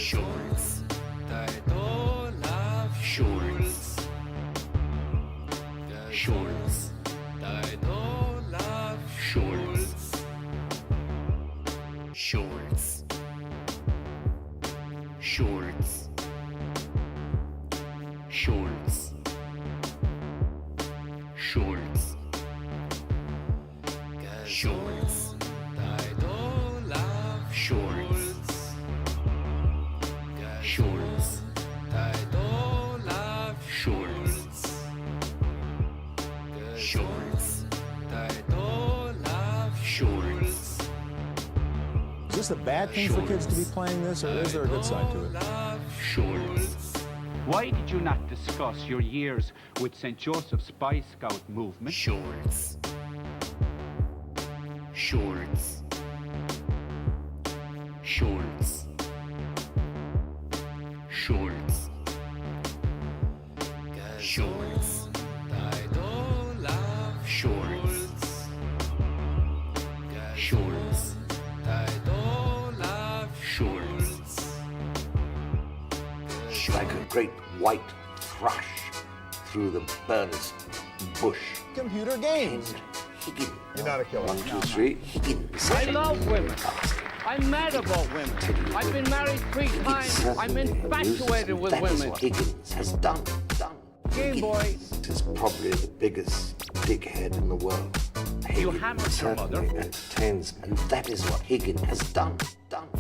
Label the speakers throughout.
Speaker 1: Schulz. Schulz. Schulz. Schulz. Schulz. Schulz. Schulz. Schulz. Schulz. Schulz. Schulz. Schulz. Schulz. Schulz.
Speaker 2: Is this a bad thing for kids to be playing this, or is there a good side to it?
Speaker 1: Schulz.
Speaker 3: Why did you not discuss your years with St. Joseph's Spy Scout movement?
Speaker 1: Schulz. Schulz. Schulz. Schulz. Schulz. Schulz. Schulz. Schulz.
Speaker 4: Like a great white thrush through the burnt bush.
Speaker 2: Computer games.
Speaker 4: Higgins.
Speaker 2: You're not a killer.
Speaker 4: 1, 2, 3. Higgins.
Speaker 3: I love women. I'm mad about women. I've been married 3 times. I'm infatuated with
Speaker 4: That is
Speaker 3: women.
Speaker 4: what Higgins has done.
Speaker 3: Game Boy.
Speaker 4: Higgins is probably the biggest dickhead in the world.
Speaker 3: You
Speaker 4: Higgins
Speaker 3: hammered your mother.
Speaker 4: certainly entertains me, and that is what Higgins has done.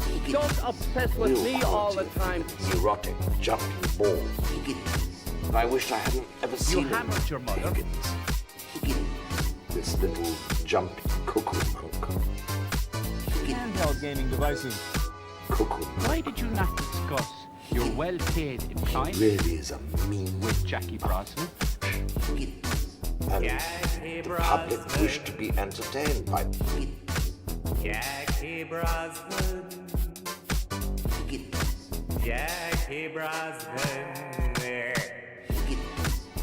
Speaker 4: Higgins.
Speaker 3: Don't obsess with me all the time.
Speaker 4: Erotic, jumping ball. Higgins. And I wish I hadn't ever
Speaker 3: You
Speaker 4: seen him.
Speaker 3: hammered your mother.
Speaker 4: Higgins. This little jumping cuckoo monk.
Speaker 2: Handheld gaming devices.
Speaker 4: Cuckoo
Speaker 3: Why
Speaker 4: monk.
Speaker 3: did you not discuss your well-paid employment
Speaker 4: Really is a mean
Speaker 3: with Jackie Brosnan?
Speaker 4: Higgins. And the public wish to be entertained by Higgins.
Speaker 5: Jackie Brosnan,
Speaker 4: Higgins.
Speaker 5: Jackie Brosnan.
Speaker 4: Higgins.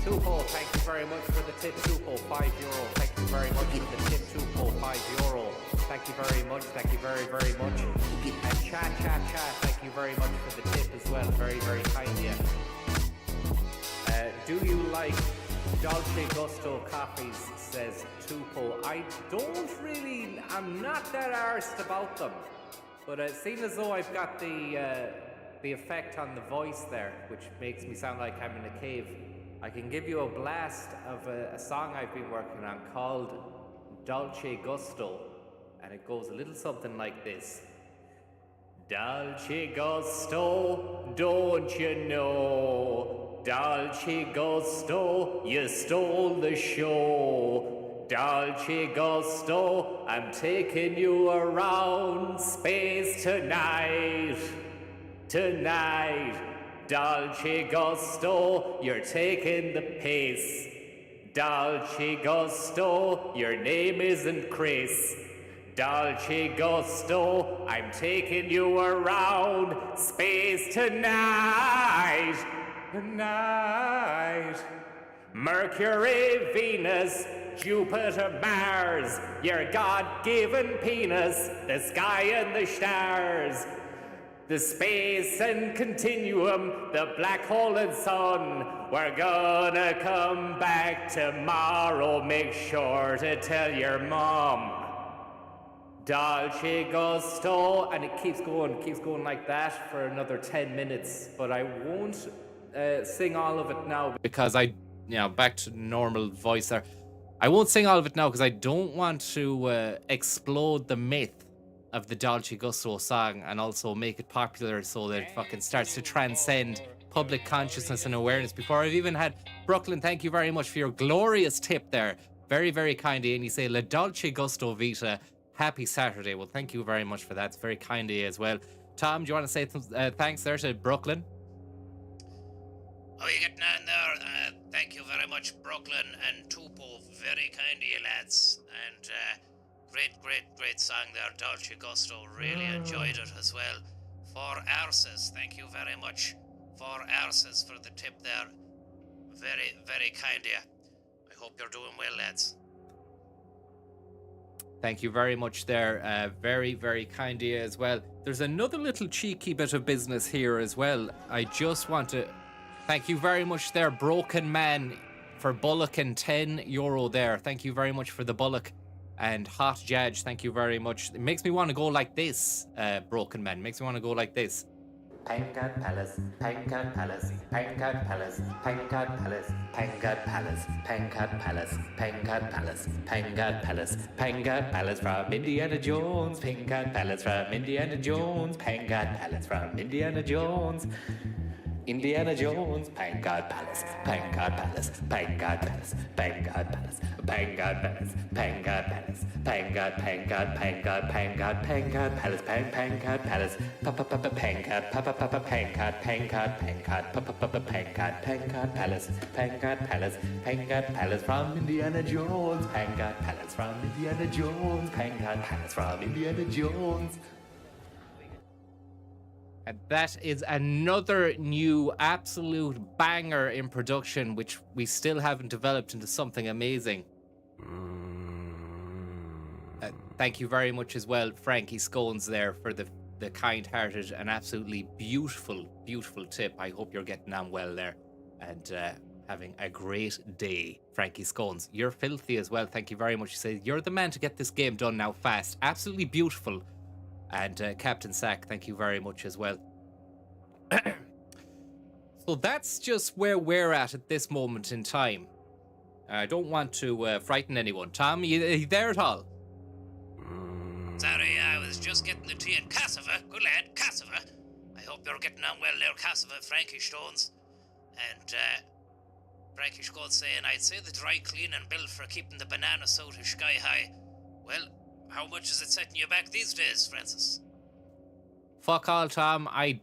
Speaker 5: Tupo, thank you very much for the tip. Tupo, €5. Thank you very much for the tip. Tupo, €5. Thank you very much. Thank you very, very much. And chat. Thank you very much for the tip as well. Very, very kind of you. Do you like Dolce Gusto coffees? Says Tupo. I don't really. I'm not that arsed about them, but it seems as though I've got the effect on the voice there, which makes me sound like I'm in a cave. I can give you a blast of a song I've been working on called Dolce Gusto, and it goes a little something like this. Dolce Gusto, don't you know? Dolce Gusto, you stole the show. Dolce Gusto, I'm taking you around space tonight. Dolce Gusto, you're taking the pace. Dolce Gusto, your name isn't Chris. Dolce Gusto, I'm taking you around space tonight. Mercury, Venus, Jupiter, Mars, your God-given penis, the sky and the stars. The space and continuum, the black hole and sun. We're gonna come back tomorrow. Make sure to tell your mom. Dolce Gusto, and it keeps going like that for another 10 minutes. But I won't sing all of it now because back to normal voice there. I won't sing all of it now because I don't want to explode the myth of the Dolce Gusto song and also make it popular so that it fucking starts to transcend public consciousness and awareness. Before I've even had Brooklyn, thank you very much for your glorious tip there. Very, very kind of you. And you say, La Dolce Gusto Vita, happy Saturday. Well, thank you very much for that. It's very kind of you as well. Tom, do you want to say thanks there to Brooklyn?
Speaker 6: How are you getting on there? Thank you very much, Brooklyn and Tupo. Very kind of you lads. And great song there, Dolce Gusto. Really enjoyed it as well. For Arses, thank you very much for Arses for the tip there. Very, very kind of you. I hope you're doing well, lads.
Speaker 5: Thank you very much there. Very, very kind of you as well. There's another little cheeky bit of business here as well. I just want to thank you very much there, Broken Man, for bullocking €10 there. Thank you very much for the bullock. And Hot Judge, thank you very much. It makes me want to go like this, Broken Man. Makes me want to go like this.
Speaker 7: Pancard Palace, Pancard Palace, Pancard Palace, Pancard Palace, Pancard Palace, Pancard Palace, Pancard Palace, Pancard Palace, Pancard Palace from Indiana Jones, Pancard Palace from Indiana Jones, Pancard Palace from Indiana Jones. Indiana Jones, Pancard Palace, Pancard Palace, Pancard Palace, Pancard Palace, Pancard Palace, Pancard Palace, Pancard, Pancard, Pancard, Pancard, Pancard Palace, Pancard Palace, Pancard, Pancard, Pancard, Pancard, Pancard, Pancard Palace, Pancard Palace, Pancard Palace from Indiana Jones, Pancard Palace from Indiana Jones, Pancard Palace from Indiana Jones.
Speaker 5: And that is another new absolute banger in production, which we still haven't developed into something amazing. Thank you very much as well, Frankie Scones, there for the kind-hearted and absolutely beautiful, beautiful tip. I hope you're getting on well there and having a great day, Frankie Scones. You're filthy as well. Thank you very much. You say you're the man to get this game done now fast. Absolutely beautiful. And Captain Sack, thank you very much as well. So that's just where we're at this moment in time. I don't want to frighten anyone. Tom, are you there at all?
Speaker 6: Sorry, I was just getting the tea in Cassava. Good lad, Cassava. I hope you're getting on well there, Cassava, Frankie Stones. And Frankie Stones saying, I'd say the dry cleaning bill for keeping the banana soda sky high. Well, how much is it setting you back these days, Francis?
Speaker 5: Fuck all, Tom. I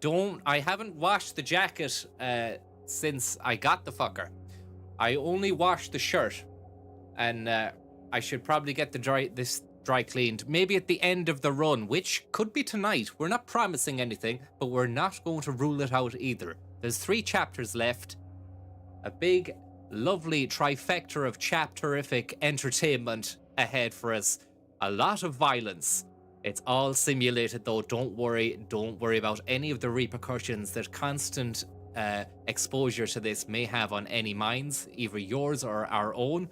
Speaker 5: haven't washed the jacket since I got the fucker. I only washed the shirt. And I should probably get this dry cleaned. Maybe at the end of the run, which could be tonight. We're not promising anything, but we're not going to rule it out either. There's 3 chapters left. A big, lovely trifecta of chapterific entertainment ahead for us. A lot of violence. It's all simulated though. Don't worry about any of the repercussions that constant exposure to this may have on any minds, either yours or our own.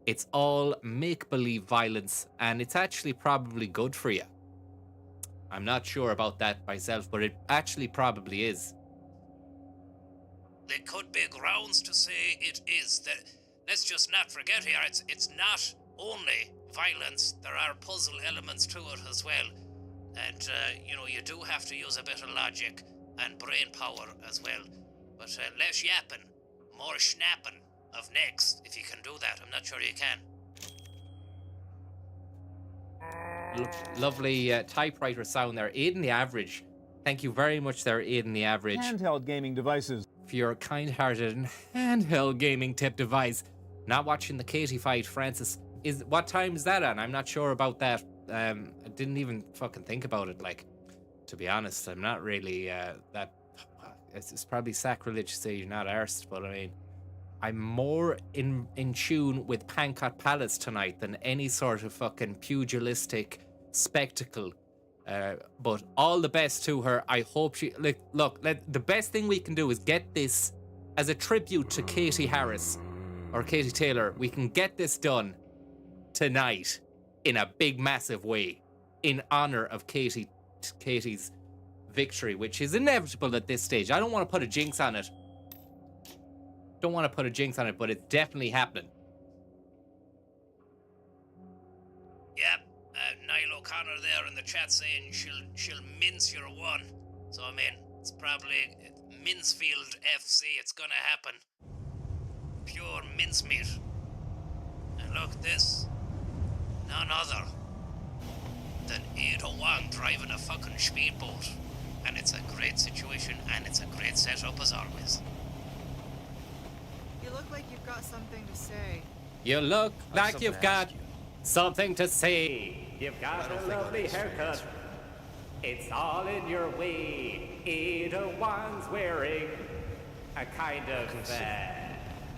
Speaker 5: It's all make-believe violence, and it's actually probably good for you. I'm not sure about that myself, but it actually probably is.
Speaker 6: There could be grounds to say it is. Let's just not forget here, it's not only violence, there are puzzle elements to it as well. And, you do have to use a bit of logic and brain power as well. But less yapping, more schnapping of necks, if you can do that. I'm not sure you can.
Speaker 5: Lovely typewriter sound there. Aiden the Average. Thank you very much there, Aiden the Average.
Speaker 2: Handheld gaming devices.
Speaker 5: For your kind-hearted and handheld gaming tip device. Not watching the Katie fight, Francis. What time is that on? I'm not sure about that. I didn't even fucking think about it, to be honest. I'm not really that... It's probably sacrilege to say you're not arsed, but I mean... I'm more in tune with Pancot Palace tonight than any sort of fucking pugilistic spectacle. But all the best to her. I hope she... Look, the best thing we can do is get this as a tribute to Katie Harris. Or Katie Taylor. We can get this done tonight in a big, massive way. In honor of Katie's victory, which is inevitable at this stage. I don't want to put a jinx on it. But it's definitely happening.
Speaker 6: Yep, Niall O'Connor there in the chat saying she'll mince your one. So I mean, it's probably Mincefield FC. It's gonna happen. Pure mincemeat. And look at this. None other than Ada Wong driving a fucking speedboat. And it's a great situation, and it's a great setup as always.
Speaker 8: You look like you've got something to say.
Speaker 5: You look like you've got something to say. You've got a lovely haircut. It's all in your way. Ada Wong's wearing a kind of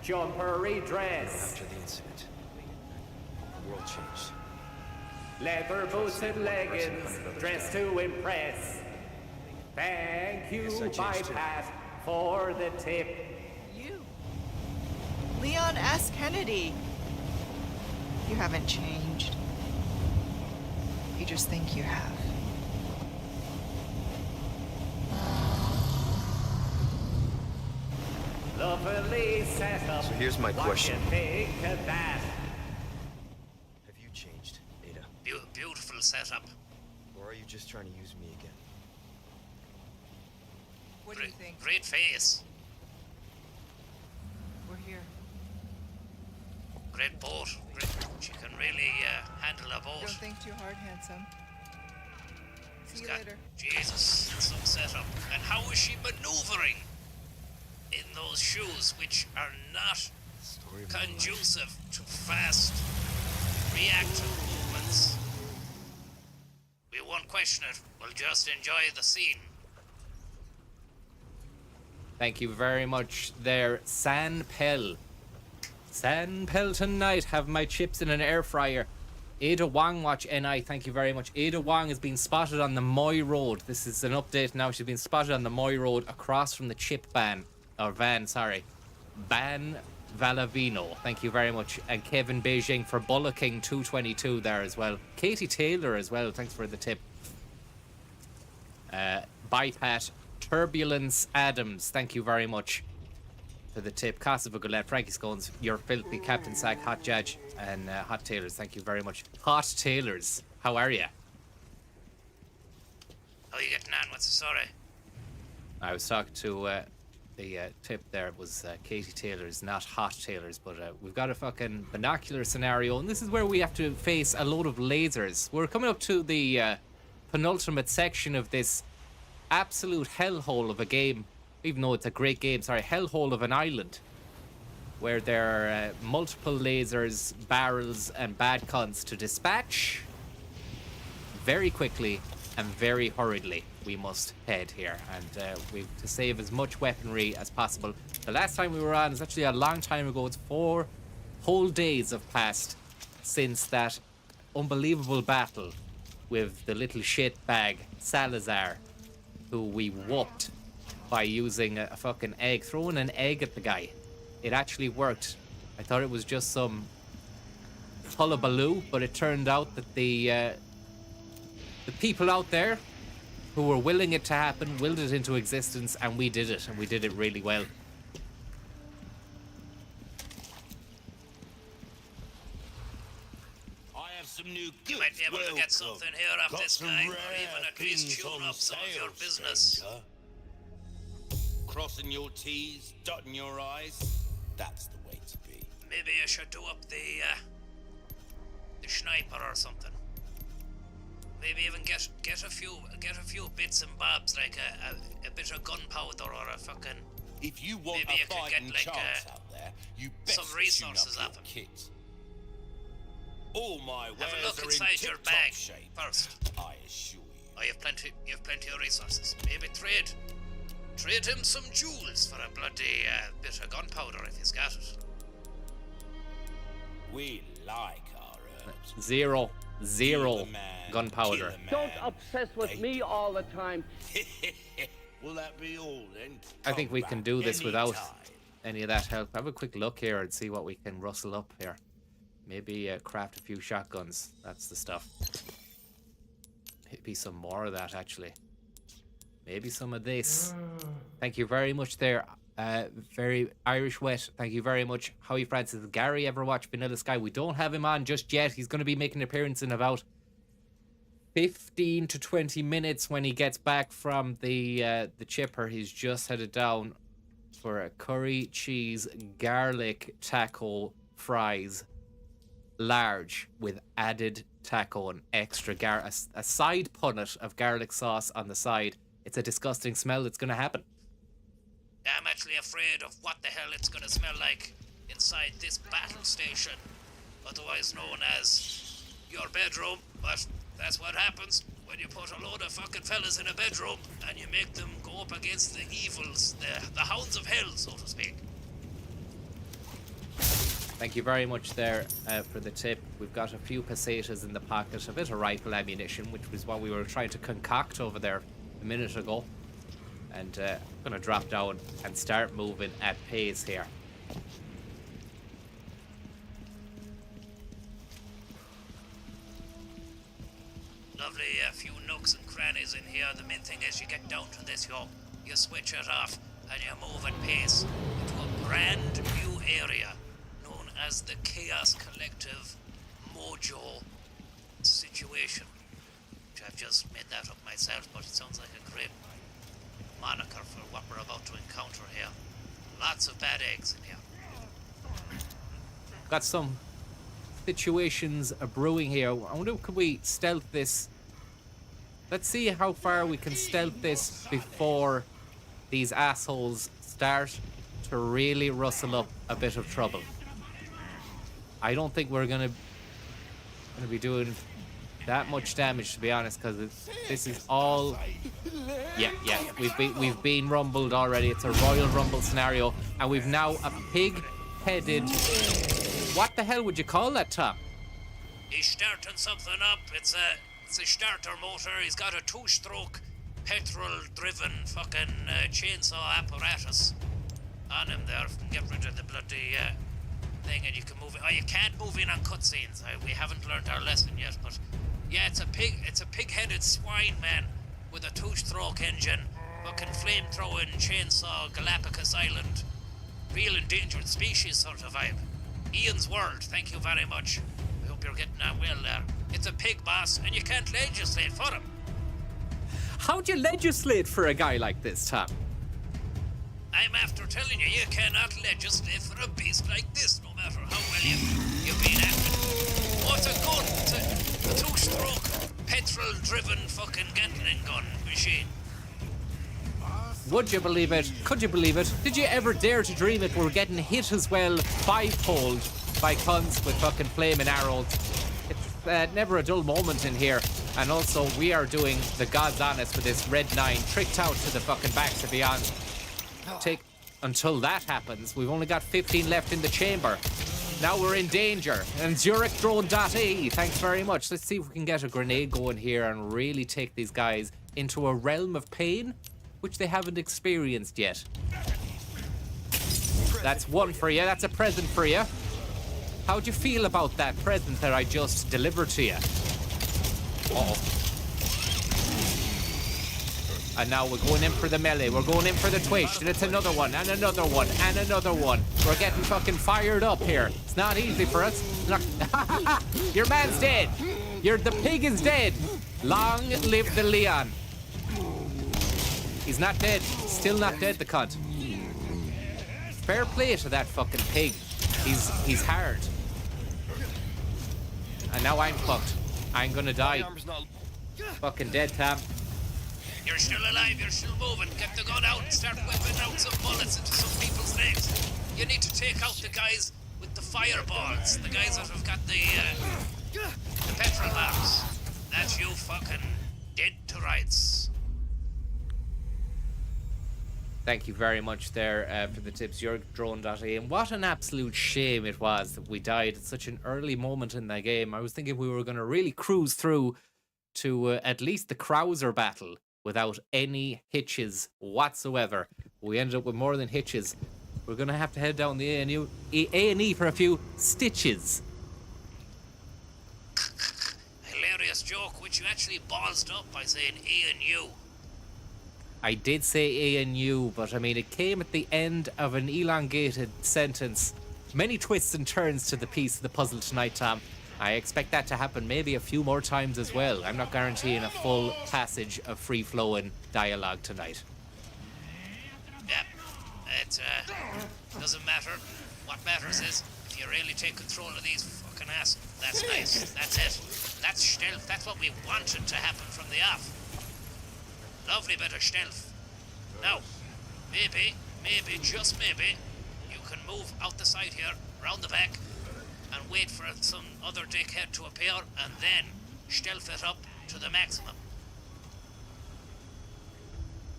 Speaker 5: jumpery dress.
Speaker 1: After the incident, the world changed.
Speaker 5: leather boots and leggings, dressed to impress. Thank you, by Pat, for the tip.
Speaker 8: You. Leon S. Kennedy. You haven't changed. You just think you have.
Speaker 5: Lovely setup.
Speaker 1: So here's my question.
Speaker 5: What you think of that?
Speaker 1: Have you changed, Ada?
Speaker 6: Beautiful setup.
Speaker 1: Or are you just trying to use me again?
Speaker 8: What do you think?
Speaker 6: Great face.
Speaker 8: We're here.
Speaker 6: Great boat. She can really handle a boat.
Speaker 8: Don't think too hard, handsome. See you
Speaker 6: God,
Speaker 8: later.
Speaker 6: Jesus, some setup. And how is she maneuvering in those shoes, which are not conducive to fast, reactive movements? We won't question it. We'll just enjoy the scene.
Speaker 5: Thank you very much there, San Pell. San Pell tonight. Have my chips in an air fryer. Ada Wang watch NI. Thank you very much. Ada Wang has been spotted on the Moy Road. This is an update now. She's been spotted on the Moy Road across from the chip van. Or van, sorry. Ban Valavino. Thank you very much. And Kevin Beijing for bullocking 222 there as well. Katie Taylor as well. Thanks for the tip. Bypat Turbulence Adams. Thank you very much for the tip. Casa Vugulet, Frankie Scones, Your Filthy, Captain Sack, Hot Judge, and Hot Tailors. Thank you very much. Hot Tailors, how are you?
Speaker 6: How are you getting on? What's the story?
Speaker 5: I was talking to the tip there was Katie Taylor's, not Hot Tailors, but we've got a fucking binocular scenario, and this is where we have to face a load of lasers. We're coming up to the penultimate section of this absolute hellhole of a game, even though it's a great game, sorry, hellhole of an island, where there are multiple lasers, barrels, and bad cunts to dispatch very quickly and very hurriedly. We must head here, and we've to save as much weaponry as possible. The last time we were on is actually a long time ago. It's 4 whole days have passed since that unbelievable battle with the little shit bag Salazar, who we whooped by using a fucking egg, throwing an egg at the guy. It actually worked. I thought it was just some hullabaloo, but it turned out that the people out there who were willing it to happen willed it into existence, and we did it, and we did it really well.
Speaker 9: I have some new goods.
Speaker 6: You might be able to get something here off
Speaker 9: Got
Speaker 6: this
Speaker 9: some
Speaker 6: guy,
Speaker 9: rare
Speaker 6: or even at least
Speaker 9: things
Speaker 6: tune
Speaker 9: on
Speaker 6: up some of your
Speaker 9: sale,
Speaker 6: business.
Speaker 9: stranger. Crossing your T's, dotting your I's. That's the way to be.
Speaker 6: Maybe you should do up the sniper or something. Maybe even get a few bits and bobs, like a bit of gunpowder or a fucking.
Speaker 9: If you want
Speaker 6: Maybe you
Speaker 9: a
Speaker 6: could
Speaker 9: fighting
Speaker 6: get, like,
Speaker 9: chance out there, you best
Speaker 6: some resources
Speaker 9: tune up
Speaker 6: off him.
Speaker 9: your kit. All my
Speaker 6: Have a
Speaker 9: wares
Speaker 6: look
Speaker 9: are
Speaker 6: inside
Speaker 9: in
Speaker 6: your
Speaker 9: tip-top
Speaker 6: bag
Speaker 9: shape.
Speaker 6: first.
Speaker 9: I assure you.
Speaker 6: Oh, you have plenty of resources. Maybe trade him some jewels for a bloody bit of gunpowder if he's got it.
Speaker 9: We like our herbs.
Speaker 5: Zero
Speaker 9: Kill the man,
Speaker 5: gunpowder.
Speaker 9: kill the man.
Speaker 3: Don't obsess with me all the time.
Speaker 9: Will that be all then?
Speaker 5: I think we
Speaker 9: Come
Speaker 5: can
Speaker 9: back
Speaker 5: do this without
Speaker 9: anytime.
Speaker 5: any of that help. Have a quick look here and see what we can rustle up here. Maybe craft a few shotguns. That's the stuff. Maybe some more of that, actually. Maybe some of this. Thank you very much there. Very Irish Wet. Thank you very much. Howie Francis. Gary ever watch Vanilla Sky? We don't have him on just yet. He's going to be making an appearance in about 15 to 20 minutes when he gets back from the chipper. He's just headed down for a curry cheese garlic taco fries, large with added taco and extra a side punnet of garlic sauce on the side. It's a disgusting smell that's going to happen.
Speaker 6: I'm actually afraid of what the hell it's gonna smell like inside this battle station, otherwise known as your bedroom. But that's what happens when you put a load of fucking fellas in a bedroom and you make them go up against the evils, the hounds of hell, so to speak.
Speaker 5: Thank you very much there for the tip. We've got a few pesetas in the pocket, a bit of rifle ammunition, which was what we were trying to concoct over there a minute ago. And I'm going to drop down and start moving at pace here.
Speaker 6: Lovely, a few nooks and crannies in here. The main thing is you get down to this, you switch it off and you move at pace into a brand new area known as the Chaos Collective Mojo Situation. Which I've just made that up myself, but it sounds like a great moniker for what we're about to encounter here. Lots of bad eggs in here.
Speaker 5: Got some situations brewing here. I wonder, could we stealth this? Let's see how far we can stealth this before these assholes start to really rustle up a bit of trouble. I don't think we're gonna be doing that much damage, to be honest, because this is all. Yeah. We've been rumbled already. It's a Royal Rumble scenario, and we've now a pig-headed. What the hell would you call that, Tom?
Speaker 6: He's starting something up. It's a starter motor. He's got a 2-stroke, petrol-driven fucking chainsaw apparatus on him there. Get rid of the bloody thing, and you can move it. Oh, you can't move in on cutscenes. We haven't learned our lesson yet, but yeah, it's a pig-headed swine, man, with a 2-stroke engine, fucking flame-throwing chainsaw, Galapagos Island, real endangered species sort of vibe. Ian's World, thank you very much. I hope you're getting on well there. It's a pig, boss, and you can't legislate for him.
Speaker 5: How'd you legislate for a guy like this, Tom?
Speaker 6: I'm after telling you, you cannot legislate for a beast like this, no matter how well you've been acting. Oh, it's a gun. It's a 2-stroke, petrol-driven fucking Gatling gun machine.
Speaker 5: Would you believe it? Could you believe it? Did you ever dare to dream it? We're getting hit as well 5-fold by cunts with fucking flaming arrows. It's never a dull moment in here. And also, we are doing the God's honest with this Red 9, tricked out to the fucking backs of beyond. Until that happens, we've only got 15 left in the chamber. Now we're in danger. And ZurichDrone.ie, thanks very much. Let's see if we can get a grenade going here and really take these guys into a realm of pain which they haven't experienced yet. That's one for you. That's a present for you. How'd you feel about that present that I just delivered to you? Uh-oh. And now we're going in for the melee. We're going in for the twitch. And it's another one, and another one, and another one. We're getting fucking fired up here. It's not easy for us. Your man's dead. The pig is dead. Long live the Leon. He's not dead. Still not dead, the cunt. Fair play to that fucking pig. He's hard. And now I'm fucked. I'm gonna die. Fucking dead, Tam.
Speaker 6: You're still alive, you're still moving. Get the gun out and start whipping out some bullets into some people's legs. You need to take out the guys with the fireballs. The guys that have got the petrol bombs. That's you fucking dead to rights.
Speaker 5: Thank you very much there for the tips, ZurichDrone.ie. And what an absolute shame it was that we died at such an early moment in the game. I was thinking we were going to really cruise through to at least the Krauser battle without any hitches whatsoever. We ended up with more than hitches. We're going to have to head down the A&E for a few stitches.
Speaker 6: Hilarious joke, which you actually ballsed up by saying A&U.
Speaker 5: I did say A&U, but I mean, it came at the end of an elongated sentence. Many twists and turns to the piece of the puzzle tonight, Tom. I expect that to happen maybe a few more times as well. I'm not guaranteeing a full passage of free-flowing dialogue tonight.
Speaker 6: Yeah, it doesn't matter. What matters is, if you really take control of these fucking asses, that's nice. That's it. That's stealth. That's what we wanted to happen from the off. Lovely bit of stealth. Now, maybe, just maybe, you can move out the side here, round the back, and wait for some other dickhead to appear, and then stealth it up to the maximum.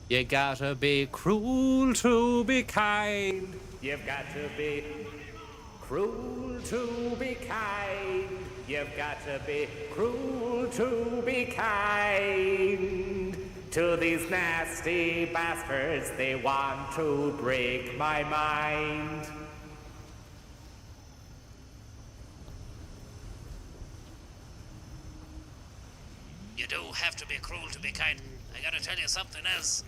Speaker 5: You gotta be cruel to be kind.
Speaker 7: You've got to be
Speaker 5: cruel to be kind. You've got to be cruel to be kind. To these nasty bastards, they want to break my mind.
Speaker 6: You do have to be cruel to be kind. I gotta tell you something else.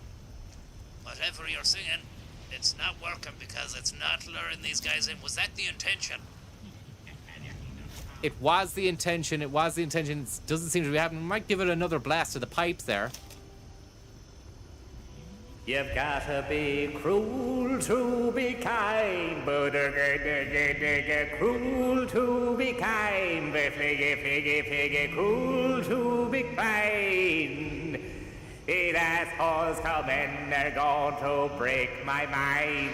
Speaker 6: Whatever you're singing, it's not working because it's not luring these guys in. Was that the intention?
Speaker 5: It was the intention. It doesn't seem to be happening. We might give it another blast to the pipes there. You've gotta be cruel to be kind, but cruel to be kind, cruel to be kind. These assholes coming, they're going to break my mind.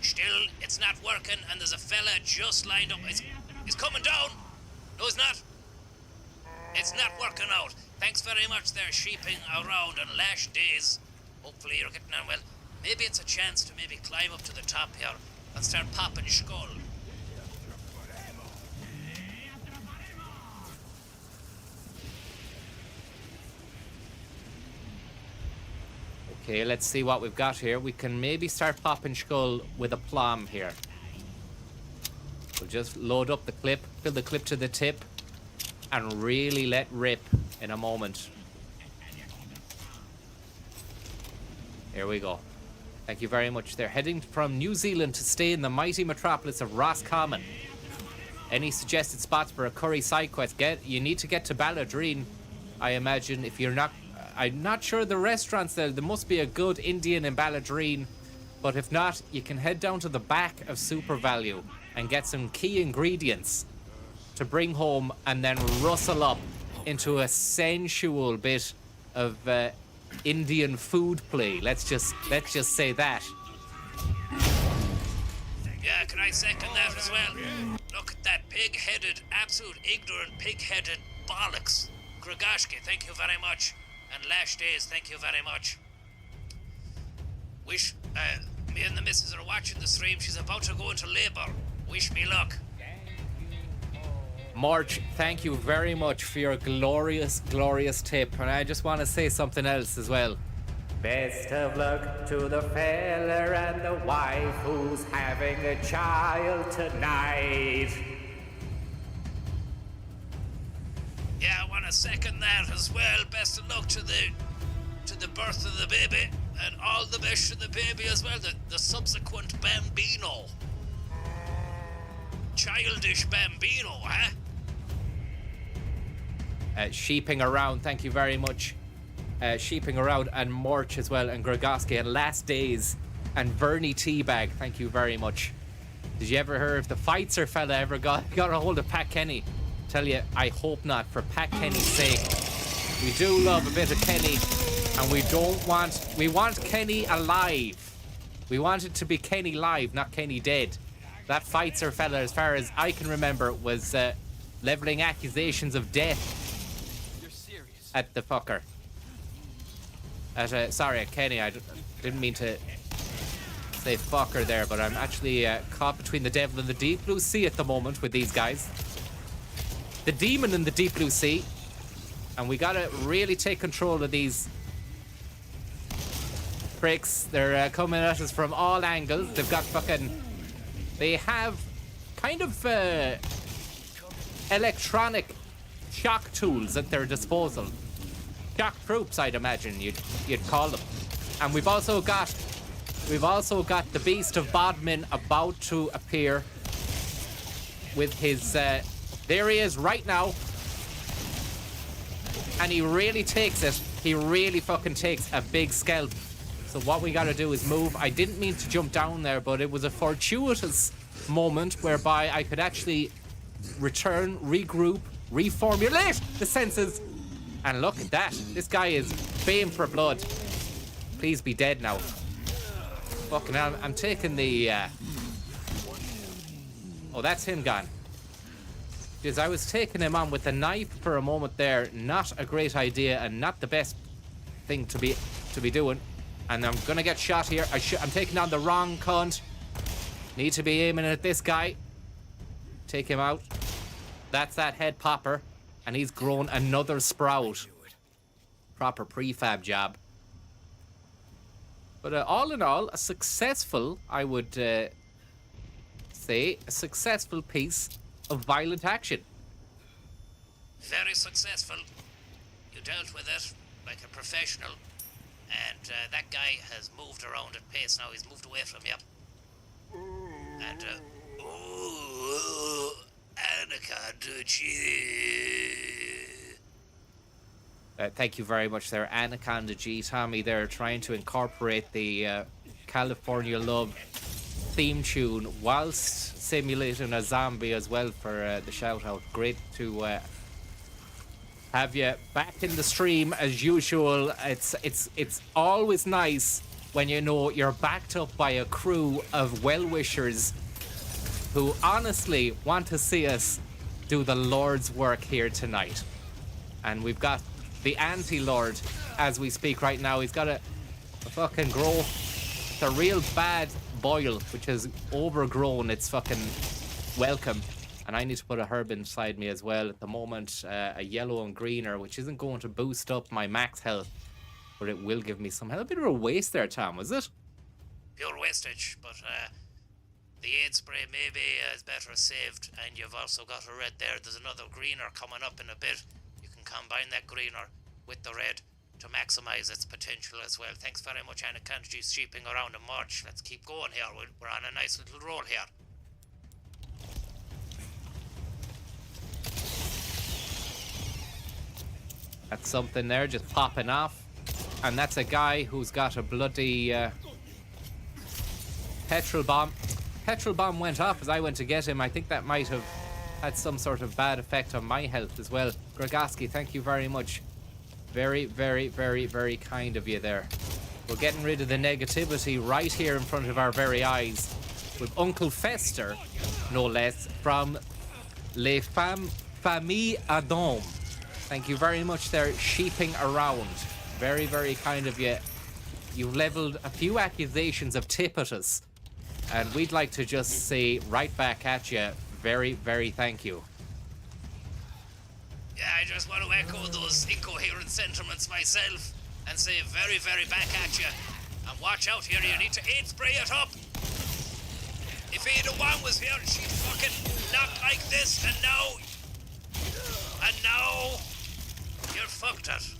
Speaker 6: Still, it's not working, and there's a fella just lined up. He's coming down. No, he's not. It's not working out. Thanks very much there, sheeping around on lash days. Hopefully you're getting on well. Maybe it's a chance to maybe climb up to the top here and start popping skull.
Speaker 5: Okay, let's see what we've got here. We can maybe start popping skull with a plum here. We'll just load up the clip, fill the clip to the tip, and really let rip in a moment. Here we go. Thank you very much. They're heading from New Zealand to stay in the mighty metropolis of Roscommon. Any suggested spots for a curry side quest? You need to get to Balladreen, I imagine. If you're not, I'm not sure the restaurants there. There must be a good Indian in Balladreen, but if not, you can head down to the back of Super Value and get some key ingredients to bring home and then rustle up into a sensual bit of Indian food play. Let's just say that.
Speaker 6: Yeah, can I second that as well? Look at that pig-headed, absolute ignorant pig-headed bollocks. Grigashki, thank you very much. And Lash Days, thank you very much. Wish, me and the missus are watching the stream. She's about to go into labor. Wish me luck.
Speaker 5: March, thank you very much for your glorious, glorious tip. And I just want to say something else as well.
Speaker 7: Best of luck to the fella and the wife who's having a child tonight.
Speaker 6: Yeah, I want to second that as well. Best of luck to the birth of the baby, and all the best to the baby as well. The subsequent bambino. Childish bambino, huh?
Speaker 5: Sheeping around, thank you very much. Sheeping around, and March as well, and Gregoski, and Last Days, and Bernie Teabag, thank you very much. Did you ever hear if the Fighter fella ever got a hold of Pat Kenny? Tell you, I hope not, for Pat Kenny's sake. We do love a bit of Kenny, and we want Kenny alive. We want it to be Kenny live, not Kenny dead. That Fighter fella, as far as I can remember, was leveling accusations of death at the fucker. Sorry, at Kenny. I didn't mean to say fucker there, but I'm actually caught between the devil and the deep blue sea at the moment with these guys. The demon in the deep blue sea, and we gotta really take control of these pricks. They're coming at us from all angles. They have kind of electronic shock tools at their disposal. Shock troops, I'd imagine you'd call them. And we've also got the Beast of Bodmin about to appear with his there he is right now. And he really takes it. He really fucking takes a big scalp. So what we gotta do is move. I didn't mean to jump down there, but it was a fortuitous moment whereby I could actually return, regroup, reformulate the senses. And look at that. This guy is baying for blood. Please be dead now. Fucking hell. I'm taking the... Oh, that's him gone. Because I was taking him on with a knife for a moment there. Not a great idea and not the best thing to be doing. And I'm gonna get shot here. I'm taking on the wrong cunt.
Speaker 7: Need to be aiming at this guy. Take him out. That's that head popper. And he's grown another sprout. Proper prefab job. But all in all, a successful, I would say, a successful piece of violent action.
Speaker 6: Very successful. You dealt with it like a professional. And that guy has moved around at pace now. He's moved away from you. And, Anaconda G.
Speaker 7: Thank you very much there, Anaconda G. Tommy, they're trying to incorporate the California Love theme tune whilst simulating a zombie as well for the shout out. Great to have you back in the stream as usual. It's always nice when you know you're backed up by a crew of well-wishers who honestly want to see us do the Lord's work here tonight. And we've got the anti-Lord as we speak right now. He's got a fucking growth. It's a real bad boil, which has overgrown its fucking welcome. And I need to put a herb inside me as well at the moment. A yellow and greener, which isn't going to boost up my max health, but it will give me some health. A bit of a waste there, Tom, was it?
Speaker 6: Pure wastage, but the aid spray maybe is better saved. And you've also got a red there. There's another greener coming up in a bit. You can combine that greener with the red to maximize its potential as well. Thanks very much, Anaconda G, sheeping around in March. Let's keep going here. We're on a nice little roll here.
Speaker 7: That's something there just popping off. And that's a guy who's got a bloody petrol bomb. Petrol bomb went off as I went to get him. I think that might have had some sort of bad effect on my health as well. Gregoski, thank you very much. Very, very, very, very kind of you there. We're getting rid of the negativity right here in front of our very eyes with Uncle Fester, no less, from Les Famille Adam. Thank you very much there, sheeping around. Very, very kind of you. You've leveled a few accusations of tip at us, and we'd like to just say right back at you, very, very thank you.
Speaker 6: Yeah, I just want to echo those incoherent sentiments myself and say very, very back at you. And watch out here, you need to aid spray it up. If Ada Wong was here, she'd fucking knock like this, and now you're fucked it.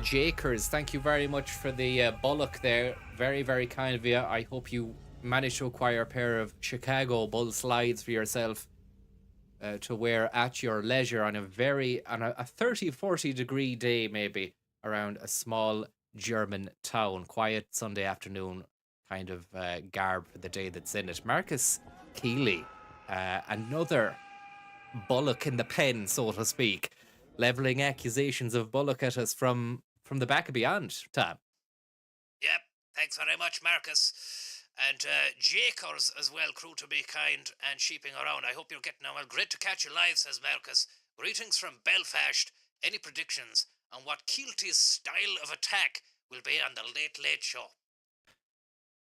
Speaker 7: Jakers, thank you very much for the bullock there. Very, very kind of you. I hope you managed to acquire a pair of Chicago Bull slides for yourself to wear at your leisure on a 30-40 degree day, maybe around a small German town. Quiet Sunday afternoon kind of garb for the day that's in it. Marcus Keeley, another bullock in the pen, so to speak, leveling accusations of bullock at us from the back of beyond, Tom.
Speaker 6: Yep, thanks very much, Marcus. And Jakers as well, crew to be kind and sheeping around. I hope you're getting on well. Great to catch you live, says Marcus. Greetings from Belfast. Any predictions on what Keelty's style of attack will be on the Late Late Show?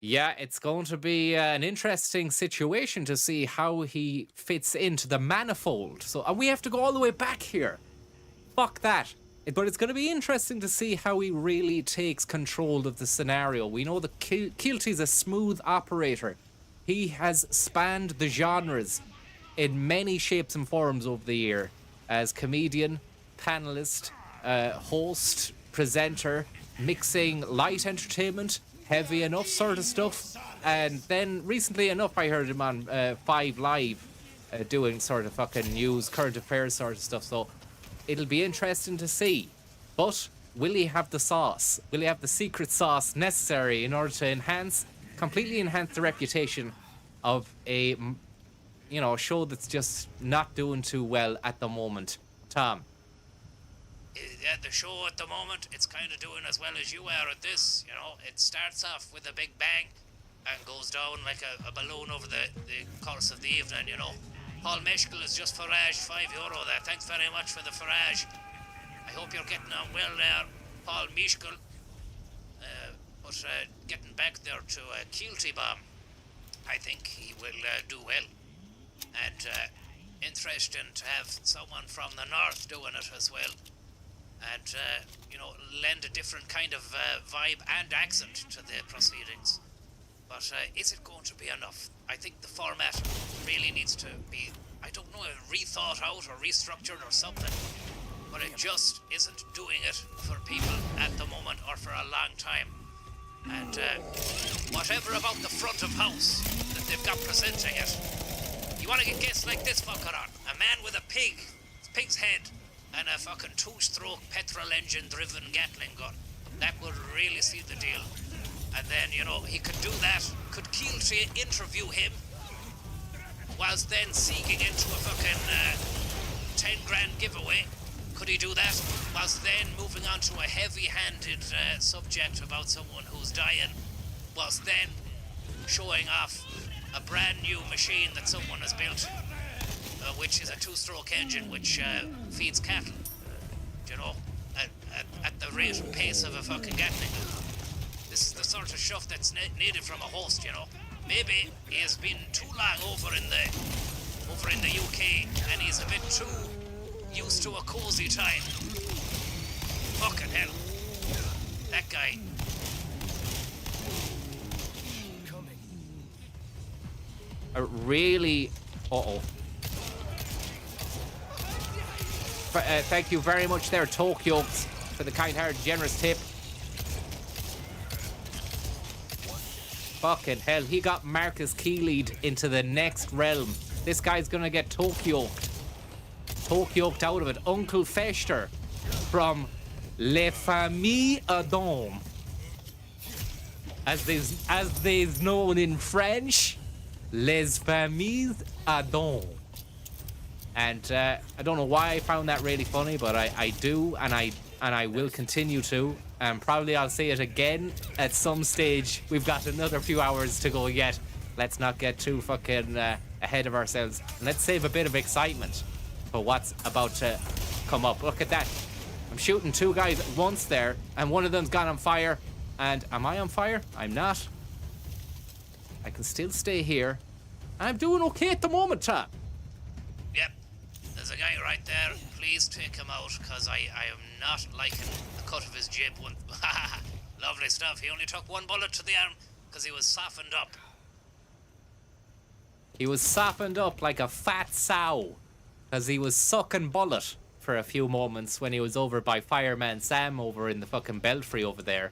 Speaker 7: Yeah, it's going to be an interesting situation to see how he fits into the manifold. So we have to go all the way back here. Fuck that. But it's going to be interesting to see how he really takes control of the scenario. We know that Keelty's a smooth operator. He has spanned the genres in many shapes and forms over the year. As comedian, panelist, host, presenter, mixing light entertainment, heavy enough sort of stuff. And then recently enough I heard him on 5 Live doing sort of fucking news, current affairs sort of stuff. So it'll be interesting to see. But will he have the sauce? Will he have the secret sauce necessary in order to completely enhance the reputation of a, show that's just not doing too well at the moment? Tom?
Speaker 6: Yeah, the show at the moment, it's kind of doing as well as you are at this. It starts off with a big bang and goes down like a balloon over the course of the evening, Paul Meshkel is just Farage, €5 there. Thanks very much for the Farage. I hope you're getting on well there, Paul Meshkel. But getting back there to Keelty Bomb, I think he will do well. And interesting to have someone from the north doing it as well. And, lend a different kind of vibe and accent to the proceedings. But is it going to be enough? I think the format really needs to be, I don't know, rethought out or restructured or something. But it just isn't doing it for people at the moment or for a long time. And whatever about the front of house that they've got presenting it, you want to get guests like this fucker on. A man with a pig's head, and a fucking two-stroke petrol engine-driven Gatling gun. That would really seal the deal. And then, he could do that. Could Keelty interview him whilst then seeking into a fucking 10 grand giveaway? Could he do that whilst then moving on to a heavy-handed subject about someone who's dying, whilst then showing off a brand new machine that someone has built, which is a two-stroke engine which feeds cattle, at the rate and pace of a fucking Gatling. This is the sort of stuff that's needed from a host, Maybe he has been too long over in the UK, and he's a bit too used to a cozy time. Fucking hell. That guy.
Speaker 5: Really... Uh-oh. Thank you very much there, Tokyo, for the kind-hearted, generous tip. Fucking hell, he got Marcus Keeley'd into the next realm. This guy's gonna get Tokyo'd out of it. Uncle Fester from Les Familles Adam, as they's known in French, Les Familles Adam. And I don't know why I found that really funny, but I do, and I will continue to. And probably I'll say it again at some stage. We've got another few hours to go yet. Let's not get too fucking ahead of ourselves. And let's save a bit of excitement for what's about to come up. Look at that. I'm shooting two guys at once there, and one of them's gone on fire. And am I on fire? I'm not. I can still stay here. I'm doing okay at the moment, Tom.
Speaker 6: Yep. There's a guy right there. Please take him out, because I am not liking the cut of his jib. Lovely stuff. He only took one bullet to the arm because he was softened up.
Speaker 5: He was softened up like a fat sow because he was sucking bullet for a few moments when he was over by Fireman Sam over in the fucking Belfry over there.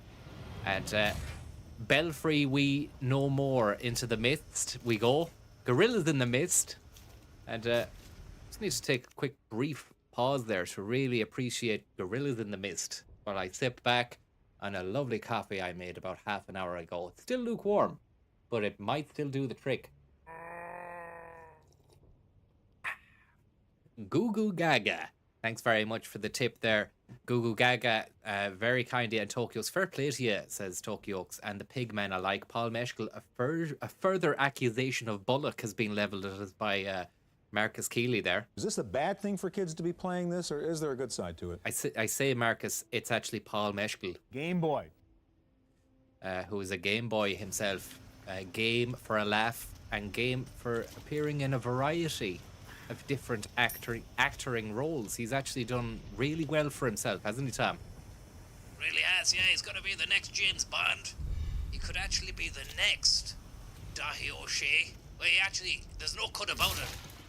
Speaker 5: And Belfry, we no more. Into the mist we go. Gorillas in the mist. And just need to take a quick brief pause there to really appreciate Gorillas in the Mist while I sip back on a lovely coffee I made about half an hour ago. It's still lukewarm, but it might still do the trick. Goo Goo Gaga. Thanks very much for the tip there. Goo Goo Gaga, very kindly, and Tokyo's fair play to you, says Tokyo's, and the pigmen alike. Paul Meshkel, a further accusation of Bullock has been levelled at us by Marcus Keeley there.
Speaker 2: Is this a bad thing for kids to be playing this, or is there a good side to it?
Speaker 5: I say, Marcus, it's actually Paul Meshkel.
Speaker 2: Game Boy.
Speaker 5: Who is a Game Boy himself. Game for a laugh and game for appearing in a variety of different actoring roles. He's actually done really well for himself, hasn't he, Tom?
Speaker 6: Really has, yeah. He's going to be the next James Bond. He could actually be the next Dahi O'Shea. Well, there's no cut about it.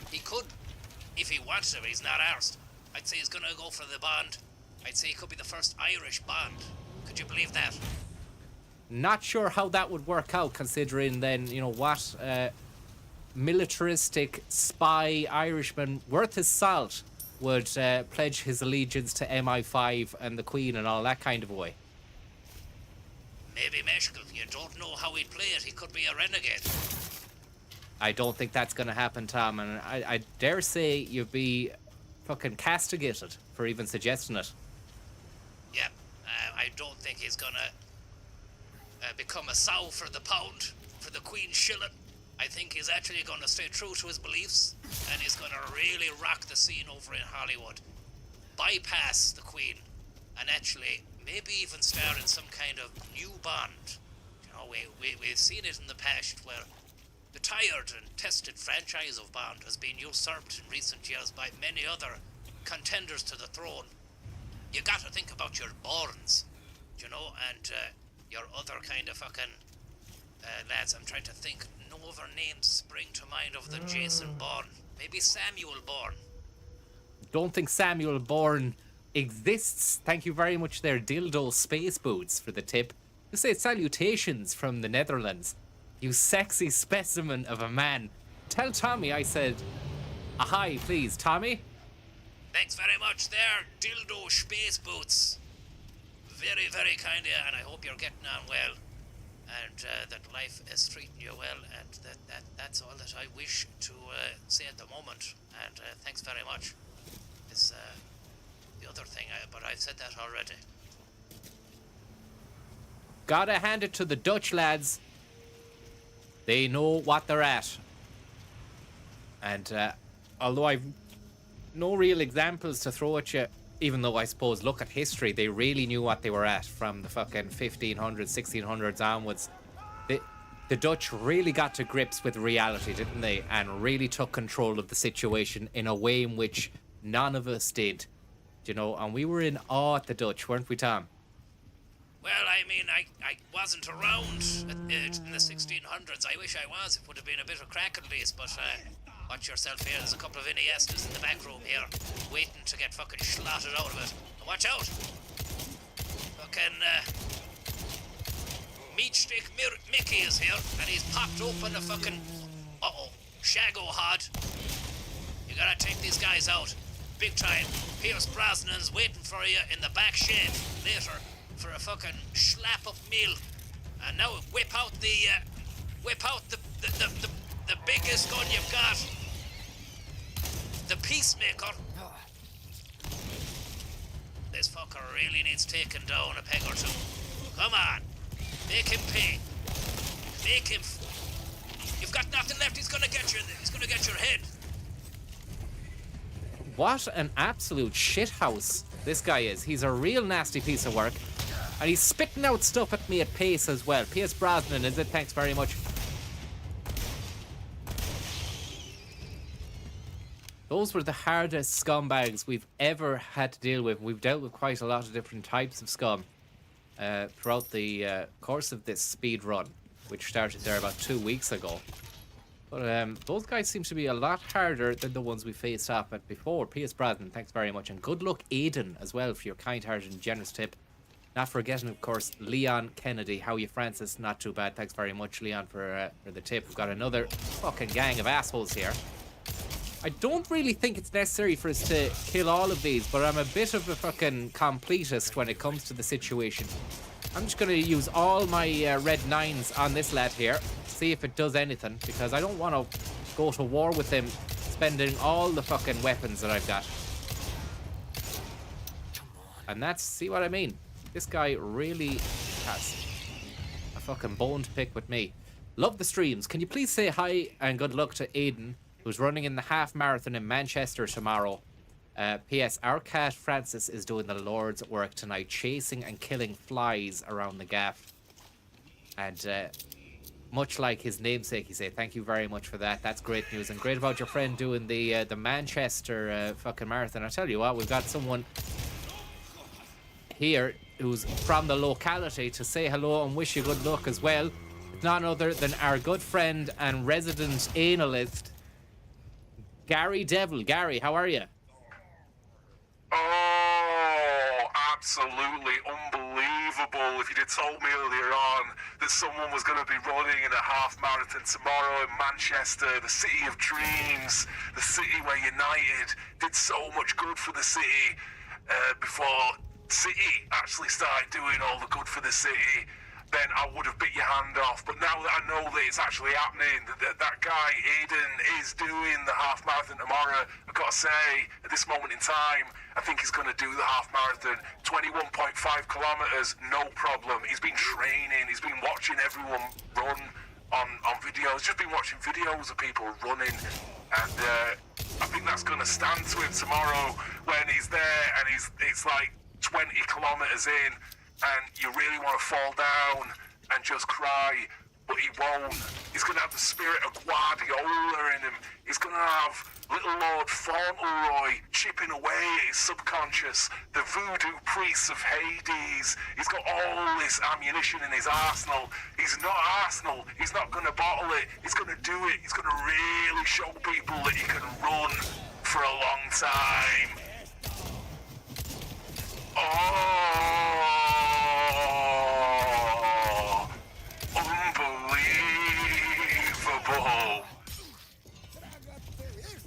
Speaker 6: He could, if he wants to, but he's not arsed. I'd say he's going to go for the Bond. I'd say he could be the first Irish Bond. Could you believe that?
Speaker 5: Not sure how that would work out, considering then, what militaristic spy Irishman worth his salt would pledge his allegiance to MI5 and the Queen and all that kind of way.
Speaker 6: Maybe Meshkel. You don't know how he'd play it. He could be a renegade.
Speaker 5: I don't think that's going to happen, Tom, and I dare say you'd be fucking castigated for even suggesting it.
Speaker 6: Yeah, I don't think he's going to become a sow for the pound, for the Queen's shilling. I think he's actually going to stay true to his beliefs, and he's going to really rock the scene over in Hollywood. Bypass the Queen, and actually maybe even star in some kind of new Bond. You know, we've seen it in the past where the tired and tested franchise of Bond has been usurped in recent years by many other contenders to the throne. You gotta think about your Bournes, you know, and your other kind of fucking lads. I'm trying to think. No other names spring to mind of the Jason Bourne. Maybe Samuel Bourne.
Speaker 5: Don't think Samuel Bourne exists. Thank you very much there, Dildo Space Boots, for the tip. You say salutations from the Netherlands. You sexy specimen of a man. Tell Tommy I said a hi, please. Tommy?
Speaker 6: Thanks very much there, Dildo Space Boots. Very, very kind of you, and I hope you're getting on well. And that life is treating you well, and that's all that I wish to say at the moment. And thanks very much. Is the other thing, but I've said that already.
Speaker 5: Gotta hand it to the Dutch lads. They know what they're at. And although I've no real examples to throw at you, even though I suppose look at history, they really knew what they were at from the fucking 1500s, 1600s onwards. The Dutch really got to grips with reality, didn't they? And really took control of the situation in a way in which none of us did. You know, and we were in awe at the Dutch, weren't we, Tom?
Speaker 6: Well, I mean, I wasn't around in the 1600s. I wish I was. It would have been a bit of crack at least, but watch yourself here. There's a couple of Iniestas in the back room here, waiting to get fucking slotted out of it. Watch out! Fucking, Meat Stick Mickey is here, and he's popped open a fucking, Shago Hod. You gotta take these guys out. Big time. Pierce Brosnan's waiting for you in the back shed later for a fucking slap-up meal. And now whip out the biggest gun you've got. The Peacemaker. This fucker really needs taken down a peg or two. Come on. Make him pay. Make him... You've got nothing left. He's gonna get you. He's gonna get your head.
Speaker 5: What an absolute shithouse this guy is. He's a real nasty piece of work. And he's spitting out stuff at me at pace as well. Pierce Brosnan, is it? Thanks very much. Those were the hardest scumbags we've ever had to deal with. We've dealt with quite a lot of different types of scum throughout the course of this speed run, which started there about 2 weeks ago. But those guys seem to be a lot harder than the ones we faced off at before. Pierce Brosnan, thanks very much. And good luck, Aidan, as well, for your kind-hearted and generous tip. Not forgetting, of course, Leon Kennedy. How are you, Francis? Not too bad. Thanks very much, Leon, for the tip. We've got another fucking gang of assholes here. I don't really think it's necessary for us to kill all of these, but I'm a bit of a fucking completist when it comes to the situation. I'm just going to use all my red 9s on this lad here, see if it does anything, because I don't want to go to war with him spending all the fucking weapons that I've got. And that's, see what I mean? This guy really has a fucking bone to pick with me. Love the streams. Can you please say hi and good luck to Aidan, who's running in the half marathon in Manchester tomorrow. P.S. Our cat Francis is doing the Lord's work tonight, chasing and killing flies around the gaff. And much like his namesake, he said, thank you very much for that. That's great news. And great about your friend doing the Manchester fucking marathon. I tell you what, we've got someone here who's from the locality to say hello and wish you good luck as well. None other than our good friend and resident analyst, Gary Devil. Gary, how are you?
Speaker 10: Oh, absolutely unbelievable. If you'd have told me earlier on that someone was going to be running in a half marathon tomorrow in Manchester, the city of dreams, the city where United did so much good for the city before City actually started doing all the good for the city, then I would have bit your hand off. But now that I know that it's actually happening, that guy, Aidan, is doing the half marathon tomorrow, I've got to say, at this moment in time, I think he's going to do the half marathon. 21.5 kilometers, no problem. He's been training, he's been watching everyone run on videos, just been watching videos of people running, and I think that's going to stand to him tomorrow when he's there, and it's like, 20 kilometers in, and you really want to fall down and just cry, but he won't. He's going to have the spirit of Guardiola in him. He's going to have little Lord Fauntleroy chipping away at his subconscious, the voodoo priests of Hades. He's got all this ammunition in his arsenal. He's not Arsenal. He's not going to bottle it. He's going to do it. He's going to really show people that he can run for a long time. Oh, unbelievable.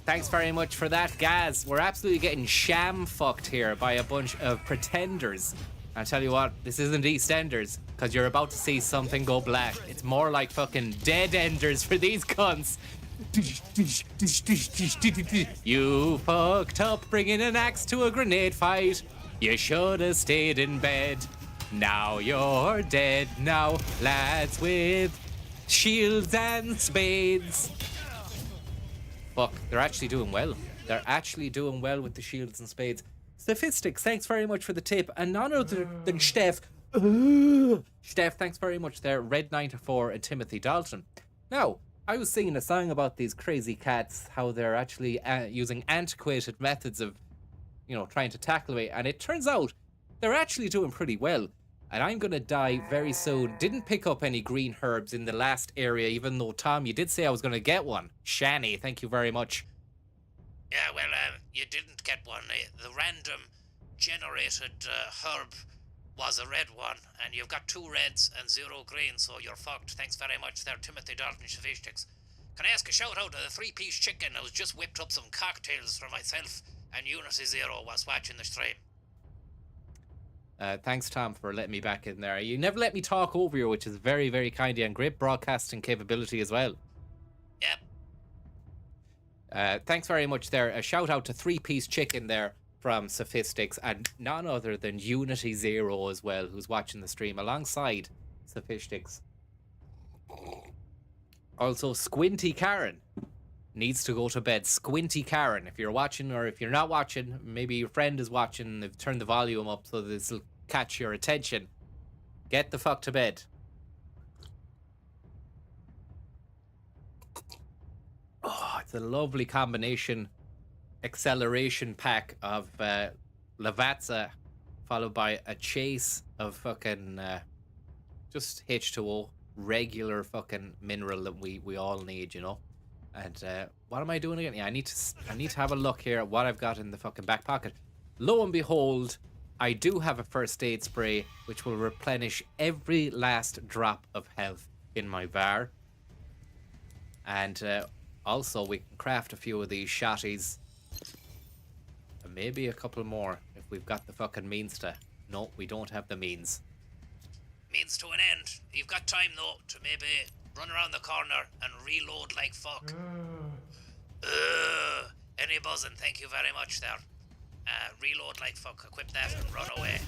Speaker 5: Thanks very much for that, Gaz. We're absolutely getting sham fucked here by a bunch of pretenders. I'll tell you what, this isn't EastEnders, because you're about to see something go black. It's more like fucking Dead Enders for these cunts. You fucked up bringing an axe to a grenade fight. You should have stayed in bed. Now you're dead. Now, lads with shields and spades. Fuck, they're actually doing well. They're actually doing well with the shields and spades. Sophistics, thanks very much for the tip. And none other than Steph. Steph, thanks very much there. Red94 and Timothy Dalton. Now, I was singing a song about these crazy cats, how they're actually using antiquated methods of, trying to tackle me. And it turns out they're actually doing pretty well. And I'm going to die very soon. Didn't pick up any green herbs in the last area, even though, Tom, you did say I was going to get one. Shani, thank you very much.
Speaker 6: Yeah, well, you didn't get one. The random generated herb was a red one, and you've got 2 reds and 0 green, so you're fucked. Thanks very much there, Timothy Dalton Shavishtiks. Can I ask a shout out to the 3-piece chicken? I was just whipped up some cocktails for myself and Unity Zero whilst watching the stream.
Speaker 5: Thanks, Tom, for letting me back in there. You never let me talk over you, which is very, very kind of you, and great broadcasting capability as well.
Speaker 6: Yep.
Speaker 5: Thanks very much there. A shout out to 3-piece chicken there from Sophistics, and none other than Unity Zero as well, who's watching the stream alongside Sophistics. Also, Squinty Karen needs to go to bed. Squinty Karen, if you're watching, or if you're not watching, maybe your friend is watching and they've turned the volume up so this will catch your attention. Get the fuck to bed. Oh, it's a lovely combination acceleration pack of Lavazza followed by a chase of fucking just H2O, regular fucking mineral that we all need, And what am I doing again? Yeah, I need to have a look here at what I've got in the fucking back pocket. Lo and behold, I do have a first aid spray which will replenish every last drop of health in my VAR. And also we can craft a few of these shotties. And maybe a couple more if we've got the fucking means to. No, we don't have the means.
Speaker 6: Means to an end. You've got time though to maybe run around the corner and reload like fuck. Any buzzing, thank you very much there. Reload like fuck, equip that and run away.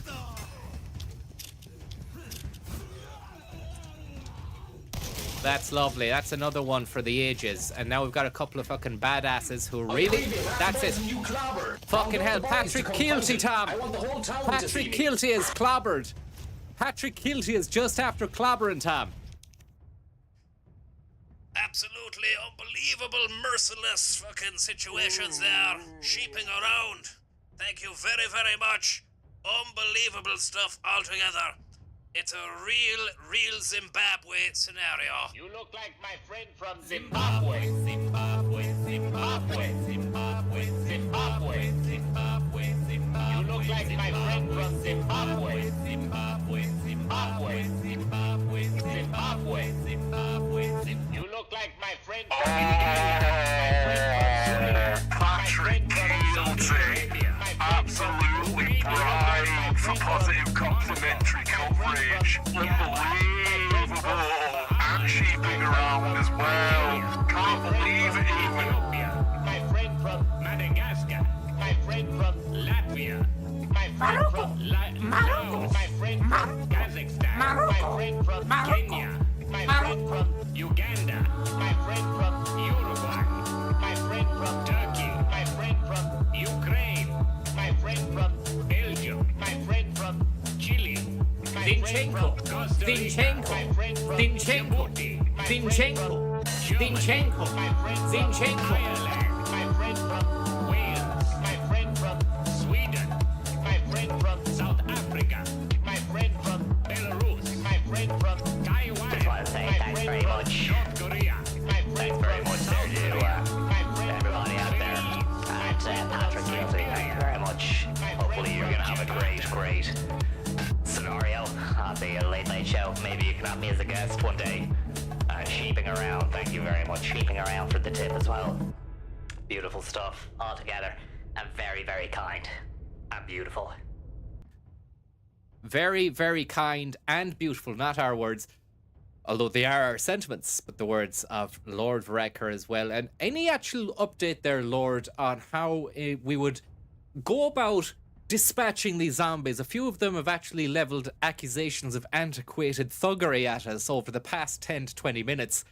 Speaker 5: That's lovely. That's another one for the ages. And now we've got a couple of fucking badasses who really... That's it. Fucking hell. Patrick Keelty, Tom. Patrick Keelty is clobbered. Patrick Keelty is just after clobbering, Tom.
Speaker 6: Absolutely unbelievable, merciless fucking situations there. Sheeping around. Thank you very, very much. Unbelievable stuff altogether. It's a real Zimbabwe scenario.
Speaker 7: You look like my friend from Zimbabwe. Zimbabwe, Zimbabwe, Zimbabwe, Zimbabwe, Zimbabwe, Zimbabwe. You look like my friend from Zimbabwe. Zimbabwe, Zimbabwe, Zimbabwe, Zimbabwe, Zimbabwe. You look like my friend from
Speaker 10: Patrick Keelty, absolutely bribed for positive complimentary coverage. Unbelievable. And sheeping around as well. Can't believe it even.
Speaker 7: My friend from Madagascar. My friend from Latvia. My friend from Morocco. My friend from Kazakhstan. My friend from Kenya. My friend from Uganda. My friend from Uruguay. My friend from Turkey. My friend from Ukraine. My friend from Belgium. My friend
Speaker 5: Zinchenko, Zinchenko, Zinchenko, Zinchenko, Zinchenko, Zinchenko.
Speaker 10: My friend from Wales, my friend from Sweden, my friend from South Africa, my friend from Belarus, my friend from Taiwan.
Speaker 7: Just want to say thanks very much.
Speaker 10: North Korea.
Speaker 7: Thanks very much there to everybody out there. And Patrick Gilsey, thank you very much. Hopefully you're going to have a great scenario on the Late Late Show. Maybe you can have me as a guest one day. Sheeping around, thank you very much. Sheeping around for the tip as well. Beautiful stuff altogether. And very, very kind. And beautiful.
Speaker 5: Very, very kind and beautiful. Not our words, although they are our sentiments, but the words of Lord Wrecker as well. And any actual update there, Lord, on how we would go about dispatching these zombies? A few of them have actually leveled accusations of antiquated thuggery at us over the past 10 to 20 minutes.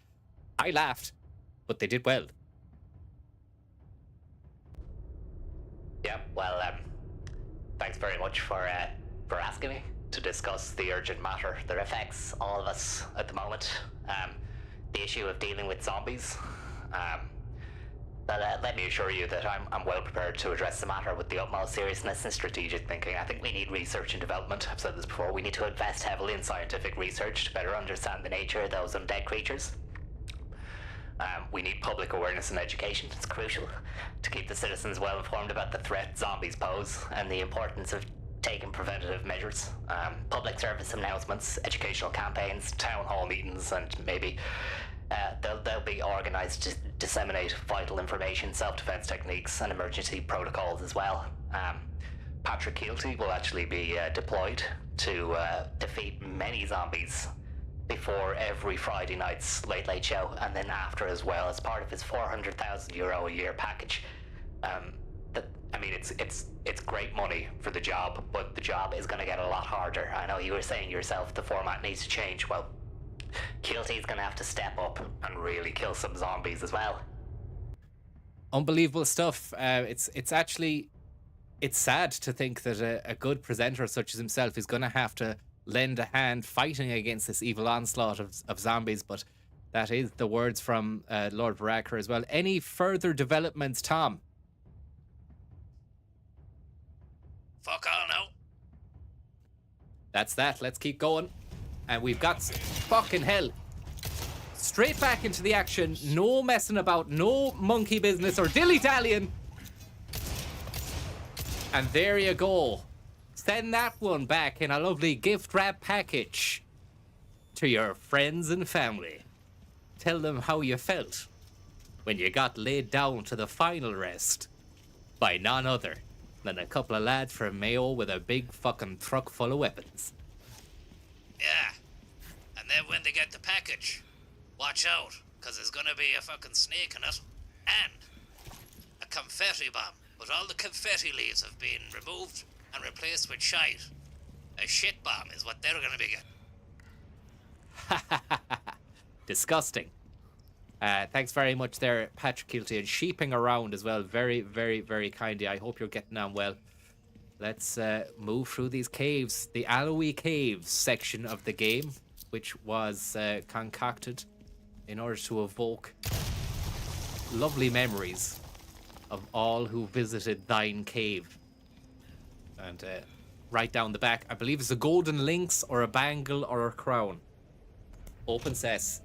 Speaker 5: I laughed, but they did well.
Speaker 7: Yeah, well, thanks very much for asking me to discuss the urgent matter that affects all of us at the moment. The issue of dealing with zombies. But let me assure you that I'm well prepared to address the matter with the utmost seriousness and strategic thinking. I think we need research and development. I've said this before. We need to invest heavily in scientific research to better understand the nature of those undead creatures. We need public awareness and education. It's crucial to keep the citizens well informed about the threat zombies pose and the importance of taking preventative measures. Public service announcements, educational campaigns, town hall meetings, and maybe they'll be organised to disseminate vital information, self-defense techniques, and emergency protocols as well. Patrick Keelty will actually be deployed to defeat many zombies before every Friday night's Late Late Show, and then after as well, as part of his €400,000 a year package. It's great money for the job, but the job is going to get a lot harder. I know you were saying yourself the format needs to change. Well, Keelty's going to have to step up and really kill some zombies as well.
Speaker 5: Unbelievable stuff. It's sad to think that a good presenter such as himself is going to have to lend a hand fighting against this evil onslaught of zombies, but that is the words from Lord Baraka as well. Any further developments, Tom?
Speaker 6: Fuck all now.
Speaker 5: That's that. Let's keep going. And we've got fucking hell. Straight back into the action. No messing about. No monkey business or dilly-dallying. And there you go. Send that one back in a lovely gift wrap package to your friends and family. Tell them how you felt when you got laid down to the final rest by none other than a couple of lads from Mayo with a big fucking truck full of weapons.
Speaker 6: Yeah. And then when they get the package, watch out, because there's gonna be a fucking snake in it. And a confetti bomb. But all the confetti leaves have been removed and replaced with shite. A shit bomb is what they're gonna be getting.
Speaker 5: Disgusting. Thanks very much there, Patrick Keelty, and sheeping around as well. Very, very, very kindly. I hope you're getting on well. Let's move through these caves. The Alloy Caves section of the game, which was concocted in order to evoke lovely memories of all who visited thine cave. And right down the back, I believe it's a golden lynx or a bangle or a crown. Open says.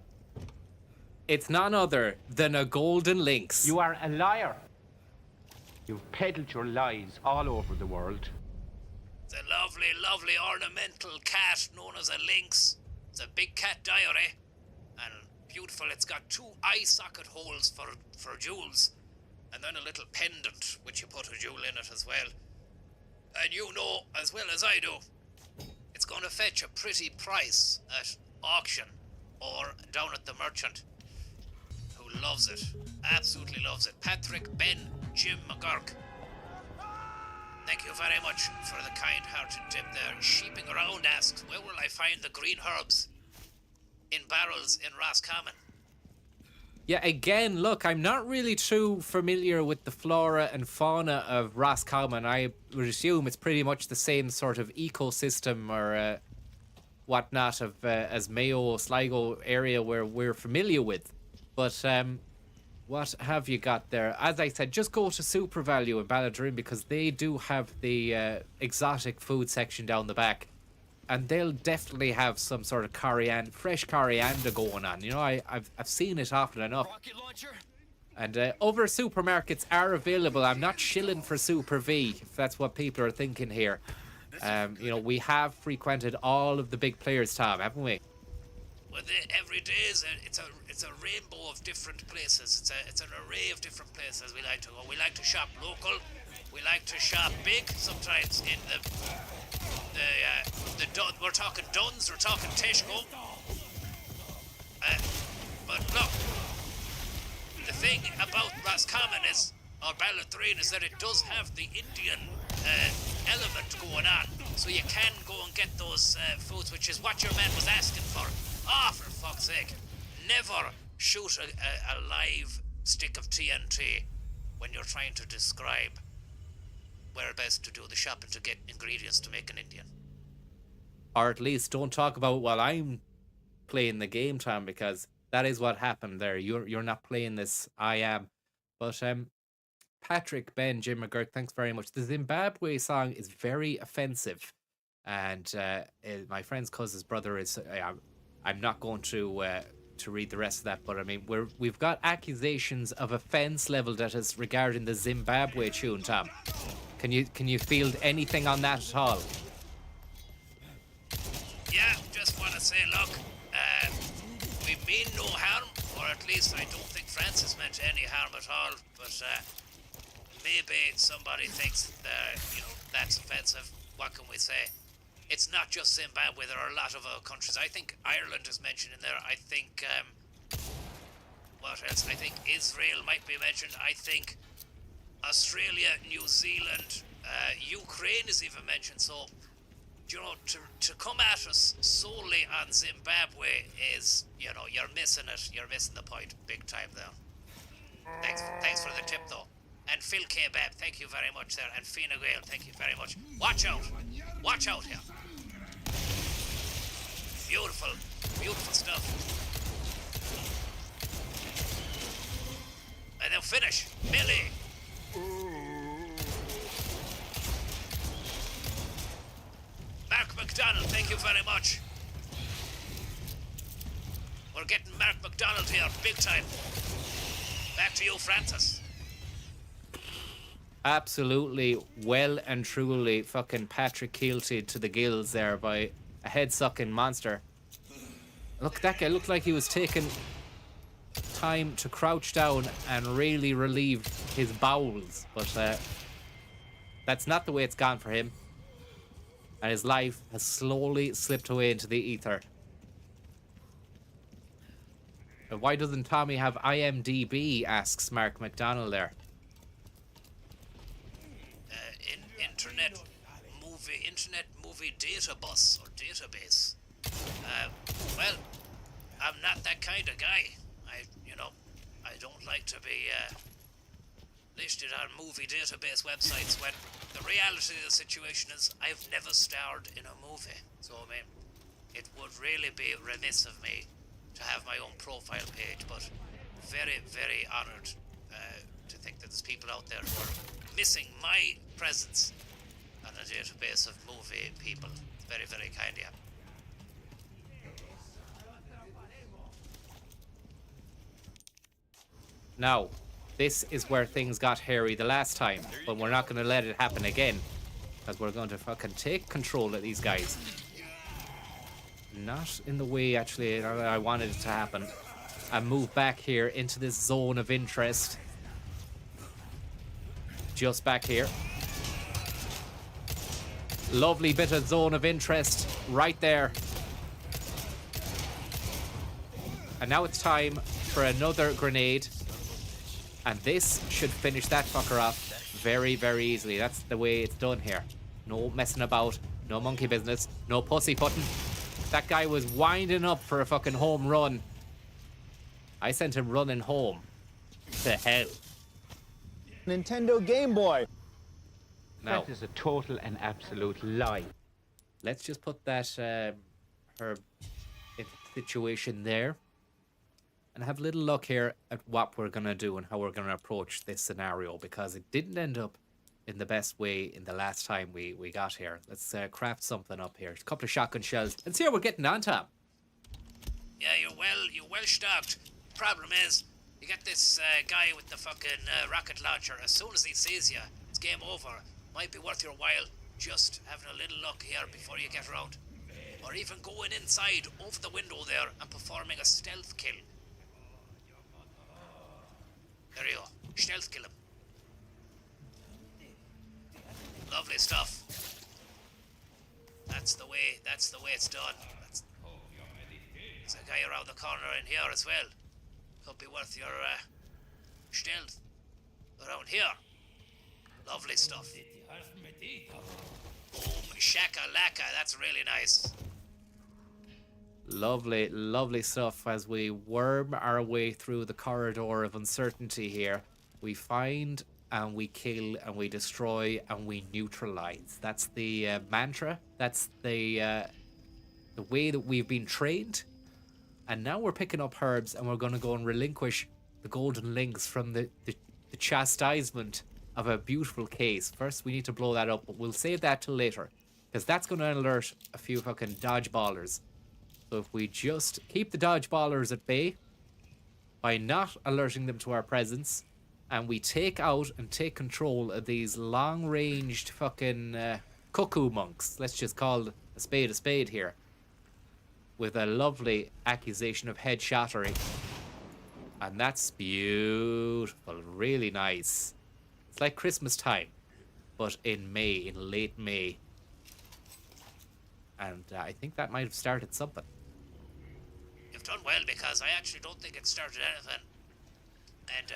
Speaker 5: It's none other than a golden lynx.
Speaker 3: You are a liar. You've peddled your lies all over the world.
Speaker 6: It's a lovely, lovely ornamental cat known as a lynx. It's a big cat diary. And beautiful, it's got 2 eye socket holes for jewels. And then a little pendant, which you put a jewel in it as well. And you know, as well as I do, it's going to fetch a pretty price at auction or down at the merchant, who loves it, absolutely loves it. Patrick Ben Jim McGurk. Thank you very much for the kind-hearted tip there. Sheeping Around asks, where will I find the green herbs? In barrels in Roscommon.
Speaker 5: Yeah, again, look, I'm not really too familiar with the flora and fauna of Roscommon. I would assume it's pretty much the same sort of ecosystem or whatnot of as Mayo, Sligo area where we're familiar with. But what have you got there? As I said, just go to Super Value in Ballydrin because they do have the exotic food section down the back. And they'll definitely have some sort of fresh coriander going on. You know, I've seen it often enough. And other supermarkets are available. I'm not shilling for Super V, if that's what people are thinking here. You know, we have frequented all of the big players, Tom, haven't we?
Speaker 6: Well, every day it's a rainbow of different places. It's an array of different places we like to go. We like to shop local. We like to shop big. Sometimes in we're talking Duns, we're talking Tesco. But look, the thing about Roscommon is, or Ballydrin, is that it does have the Indian element going on. So you can go and get those foods, which is what your man was asking for. Ah, for fuck's sake. Never shoot a live stick of TNT when you're trying to describe where best to do the shopping to get ingredients to make an Indian.
Speaker 5: Or at least don't talk about while I'm playing the game, Tom, because that is what happened there. You're not playing this, I am. But Patrick, Ben, Jim McGurk, thanks very much. The Zimbabwe song is very offensive. And my friend's cousin's brother is... I'm not going to read the rest of that, but I mean, we've got accusations of offence leveled at us regarding the Zimbabwe tune, Tom. Can you field anything on that at all?
Speaker 6: Yeah, just want to say, look, we mean no harm, or at least I don't think Francis meant any harm at all, but maybe somebody thinks, that's offensive. What can we say? It's not just Zimbabwe, there are a lot of other countries. I think Ireland is mentioned in there. I think, what else? I think Israel might be mentioned. I think Australia, New Zealand, Ukraine is even mentioned. So, to come at us solely on Zimbabwe is, you're missing it. You're missing the point big time there. Thanks for the tip, though. And Phil K-Bab, thank you very much there. And Fina Gale, thank you very much. Watch out. Watch out here. Beautiful, beautiful stuff. And then finish. Millie. Mark McDonald, thank you very much. We're getting Mark McDonald here, big time. Back to you, Francis.
Speaker 5: Absolutely well and truly fucking Patrick Keelty to the gills there by a head-sucking monster. Look, that guy looked like he was taking time to crouch down and really relieve his bowels, but that's not the way it's gone for him. And his life has slowly slipped away into the ether. And why doesn't Tommy have IMDb, asks Mark McDonald there.
Speaker 6: Internet movie data bus or database. Well, I'm not that kind of guy. I don't like to be listed on movie database websites when the reality of the situation is I've never starred in a movie. So I mean, it would really be remiss of me to have my own profile page, but very, very honoured to think that there's people out there who are missing my presence on a database of movie people. Very, very kind of you.
Speaker 5: Now, this is where things got hairy the last time, but we're not going to let it happen again, because we're going to fucking take control of these guys. Not in the way, actually, I wanted it to happen. And move back here into this zone of interest. Just back here. Lovely bit of zone of interest right there. And now it's time for another grenade. And this should finish that fucker off very, very easily. That's the way it's done here. No messing about, no monkey business, no pussyfooting. That guy was winding up for a fucking home run. I sent him running home. To hell.
Speaker 2: Nintendo Game Boy.
Speaker 5: Now,
Speaker 11: that is a total and absolute lie.
Speaker 5: let's just put that
Speaker 7: herb situation there. And have a little look here at what we're going to do and how we're going to approach this scenario, because it didn't end up in the best way in the last time we got here. Let's craft something up here. A couple of shotgun shells. And see how we're getting on, Tom.
Speaker 6: Yeah, you're well stocked. Problem is, you get this guy with the fucking rocket launcher. As soon as he sees you, it's game over. Might be worth your while just having a little look here before you get around. Or even going inside over the window there and performing a stealth kill. There you go. Stealth kill him. Lovely stuff. That's the way it's done. There's a guy around the corner in here as well. Could be worth your stealth around here. Lovely stuff. Boom, shaka-laka, that's really nice.
Speaker 7: Lovely, lovely stuff. As we worm our way through the corridor of uncertainty here, we find and we kill and we destroy and we neutralize. That's the mantra. That's the way that we've been trained. And now we're picking up herbs and we're going to go and relinquish the golden links from the chastisement of a beautiful case. First, we need to blow that up, but we'll save that till later, because that's going to alert a few fucking dodgeballers. So if we just keep the dodgeballers at bay by not alerting them to our presence, and we take out and take control of these long-ranged fucking cuckoo monks, let's just call a spade here, with a lovely accusation of headshottery. And that's beautiful, really nice. It's like Christmas time, but in May, in late May. And I think that might have started something.
Speaker 6: You've done well, because I actually don't think it started anything. And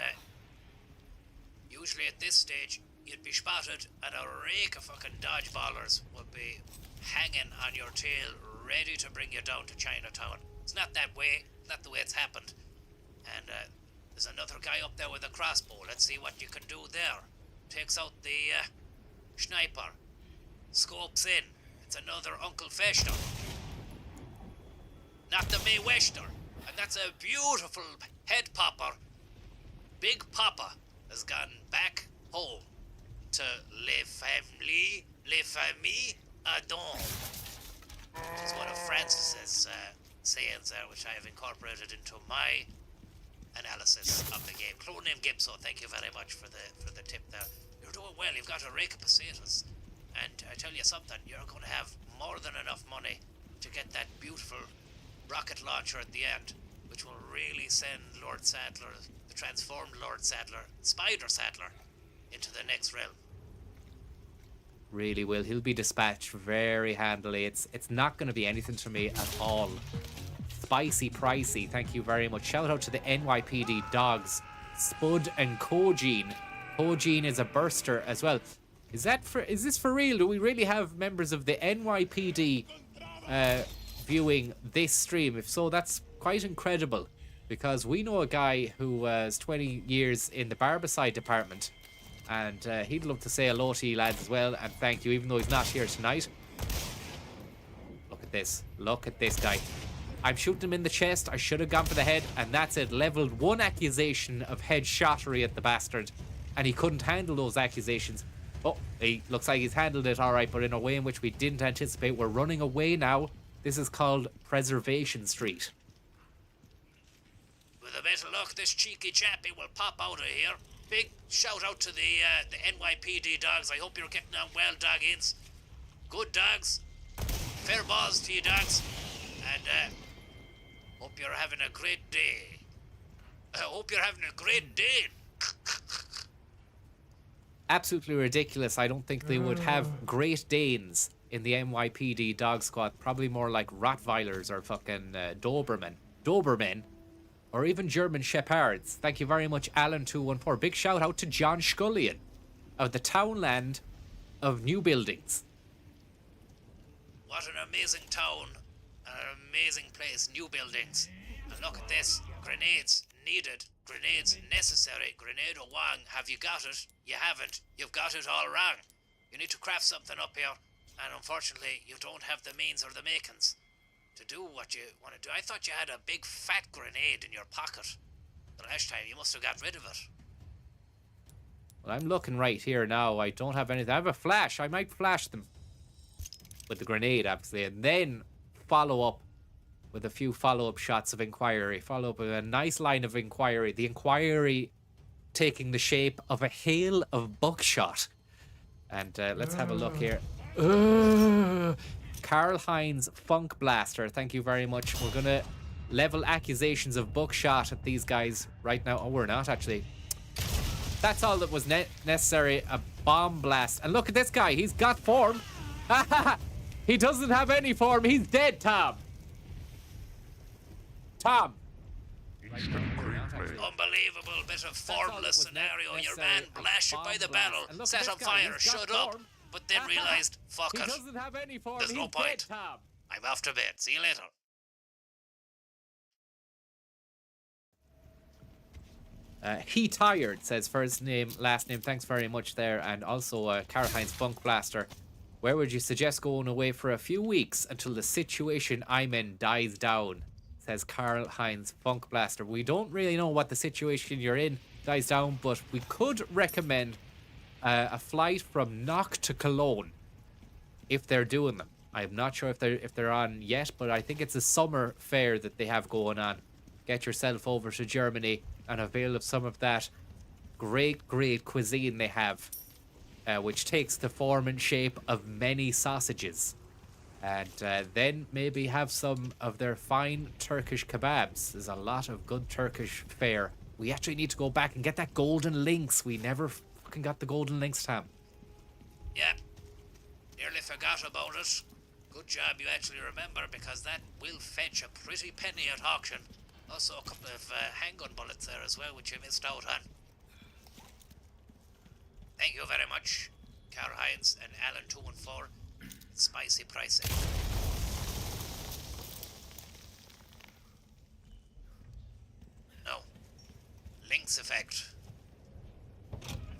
Speaker 6: usually at this stage, you'd be spotted and a rake of fucking dodgeballers would be hanging on your tail, ready to bring you down to Chinatown. It's not that way, not the way it's happened. And there's another guy up there with a crossbow. Let's see what you can do there. Takes out the sniper. Scopes in. It's another Uncle Fester. Not the May Wester. And that's a beautiful head popper. Big Papa has gone back home to les familles adon. Which is one of Francis's sayings there, which I have incorporated into my analysis of the game. Clone name Gipso, thank you very much for the tip there. You're doing well, you've got a rake of pesetas. And I tell you something, you're going to have more than enough money to get that beautiful rocket launcher at the end, which will really send Lord Sadler, the transformed Lord Sadler, Spider Sadler, into the next realm.
Speaker 7: Really will. He'll be dispatched very handily. It's not going to be anything to me at all. Spicy pricey, thank you very much. Shout out to the NYPD dogs, Spud and Kojin. Kojin is a burster as well. Is this for real? Do we really have members of the NYPD viewing this stream? If so, that's quite incredible, because we know a guy who was 20 years in the Barbicide department, and he'd love to say hello to you lads as well, and thank you, even though he's not here tonight. Look at this. Look at this guy. I'm shooting him in the chest. I should have gone for the head, and that's it. Leveled one accusation of headshottery at the bastard, and he couldn't handle those accusations. Oh, he looks like he's handled it all right, but in a way in which we didn't anticipate. We're running away now. This is called Preservation Street.
Speaker 6: With a bit of luck, this cheeky chappie will pop out of here. Big shout out to the NYPD dogs. I hope you're getting on well, doggins. Good dogs. Fair balls to you, dogs. And hope you're having a great day. Hope you're having a great day.
Speaker 7: Absolutely ridiculous. I don't think they would have Great Danes in the NYPD dog squad. Probably more like Rottweilers or fucking Dobermen. Or even German Shepherds. Thank you very much, Alan214. Big shout out to John Scullion of the Townland of New Buildings.
Speaker 6: What an amazing town. An amazing place. New buildings. And look at this. Grenades needed. Grenades necessary. Grenade or wang. Have you got it? You haven't. You've got it all wrong. You need to craft something up here. And unfortunately, you don't have the means or the makings to to do what you want to do. I thought you had a big fat grenade in your pocket. The last time you must have got rid of it.
Speaker 5: Well, I'm looking right here now. I don't have anything. I have a flash. I might flash them with the grenade, obviously, and then follow up with a few follow-up shots of inquiry. Follow up with a nice line of inquiry. The inquiry taking the shape of a hail of buckshot. And let's have a look here. Karl Heinz Funk Blaster, thank you very much. We're going to level accusations of buckshot at these guys right now. Oh, we're not, actually. That's all that was necessary. A bomb blast. And look at this guy. He's got form. He doesn't have any form. He's dead, Tom. Tom.
Speaker 6: Unbelievable bit of formless scenario. Your man blasted by the barrel, set on fire, shut up, but then realised, fuck it.
Speaker 5: He doesn't have any form.
Speaker 6: There's no point.
Speaker 5: Dead, Tom.
Speaker 6: I'm off to bed. See you later.
Speaker 5: He Tired says first name, last name. Thanks very much there. And also Karl Heinz Funk Blaster. Where would you suggest going away for a few weeks until the situation I'm in dies down? Says Karl Heinz Funk Blaster. We don't really know what the situation you're in dies down, but we could recommend a flight from Knock to Cologne if they're doing them. I'm not sure if they're on yet, but I think it's a summer fair that they have going on. Get yourself over to Germany and avail of some of that great cuisine they have, which takes the form and shape of many sausages. And then maybe have some of their fine Turkish kebabs. There's a lot of good Turkish fare. We actually need to go back and get that golden lynx. We never fucking got the golden lynx, Tom.
Speaker 6: Yeah, nearly forgot about it. Good job you actually remember, because that will fetch a pretty penny at auction. Also a couple of handgun bullets there as well, which you missed out on. Thank you very much, Karl Heinz and Alan 214. Spicy pricing. No. Lynx effect.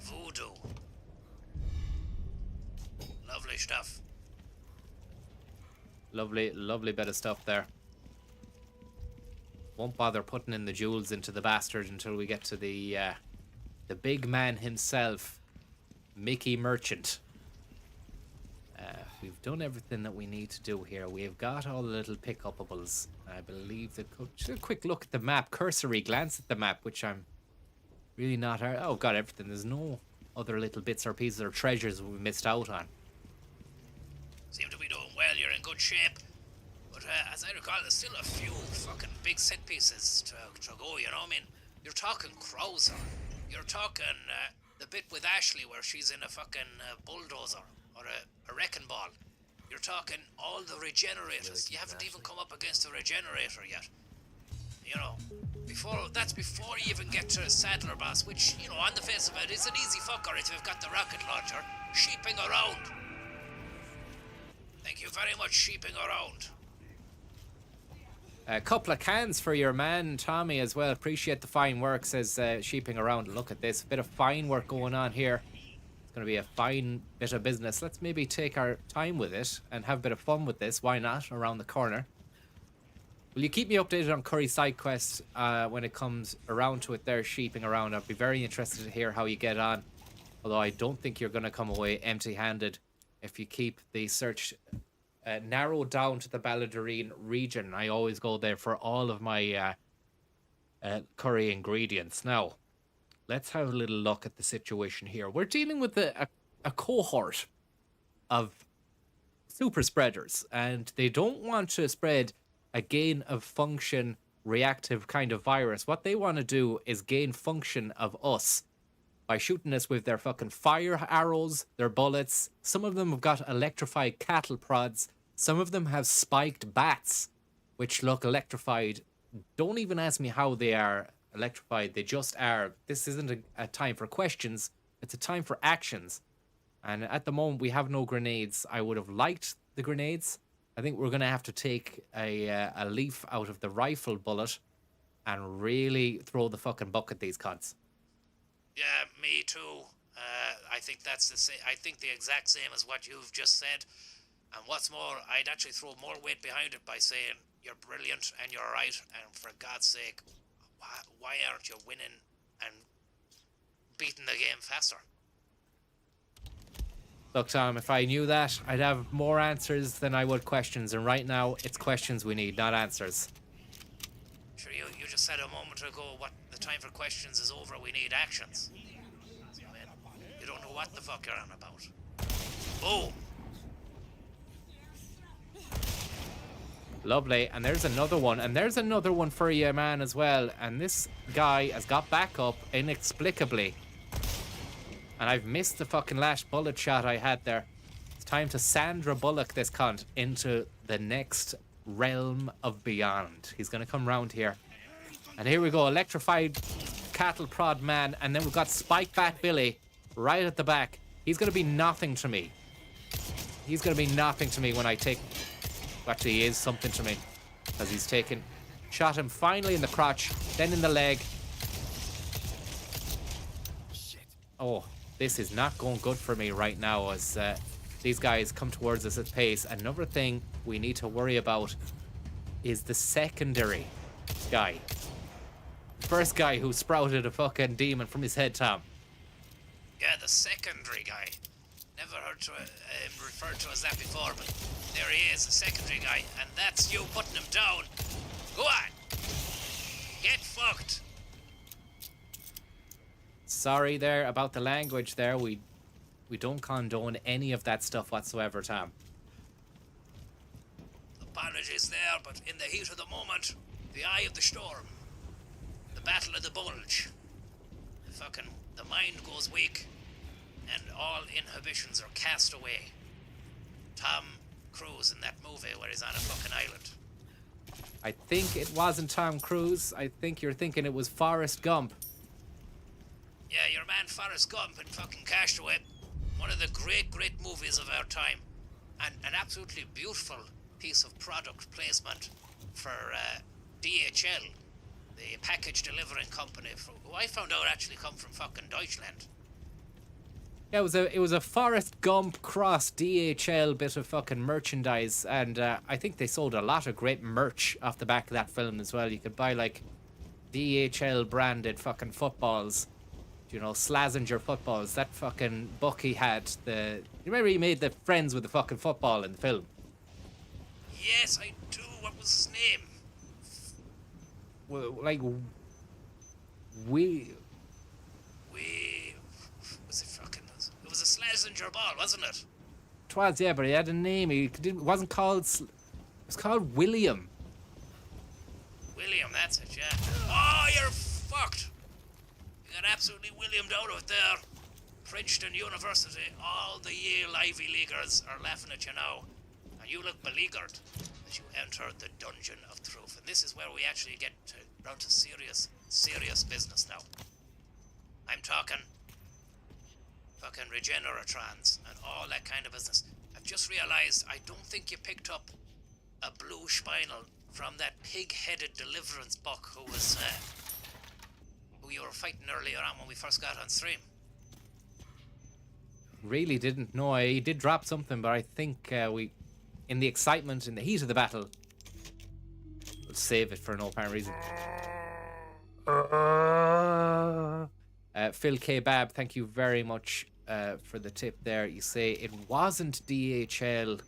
Speaker 6: Voodoo. Lovely stuff.
Speaker 5: Lovely bit of stuff there. Won't bother putting in the jewels into the bastard until we get to the big man himself, Mickey Merchant. We've done everything that we need to do here. We've got all the little pick-upables. I believe that. Just a quick look at the map, cursory glance at the map, which I'm really not. Oh, got everything. There's no other little bits or pieces or treasures we missed out on.
Speaker 6: Seem to be doing well. You're in good shape. But as I recall, there's still a few fucking big set pieces to go. You know, I mean, you're talking Krauser. You're talking the bit with Ashley where she's in a fucking bulldozer. Or a wrecking ball. You're talking all the regenerators. You haven't even come up against a regenerator yet. You know, that's before you even get to Saddler Boss, which, you know, on the face of it, is an easy fucker if you've got the rocket launcher. Sheeping around. Thank you very much, sheeping around.
Speaker 5: A couple of cans for your man, Tommy, as well. Appreciate the fine work, says sheeping around. Look at this. Bit of fine work going on here. Going to be a fine bit of business. Let's maybe take our time with it and have a bit of fun with this. Why not? Around the corner. Will you keep me updated on Curry side quests when it comes around to it there, sheeping around? I'd be very interested to hear how you get on. Although I don't think you're going to come away empty-handed if you keep the search narrowed down to the Balladurine region. I always go there for all of my curry ingredients. Now, let's have a little look at the situation here. We're dealing with a cohort of super spreaders, and they don't want to spread a gain of function reactive kind of virus. What they want to do is gain function of us by shooting us with their fucking fire arrows, their bullets. Some of them have got electrified cattle prods. Some of them have spiked bats, which look electrified. Don't even ask me how they are electrified. They just are. This isn't a time for questions. It's a time for actions. And at the moment, we have no grenades. I would have liked the grenades. I think we're going to have to take a leaf out of the rifle bullet and really throw the fucking buck at these cunts.
Speaker 6: Yeah, me too. I think that's the same. I think the exact same as what you've just said. And what's more, I'd actually throw more weight behind it by saying, you're brilliant and you're right, and for God's sake, why aren't you winning and beating the game faster?
Speaker 5: Look, Tom, if I knew that, I'd have more answers than I would questions, and right now, it's questions we need, not answers.
Speaker 6: Sure, you just said a moment ago what the time for questions is over, we need actions. I mean, you don't know what the fuck you're on about. Boom!
Speaker 5: Lovely, and there's another one for you, man, as well, and this guy has got back up inexplicably. And I've missed the fucking last bullet shot I had there. It's time to Sandra Bullock this cunt into the next realm of beyond. He's going to come round here. And here we go, electrified cattle prod man. And then we've got Spike Bat Billy right at the back. He's going to be nothing to me. He's going to be nothing to me when I take... Actually, he is something to me. As he's taken... Shot him finally in the crotch, then in the leg. Oh, this is not going good for me right now as these guys come towards us at pace. Another thing we need to worry about is the secondary guy. First guy who sprouted a fucking demon from his head, Tom.
Speaker 6: Yeah, the secondary guy. Never heard him referred to as that before, but there he is, the secondary guy, and that's you putting him down. Go on! Get fucked!
Speaker 5: Sorry there about the language there. We don't condone any of that stuff whatsoever, Tom.
Speaker 6: Apologies there, but in the heat of the moment, the eye of the storm, the battle of the bulge, the mind goes weak, and all inhibitions are cast away. Tom Cruise in that movie where he's on a fucking island.
Speaker 5: I think it wasn't Tom Cruise. I think you're thinking it was Forrest Gump.
Speaker 6: Yeah, your man Forrest Gump in fucking Castaway. One of the great movies of our time. And an absolutely beautiful piece of product placement for DHL, the package delivering company, who I found out actually come from fucking Deutschland.
Speaker 5: Yeah, it was a Forrest Gump cross DHL bit of fucking merchandise, and I think they sold a lot of great merch off the back of that film as well. You could buy like DHL branded fucking footballs. You know, Slazenger footballs. That fucking Bucky had you remember he made the friends with the fucking football in the film?
Speaker 6: Yes, I do. What was his name?
Speaker 5: Well, like...
Speaker 6: Was it fucking... It was a Slazenger ball, wasn't it?
Speaker 5: It was, yeah, but he had a name. It wasn't called... It was called William.
Speaker 6: William, that's it, yeah. Oh, you're fucked! You got absolutely Williamed out of it there. Princeton University, all the Yale Ivy Leaguers are laughing at you now. And you look beleaguered as you entered the dungeon of truth. And this is where we actually get down to serious business now. I'm talking fucking Regeneratrons and all that kind of business. I've just realized I don't think you picked up a blue spinal from that pig-headed deliverance buck who was... who you were fighting earlier on when we first got on stream.
Speaker 5: Really didn't know. He did drop something, but I think in the excitement, in the heat of the battle, we'll save it for no apparent reason. Phil K. Bab, thank you very much for the tip there. You say it wasn't DHL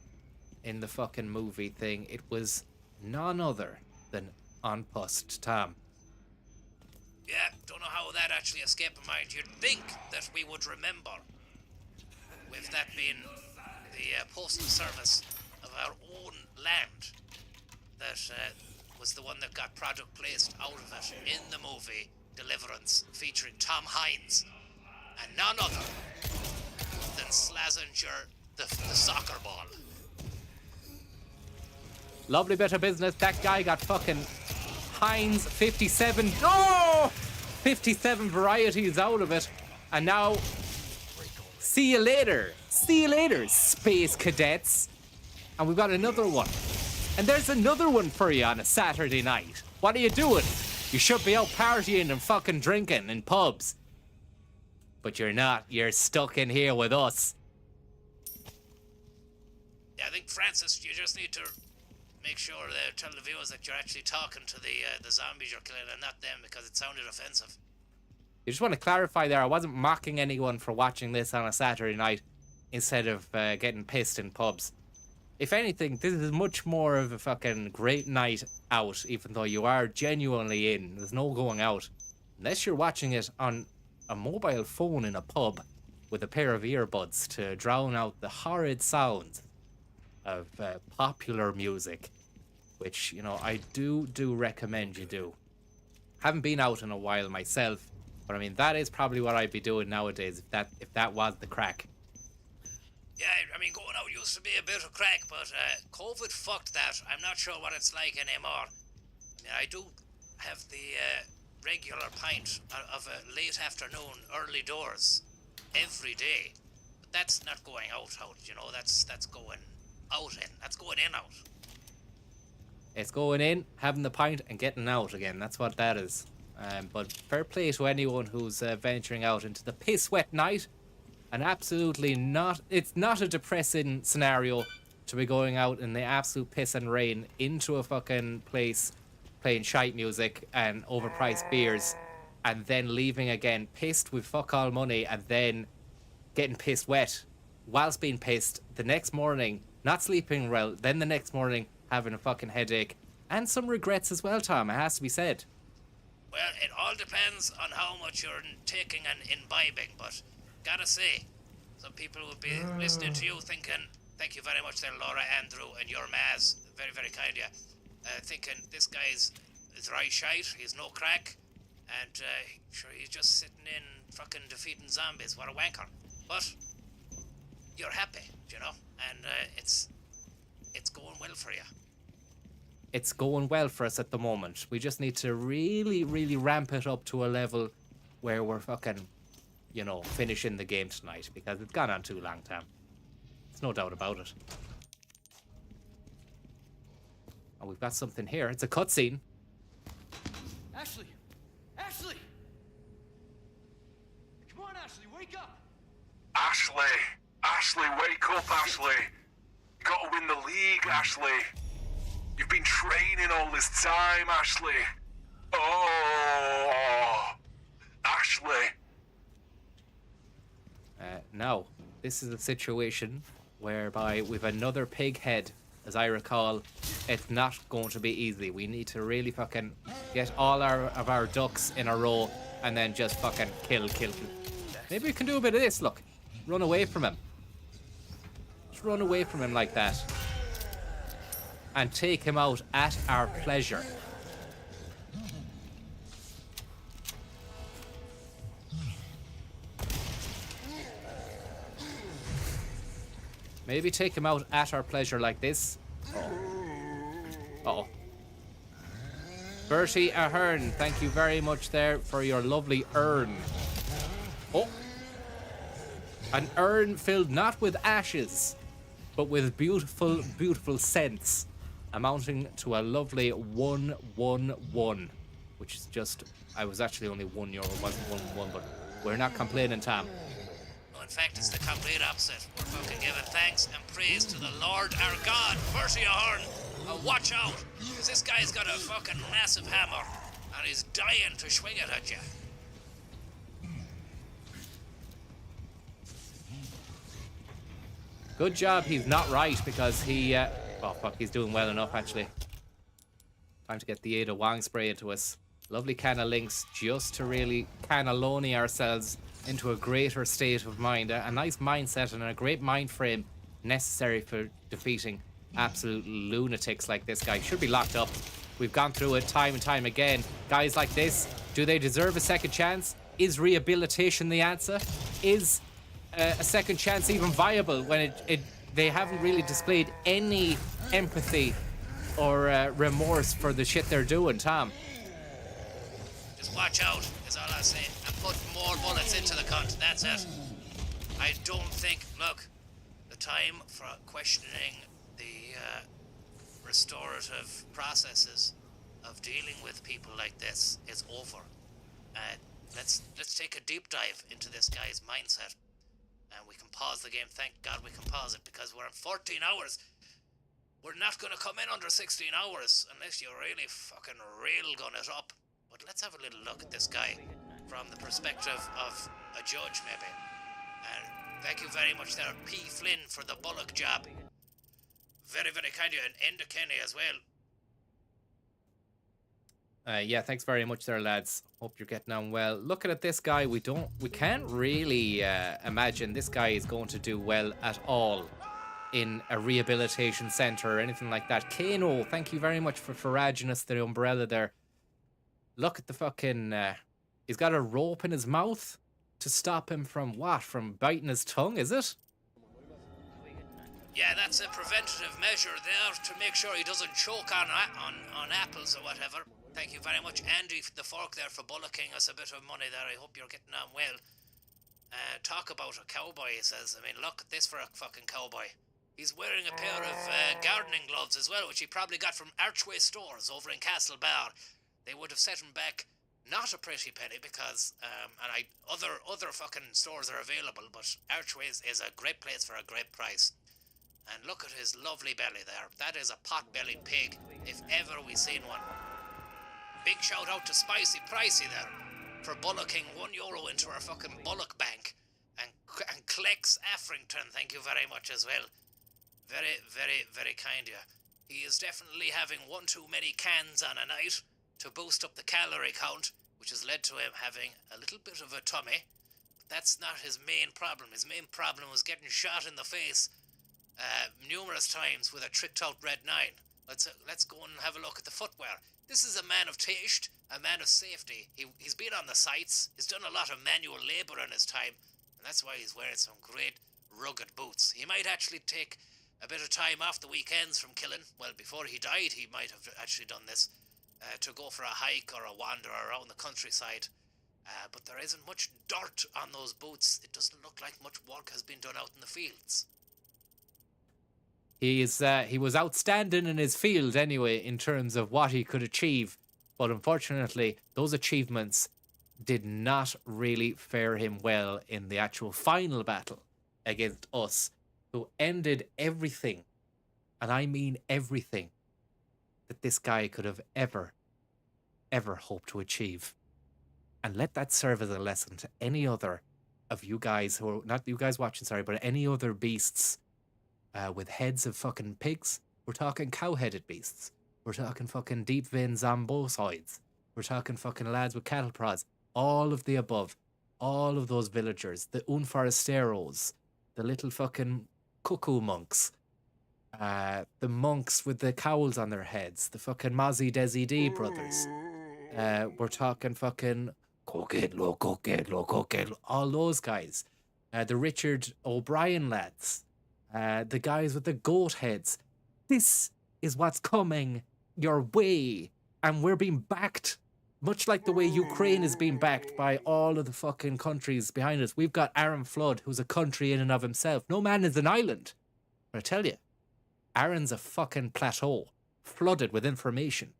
Speaker 5: in the fucking movie thing. It was none other than Unpust Tom.
Speaker 6: Yeah, don't know how that actually escaped my mind. You'd think that we would remember, with that being the postal service of our own land, that was the one that got product placed out of it in the movie Deliverance, featuring Tom Hines, and none other than Slazenger, the soccer ball.
Speaker 5: Lovely bit of business. That guy got fucking Heinz 57. Oh! 57 varieties out of it. And now, see you later. See you later, Space Cadets. And we've got another one. And there's another one for you on a Saturday night. What are you doing? You should be out partying and fucking drinking in pubs. But you're not. You're stuck in here with us.
Speaker 6: Yeah, I think, Francis, you just need to make sure they tell the viewers that you're actually talking to the zombies you're killing and not them, because it sounded offensive.
Speaker 7: You just want to clarify there, I wasn't mocking anyone for watching this on a Saturday night instead of getting pissed in pubs. If anything, this is much more of a fucking great night out, even though you are genuinely in. There's no going out. Unless you're watching it on a mobile phone in a pub with a pair of earbuds to drown out the horrid sounds of popular music, which, you know, I do recommend you do. Haven't been out in a while myself, but I mean, that is probably what I'd be doing nowadays if that was the crack.
Speaker 6: Yeah, I mean, going out used to be a bit of crack, but COVID fucked that. I'm not sure what it's like anymore. I mean, I do have the regular pint of a late afternoon, early doors every day. But that's not going out, you know, that's going out in. That's going in out.
Speaker 7: It's going in, having the pint, and getting out again. That's what that is. But fair play to anyone who's venturing out into the piss wet night. And absolutely not, it's not a depressing scenario to be going out in the absolute piss and rain into a fucking place playing shite music and overpriced beers and then leaving again pissed with fuck all money and then getting pissed wet whilst being pissed the next morning, not sleeping well, then the next morning having a fucking headache and some regrets as well, Tom, it has to be said.
Speaker 6: Well, it all depends on how much you're taking and imbibing, but gotta say, some people would be listening to you thinking, thank you very much there, Laura, Andrew, and your Maz, very, very kind of you, thinking this guy's right shite, he's no crack, and sure, he's just sitting in fucking defeating zombies, what a wanker. But you're happy, you know, and it's going well for you.
Speaker 7: It's going well for us at the moment. We just need to really, really ramp it up to a level where we're fucking, you know, finishing the game tonight, because it's gone on too long, Tom. There's no doubt about it. And we've got something here. It's a cutscene.
Speaker 1: Ashley! Ashley! Come on, Ashley, wake up!
Speaker 10: Ashley! Ashley, wake up, Ashley! You gotta win the league, Ashley! You've been training all this time, Ashley! Oh! Ashley!
Speaker 7: Now, this is a situation whereby with another pig head, as I recall, it's not going to be easy. We need to really fucking get all of our ducks in a row and then just fucking kill. Maybe we can do a bit of this, look. Run away from him. Just run away from him like that. And take him out at our pleasure. Maybe take him out at our pleasure like this. Uh-oh. Bertie Ahern, thank you very much there for your lovely urn. Oh. An urn filled not with ashes, but with beautiful, beautiful scents, amounting to a lovely 111, which is just, I was actually only €1, it wasn't 111, but we're not complaining, Tom.
Speaker 6: In fact, it's the complete opposite. We're fucking giving thanks and praise to the Lord our God, Bertie Ahern. Watch out, because this guy's got a fucking massive hammer, and he's dying to swing it at you.
Speaker 7: Good job he's not right, because he, oh fuck, he's doing well enough, actually. Time to get the Ada Wong spray into us. Lovely can of links, just to really cannelloni ourselves into a greater state of mind, a nice mindset and a great mind frame necessary for defeating absolute lunatics like this guy. Should be locked up. We've gone through it time and time again. Guys like this, do they deserve a second chance? Is rehabilitation the answer? Is a second chance even viable when they haven't really displayed any empathy or remorse for the shit they're doing, Tom?
Speaker 6: Just watch out, is all I say. And put more bullets into the cunt, that's it. I don't think, look, the time for questioning the restorative processes of dealing with people like this is over. Let's take a deep dive into this guy's mindset. And we can pause the game. Thank God we can pause it, because we're in 14 hours. we're not going to come in under 16 hours unless you really fucking rail gun it up. But let's have a little look at this guy from the perspective of a judge, maybe. And thank you very much there, P. Flynn, for the bullock job. Very, very kind of you, and Enda Kenny as well.
Speaker 11: Yeah, thanks very much there, lads. Hope you're getting on well. Looking at this guy, we can't really imagine this guy is going to do well at all in a rehabilitation centre or anything like that. Kano, thank you very much for foraging us the umbrella there. Look at the fucking... he's got a rope in his mouth to stop him from what? From biting his tongue, is it?
Speaker 6: Yeah, that's a preventative measure there to make sure he doesn't choke on apples or whatever. Thank you very much, Andy, for the fork there, for bullocking us a bit of money there. I hope you're getting on well. Talk about a cowboy, he says. I mean, look at this for a fucking cowboy. He's wearing a pair of gardening gloves as well, which he probably got from Archway Stores over in Castlebar. They would have set him back not a pretty penny because, other fucking stores are available, but Archways is a great place for a great price. And look at his lovely belly there. That is a pot-bellied pig, if ever we seen one. Big shout out to Spicy Pricey there for bullocking €1 into our fucking bullock bank. And Clex Affrington, thank you very much as well. Very, very, very kind of you. He is definitely having one too many cans on a night to boost up the calorie count, which has led to him having a little bit of a tummy. But that's not his main problem. His main problem was getting shot in the face numerous times with a tricked out Red 9. Let's go and have a look at the footwear. This is a man of taste, a man of safety. He's been on the sites, he's done a lot of manual labour in his time, and that's why he's wearing some great rugged boots. He might actually take a bit of time off the weekends from killing. Well, before he died, he might have actually done this to go for a hike or a wander around the countryside. But there isn't much dirt on those boots. It doesn't look like much work has been done out in the fields.
Speaker 11: He was outstanding in his field anyway in terms of what he could achieve, but unfortunately those achievements did not really fare him well in the actual final battle against us, who ended everything, and I mean everything, that this guy could have ever hoped to achieve. And let that serve as a lesson to any other of you guys who are, not you guys watching, sorry, but any other beasts with heads of fucking pigs. We're talking cow-headed beasts. We're talking fucking deep veins on both sides. We're talking fucking lads with cattle prods. All of the above. All of those villagers. The Unforasteros. The little fucking cuckoo monks. The monks with the cowls on their heads. The fucking Mozzie Desi D brothers. We're talking fucking Coquetlo. All those guys. The Richard O'Brien lads. The guys with the goat heads. This is what's coming your way. And we're being backed, much like the way Ukraine is being backed by all of the fucking countries behind us. We've got Aaron Flood, who's a country in and of himself. No man is an island. But I tell you, Aaron's a fucking plateau, flooded with information,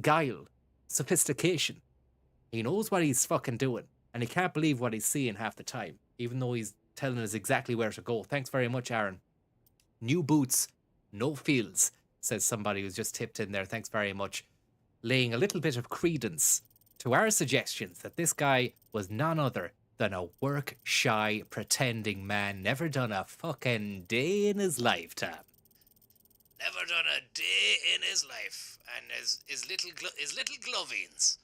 Speaker 11: guile, sophistication. He knows what he's fucking doing, and he can't believe what he's seeing half the time, even though he's telling us exactly where to go. Thanks very much, Aaron. New boots, no fields, says somebody who's just tipped in there. Thanks very much. Laying a little bit of credence to our suggestions that this guy was none other than a work-shy, pretending man, never done a fucking day in his lifetime.
Speaker 6: Never done a day in his life. And his little glovings.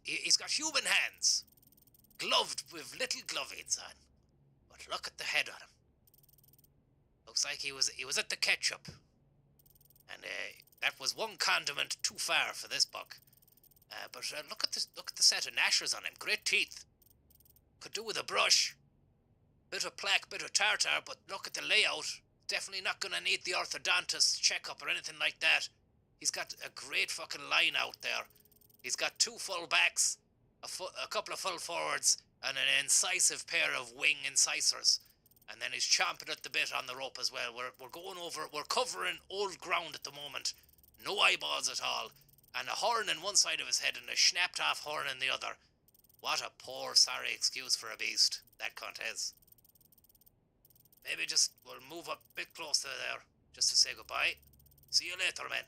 Speaker 6: He's got human hands, gloved with little glovings on. But look at the head on him. Looks like he was at the ketchup. And that was one condiment too far for this buck. But look at the set of gnashers on him. Great teeth. Could do with a brush. Bit of plaque, bit of tartar, but look at the layout. Definitely not going to need the orthodontist checkup or anything like that. He's got a great fucking line out there. He's got 2 full backs, a couple of full forwards, and an incisive pair of wing incisors. And then he's chomping at the bit on the rope as well. We're covering old ground at the moment. No eyeballs at all. And a horn in one side of his head and a snapped off horn in the other. What a poor, sorry excuse for a beast that cunt is. Maybe we'll move up a bit closer there. just to say goodbye. See you later, man.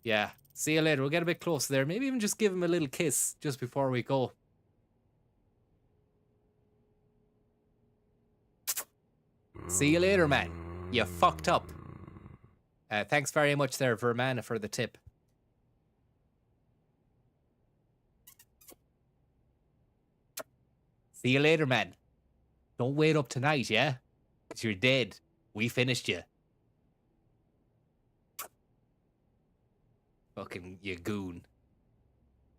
Speaker 11: Yeah. See you later. We'll get a bit closer there. Maybe even just give him a little kiss just before we go. See you later, man. You fucked up. Thanks very much there, Vermana, for the tip. See you later, man. Don't wait up tonight, yeah? Because you're dead. We finished you. Fucking you goon.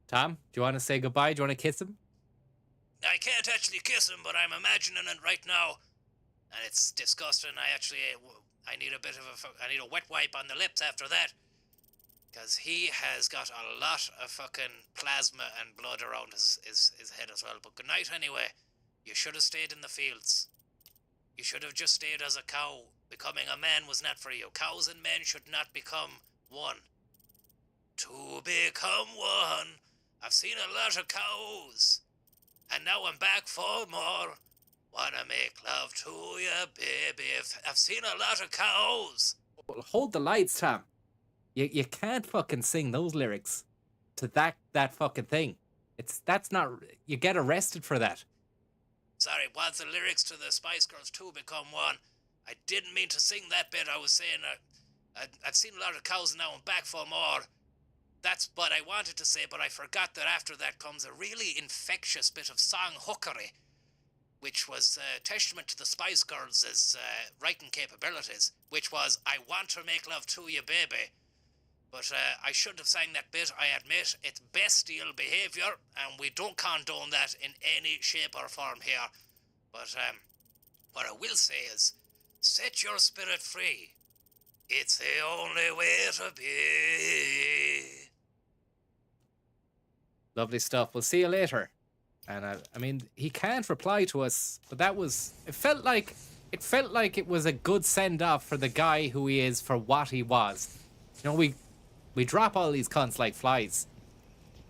Speaker 11: Tom, do you want to say goodbye? Do you want to kiss him?
Speaker 6: I can't actually kiss him, but I'm imagining it right now. And it's disgusting. I need a bit of I need a wet wipe on the lips after that. Because he has got a lot of fucking plasma and blood around his head as well. But good night anyway. You should have stayed in the fields. You should have just stayed as a cow. Becoming a man was not for you. Cows and men should not become one. To become one. I've seen a lot of cows. And now I'm back for more. Wanna make love to you, baby. I've seen a lot of cows.
Speaker 11: Well, hold the lights, Tom. You can't fucking sing those lyrics to that fucking thing. That's not. You get arrested for that.
Speaker 6: Sorry, what's the lyrics to the Spice Girls 2 Become One? I didn't mean to sing that bit. I was saying I've seen a lot of cows and now I'm back for more. That's what I wanted to say, but I forgot that after that comes a really infectious bit of song hookery, which was a testament to the Spice Girls' writing capabilities, which was, I want to make love to you, baby. But I shouldn't have sang that bit, I admit. It's bestial behaviour, and we don't condone that in any shape or form here. But what I will say is, set your spirit free. It's the only way to be.
Speaker 11: Lovely stuff. We'll see you later. And I mean, he can't reply to us, but it felt like it was a good send off for the guy who he is, for what he was. You know, we drop all these cunts like flies,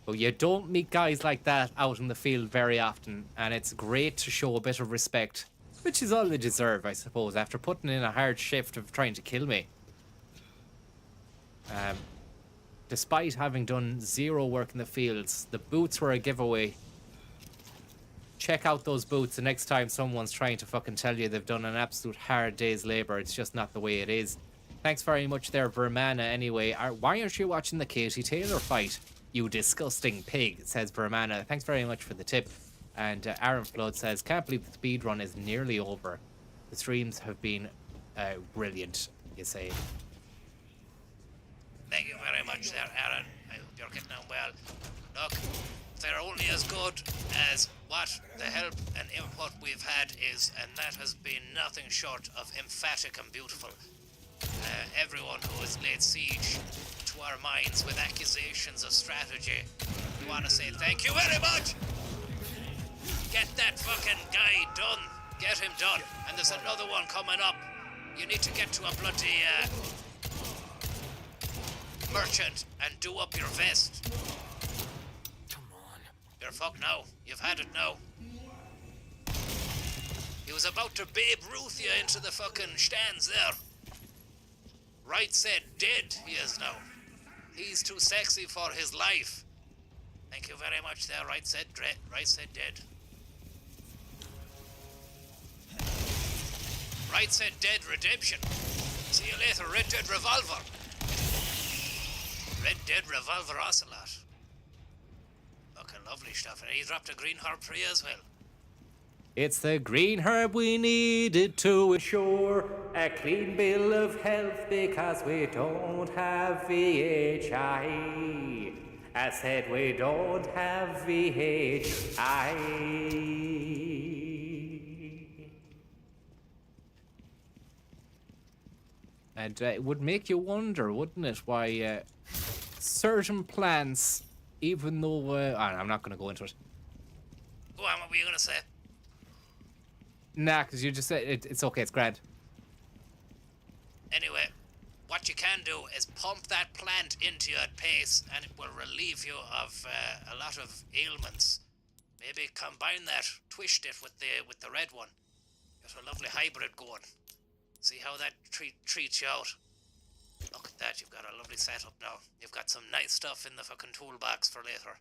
Speaker 11: but you don't meet guys like that out in the field very often, and it's great to show a bit of respect, which is all they deserve, I suppose, after putting in a hard shift of trying to kill me. Despite having done zero work in the fields, the boots were a giveaway. Check out those boots the next time someone's trying to fucking tell you they've done an absolute hard day's labour. It's just not the way it is. Thanks very much there, Vermana, anyway. Why aren't you watching the Katie Taylor fight, you disgusting pig, says Vermana. Thanks very much for the tip. And Aaron Flood says, can't believe the speed run is nearly over. The streams have been brilliant, you say.
Speaker 6: Thank you very much there, Aaron. I hope you're getting on well. Look, they're only as good as what the help and input we've had is, and that has been nothing short of emphatic and beautiful. Everyone who has laid siege to our minds with accusations of strategy, we want to say thank you very much. Get that fucking guy done. Get him done. And there's another one coming up. You need to get to a bloody merchant and do up your vest.
Speaker 1: Come on.
Speaker 6: You're fucked now. You've had it now. He was about to Babe Ruth you into the fucking stands there. Right said dead he is now. He's too sexy for his life. Thank you very much there, right said dead. Right said dead redemption. See you later, Red Dead Revolver. Red Dead Revolver Ocelot. Fucking lovely stuff. And he dropped a green herb for you as well.
Speaker 11: It's the green herb we needed to ensure
Speaker 5: A clean bill of health because we don't have VHI. I said we don't have VHI.
Speaker 11: And it would make you wonder, wouldn't it, why certain plants, even though... I'm not going to go into it.
Speaker 6: Go on, what were you going to say?
Speaker 11: Nah, because you just said it's okay, it's grand.
Speaker 6: Anyway, what you can do is pump that plant into you at pace and it will relieve you of a lot of ailments. Maybe combine that, twist it with the red one. Get a lovely hybrid going. See how that treats you out. Look at that, you've got a lovely setup now. You've got some nice stuff in the fucking toolbox for later.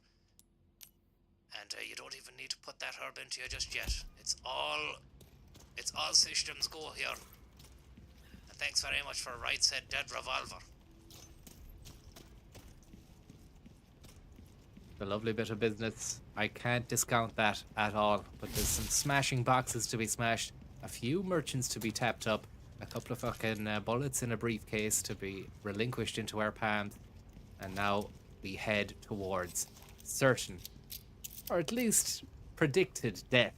Speaker 6: And you don't even need to put that herb into you just yet. It's all systems go here. And thanks very much for Right Said Dead Revolver.
Speaker 11: A lovely bit of business. I can't discount that at all. But there's some smashing boxes to be smashed, a few merchants to be tapped up, a couple of fucking bullets in a briefcase to be relinquished into our palms, and now we head towards certain, or at least predicted, death.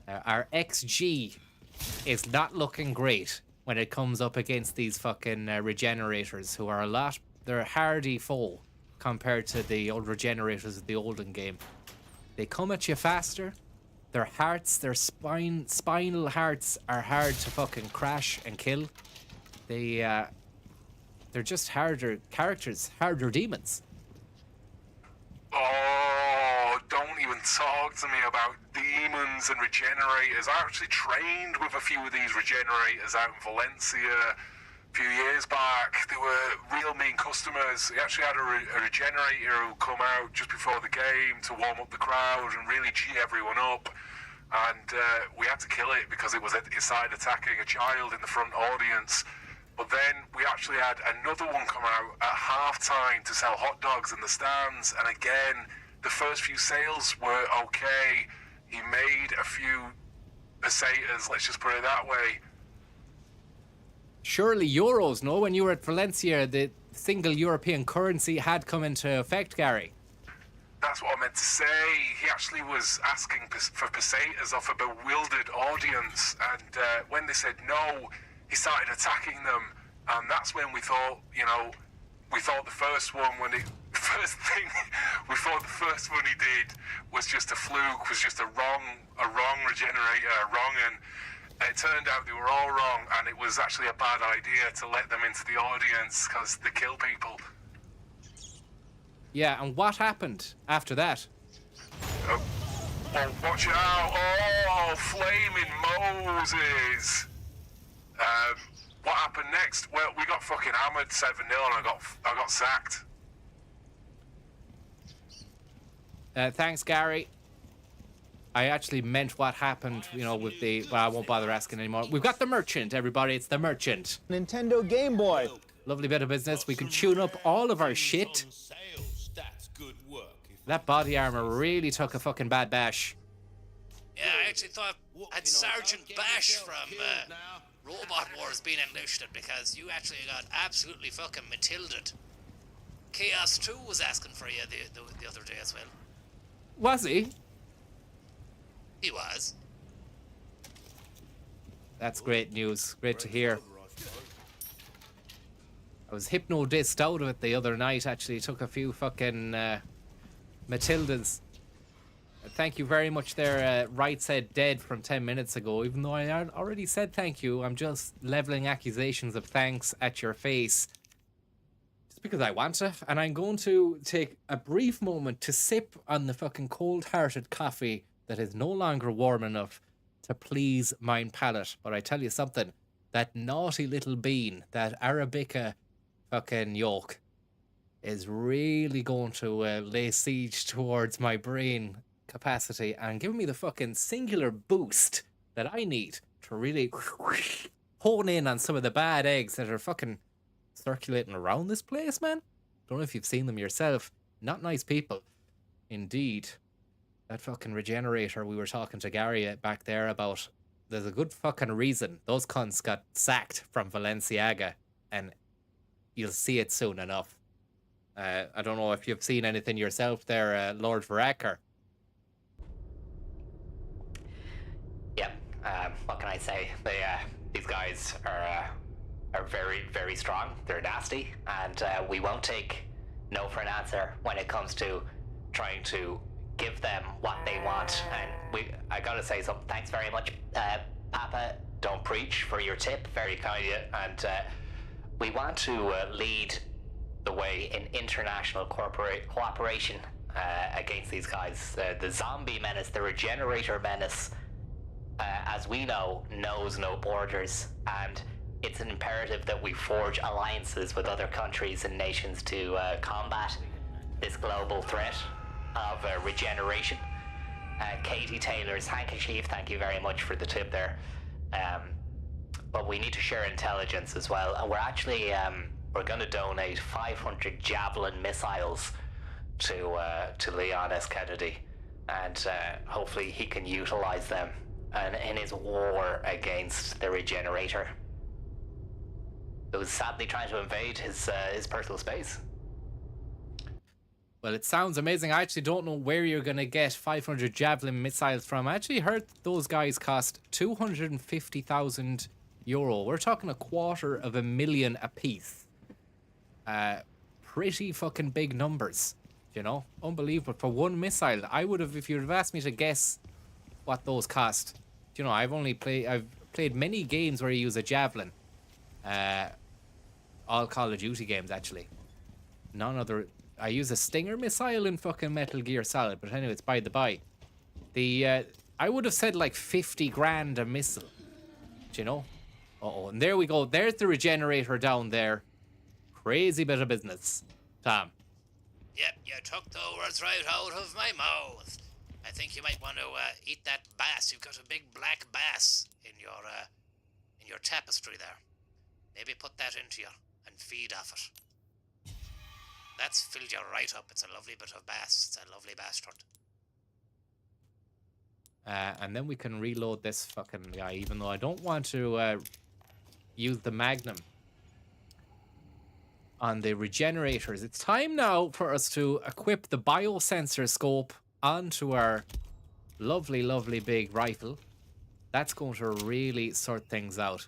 Speaker 11: Our XG is not looking great when it comes up against these fucking regenerators, who are they're a hardy foe compared to the old regenerators of the olden game. They come at you faster. Their hearts, their spinal hearts are hard to fucking crash and kill. They're just harder characters, harder demons.
Speaker 10: Oh, don't even talk to me about demons and regenerators. I actually trained with a few of these regenerators out in Valencia a few years back. They were real mean customers. He actually had a regenerator who come out just before the game to warm up the crowd and really G everyone up. And we had to kill it because it was inside attacking a child in the front audience. But then we actually had another one come out at halftime to sell hot dogs in the stands. And again, the first few sales were okay. He made a few pesetas, let's just put it that way.
Speaker 11: Surely euros, no? When you were at Valencia, the single European currency had come into effect, Gary.
Speaker 10: That's what I meant to say. He actually was asking for pesetas off a bewildered audience. And when they said no, he started attacking them. And that's when we thought, the first one he did was just a fluke, was just a wrong regenerator, and it turned out they were all wrong, and it was actually a bad idea to let them into the audience because they kill people.
Speaker 11: Yeah, and what happened after that?
Speaker 10: Oh, watch out! Oh, flaming Moses! What happened next? Well, we got fucking hammered 7-0 and I got sacked.
Speaker 11: Thanks, Gary. I actually meant what happened, with I won't bother asking anymore. We've got the merchant, everybody. It's the merchant.
Speaker 2: Nintendo Game Boy.
Speaker 11: Lovely bit of business. We can tune up all of our shit. That body armor really took a fucking bad bash.
Speaker 6: Yeah, I actually thought I'd Sergeant Bash from Robot Wars being enlisted because you actually got absolutely fucking Matilda'd. Chaos 2 was asking for you the other day as well.
Speaker 11: Was he?
Speaker 6: He was.
Speaker 11: That's great news. Great to hear. I was hypno-dissed out of it the other night. Actually, took a few fucking Matildas. Thank you very much there, Right Said Dead from 10 minutes ago. Even though I already said thank you, I'm just leveling accusations of thanks at your face. Just because I want to. And I'm going to take a brief moment to sip on the fucking cold-hearted coffee that is no longer warm enough to please mine palate. But I tell you something, that naughty little bean, that Arabica fucking yolk, is really going to lay siege towards my brain capacity and give me the fucking singular boost that I need to really hone in on some of the bad eggs that are fucking circulating around this place, man. Don't know if you've seen them yourself. Not nice people. Indeed. That fucking regenerator we were talking to Gary back there about, there's a good fucking reason those cunts got sacked from Valenciaga, and you'll see it soon enough. I don't know if you've seen anything yourself there, Lord Veracker.
Speaker 7: Yeah, what can I say? These guys are very, very strong. They're nasty, and we won't take no for an answer when it comes to trying to give them what they want. And I gotta say something. Thanks very much, Papa. Don't preach for your tip. Very kind of you. And we want to lead the way in international cooperation against these guys. The zombie menace, the regenerator menace, as we know, knows no borders, and it's an imperative that we forge alliances with other countries and nations to combat this global threat of regeneration. Katie Taylor's handkerchief, thank you very much for the tip there. But we need to share intelligence as well, and we're actually we're going to donate 500 Javelin missiles to Leon S. Kennedy, and hopefully he can utilize them in his war against the Regenerator, who's sadly trying to invade his personal space.
Speaker 11: Well, it sounds amazing. I actually don't know where you're going to get 500 Javelin missiles from. I actually heard those guys cost 250,000 euro. We're talking $250,000 a piece. Pretty fucking big numbers, you know? Unbelievable. For one missile, I would have, if you'd have asked me to guess what those cost. You know, I've played many games where you use a Javelin. All Call of Duty games, actually. None other... I use a Stinger missile in fucking Metal Gear Solid, but anyway, it's by the by. I would have said like 50 grand a missile. Do you know? Uh-oh, and there we go. There's the Regenerator down there. Crazy bit of business. Tom.
Speaker 6: Yep, you took the words right out of my mouth. I think you might want to eat that bass. You've got a big black bass in your tapestry there. Maybe put that into you and feed off it. That's filled you right up. It's a lovely bit of bass. It's a lovely bass trot.
Speaker 11: And then we can reload this fucking guy, even though I don't want to use the Magnum on the Regenerators. It's time now for us to equip the biosensor scope onto our lovely, lovely big rifle. That's going to really sort things out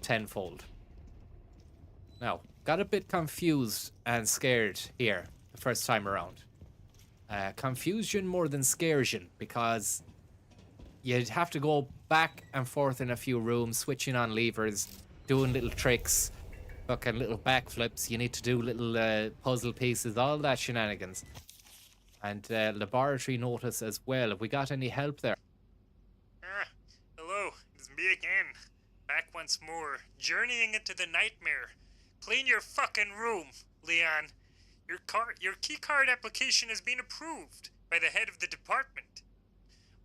Speaker 11: tenfold. Now, got a bit confused and scared here the first time around. Confusion more than scaration, because you'd have to go back and forth in a few rooms, switching on levers, doing little tricks, fucking little backflips. You need to do little puzzle pieces, all that shenanigans. And laboratory notice as well. Have we got any help there?
Speaker 12: Hello, it's me again. Back once more, journeying into the nightmare. Clean your fucking room, Leon. Your keycard application has been approved by the head of the department.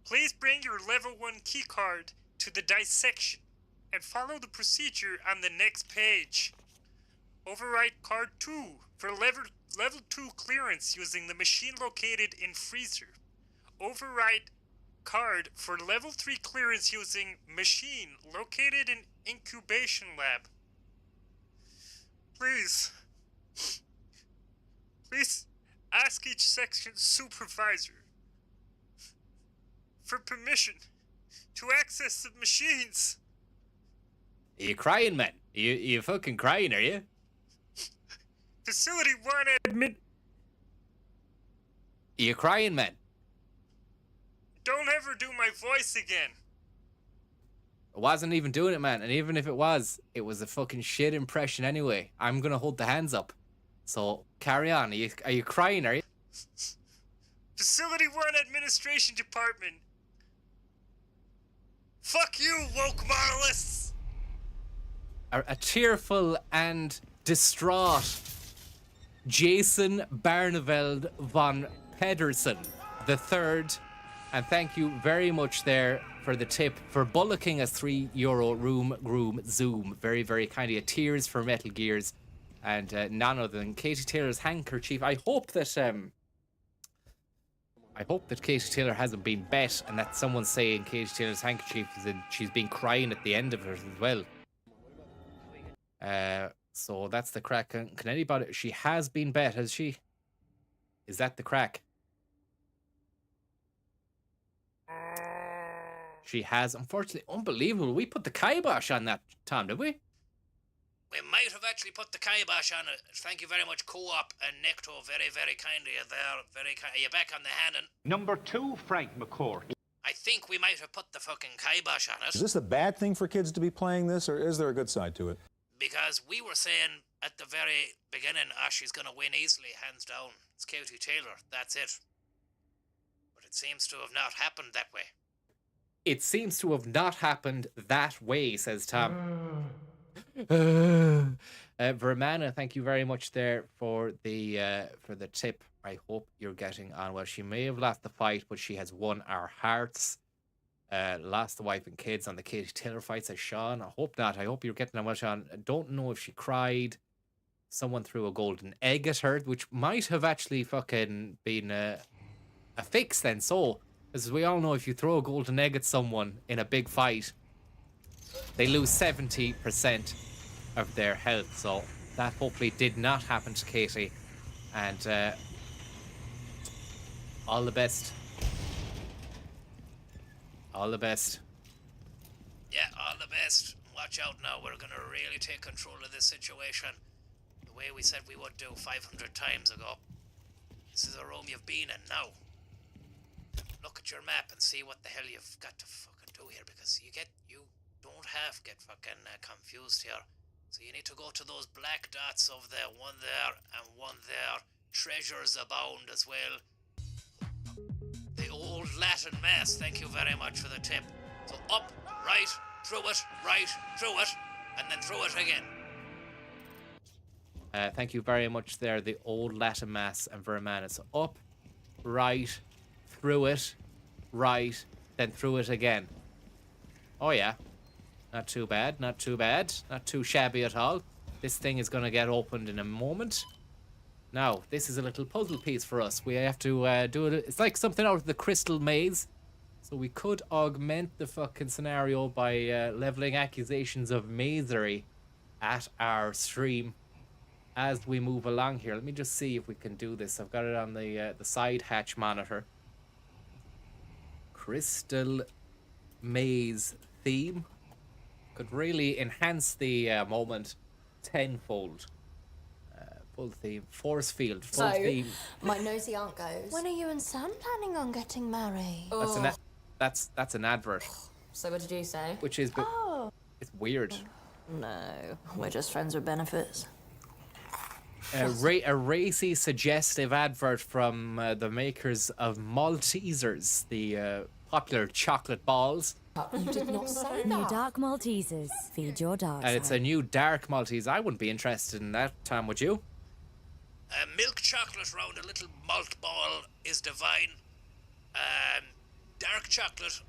Speaker 12: Please bring your level 1 keycard to the dissection and follow the procedure on the next page. Overwrite card 2 for level 2 clearance using the machine located in freezer. Overwrite card for level 3 clearance using machine located in incubation lab. Please ask each section supervisor for permission to access the machines.
Speaker 11: Are you crying, man? You fucking crying, are you?
Speaker 12: Facility 1 admit.
Speaker 11: Are you crying, man?
Speaker 12: Don't ever do my voice again.
Speaker 11: I wasn't even doing it, man. And even if it was a fucking shit impression anyway. I'm gonna hold the hands up. So carry on. Are you crying, are you?
Speaker 12: Facility 1 Administration Department. Fuck you, woke monoliths!
Speaker 11: A tearful and distraught Jason Barneveld von Pedersen III. And thank you very much there for the tip for bullocking a €3 room groom zoom. Very, very kind of you. Tears for Metal Gears. And none other than Katie Taylor's handkerchief. I hope that Katie Taylor hasn't been bet, and that someone's saying Katie Taylor's handkerchief is in, she's been crying at the end of it as well. So that's the crack. Can anybody? She has been bet, has she? Is that the crack? She has, unfortunately. Unbelievable. We put the kibosh on that, Tom, did we?
Speaker 6: We might have actually put the kibosh on it. Thank you very much, Co-op and Necto. Very, very kind of you there. Very kind. Are you back on the Hannon?
Speaker 13: Number 2, Frank McCourt.
Speaker 6: I think we might have put the fucking kibosh on it.
Speaker 2: Is this a bad thing for kids to be playing this, or is there a good side to it?
Speaker 6: Because we were saying at the very beginning, she's going to win easily, hands down. It's Katie Taylor. That's it. But it seems to have not happened that way.
Speaker 11: It seems to have not happened that way, says Tom. Vermana, thank you very much there for the tip. I hope you're getting on well. She may have lost the fight, but she has won our hearts. Lost the wife and kids on the Katie Taylor fight, says Sean. I hope not. I hope you're getting on well, Sean. I don't know if she cried. Someone threw a golden egg at her, which might have actually fucking been a fix then. So, as we all know, if you throw a golden egg at someone in a big fight, they lose 70% of their health. So that hopefully did not happen to Katie. And all the best. All the best.
Speaker 6: Yeah, all the best. Watch out now. We're gonna really take control of this situation. The way we said we would do 500 times ago. This is a room you've been in now. Look at your map and see what the hell you've got to fucking do here, because you don't have to get fucking confused here. So you need to go to those black dots over there, one there and one there. Treasures abound as well. The old Latin mass, thank you very much for the tip. So up, right, through it, and then through it again.
Speaker 11: Thank you very much there, the old Latin mass and Vermana. So up, right, through it, right, then through it again. Oh yeah. Not too bad, not too bad. Not too shabby at all. This thing is going to get opened in a moment. Now, this is a little puzzle piece for us. We have to do it. It's like something out of the Crystal Maze. So we could augment the fucking scenario by leveling accusations of mazery at our stream as we move along here. Let me just see if we can do this. I've got it on the side hatch monitor. Crystal Maze theme. Could really enhance the moment tenfold. Full theme. Force field. Full theme.
Speaker 14: My nosy aunt goes, when are you and Sam planning on getting married?
Speaker 11: That's an advert.
Speaker 14: So what did you say?
Speaker 11: Which is it's weird.
Speaker 14: No, we're just friends with benefits.
Speaker 11: A racy, suggestive advert from the makers of Maltesers, the popular chocolate balls.
Speaker 14: You did not say that.
Speaker 15: New dark Maltesers. Feed your dog.
Speaker 11: And it's a new dark Maltese. I wouldn't be interested in that, Tom, would you?
Speaker 6: Milk chocolate round a little malt ball is divine. Dark chocolate,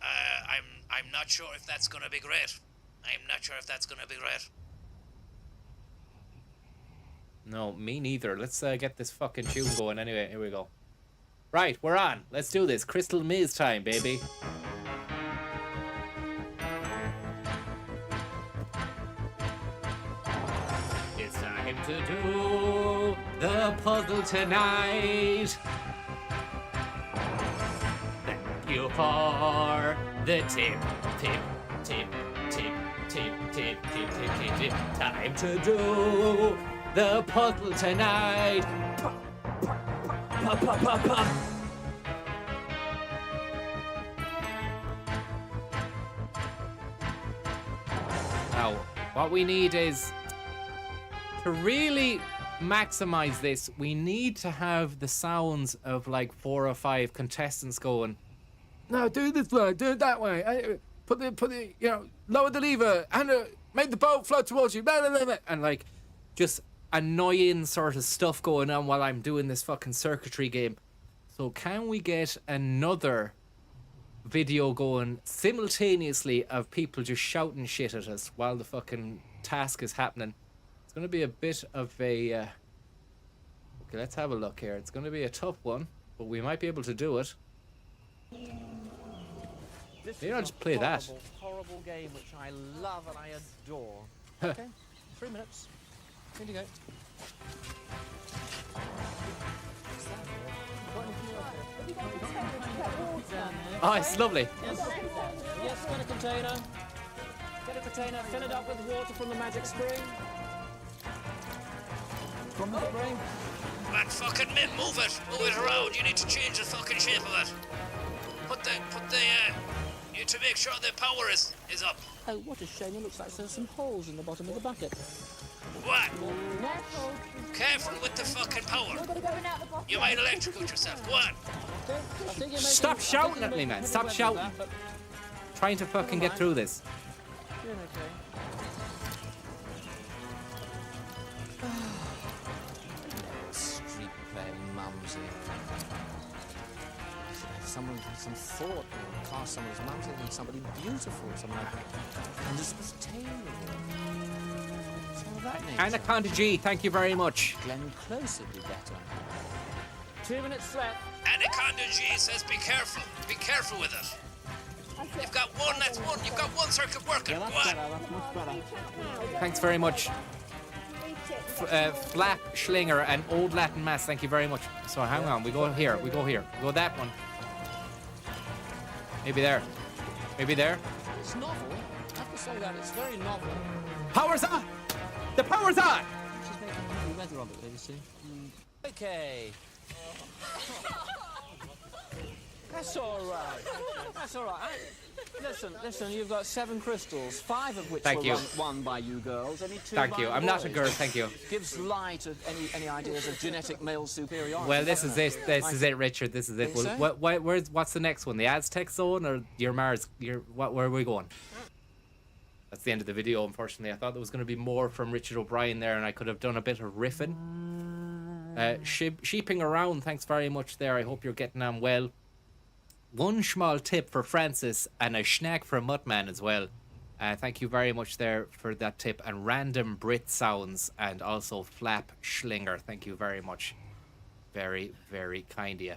Speaker 6: I'm not sure if that's gonna be great.
Speaker 11: No, me neither. Let's get this fucking tune going anyway. Here we go. Right, we're on. Let's do this. Crystal Maze time, baby. It's time to do the puzzle tonight. Thank you for the tip. Time to do the puzzle tonight. Pop. Now, what we need is to really maximize this. We need to have the sounds of like 4 or 5 contestants going, no, do it this way, do it that way. Put the, lower the lever and make the boat float towards you. Blah, blah, blah. And like, just annoying sort of stuff going on while I'm doing this fucking circuitry game. So can we get another video going simultaneously of people just shouting shit at us while the fucking task is happening? It's going to be a bit of a... Okay, let's have a look here. It's going to be a tough one, but we might be able to do it. Maybe I'll just play that.
Speaker 16: Horrible game which I love and I adore. Okay, 3 minutes. Here you go.
Speaker 11: Oh, it's lovely.
Speaker 16: Yes, get a container. Get a container, fill it up with water from the magic spring. From the spring.
Speaker 6: Man, fucking move it around. You need to change the fucking shape of it. You need to make sure the power is up.
Speaker 16: Oh, what a shame. It looks like there's some holes in the bottom of the bucket.
Speaker 6: What? Careful with the fucking power. You might electrocute yourself. Go on.
Speaker 11: Stop shouting at me, man. Stop shouting. Trying to fucking get through this.
Speaker 16: Doing okay. Street playing mumsy. Someone with some thought, class someone as mumsy, and somebody beautiful, something like Elizabeth Taylor. Some of that nature.
Speaker 11: Anaconda G, thank you very much.
Speaker 16: Glenn Close would be better. 2 minutes left.
Speaker 6: Anaconda G says be careful. Be careful with it. You've got one, that's one. You've got one circuit working. Go on.
Speaker 11: Thanks very much. Flap, Schlinger, and Old Latin Mass, thank you very much. So hang on, we go here, we go here. We go that one. Maybe there. Maybe there.
Speaker 16: It's novel. I have to say that. It's very novel.
Speaker 11: Power's on! The power's on!
Speaker 16: She's making lovely weather of it, you see. Okay. That's all right. That's all right. Listen, you've got 7 crystals, 5 of which were won by you girls. Only 2
Speaker 11: Thank you.
Speaker 16: by
Speaker 11: I'm not a
Speaker 16: boys.
Speaker 11: girl, thank you.
Speaker 16: Gives light to any ideas of genetic male superiority.
Speaker 11: Well, this is it. This is it, Richard. This is it.
Speaker 16: Think
Speaker 11: Well,
Speaker 16: so?
Speaker 11: what's the next one? The Aztec zone or your Mars? Where are we going? That's the end of the video, unfortunately. I thought there was going to be more from Richard O'Brien there, and I could have done a bit of riffing. Sheeping around, thanks very much there. I hope you're getting on well. One small tip for Francis and a schnack for Muttman as well. Thank you very much there for that tip. And Random Brit Sounds and also Flap Schlinger. Thank you very much. Very, very kind of you.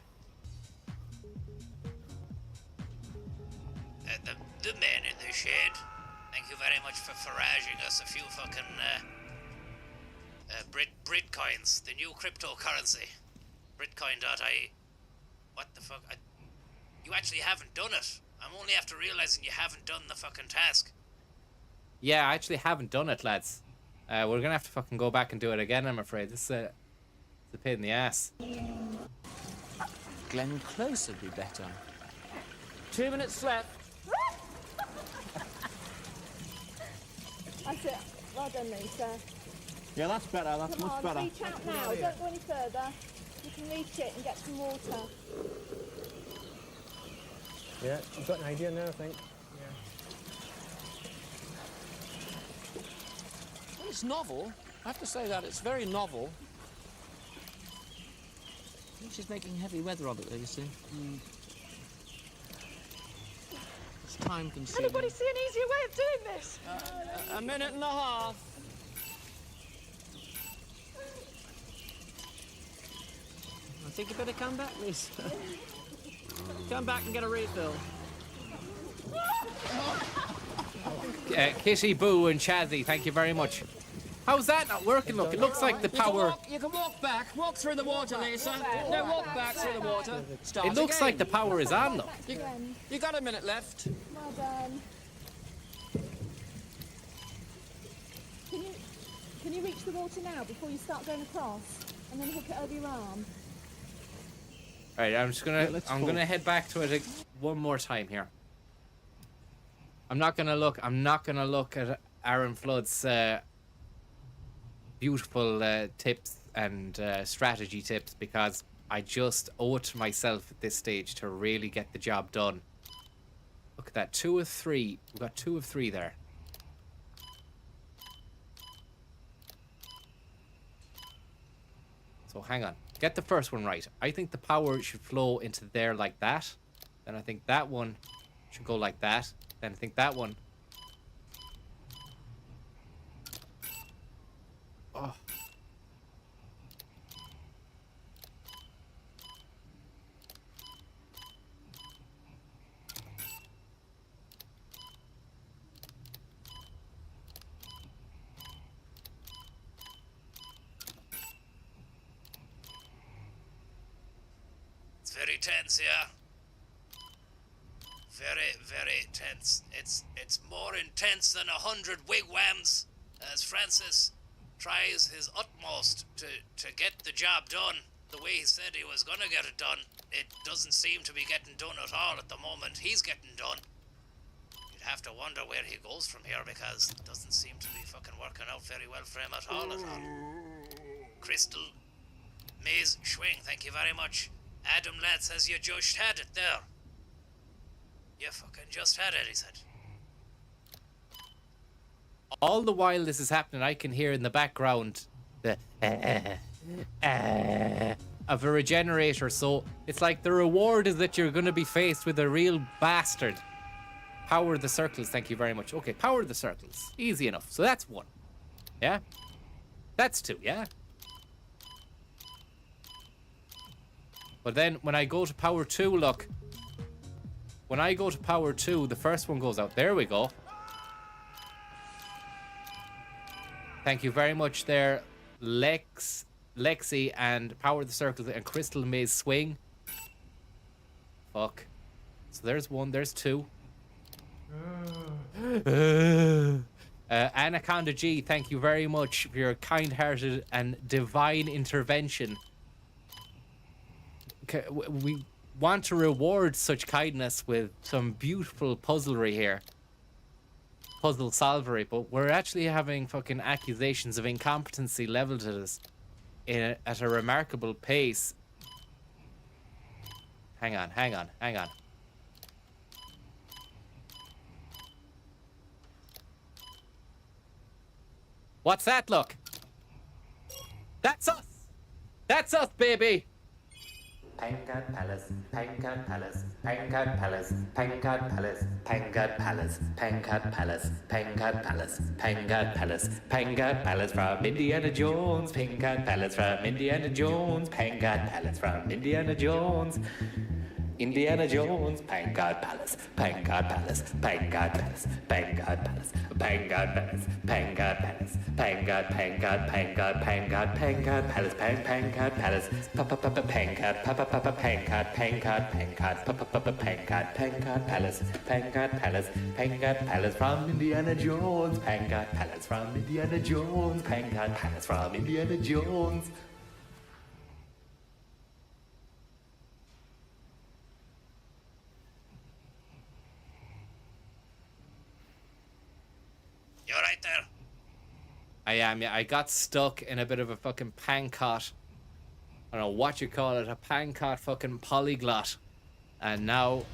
Speaker 6: The man in the shed. Thank you very much for foraging us a few fucking Brit coins, the new cryptocurrency. Britcoin.ie. What the fuck? You actually haven't done it. I'm only after realizing you haven't done the fucking task.
Speaker 11: Yeah, I actually haven't done it, lads. We're gonna have to fucking go back and do it again, I'm afraid. This is a pain in the ass.
Speaker 16: Glenn Close would be better. 2 minutes left.
Speaker 17: That's it. Well done, Lisa.
Speaker 2: Yeah, that's better. That's
Speaker 17: Come
Speaker 2: much
Speaker 17: on,
Speaker 2: better.
Speaker 17: reach out now. Don't go any further. You can reach it and get some water.
Speaker 2: Yeah, you've got an idea now, I think.
Speaker 16: Well, it's novel. I have to say that. It's very novel. I think she's making heavy weather of it, though, you see. It's time-consuming.
Speaker 17: Anybody see an easier way of doing this?
Speaker 16: A minute and a half. I think you better come back, Lisa. Come back and get a refill.
Speaker 11: Kitty, Boo, and Chazzy, thank you very much. How's that not working? Look, it looks like the power...
Speaker 16: You can walk back. Walk through the water, Lisa. No, walk back through the water. Start
Speaker 11: It looks
Speaker 16: again.
Speaker 11: like the power is on, though.
Speaker 16: You got a minute left.
Speaker 17: Well done. Can you reach the water now before you start going across? And then hook it over your arm?
Speaker 11: Alright, I'm just gonna gonna head back to it one more time here. I'm not gonna look at Aaron Flood's beautiful tips and strategy tips because I just owe it to myself at this stage to really get the job done. Look at that, 2 of 3. We've got 2 of 3 there. So hang on. Get the first one right. I think the power should flow into there like that. Then I think that one should go like that. Then I think that one. Oh.
Speaker 6: It's very tense here. Very, very tense. It's more intense than 100 wigwams as Francis tries his utmost to get the job done the way he said he was gonna get it done. It doesn't seem to be getting done at all at the moment. He's getting done. You'd have to wonder where he goes from here because it doesn't seem to be fucking working out very well for him at all. Crystal Maze Schwing, thank you very much. Adam lad says you just had it there. You fucking just had it, he said.
Speaker 11: All the while this is happening, I can hear in the background the of a regenerator. So it's like the reward is that you're going to be faced with a real bastard. Power the circles. Thank you very much. Okay, power the circles. Easy enough. So that's 1. Yeah? That's 2, yeah? But then when I go to power 2, look. When I go to power 2, the first one goes out. There we go. Thank you very much there, Lexi, and Power the Circles and Crystal Maze Swing. Fuck. So there's 1, there's 2. Anaconda G, thank you very much for your kind-hearted and divine intervention. We want to reward such kindness with some beautiful puzzlery here. Puzzle solvery, but we're actually having fucking accusations of incompetency leveled at us at a remarkable pace. Hang on. What's that, look? That's us! That's us, baby!
Speaker 7: Pancard Palace, Pancard Palace, Pancard Palace, Pancard Palace, Pancard Palace, Pancard Palace, Pancard Palace, Pancard Palace, Pancard Palace from Indiana Jones, Pancard Palace from Indiana Jones, Pancard Palace from Indiana Jones. Indiana Jones, Pancard Palace, Pancard Palace, Pancard Palace, Pancard Palace, Pancard Palace, Pancard Palace, Pancard, Pancard, Pancard, Pancard, Pancard Palace, Pancard Palace, Pancard, Pancard, Pancard, Pancard, Pancard, Pancard Palace, Pancard Palace, Pancard Palace from Indiana Jones, Pancard Palace from Indiana Jones, Pancard Palace from Indiana Jones.
Speaker 6: You alright there?
Speaker 11: I am, yeah. I got stuck in a bit of a fucking pancot. I don't know what you call it, a pancot fucking polyglot. And now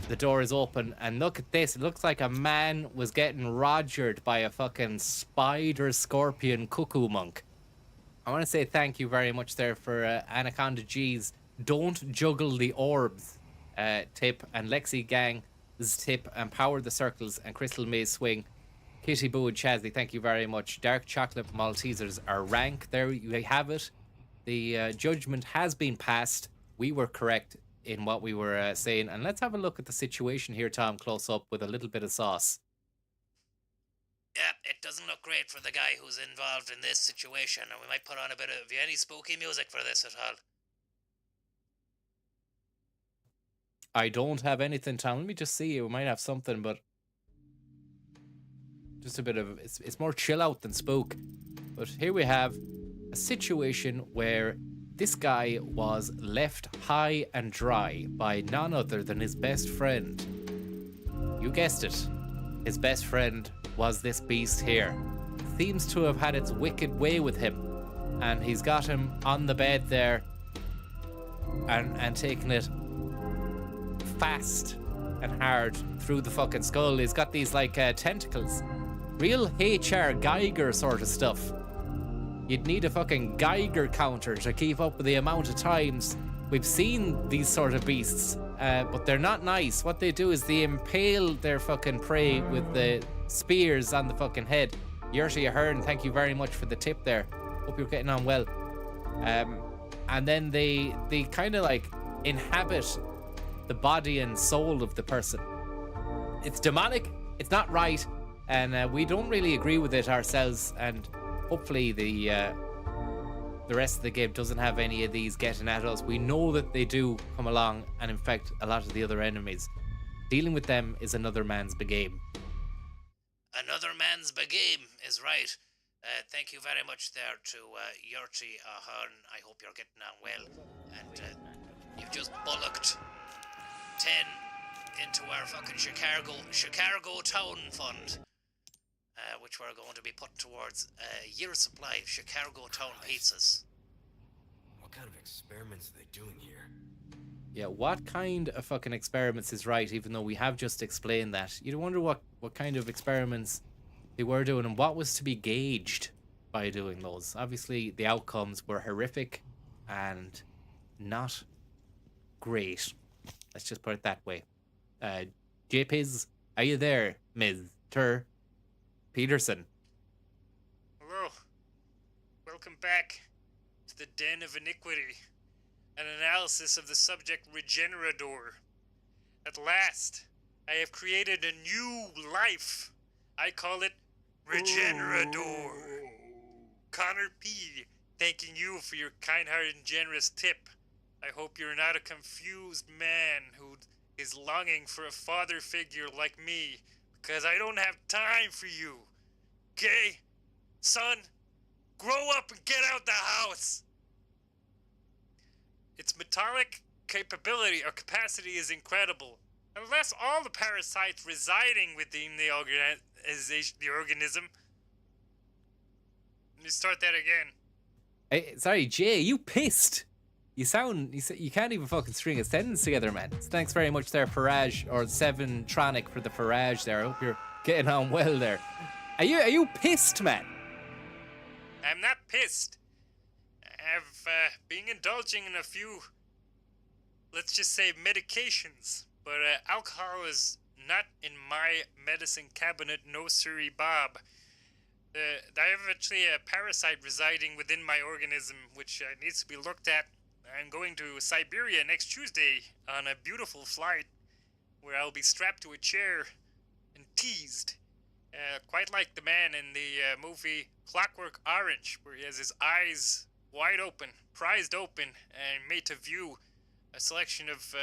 Speaker 11: the door is open. And look at this. It looks like a man was getting rogered by a fucking spider scorpion cuckoo monk. I want to say thank you very much there for Anaconda G's Don't Juggle the Orbs tip, and Lexi Gang's tip, and Power the Circles, and Crystal Maze Swing. Kitty Boo and Chazzy, thank you very much. Dark Chocolate Maltesers are rank. There you have it. The judgment has been passed. We were correct in what we were saying. And let's have a look at the situation here, Tom, close up with a little bit of sauce.
Speaker 6: Yeah, it doesn't look great for the guy who's involved in this situation. And we might put on a bit of... Have you any spooky music for this at all?
Speaker 11: I don't have anything, Tom. Let me just see. We might have something, but... just a bit of... It's more chill out than spook. But here we have a situation where this guy was left high and dry by none other than his best friend. You guessed it. His best friend was this beast here. Seems to have had its wicked way with him. And he's got him on the bed there and taking it fast and hard through the fucking skull. He's got these like tentacles. Real H.R. Geiger sort of stuff. You'd need a fucking Geiger counter to keep up with the amount of times we've seen these sort of beasts. But they're not nice. What they do is they impale their fucking prey with the spears on the fucking head. Yerty Ahern, thank you very much for the tip there. Hope you're getting on well. And then they kind of like inhabit the body and soul of the person. It's demonic. It's not right. And we don't really agree with it ourselves. And hopefully the rest of the game doesn't have any of these getting at us. We know that they do come along and infect a lot of the other enemies. Dealing with them is another man's begame.
Speaker 6: Another man's begame is right. Thank you very much there to Yerty Ahern. I hope you're getting on well. And you've just bollocked 10 into our fucking Chicago Town Fund. Which we're going to be put towards a year's supply of Chicago Town pizzas.
Speaker 1: What kind of experiments are they doing here?
Speaker 11: Yeah, what kind of fucking experiments is right, even though we have just explained that. You wonder what kind of experiments they were doing and what was to be gauged by doing those. Obviously, the outcomes were horrific and not great. Let's just put it that way. JPiz, are you there, Mr. Peterson?
Speaker 12: Hello. Welcome back to the Den of Iniquity. An analysis of the subject Regenerador. At last, I have created a new life. I call it Regenerador. Connor P, thanking you for your kind-hearted and generous tip. I hope you're not a confused man who is longing for a father figure like me, because I don't have time for you. Okay? Son, grow up and get out the house! Its metallic capability or capacity is incredible. Unless all the parasites residing within the organism. Let me start that again.
Speaker 11: Hey, sorry, Jay, you pissed. You can't even fucking string a sentence together, man. So thanks very much there, Farage, or Seven Tronic for the Farage there. I hope you're getting on well there. Are you pissed, man?
Speaker 12: I'm not pissed. I've been indulging in a few, let's just say, medications. But alcohol is not in my medicine cabinet, no siree, Bob. I have actually a parasite residing within my organism, which needs to be looked at. I'm going to Siberia next Tuesday on a beautiful flight where I'll be strapped to a chair and teased. Quite like the man in the movie Clockwork Orange, where he has his eyes wide open, prized open, and made to view a selection of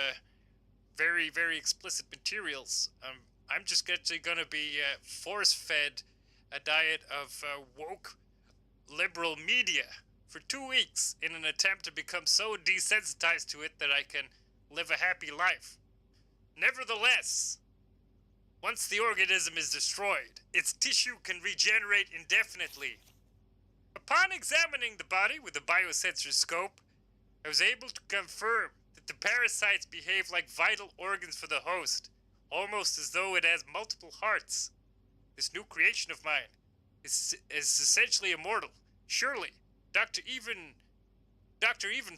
Speaker 12: very, very explicit materials. I'm just actually going to be force-fed a diet of woke liberal media for 2 weeks in an attempt to become so desensitized to it that I can live a happy life. Nevertheless, once the organism is destroyed, its tissue can regenerate indefinitely. Upon examining the body with a biosensor scope, I was able to confirm that the parasites behave like vital organs for the host, almost as though it has multiple hearts. This new creation of mine is essentially immortal. Surely, Dr. Even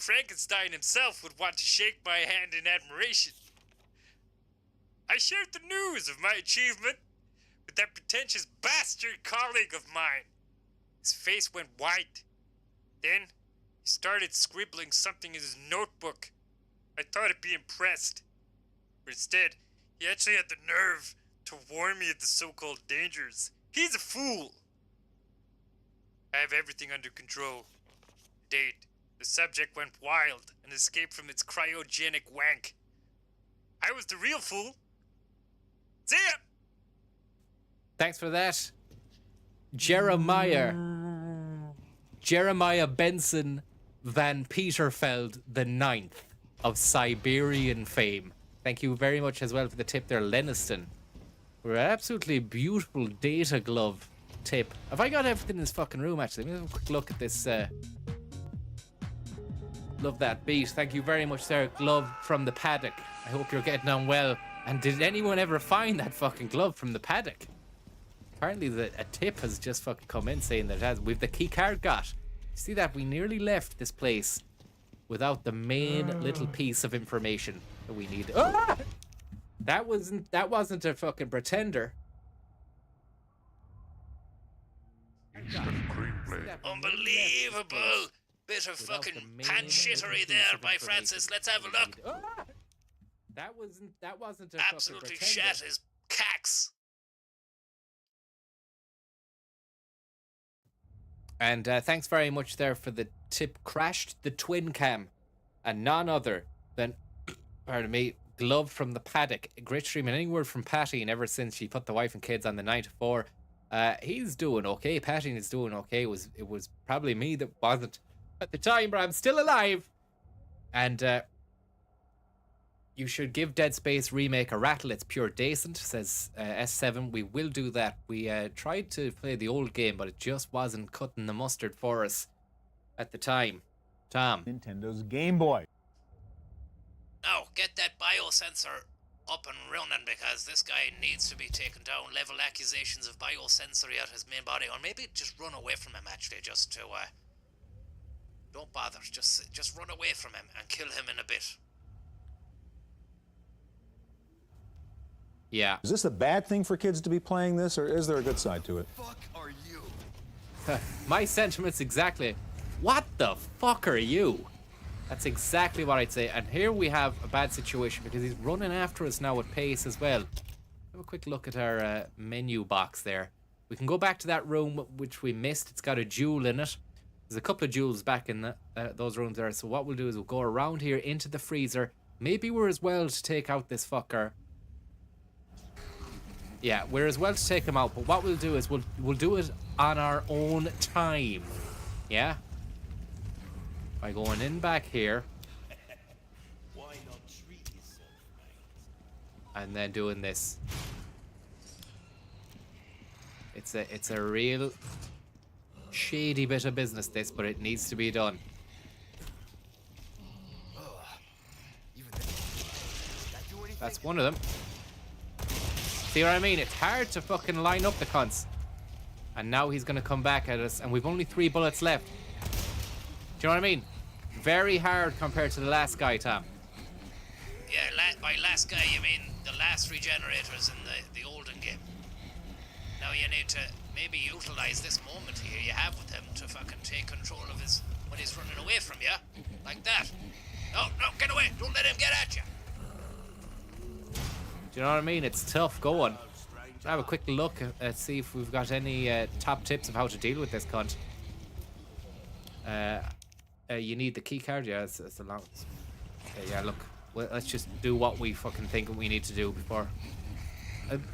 Speaker 12: Frankenstein himself would want to shake my hand in admiration. I shared the news of my achievement with that pretentious bastard colleague of mine. His face went white. Then, he started scribbling something in his notebook. I thought he'd be impressed. But instead, he actually had the nerve to warn me of the so-called dangers. He's a fool. I have everything under control. To date, the subject went wild and escaped from its cryogenic wank. I was the real fool. See ya!
Speaker 11: Thanks for that. Jeremiah Benson Van Peterfeld the Ninth of Siberian fame. Thank you very much as well for the tip there, Leniston. For an absolutely beautiful data glove tip. Have I got everything in this fucking room, actually? Let me have a quick look at this. Love that beat. Thank you very much there, glove from the paddock. I hope you're getting on well. And did anyone ever find that fucking glove from the paddock? Apparently a tip has just fucking come in saying that it has. We've the key card got. See that? We nearly left this place without the main little piece of information that we need. Ah! That wasn't a fucking pretender.
Speaker 6: Unbelievable bit of fucking pan-shittery there by Francis. Let's have a look.
Speaker 11: Ah! That wasn't a
Speaker 6: absolutely
Speaker 11: fucking pretender.
Speaker 6: shat his cax.
Speaker 11: And thanks very much there for the tip. Crashed the twin cam, and none other than, pardon me, glove from the paddock. Great streaming. Any word from Patty? And ever since she put the wife and kids on the 9 to 4, he's doing okay. Patty is doing okay. It was probably me that wasn't at the time, but I'm still alive. And you should give Dead Space Remake a rattle. It's pure decent, says S7. We will do that. We tried to play the old game, but it just wasn't cutting the mustard for us at the time. Tom.
Speaker 2: Nintendo's Game Boy.
Speaker 6: Now, get that biosensor up and running because this guy needs to be taken down. Level accusations of biosensory at his main body, or maybe just run away from him. Actually, just to don't bother. Just run away from him and kill him in a bit.
Speaker 11: Yeah.
Speaker 2: Is this a bad thing for kids to be playing this, or is there a good side to it?
Speaker 1: Fuck are you?
Speaker 11: My sentiments exactly. What the fuck are you? That's exactly what I'd say. And here we have a bad situation because he's running after us now with pace as well. Have a quick look at our menu box there. We can go back to that room which we missed. It's got a jewel in it. There's a couple of jewels back in those rooms there. So what we'll do is we'll go around here into the freezer. Maybe we're as well to take out this fucker. Yeah, we're as well to take him out. But what we'll do is we'll do it on our own time. Yeah? By going in back here.
Speaker 9: Why not treat yourself, mate?
Speaker 11: And then doing this. It's a real shady bit of business, this, but it needs to be done. That's one of them. See what I mean? It's hard to fucking line up the cunts. And now he's gonna come back at us, and we've only 3 bullets left. Do you know what I mean? Very hard compared to the last guy, Tom.
Speaker 6: Yeah, by last guy you mean the last regenerators in the olden game. Now you need to maybe utilize this moment here you have with him to fucking take control of his when he's running away from you, like that. No, get away! Don't let him get at you.
Speaker 11: Do you know what I mean? It's tough going. I'll have a quick look at see if we've got any top tips of how to deal with this cunt. You need the key card. Yeah, it's a long. Okay, yeah, look. Well, let's just do what we fucking think we need to do before.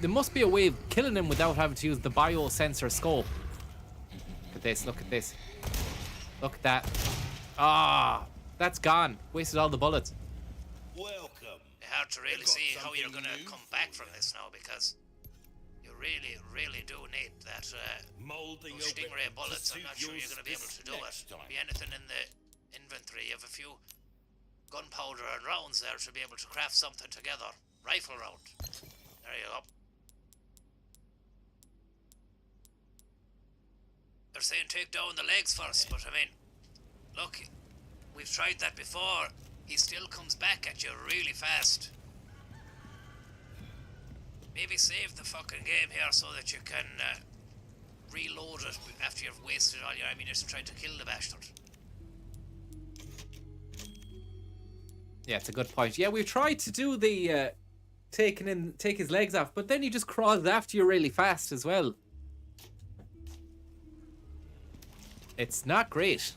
Speaker 11: There must be a way of killing him without having to use the biosensor scope. Look at this. Look at this. Look at that. Ah, that's gone. Wasted all the bullets.
Speaker 9: Welcome.
Speaker 6: Hard to really see how you're gonna come back from this now because you really do need that those stingray bullets. I'm not sure you're gonna be able to do it. Be anything in the inventory. You have a few gunpowder and rounds there to be able to craft something together. Rifle round. There you go. They're saying take down the legs first, but I mean, look, we've tried that before. He still comes back at you really fast. Maybe save the fucking game here so that you can reload it after you've wasted all your ammunition trying to kill the bastard.
Speaker 11: Yeah, it's a good point. Yeah, we've tried to do the take his legs off, but then he just crawls after you really fast as well. It's not great.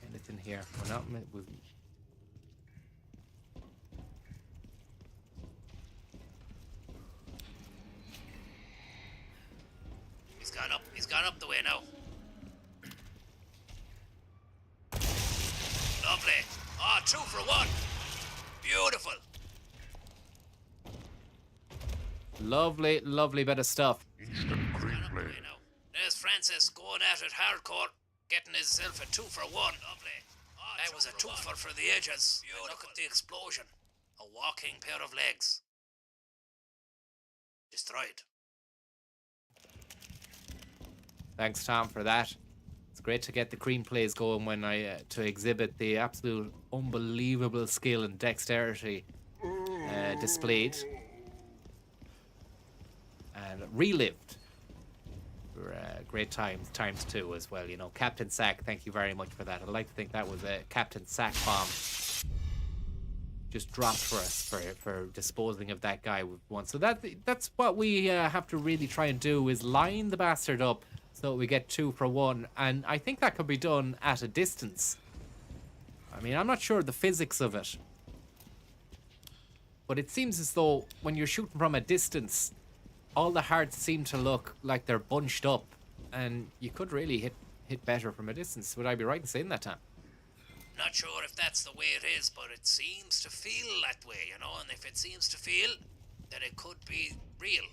Speaker 11: Anything here? We're not.
Speaker 6: He's gone up the way now. Lovely. Oh, 2 for 1. Beautiful.
Speaker 11: Lovely bit of stuff.
Speaker 6: There's Francis going at it hardcore, getting himself a 2 for 1. Lovely. Oh, that was a twofer for the ages. Look at the explosion. A walking pair of legs. Destroyed.
Speaker 11: Thanks, Tom, for that. It's great to get the cream plays going when to exhibit the absolute unbelievable skill and dexterity displayed and relived. Great times too as well. You know, Captain Sack, thank you very much for that. I'd like to think that was a Captain Sack bomb just dropped for us for disposing of that guy with one. So that's what we have to really try and do, is line the bastard up so we get 2 for 1. And I think that could be done at a distance. I mean, I'm not sure of the physics of it, but it seems as though when you're shooting from a distance, all the hearts seem to look like they're bunched up, and you could really hit better from a distance. Would I be right in saying that, Tom?
Speaker 6: Not sure if that's the way it is, but it seems to feel that way, you know, and if it seems to feel, then it could be real,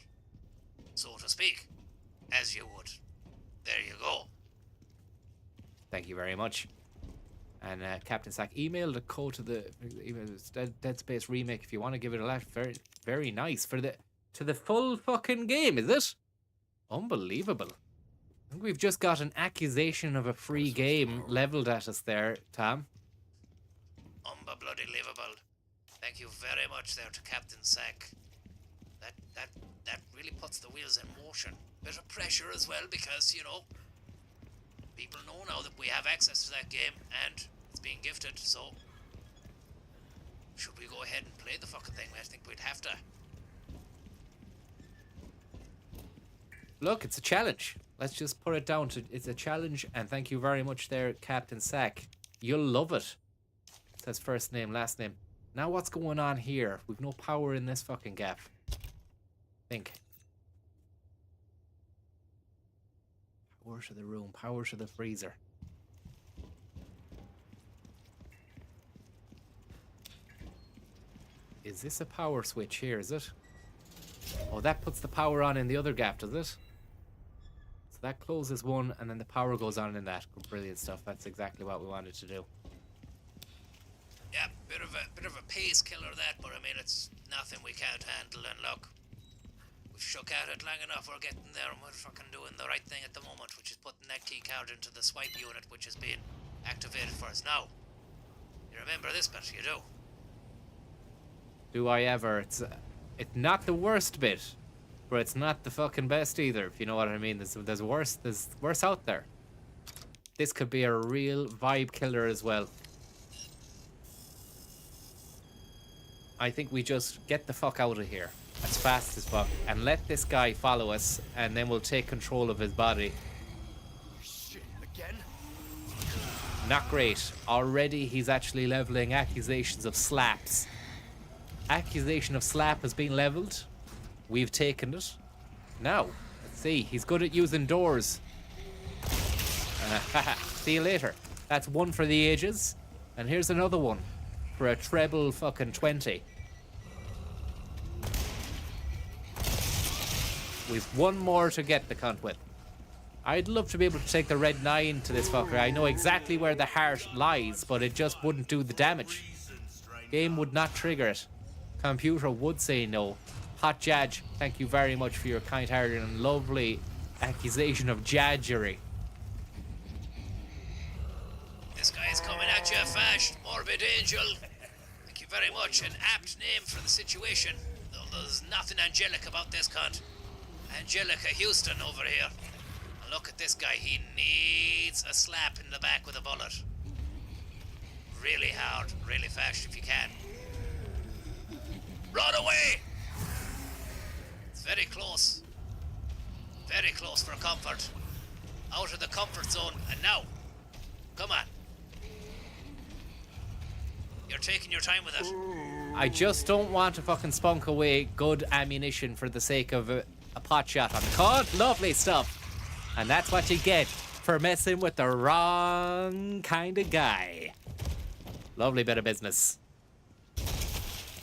Speaker 6: so to speak, as you would. There you go.
Speaker 11: Thank you very much. And Captain Sack, email the code to the Dead Space Remake if you want to give it a laugh. Very, very nice for the full fucking game, is it? Unbelievable. I think we've just got an accusation of a free game leveled at us there, Tom.
Speaker 6: Bloody livable. Thank you very much there to Captain Sack. That really puts the wheels in motion. Bit of pressure as well because, you know, people know now that we have access to that game and it's being gifted, so should we go ahead and play the fucking thing? I think we'd have to.
Speaker 11: Look, it's a challenge. Let's just put it down to it's a challenge, and thank you very much there, Captain Sack. You'll love it. It says first name, last name. Now what's going on here? We've no power in this fucking gap. Think. Power to the room, power to the freezer. Is this a power switch here, is it? Oh, that puts the power on in the other gap, does it? So that closes one, and then the power goes on in that. Brilliant stuff. That's exactly what we wanted to do.
Speaker 6: Yeah, bit of a pace killer that, but I mean it's nothing we can't handle. And look, we've shook at it long enough. We're getting there, and we're fucking doing the right thing at the moment, which is putting that key card into the swipe unit, which is being activated for us now. You remember this bit? You do.
Speaker 11: Do I ever? It's not the worst bit, but it's not the fucking best either, if you know what I mean. There's worse out there. This could be a real vibe killer as well. I think we just get the fuck out of here as fast as fuck and let this guy follow us, and then we'll take control of his body.
Speaker 1: Shit, again?
Speaker 11: Not great. Already he's actually leveling accusations of slaps. Accusation of slap has been leveled. We've taken it. Now, let's see. He's good at using doors. See you later. That's one for the ages. And here's another one for a treble fucking 20. We've one more to get the cunt with. I'd love to be able to take the red 9 to this fucker. I know exactly where the heart lies, but it just wouldn't do the damage. Game would not trigger it. Computer would say no. Hot Judge, thank you very much for your kind-hearted and lovely accusation of judgery.
Speaker 6: This guy is coming at you fast, Morbid Angel. Thank you very much. An apt name for the situation. Though there's nothing angelic about this cunt. Angelica Houston over here. And look at this guy. He needs a slap in the back with a bullet. Really hard, really fast if you can. Run away! It's very close. Very close for comfort. Out of the comfort zone. And now, come on. You're taking your time with it.
Speaker 11: I just don't want to fucking spunk away good ammunition for the sake of a pot shot on the card. Lovely stuff. And that's what you get for messing with the wrong kind of guy. Lovely bit of business.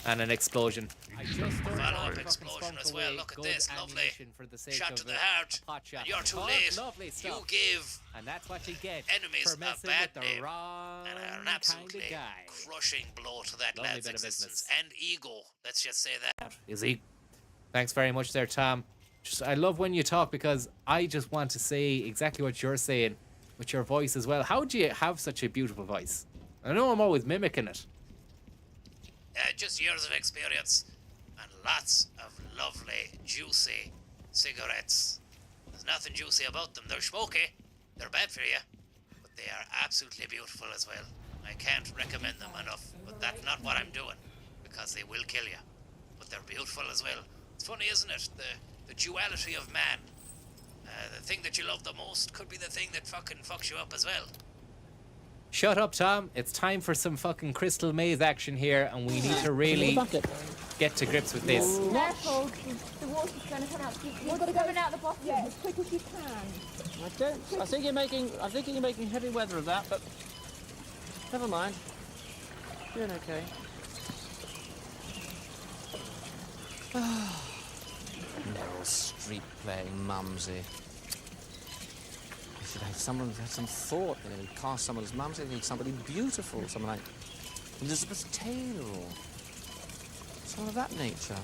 Speaker 11: And an explosion.
Speaker 6: Follow-up explosion as well. Look at this, lovely. Shot to the heart. And you're too late. You give
Speaker 11: and that's what you get
Speaker 6: enemies
Speaker 11: for
Speaker 6: a bad name.
Speaker 11: And
Speaker 6: an absolutely crushing blow to that lad's existence and ego. Let's just say that.
Speaker 11: Is he? Thanks very much there, Tom. I love when you talk because I just want to say exactly what you're saying with your voice as well. How do you have such a beautiful voice? I know I'm always mimicking it.
Speaker 6: Just years of experience and lots of lovely, juicy cigarettes. There's nothing juicy about them. They're smoky. They're bad for you. But they are absolutely beautiful as well. I can't recommend them enough. But that's not what I'm doing. Because they will kill you. But they're beautiful as well. It's funny, isn't it? The duality of man. The thing that you love the most could be the thing that fucking fucks you up as well.
Speaker 11: Shut up, Tom. It's time for some fucking Crystal Maze action here, and we need to really get to grips with this.
Speaker 17: Careful, the water's going to come out. You've got to go out the bottom as quick as you can.
Speaker 16: I think you're making heavy weather of that, but never mind. Doing okay. Little street playing mumsy. should have someone had some thought. You know, cast someone's mum. They need somebody beautiful, someone like Elizabeth Taylor or someone of that nature.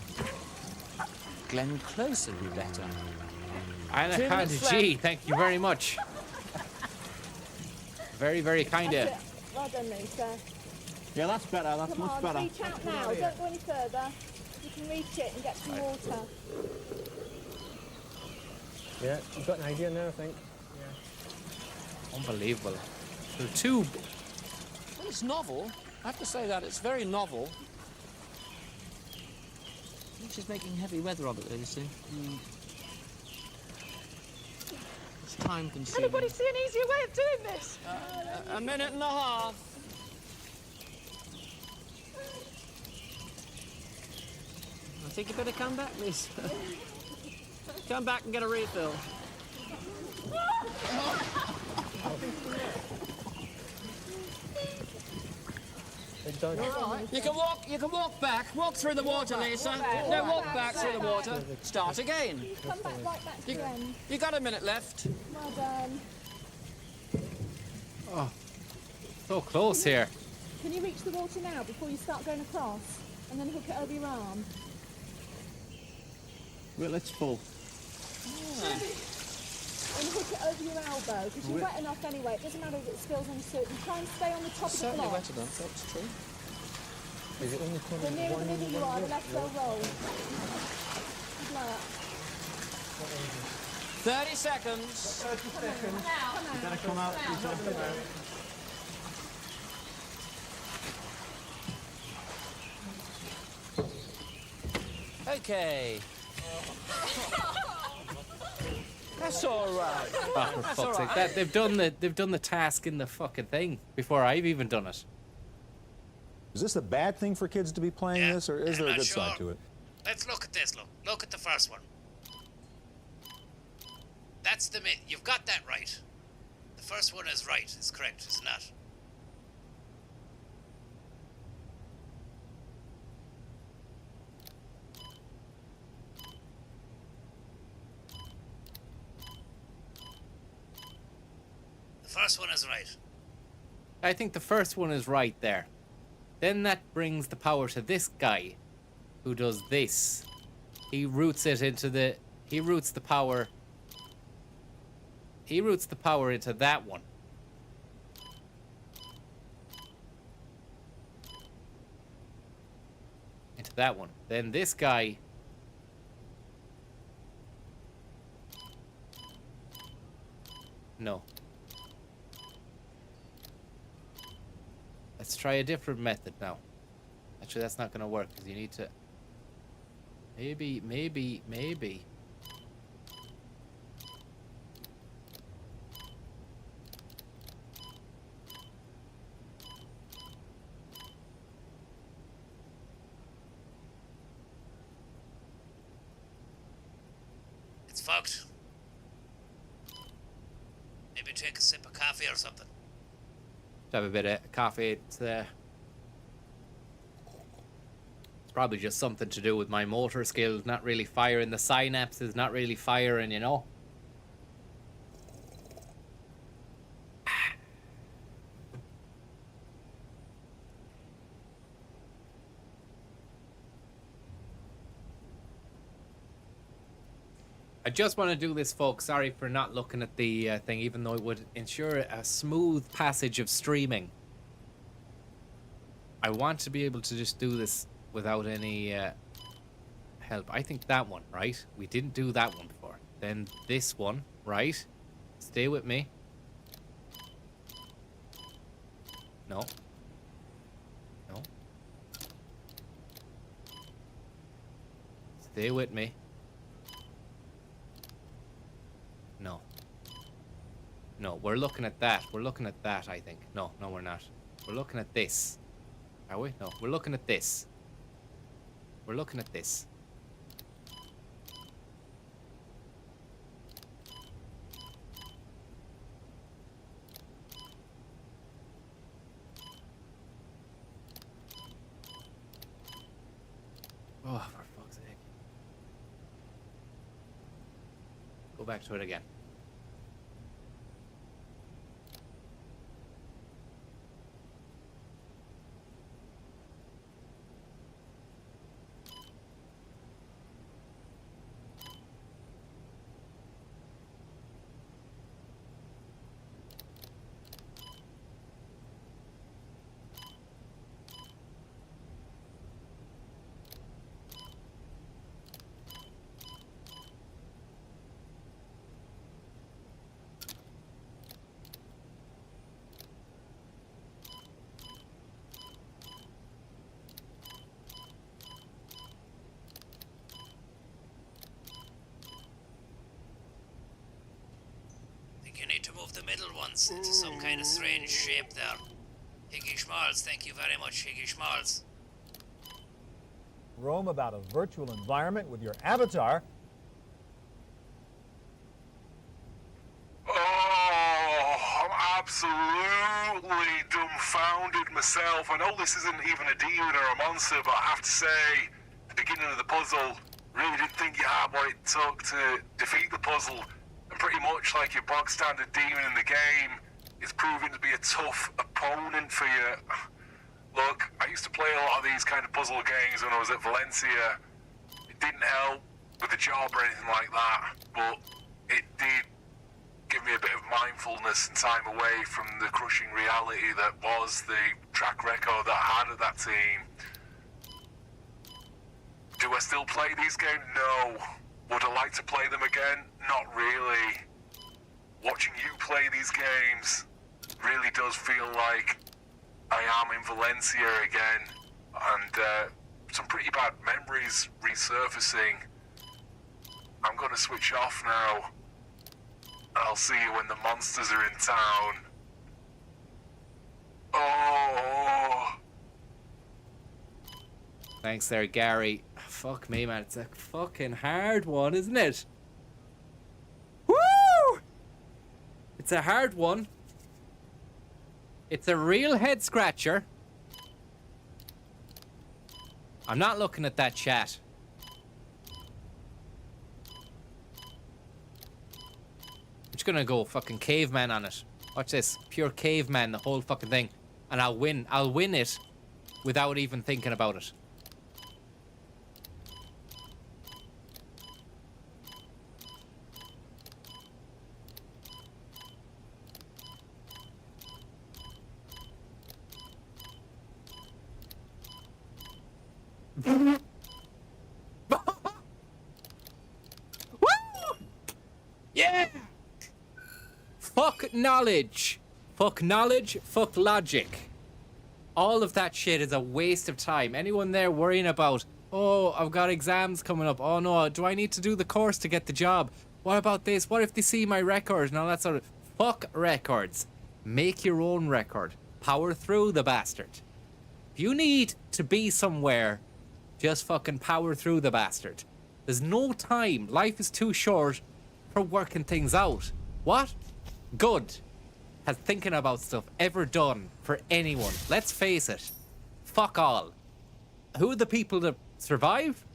Speaker 16: Glenn Close would be better.
Speaker 11: Anna
Speaker 16: 2 minutes
Speaker 11: G,
Speaker 16: left.
Speaker 11: thank you very much. Very, very kind of.
Speaker 17: Well done, Lisa.
Speaker 2: Yeah, that's better. That's
Speaker 17: Come
Speaker 2: much
Speaker 17: on,
Speaker 2: better.
Speaker 17: reach out now. Don't go any further. You can reach it and get some water.
Speaker 18: Yeah, you've got an idea now, I think.
Speaker 11: Unbelievable. The tube.
Speaker 16: Well, it's novel. I have to say that. It's very novel. I think she's making heavy weather of it, Lucy. It's time-consuming.
Speaker 17: Anybody see an easier way of doing this?
Speaker 16: A minute and a half. I think you better come back, Lisa. Come back and get a refill. You can walk back. Walk through the water, Lisa. No, walk back through the water. Start again.
Speaker 17: Come back right back to the end.
Speaker 16: You got a minute left.
Speaker 17: Well done.
Speaker 11: Oh, so close here.
Speaker 17: Can you reach the water now before you start going across? And then hook it over your arm?
Speaker 2: Well, it's full.
Speaker 17: And hook it over your elbow, because you're wet enough anyway. It doesn't matter if it spills on your suit. And try and stay on the top of the
Speaker 16: Certainly
Speaker 17: block.
Speaker 16: wet enough, that's true.
Speaker 18: Is it only coming
Speaker 17: The nearer the
Speaker 18: one
Speaker 17: middle you are, the less they'll roll. Good luck.
Speaker 16: 30 seconds.
Speaker 2: You better come out. You better come out.
Speaker 16: Okay. That's all right.
Speaker 11: Oh, for fuck's sake. That, they've done the task in the fucking thing before I've even done it.
Speaker 2: Is this a bad thing for kids to be playing this, or is there a good
Speaker 6: sure.
Speaker 2: side to it?
Speaker 6: Let's look at this. Look at the first one. That's the myth. You've got that right. The first one is right. It's correct. It's not. The first one is right.
Speaker 11: I think the first one is right there. Then that brings the power to this guy who does this. He roots it into the... He roots the power into that one. Into that one. Then this guy... No. Let's try a different method now. Actually, that's not going to work because you need to... Maybe.
Speaker 6: It's fucked. Maybe take a sip of coffee or something.
Speaker 11: Have a bit of coffee. It's probably just something to do with my motor skills, not really firing. The synapses not really firing, you know. I just want to do this, folks. Sorry for not looking at the thing, even though it would ensure a smooth passage of streaming. I want to be able to just do this without any help. I think that one, right? We didn't do that one before. Then this one, right? Stay with me. No. No. Stay with me. No. No, we're looking at that. We're looking at that, I think. No, we're not. We're looking at this. Are we? No, we're looking at this. We're looking at this. Oh, for fuck's sake. Go back to it again.
Speaker 6: of the middle ones into some kind of strange shape there. Higgy Schmalls, thank you very much, Higgy Schmalls.
Speaker 2: Roam about a virtual environment with your avatar.
Speaker 10: Oh, I'm absolutely dumbfounded myself. I know this isn't even a demon or a monster, but I have to say, the beginning of the puzzle, really didn't think you had what it took to defeat the puzzle. And pretty much like your bog standard demon in the game, it's proving to be a tough opponent for you. Look, I used to play a lot of these kind of puzzle games when I was at Valencia. It didn't help with the job or anything like that, but it did give me a bit of mindfulness and time away from the crushing reality that was the track record that I had at that team. Do I still play these games? No. Would I like to play them again? Not really. Watching you play these games really does feel like I am in Valencia again, and some pretty bad memories resurfacing. I'm gonna switch off now. I'll see you when the monsters are in town. Oh.
Speaker 11: Thanks there, Gary. Fuck me, man. It's a fucking hard one, isn't it? Woo! It's a hard one. It's a real head scratcher. I'm not looking at that chat. I'm just gonna go fucking caveman on it. Watch this. Pure caveman, the whole fucking thing. And I'll win. I'll win it without even thinking about it. Yeah! Fuck knowledge. Fuck knowledge. Fuck logic. All of that shit is a waste of time. Anyone there worrying about, oh, I've got exams coming up. Oh no, do I need to do the course to get the job? What about this? What if they see my record and all that sort of... Fuck records. Make your own record. Power through the bastard. If you need to be somewhere, just fucking power through the bastard. There's no time. Life is too short for working things out. What good has thinking about stuff ever done for anyone? Let's face it. Fuck all. Who are the people that survive?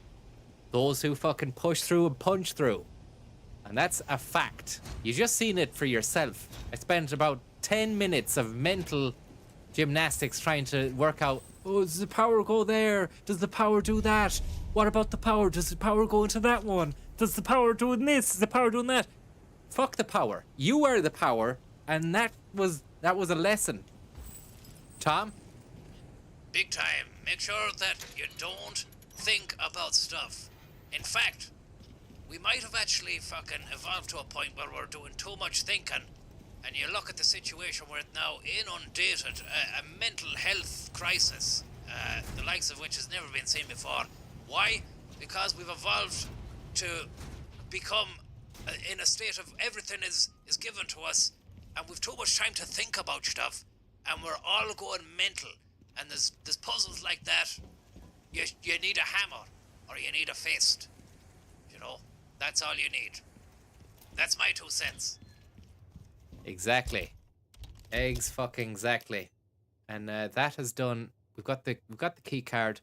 Speaker 11: Those who fucking push through and punch through. And that's a fact. You just seen it for yourself. I spent about 10 minutes of mental gymnastics trying to work out, oh, does the power go there? Does the power do that? What about the power? Does the power go into that one? Does the power doing this? Is the power doing that? Fuck the power. You are the power, and that was a lesson. Tom?
Speaker 6: Big time. Make sure that you don't think about stuff. In fact, we might have actually fucking evolved to a point where we're doing too much thinking, and you look at the situation we're now inundated, a mental health crisis, the likes of which has never been seen before. Why? Because we've evolved to become in a state of everything is given to us, and we've too much time to think about stuff, and we're all going mental. And there's puzzles like that. You need a hammer, or you need a fist. You know, that's all you need. That's my 2 cents.
Speaker 11: Exactly. Eggs fucking exactly. And that has done. We've got the key card.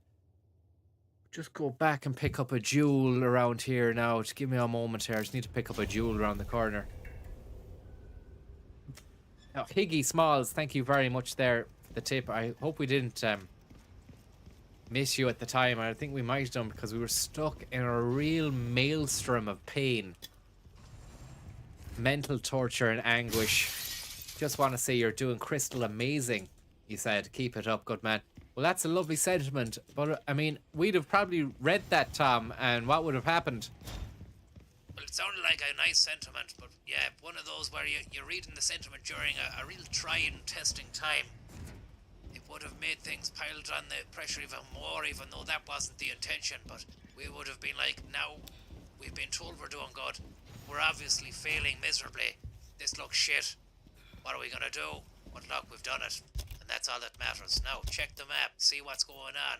Speaker 11: Just go back and pick up a jewel around here now. Just give me a moment here. I just need to pick up a jewel around the corner. Oh, Higgy Smalls, thank you very much there for the tip. I hope we didn't miss you at the time. I think we might have done because we were stuck in a real maelstrom of pain. Mental torture and anguish. Just want to say you're doing crystal amazing, he said. Keep it up, good man. Well, that's a lovely sentiment, but I mean, we'd have probably read that, Tom, and what would have happened?
Speaker 6: Well, it sounded like a nice sentiment, but yeah, one of those where you're reading the sentiment during a real trying, testing time. It would have made things piled on the pressure even more, even though that wasn't the intention, but we would have been like, now, we've been told we're doing good. We're obviously failing miserably. This looks shit. What are we gonna do? What luck, we've done it. And that's all that matters. Now, check the map, see what's going on.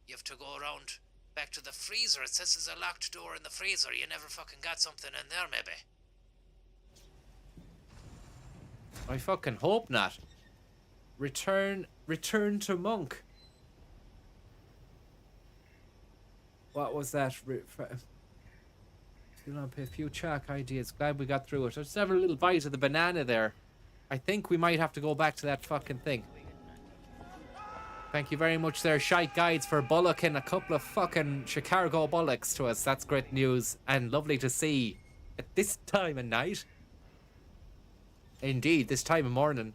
Speaker 6: You have to go around back to the freezer. It says there's a locked door in the freezer. You never fucking got something in there, maybe.
Speaker 11: I fucking hope not. Return to Monk. What was that? Still on a few chalk ideas. Glad we got through it. There's several little bites of the banana there. I think we might have to go back to that fucking thing. Thank you very much there, Shite Guides, for bullocking a couple of fucking Chicago bullocks to us. That's great news and lovely to see at this time of night. Indeed, this time of morning.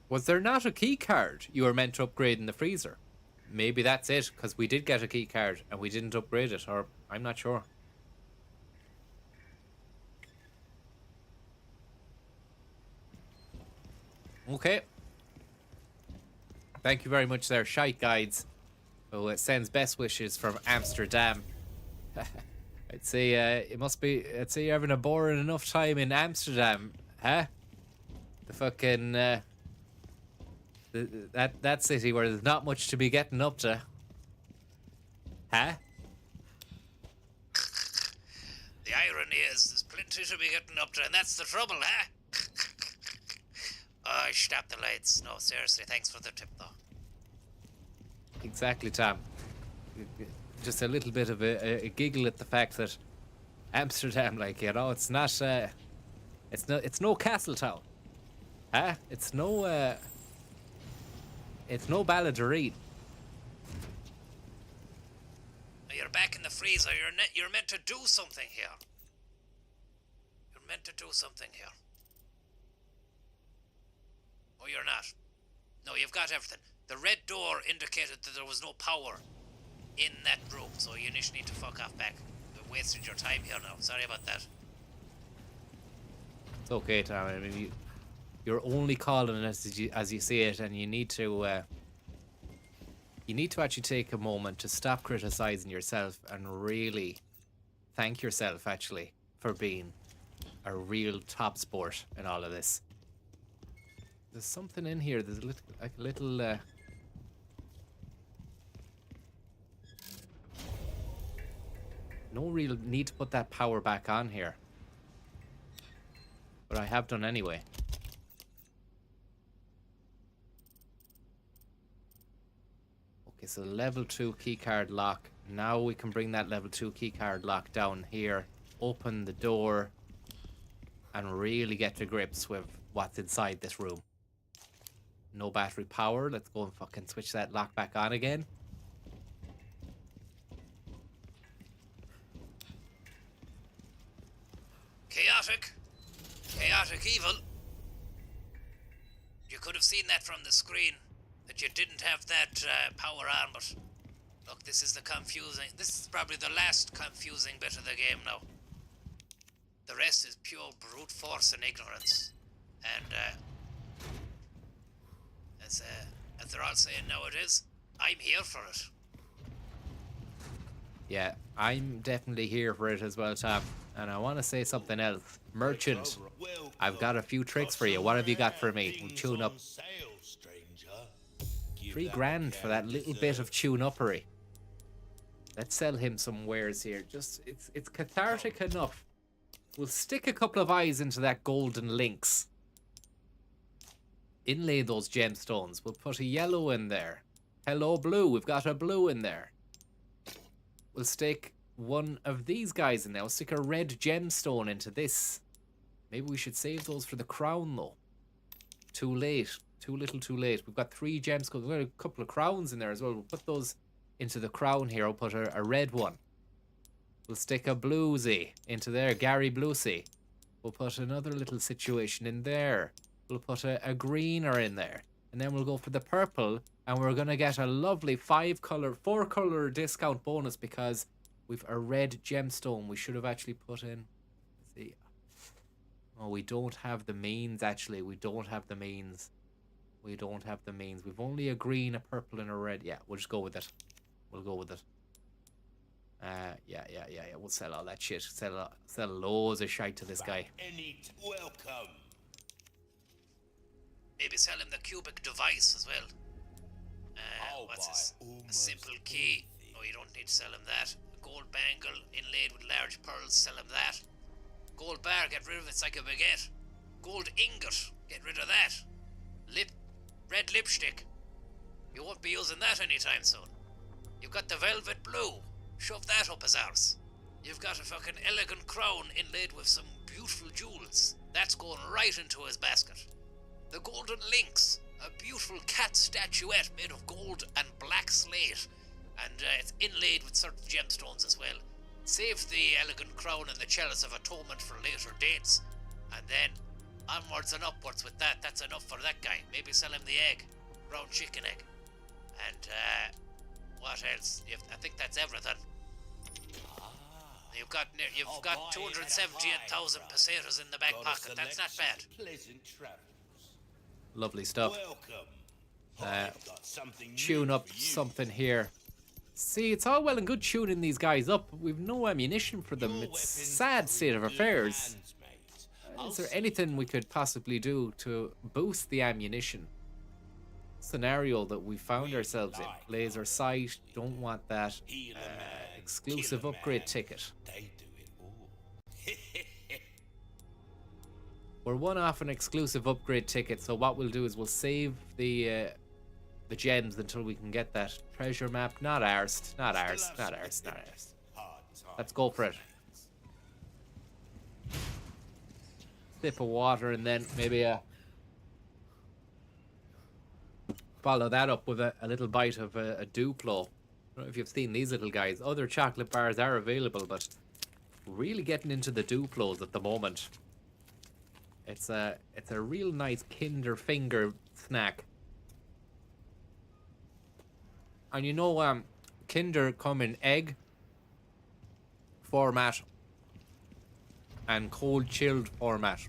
Speaker 11: Was there not a key card you were meant to upgrade in the freezer? Maybe that's it, because we did get a key card and we didn't upgrade it, or I'm not sure. Okay. Thank you very much there, Shite Guides, who sends best wishes from Amsterdam. I'd say it must be, I'd say you're having a boring enough time in Amsterdam, huh? The fucking, that city where there's not much to be getting up to. Huh?
Speaker 6: The irony is there's plenty to be getting up to, and that's the trouble, huh? Oh, I stopped the lights. No, seriously, thanks for the tip, though.
Speaker 11: Exactly, Tom. Just a little bit of a giggle at the fact that Amsterdam, like, you know, it's not, it's no Castletown, huh? It's no Balladureen.
Speaker 6: You're back in the freezer. You're meant to do something here. You're meant to do something here. Oh, you're not. No, you've got everything. The red door indicated that there was no power in that room, so you just need to fuck off back. You've wasted your time here now. Sorry about that.
Speaker 11: It's okay, Tom. I mean, you're only calling it as you see it, and you need to actually take a moment to stop criticizing yourself and really thank yourself, actually, for being a real top sport in all of this. There's something in here. There's a little no real need to put that power back on here, but I have done anyway. Okay, so level 2 keycard lock. Now we can bring that level 2 keycard lock down here, open the door, and really get to grips with what's inside this room. No battery power. Let's go and fucking switch that lock back on again.
Speaker 6: Chaotic evil. You could have seen that from the screen, that you didn't have that power on, but look, this is probably the last confusing bit of the game now. The rest is pure brute force and ignorance. And as they're all saying nowadays, I'm here for it.
Speaker 11: Yeah, I'm definitely here for it as well, Tom. And I want to say something else. Merchant, I've got a few tricks for you. What have you got for me? We'll tune up. $3,000 for that little bit of tune-uppery. Let's sell him some wares here. Just, it's cathartic enough. We'll stick a couple of eyes into that golden lynx. Inlay those gemstones. We'll put a yellow in there. Hello, blue. We've got a blue in there. We'll stick one of these guys in there. We'll stick a red gemstone into this. Maybe we should save those for the crown, though. Too late. Too little, too late. We've got 3 gemstones. We've got a couple of crowns in there as well. We'll put those into the crown here. I'll put a red one. We'll stick a bluesy into there. Gary Bluesy. We'll put another little situation in there. We'll put a greener in there. And then we'll go for the purple. And we're going to get a lovely 4-color discount bonus because we've a red gemstone. We should have actually put in. Let's see. Oh, we don't have the means, actually. We don't have the means. We don't have the means. We've only a green, a purple, and a red. Yeah, we'll just go with it. We'll go with it. Yeah. We'll sell all that shit. Sell loads of shite to this guy.
Speaker 9: Any welcome.
Speaker 6: Maybe sell him the cubic device as well. What's this? A simple key. No, you don't need to sell him that. A gold bangle inlaid with large pearls. Sell him that. Gold bar. Get rid of it. It's like a baguette. Gold ingot. Get rid of that. Red lipstick. You won't be using that anytime soon. You've got the velvet blue. Shove that up his arse. You've got a fucking elegant crown inlaid with some beautiful jewels. That's going right into his basket. The golden lynx. A beautiful cat statuette made of gold and black slate. And it's inlaid with certain gemstones as well. Save the elegant crown and the chalice of atonement for later dates. And then onwards and upwards with that. That's enough for that guy. Maybe sell him the egg. Brown chicken egg. And what else? I think that's everything. You've got 278,000 pesetas in the back pocket. That's not bad.
Speaker 11: Lovely stuff. Tune up something here. See, it's all well and good tuning these guys up, but we've no ammunition for them. It's a sad state of affairs. Is there anything we could possibly do to boost the ammunition? Scenario that we found ourselves in. Laser sight, don't want that. Exclusive upgrade ticket. We're one off an exclusive upgrade ticket, so what we'll do is we'll save the gems until we can get that treasure map. Not ours. Let's go for it. Sip of water and then maybe follow that up with a little bite of a Duplo. I don't know if you've seen these little guys. Other chocolate bars are available, but really getting into the Duplos at the moment. It's a real nice Kinder finger snack. And you know, Kinder come in egg format and cold chilled format.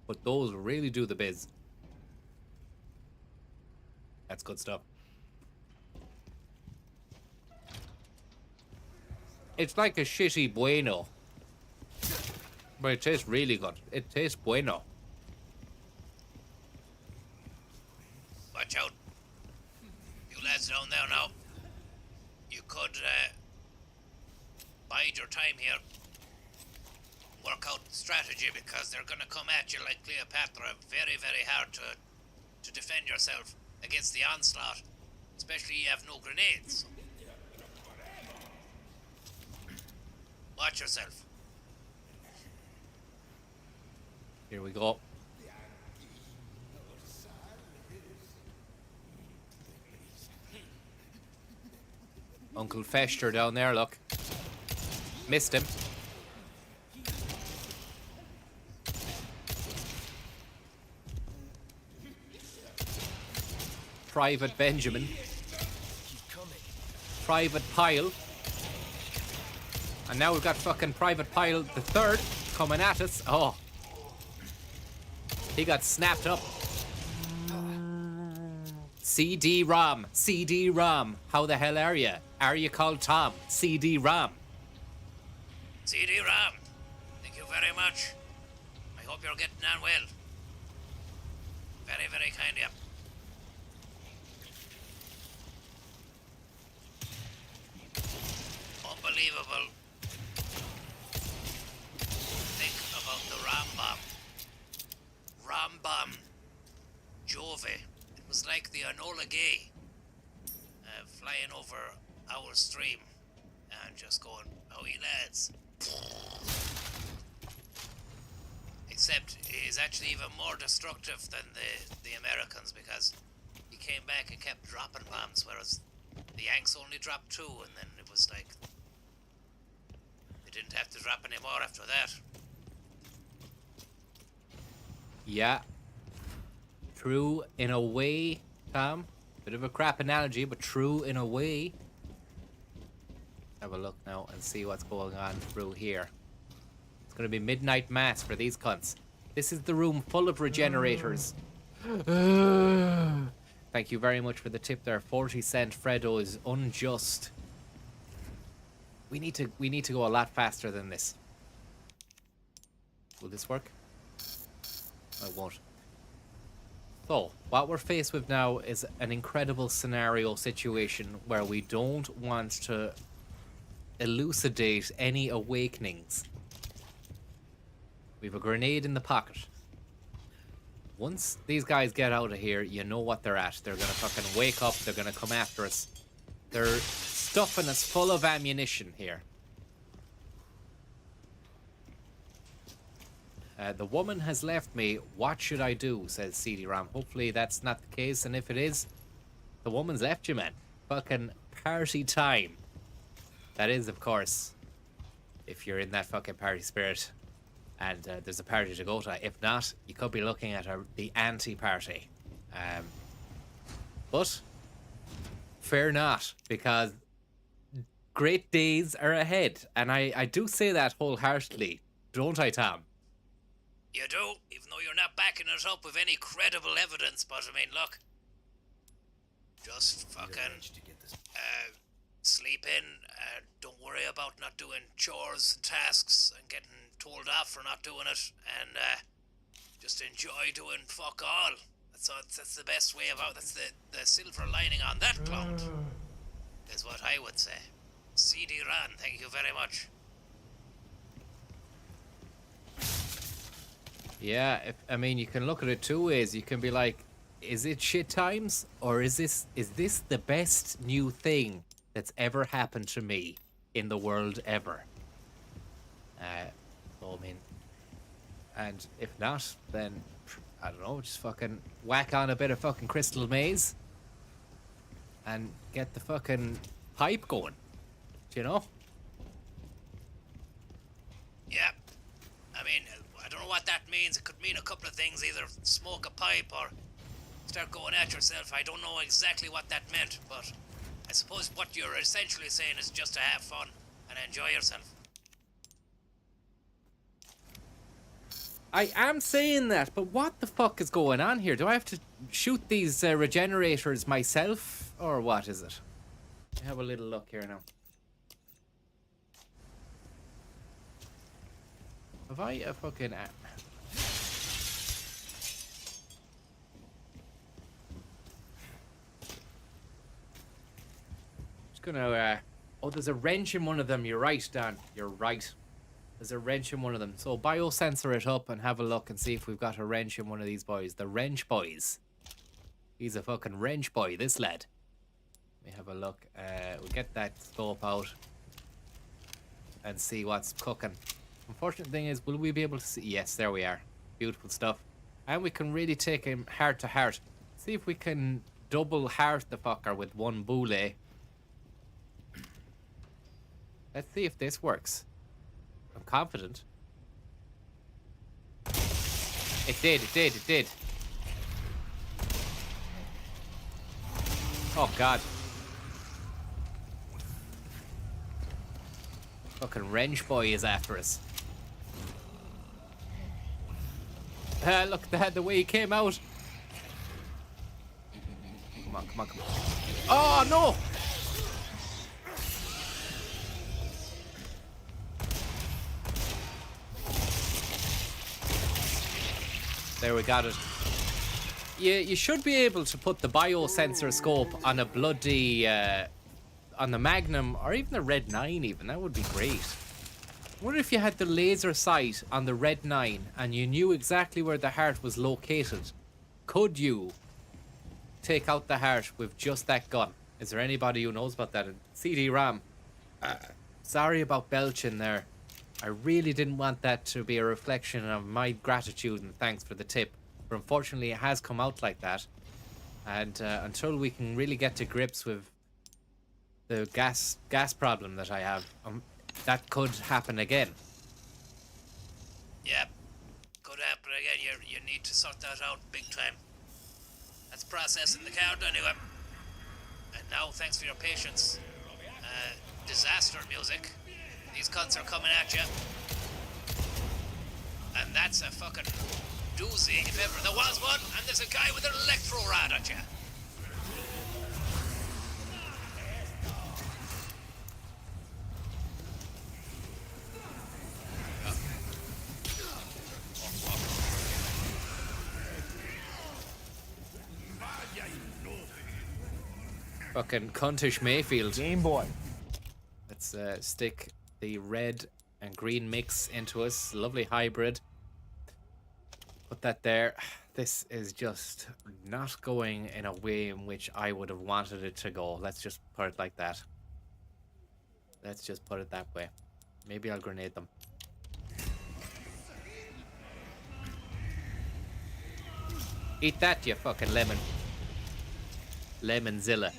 Speaker 11: But those really do the biz. That's good stuff. It's like a shitty Bueno. But it tastes really good. It tastes bueno.
Speaker 6: Watch out. You lads down there now. You could bide your time here. Work out strategy because they're gonna come at you like Cleopatra. Very, very hard to defend yourself against the onslaught. Especially you have no grenades. Watch yourself.
Speaker 11: Here we go. Uncle Fester down there, look. Missed him. Private Benjamin. Private Pyle. And now we've got fucking Private Pyle the third coming at us. Oh. He got snapped up. CD-ROM. CD-ROM. How the hell are you? Are you called Tom? CD-ROM.
Speaker 6: CD-ROM. Thank you very much. I hope you're getting on well. Very, very kind of you. Unbelievable. Think about the ROM bomb. ROM bomb. Jove. It was like the Enola Gay flying over our stream and just going, "Oh, you lads." Except he's actually even more destructive than the Americans because he came back and kept dropping bombs, whereas the Yanks only dropped 2, and then it was like they didn't have to drop any more after that.
Speaker 11: Yeah. True in a way, Tom. Bit of a crap analogy, but true in a way. Have a look now and see what's going on through here. It's going to be midnight mass for these cunts. This is the room full of regenerators. Thank you very much for the tip there. 40 cent Fredo is unjust. We need to go a lot faster than this. Will this work? I won't. So, what we're faced with now is an incredible scenario situation where we don't want to elucidate any awakenings. We have a grenade in the pocket. Once these guys get out of here, you know what they're at. They're gonna fucking wake up, they're gonna come after us. They're stuffing us full of ammunition here. The woman has left me. What should I do? Says CD-RAM. Hopefully that's not the case, and if it is, the woman's left you, man. Fucking party time. That is, of course, if you're in that fucking party spirit and there's a party to go to. If not, you could be looking at the anti-party. But fear not, because great days are ahead. And I do say that wholeheartedly, don't I, Tom?
Speaker 6: You do, even though you're not backing it up with any credible evidence, but I mean, look. Just fucking sleep in, don't worry about not doing chores and tasks and getting told off for not doing it, and just enjoy doing fuck all. That's the best way about, that's the silver lining on that cloud, is what I would say. CD-RAN, thank you very much.
Speaker 11: Yeah, I mean, you can look at it two ways. You can be like, is it shit times, or is this the best new thing that's ever happened to me in the world ever? So, I mean, and if not, then I don't know, just fucking whack on a bit of fucking Crystal Maze and get the fucking pipe going. Do you know?
Speaker 6: Yeah. I mean, I don't know what that means. It could mean a couple of things. Either smoke a pipe or start going at yourself. I don't know exactly what that meant, but I suppose what you're essentially saying is just to have fun and enjoy yourself.
Speaker 11: I am saying that, but what the fuck is going on here? Do I have to shoot these regenerators myself, or what is it? Let me have a little look here now. Have I a fucking app? Just gonna oh, there's a wrench in one of them. You're right, Dan. You're right. There's a wrench in one of them. So biosensor it up and have a look and see if we've got a wrench in one of these boys. The wrench boys. He's a fucking wrench boy, this lad. Let me have a look. We'll get that scope out and see what's cooking. Unfortunate thing is, will we be able to see? Yes, there we are. Beautiful stuff. And we can really take him heart to heart. See if we can double heart the fucker with one boule. Let's see if this works. I'm confident. It did. Oh, God. Fucking wrench boy is after us. Look, the way he came out. Come on. Oh, no! There, we got it. You should be able to put the biosensor scope on a bloody, on the Magnum, or even the Red 9 even. That would be great. I wonder if you had the laser sight on the Red 9 and you knew exactly where the heart was located. Could you take out the heart with just that gun? Is there anybody who knows about that? CD-RAM. Sorry about belching there. I really didn't want that to be a reflection of my gratitude and thanks for the tip. But unfortunately, it has come out like that. And until we can really get to grips with the gas problem that I have, that could happen again.
Speaker 6: Yep. Could happen again. You need to sort that out big time. That's processing the card anyway. And now, thanks for your patience. Disaster music. These cunts are coming at you. And that's a fucking doozy if ever there was one. And there's a guy with an electro rod at you.
Speaker 11: Fucking cuntish Mayfield.
Speaker 2: Game Boy.
Speaker 11: Let's stick the red and green mix into us. Lovely hybrid. Put that there. This is just not going in a way in which I would have wanted it to go. Let's just put it like that. Let's just put it that way. Maybe I'll grenade them. Eat that, you fucking lemon. Lemonzilla.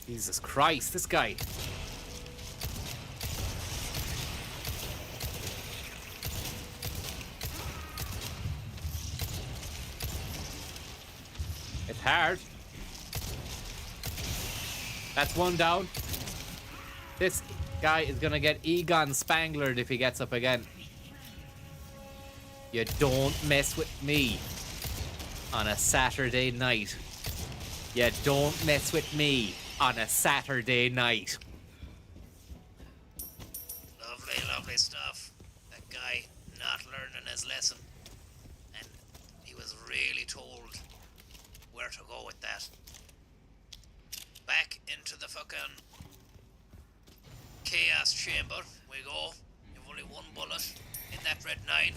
Speaker 11: Jesus Christ, this guy. It's hard. That's one down. This guy is gonna get Egon Spanglered if he gets up again. You don't mess with me on a Saturday night. You don't mess with me on a Saturday night.
Speaker 6: Lovely, lovely stuff. That guy not learning his lesson. And he was really told where to go with that. Back into the fucking chaos chamber we go. You've only one bullet in that red 9.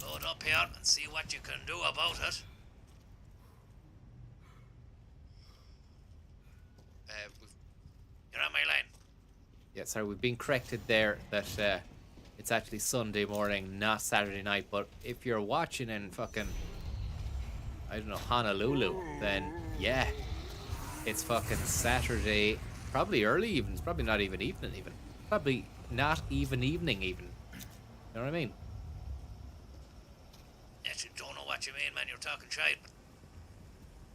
Speaker 6: Load up here and see what you can do about it. You're on my line.
Speaker 11: Yeah, sorry, we've been corrected there that it's actually Sunday morning, not Saturday night. But if you're watching in fucking, I don't know, Honolulu, then yeah, it's fucking Saturday, probably early evenings, probably not even evening even. Probably not even evening even. You know what I mean?
Speaker 6: Actually, don't know what you mean, man. You're talking shite.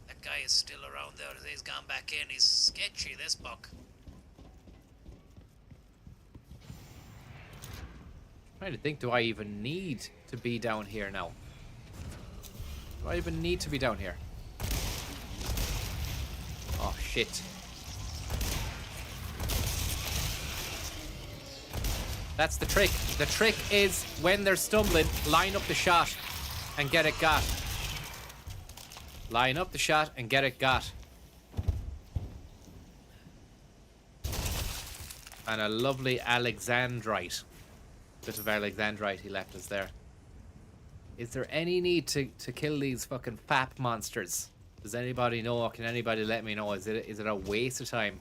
Speaker 6: That guy is still around there. He's gone back in. He's sketchy, this buck.
Speaker 11: Trying to think, do I even need to be down here now? Do I even need to be down here? Oh, shit. That's the trick. The trick is when they're stumbling, line up the shot and get it got. Line up the shot and get it got. And a lovely Alexandrite. Bit of Alexandrite he left us there. Is there any need to kill these fucking FAP monsters? Does anybody know, or can anybody let me know? Is it a waste of time?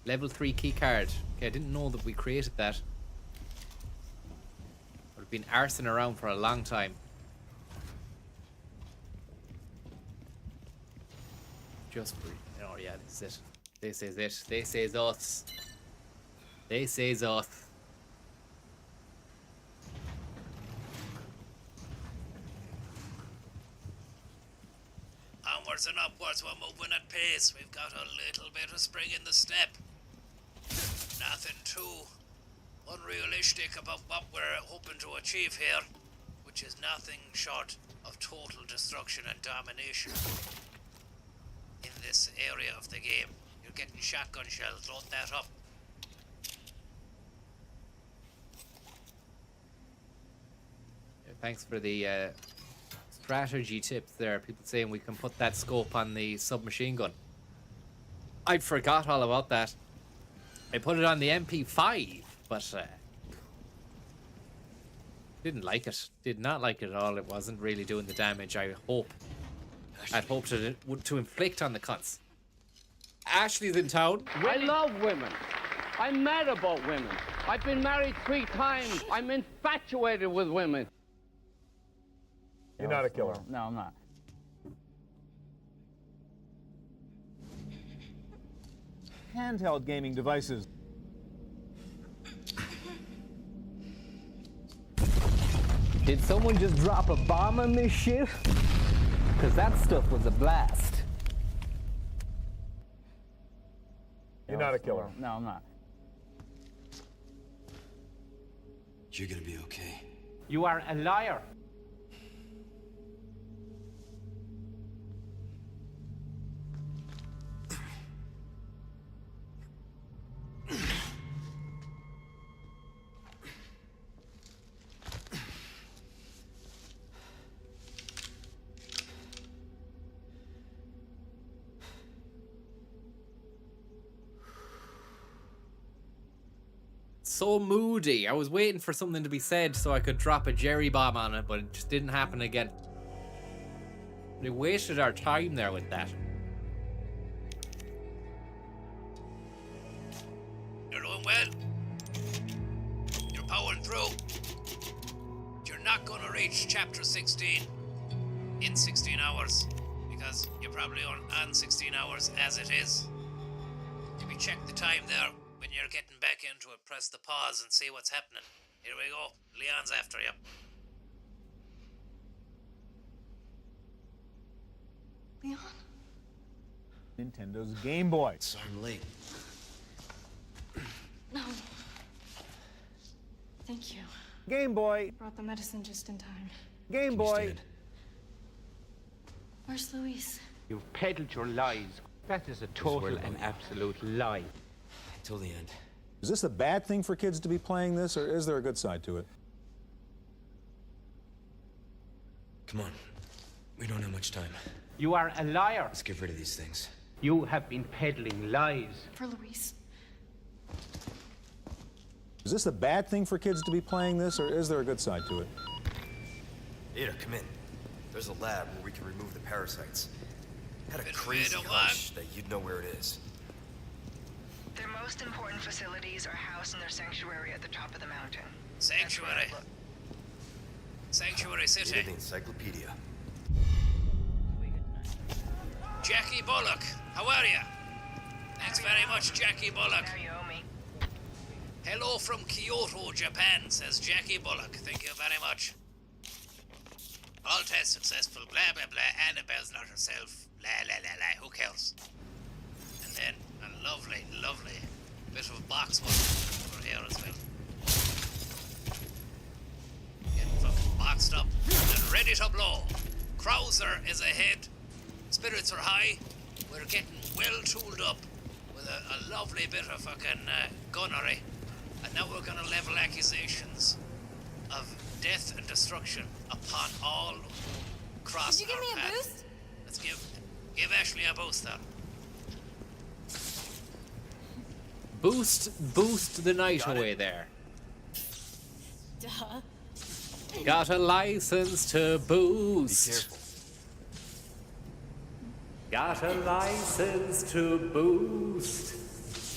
Speaker 11: Level 3 keycard. Okay, I didn't know that we created that. We've been arsing around for a long time. Just for, oh yeah, this is it. This is it. This is us. This is us.
Speaker 6: Onwards and upwards, we're moving at pace. We've got a little bit of spring in the step. Nothing too unrealistic about what we're hoping to achieve here, which is nothing short of total destruction and domination in this area of the game. You're getting shotgun shells, load that up.
Speaker 11: Yeah, thanks for the strategy tips there. People saying we can put that scope on the submachine gun. I forgot all about that. I put it on the MP5, but didn't like it. Did not like it at all. It wasn't really doing the damage I'd hoped to inflict on the cunts. Ashley's in town.
Speaker 3: I love women. I'm mad about women. I've been married 3 times. I'm infatuated with women.
Speaker 2: You're not a killer.
Speaker 18: No, I'm not.
Speaker 2: Handheld gaming devices.
Speaker 18: Did someone just drop a bomb on this shit? Because that stuff was a blast.
Speaker 2: You're not a killer.
Speaker 18: No, I'm not.
Speaker 9: You're gonna be okay.
Speaker 18: You are a liar.
Speaker 11: so moody. I was waiting for something to be said so I could drop a Jerry bomb on it, but it just didn't happen again. We wasted our time there with that.
Speaker 6: You're doing well. You're powering through. You're not gonna reach chapter 16 in 16 hours because you're probably on 16 hours as it is. If you check the time there when you're getting back into it, press the pause and see what's happening. Here we go. Leon's after you.
Speaker 17: Leon?
Speaker 2: Nintendo's Game Boy.
Speaker 1: Sorry I'm late.
Speaker 17: No. Thank you.
Speaker 2: Game Boy.
Speaker 17: Brought the medicine just in time.
Speaker 2: Game Boy.
Speaker 17: Where's Luis?
Speaker 13: You've peddled your lies. That is a total and absolute lie.
Speaker 1: Till the end.
Speaker 2: Is this a bad thing for kids to be playing this, or is there a good side to it?
Speaker 1: Come on. We don't have much time.
Speaker 13: You are a liar.
Speaker 1: Let's get rid of these things.
Speaker 13: You have been peddling lies.
Speaker 17: For Luis.
Speaker 2: Is this a bad thing for kids to be playing this, or is there a good side to it?
Speaker 1: Ada, come in. There's a lab where we can remove the parasites. Had a crazy hunch that you'd know where it is.
Speaker 19: Their most important facilities are housed in their sanctuary at the top of the mountain.
Speaker 6: Sanctuary. Sanctuary City.
Speaker 1: Read the encyclopedia.
Speaker 6: Jackie Bullock, how are you? Thanks very much, Jackie Bullock.
Speaker 19: Now you owe me.
Speaker 6: Hello from Kyoto, Japan, says Jackie Bullock. Thank you very much. All tests successful, blah, blah, blah. Annabelle's not herself. La, la, la, la. Who cares? And then a lovely, lovely bit of box work for here as well. Getting fucking boxed up and ready to blow. Krauser is ahead. Spirits are high. We're getting well tooled up with a lovely bit of fucking gunnery. And now we're gonna level accusations of death and destruction upon all who cross.
Speaker 17: Did you give me a boost?
Speaker 6: Let's give Ashley a boost then.
Speaker 11: Boost the night away there.
Speaker 17: Duh.
Speaker 11: Got a license to boost.
Speaker 1: Be careful.
Speaker 5: Got a license to boost.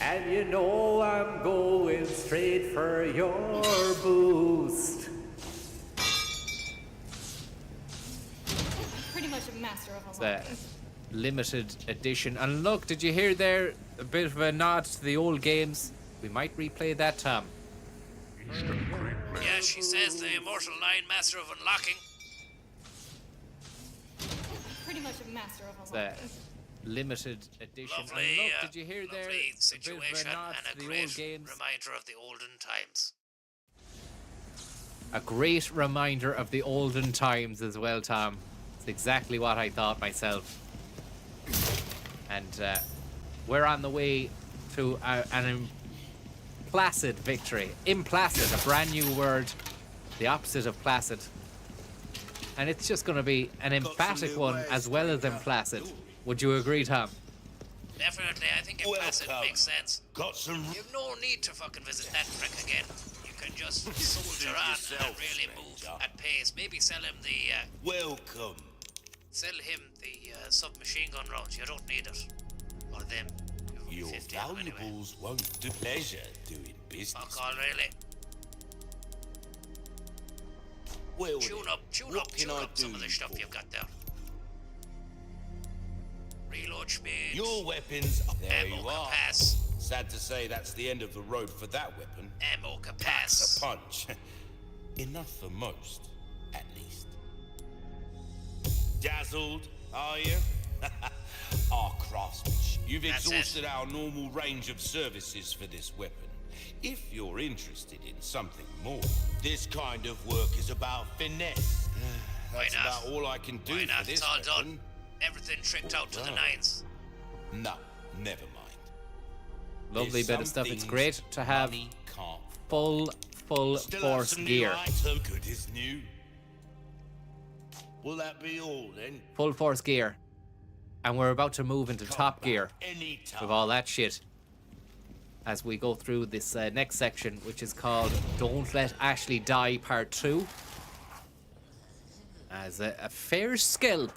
Speaker 5: And you know I'm going straight for your boost.
Speaker 17: Pretty much a master of
Speaker 11: The limited edition. And look, did you hear there a bit of a nod to the old games? We might replay that, Tom.
Speaker 6: Yeah, she says the immortal line, master of unlocking.
Speaker 17: Pretty much a master of
Speaker 11: The limited edition.
Speaker 6: Lovely,
Speaker 11: and look, did you hear there
Speaker 6: lovely
Speaker 11: a
Speaker 6: situation
Speaker 11: bit of a nod
Speaker 6: and
Speaker 11: to
Speaker 6: a
Speaker 11: the
Speaker 6: great
Speaker 11: old games?
Speaker 6: reminder of the olden times.
Speaker 11: A great reminder of the olden times as well, Tom. It's exactly what I thought myself. And we're on the way to an implacid victory. Implacid, a brand new word, the opposite of placid. And it's just going to be an emphatic one as well as implacid. Would you agree, Tom?
Speaker 6: Definitely, I think implacid makes sense.
Speaker 9: Got some.
Speaker 6: You've no need to fucking visit that prick again. You can just soldier on and really move at pace. Maybe sell him the
Speaker 9: Welcome.
Speaker 6: sell him the submachine gun rounds. You don't need it. Or them.
Speaker 9: Your
Speaker 6: 50 of them anyway.
Speaker 9: valuables won't do pleasure doing business.
Speaker 6: Fuck all, really.
Speaker 9: Well,
Speaker 6: Tune up some of the stuff you've got there. Reload speed.
Speaker 9: Your weapons. There
Speaker 6: ammo
Speaker 9: you are.
Speaker 6: capac.
Speaker 9: Sad to say, that's the end of the road for that weapon.
Speaker 6: Ammo capac.
Speaker 9: That's a punch. Enough for most, at least. Dazzled, are you? Our craftsmanship. You've exhausted our normal range of services for this weapon. If you're interested in something more, this kind of work is about finesse. That's about all I can do
Speaker 6: Why not?
Speaker 9: for this
Speaker 6: It's all
Speaker 9: weapon.
Speaker 6: done. Everything tricked out to the nines.
Speaker 9: No, never mind.
Speaker 11: Lovely
Speaker 9: There's
Speaker 11: bit
Speaker 9: some
Speaker 11: of stuff. It's
Speaker 9: things
Speaker 11: great to have
Speaker 9: money can't
Speaker 11: full
Speaker 9: Still have
Speaker 11: force
Speaker 9: some
Speaker 11: gear.
Speaker 9: new item. Good as new. Will that be all then?
Speaker 11: Full force gear. And we're about to move into top gear
Speaker 9: Anytime.
Speaker 11: with all that shit. as we go through this next section, which is called Don't Let Ashley Die Part 2. As a fair scalp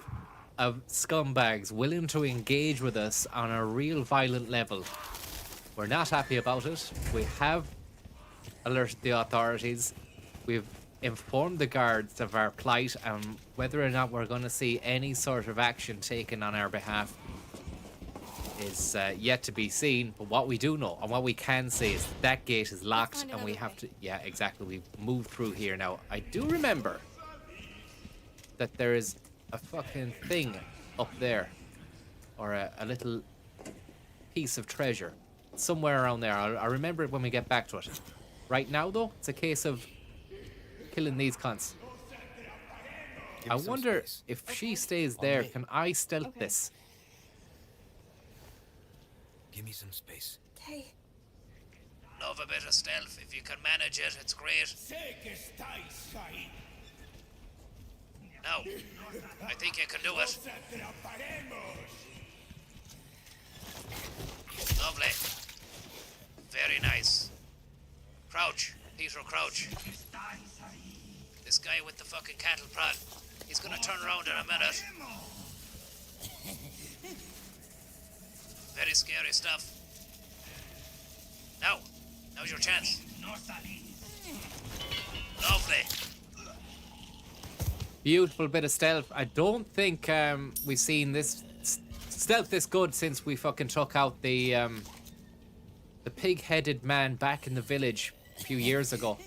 Speaker 11: of scumbags willing to engage with us on a real violent level. We're not happy about it. We have alerted the authorities. We've informed the guards of our plight, and whether or not we're going to see any sort of action taken on our behalf is yet to be seen. But what we do know and what we can say is that gate is locked, and we have to... Yeah, exactly. We've moved through here now. I do remember that there is a fucking thing up there, or a little piece of treasure somewhere around there. I'll remember it when we get back to it. Right now, though, it's a case of killing these cunts. I wonder if she stays there, can I stealth this?
Speaker 1: Give me some space.
Speaker 14: Okay.
Speaker 6: Love a bit of stealth. If you can manage it, it's great. No, I think you can do it. Lovely. Very nice. Crouch. Peter, crouch. This guy with the fucking cattle prod, he's gonna turn around in a minute. Very scary stuff. Now's your chance. Lovely.
Speaker 11: Beautiful bit of stealth. I don't think we've seen this stealth this good since we fucking took out the pig-headed man back in the village a few years ago.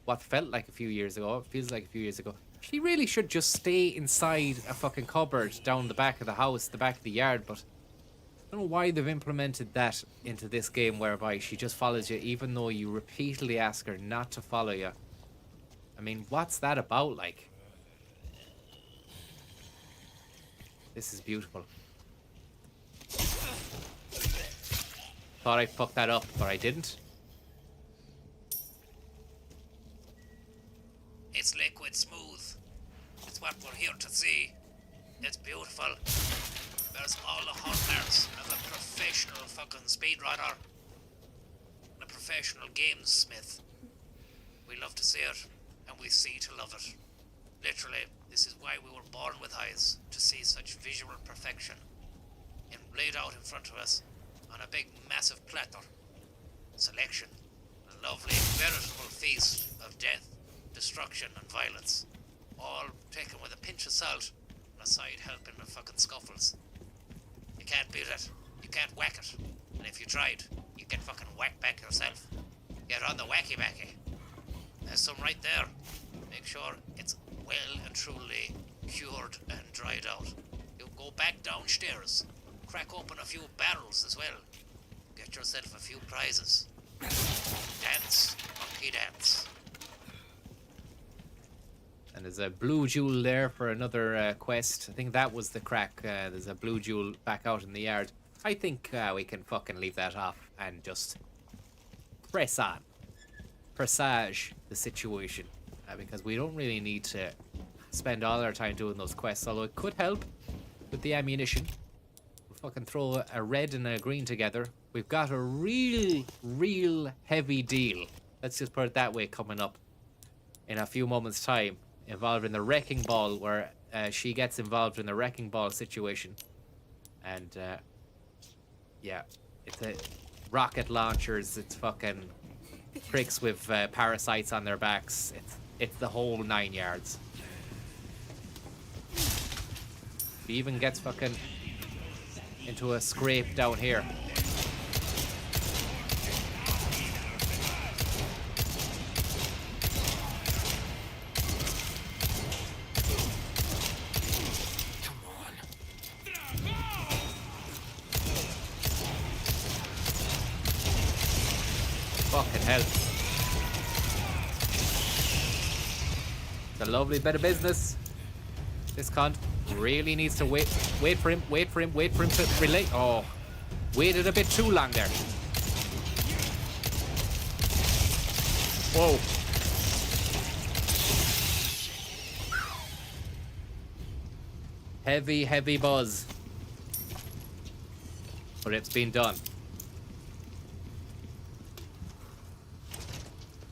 Speaker 11: What felt like a few years ago. It feels like a few years ago. She really should just stay inside a fucking cupboard down the back of the house, the back of the yard, but I don't know why they've implemented that into this game, whereby she just follows you even though you repeatedly ask her not to follow you. I mean, what's that about, like? This is beautiful. Thought I fucked that up, but I didn't.
Speaker 6: It's liquid smooth. It's what we're here to see. It's beautiful. There's all the hallmarks of a professional fucking speedrunner. A professional gamesmith. We love to see it, and we see to love it. Literally, this is why we were born with eyes, to see such visual perfection. And laid out in front of us, on a big massive platter. Selection. A lovely, veritable feast of death, destruction and violence. All taken with a pinch of salt, and a side helping of fucking scuffles. You can't beat it. You can't whack it. And if you tried, you get fucking whacked back yourself. Get on the wacky backy. There's some right there. Make sure it's well and truly cured and dried out. You go back downstairs. Crack open a few barrels as well. Get yourself a few prizes. Dance, monkey dance.
Speaker 11: And there's a blue jewel there for another quest. I think that was the crack. There's a blue jewel back out in the yard. I think we can fucking leave that off and just press on. Presage the situation. Because we don't really need to spend all our time doing those quests. Although it could help with the ammunition. We'll fucking throw a red and a green together. We've got a real heavy deal. Let's just put it that way coming up in a few moments' time. Involved in the wrecking ball, where she gets involved in the wrecking ball situation. And, yeah, it's a rocket launchers, it's fucking pricks with parasites on their backs. It's the whole 9 yards. He even gets fucking into a scrape down here. Fucking hell. It's a lovely bit of business. This cunt really needs to wait for him to relate. Oh, waited a bit too long there. Whoa. Heavy buzz. But it's been done.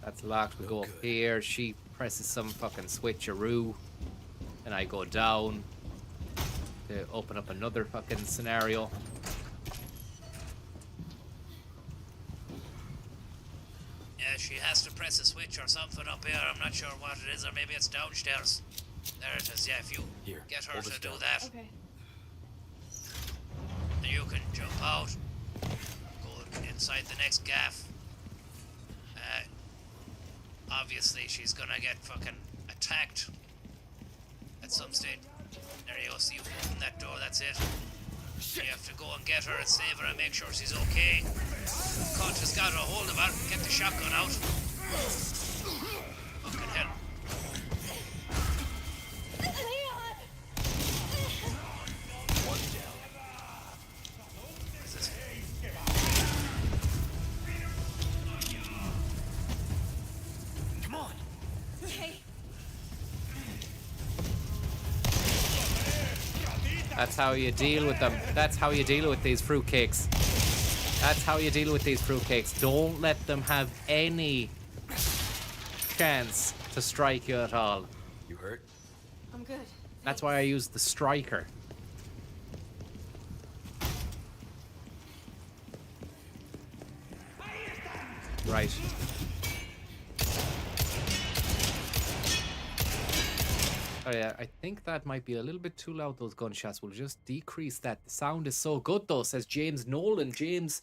Speaker 11: That's locked. We go up here. She presses some fucking switcheroo. And I go down to open up another fucking scenario.
Speaker 6: Yeah, she has to press a switch or something up here. I'm not sure what it is, or maybe it's downstairs. There it is. Yeah, if you get her to do that,
Speaker 17: Okay.
Speaker 6: then you can jump out, go inside the next gaff. Obviously, she's gonna get fucking attacked at some stage. There you go. See, you open that door. That's it. You have to go and get her and save her and make sure she's okay. Cut has got a hold of her. Get the shotgun out. Fucking hell.
Speaker 1: One down.
Speaker 6: What's this?
Speaker 1: Come on.
Speaker 17: Okay.
Speaker 11: That's how you deal with them. That's how you deal with these fruitcakes. That's how you deal with these fruitcakes. Don't let them have any chance to strike you at all.
Speaker 1: You hurt?
Speaker 17: I'm good.
Speaker 11: That's why I use the striker. Right. Oh yeah, I think that might be a little bit too loud, those gunshots. We'll just decrease that. The sound is so good though, says James Nolan. James,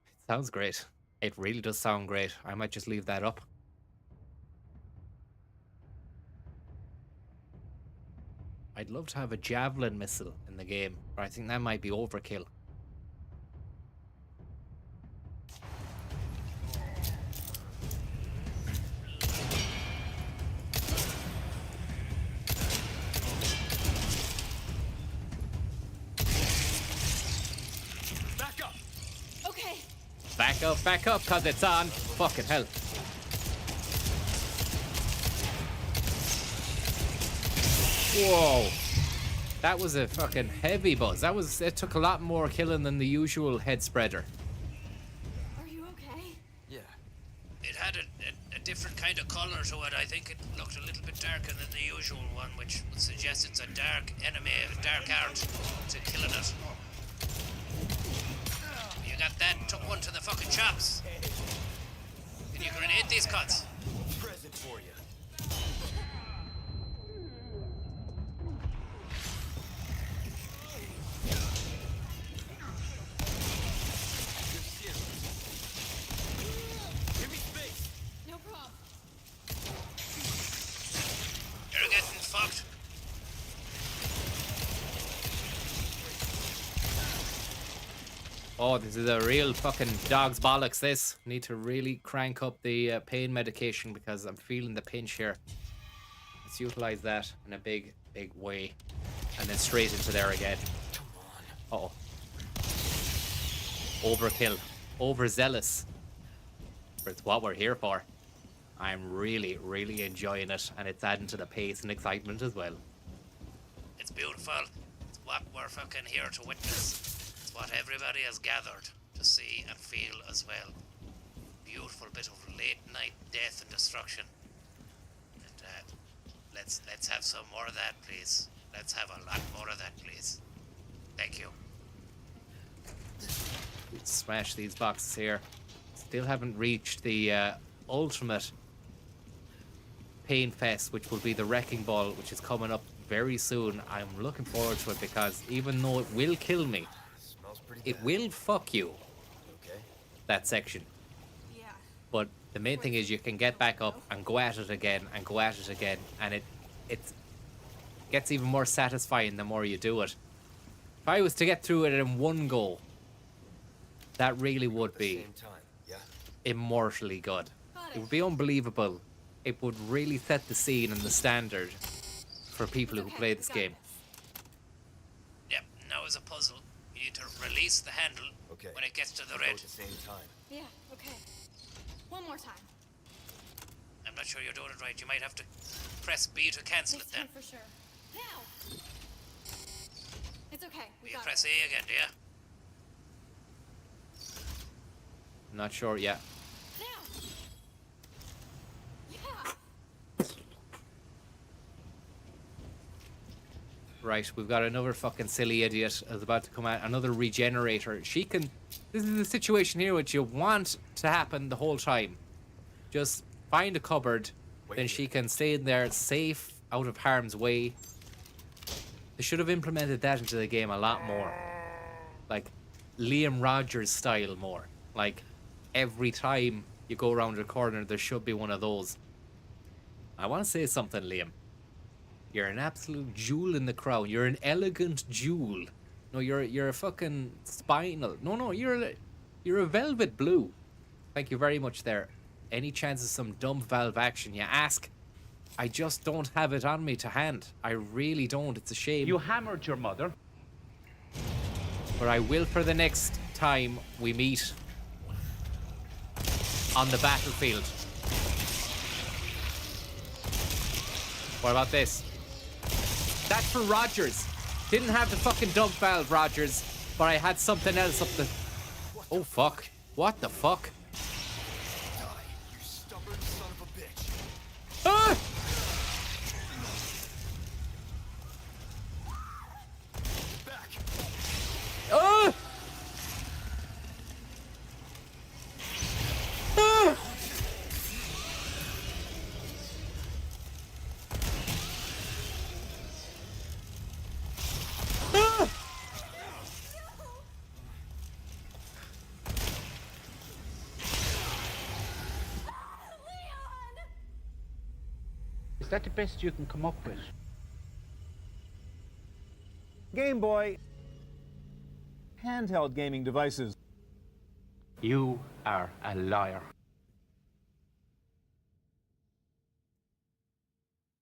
Speaker 11: it sounds great. It really does sound great. I might just leave that up. I'd love to have a javelin missile in the game, but I think that might be overkill.
Speaker 1: Back up.
Speaker 17: Okay.
Speaker 11: Back up, cause it's on. Fucking hell. Whoa. That was a fucking heavy buzz. It took a lot more killing than the usual head spreader.
Speaker 17: Are you okay?
Speaker 1: Yeah.
Speaker 6: It had a different kind of colour to it. I think it looked a little bit darker than the usual one, which would suggest it's a dark enemy, a dark art to killing it. You got that? Took one to the fucking chops. Can you grenade these cunts?
Speaker 1: Present for you. Give me space.
Speaker 17: No problem.
Speaker 6: You're getting fucked.
Speaker 11: Oh, this is a real fucking dog's bollocks, this. Need to really crank up the pain medication because I'm feeling the pinch here. Let's utilize that in a big way. And then straight into there again.
Speaker 1: Come on.
Speaker 11: Uh-oh. Overkill. Overzealous. It's what we're here for. I'm really, really enjoying it. And it's adding to the pace and excitement as well.
Speaker 6: It's beautiful. It's what we're fucking here to witness. It's what everybody has gathered to see and feel as well. Beautiful bit of late night death and destruction. And let's have some more of that, please. Let's have a lot more of that, please. Thank you.
Speaker 11: Let's smash these boxes here. Still haven't reached the ultimate pain fest, which will be the wrecking ball, which is coming up very soon. I'm looking forward to it because even though it will kill me, it will fuck you.
Speaker 1: Okay.
Speaker 11: That section.
Speaker 17: Yeah.
Speaker 11: But the main thing is you can get back up and go at it again and go at it again, and it gets even more satisfying the more you do it. If I was to get through it in one go, that really would be
Speaker 1: Same time. Yeah.
Speaker 11: immortally good. It would be unbelievable. It would really set the scene and the standard for people who play this game.
Speaker 6: Yep, now is a puzzle. You need to release the handle when it gets to the
Speaker 1: Go
Speaker 6: red.
Speaker 1: at the same time.
Speaker 17: Yeah, okay. One more time.
Speaker 6: I'm not sure you're doing it right. You might have to press B to cancel it then.
Speaker 17: For sure. Now. It's okay. We
Speaker 6: You
Speaker 17: got
Speaker 6: press
Speaker 17: it.
Speaker 6: A again, do you?
Speaker 11: I'm not sure yet.
Speaker 17: Now.
Speaker 11: Right, we've got another fucking silly idiot is about to come out. Another regenerator. She can... This is the situation here which you want to happen the whole time. Just find a cupboard, then she can stay in there safe, out of harm's way. They should have implemented that into the game a lot more. Like, Liam Rogers style more. Like, every time you go around a corner, there should be one of those. I want to say something, Liam. You're an absolute jewel in the crown. You're an elegant jewel. No, you're a fucking spinal. No, you're a velvet blue. Thank you very much there. Any chance of some dump valve action, you ask? I just don't have it on me to hand. I really don't. It's a shame.
Speaker 13: You hammered your mother.
Speaker 11: But I will for the next time we meet on the battlefield. What about this? That's for Rogers. Didn't have the fucking dump valve, Rogers, but I had something else up the... Oh, fuck. What the fuck?
Speaker 1: Die, you stubborn son of a bitch.
Speaker 11: Ah!
Speaker 1: Back.
Speaker 11: Ah! Ah! Ah!
Speaker 13: Is that the best you can come up with?
Speaker 2: Game Boy. Handheld gaming devices.
Speaker 13: You are a liar.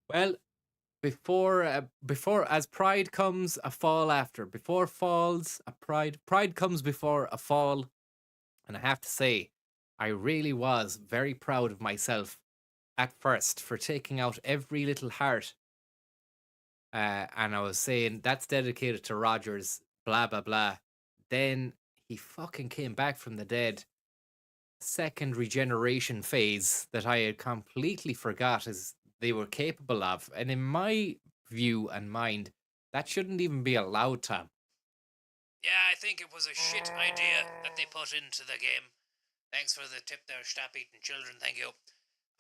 Speaker 11: Well, before as pride comes, a fall after. Before falls, a pride. Pride comes before a fall. And I have to say, I really was very proud of myself at first for taking out every little heart. And I was saying, that's dedicated to Rogers, blah, blah, blah. Then he fucking came back from the dead. Second regeneration phase that I had completely forgot as they were capable of. And in my view and mind, that shouldn't even be allowed, Tom.
Speaker 6: Yeah, I think it was a shit idea that they put into the game. Thanks for the tip there, Stop Eating Children, thank you.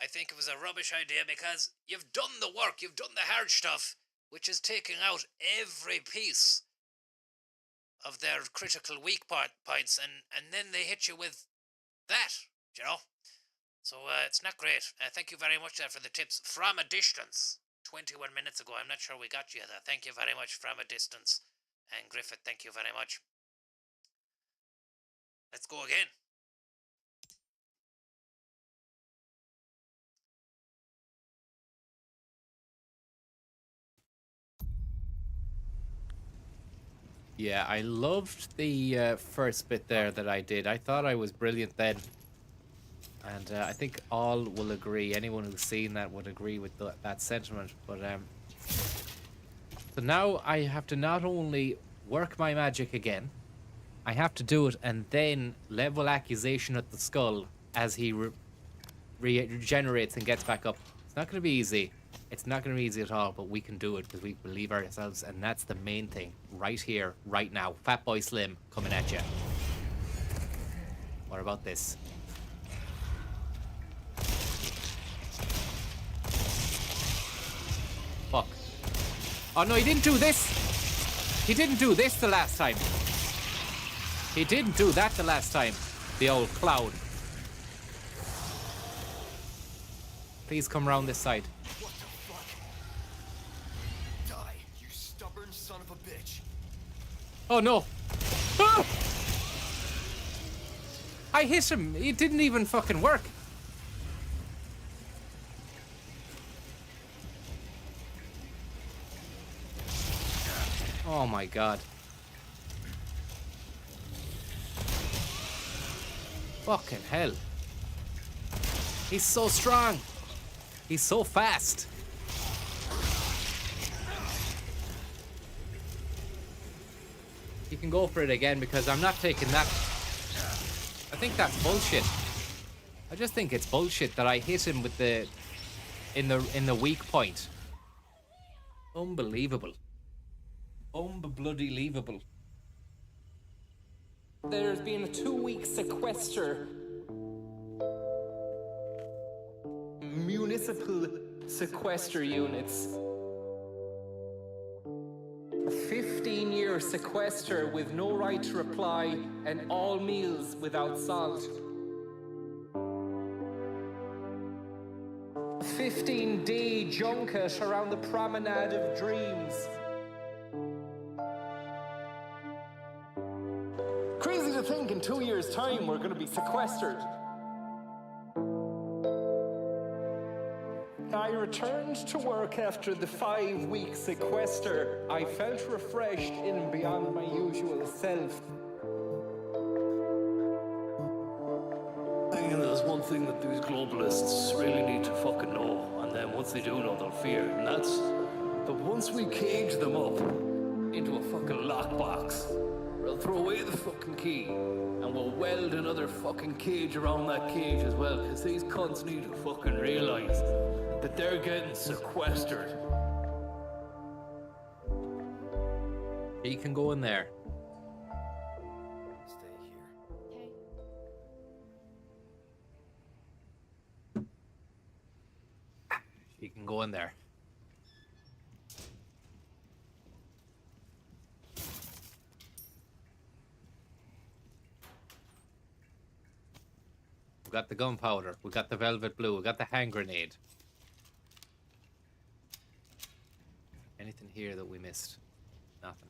Speaker 6: I think it was a rubbish idea because you've done the work, you've done the hard stuff, which is taking out every piece of their critical weak points, and then they hit you with that, you know? So it's not great. Thank you very much there for the tips from a distance. 21 minutes ago, I'm not sure we got you there. Thank you very much from a distance. And Griffith, thank you very much. Let's go again.
Speaker 11: Yeah, I loved the first bit there that I did. I thought I was brilliant then. And I think all will agree. Anyone who's seen that would agree with that sentiment. But so now I have to not only work my magic again, I have to do it and then level accusation at the skull as he regenerates and gets back up. It's not going to be easy. It's not going to be easy at all, but we can do it because we believe ourselves, and that's the main thing. Right here, right now. Fatboy Slim coming at you. What about this? Fuck. Oh no, he didn't do this! He didn't do this the last time. He didn't do that the last time. The old clown. Please come around this side.
Speaker 1: What the fuck? Die, you stubborn son of a bitch.
Speaker 11: Oh no! Ah! I hit him. It didn't even fucking work. Oh my god. Fucking hell. He's so strong. He's so fast. You can go for it again because I'm not taking that. I think that's bullshit. I just think it's bullshit that I hit him with the in the weak point. Unbelievable. Unbloody-leavable.
Speaker 18: There's been a 2-week sequester. Municipal sequester units. A 15-year sequester with no right to reply and all meals without salt. A 15-day junket around the Promenade of Dreams. Crazy to think in 2 years' time we're going to be sequestered. I returned to work after the 5-week sequester. I felt refreshed in and beyond my usual self.
Speaker 20: You know, there's one thing that these globalists really need to fucking know, and then once they do know, they'll fear, and that's that once we cage them up into a fucking lockbox, they'll throw away the fucking key, and we'll weld another fucking cage around that cage as well, because these cunts need to fucking realise that they're getting sequestered.
Speaker 11: He can go in there.
Speaker 1: Stay here.
Speaker 11: He can go in there. We got the gunpowder. We got the velvet blue. We got the hand grenade. Anything here that we missed? Nothing.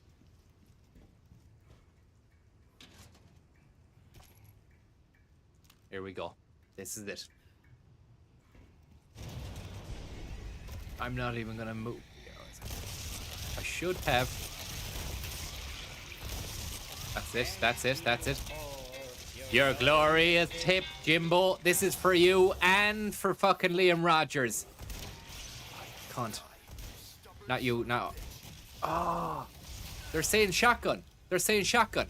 Speaker 11: Here we go. This is it. I'm not even gonna move. I should have. That's it, that's it, that's it. Your glorious tip, Jimbo. This is for you and for fucking Liam Rogers. Cunt. Not you, no. Oh. They're saying shotgun. They're saying shotgun.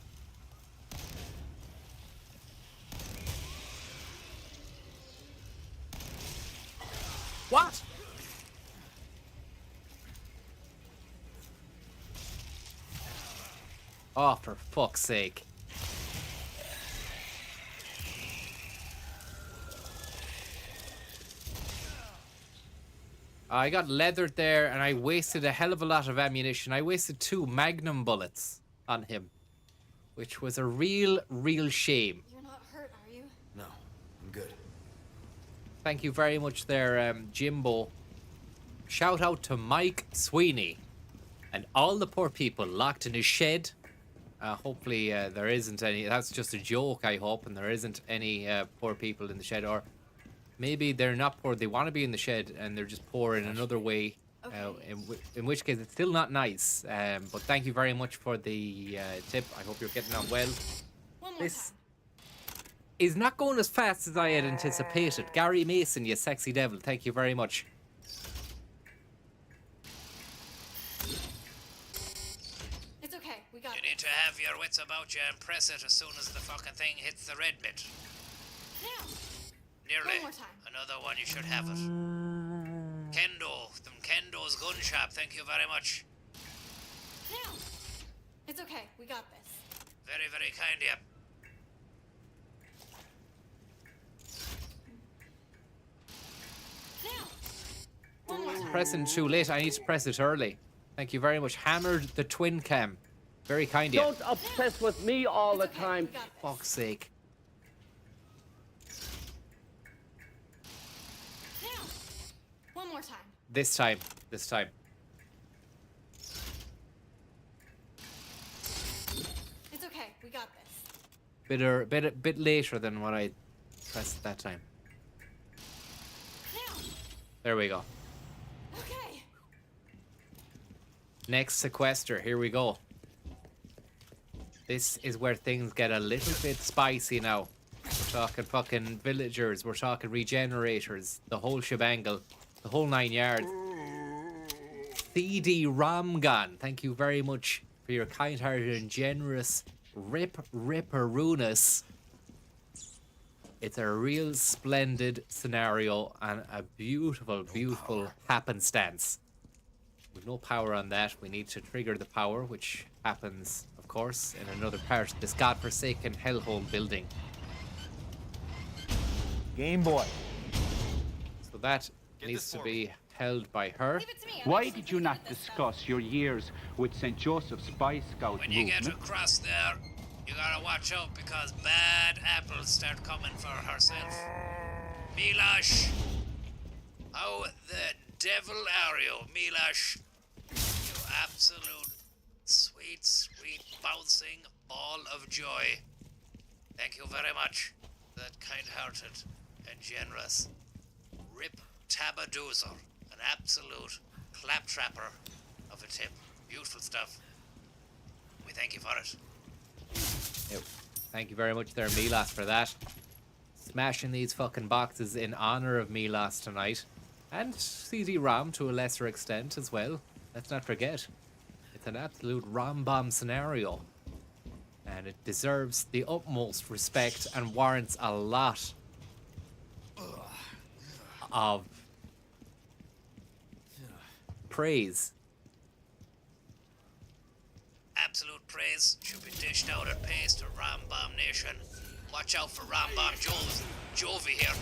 Speaker 11: What? Oh, for fuck's sake. I got leathered there and I wasted a hell of a lot of ammunition. I wasted 2 magnum bullets on him, which was a real shame.
Speaker 14: You're not hurt, are you?
Speaker 1: No, I'm good.
Speaker 11: Thank you very much there, Jimbo. Shout out to Mike Sweeney and all the poor people locked in his shed. Hopefully there isn't any. That's just a joke, I hope, and there isn't any poor people in the shed. Or maybe they're not poor, they want to be in the shed and they're just poor in another way. In which case it's still not nice. But thank you very much for the tip. I hope you're getting on well. This is not going as fast as I had anticipated. Gary Mason, you sexy devil, thank you very much.
Speaker 14: It's okay, we got
Speaker 6: You need to have your wits about you and press it as soon as the fucking thing hits the red bit.
Speaker 14: Now.
Speaker 6: Nearly.
Speaker 14: One more time.
Speaker 6: Another one, you should have it. Kendo, from Kendo's gun shop, thank you very much.
Speaker 14: Now. It's okay, we got this.
Speaker 6: Very, very kind of you.
Speaker 14: Now. One more time.
Speaker 11: Pressing too late, I need to press it early. Thank you very much. Hammered the twin cam. Very kind of you.
Speaker 3: Don't obsess with me all the time.
Speaker 11: Fuck's sake.
Speaker 14: Now. One more time.
Speaker 11: This time. This time.
Speaker 14: It's okay, we got this.
Speaker 11: Bit later than what I pressed that time.
Speaker 14: Now.
Speaker 11: There we go.
Speaker 14: Okay.
Speaker 11: Next sequester. Here we go. This is where things get a little bit spicy now. We're talking fucking villagers. We're talking regenerators. The whole shebangle. The whole 9 yards. CD Ramgan. Thank you very much for your kind-hearted and generous Ripperunus. It's a real splendid scenario and a beautiful happenstance. We've no power on that. We need to trigger the power, which happens, of course, in another part of this godforsaken hellhole building.
Speaker 2: Game Boy.
Speaker 11: So that needs to be held by her.
Speaker 13: Why did you not discuss your years with St. Joseph's Spy Scout
Speaker 6: When you
Speaker 13: movement?
Speaker 6: get across there, you gotta watch out because bad apples start coming for herself. Milosh! How the devil are you, Milosh? You absolute sweet, sweet bouncing ball of joy. Thank you very much. That kind-hearted and generous Rip Tabadoozer. An absolute claptrapper of a tip. Beautiful stuff. We thank you for it.
Speaker 11: Yep. Thank you very much there, Milas, for that. Smashing these fucking boxes in honor of Milas tonight. And CD-ROM to a lesser extent as well. Let's not forget. It's an absolute ROM-bomb scenario. And it deserves the utmost respect and warrants a lot of praise.
Speaker 6: Absolute praise should be dished out at pace to Ram-Bomb Nation. Watch out for Ram-Bomb Jovi here.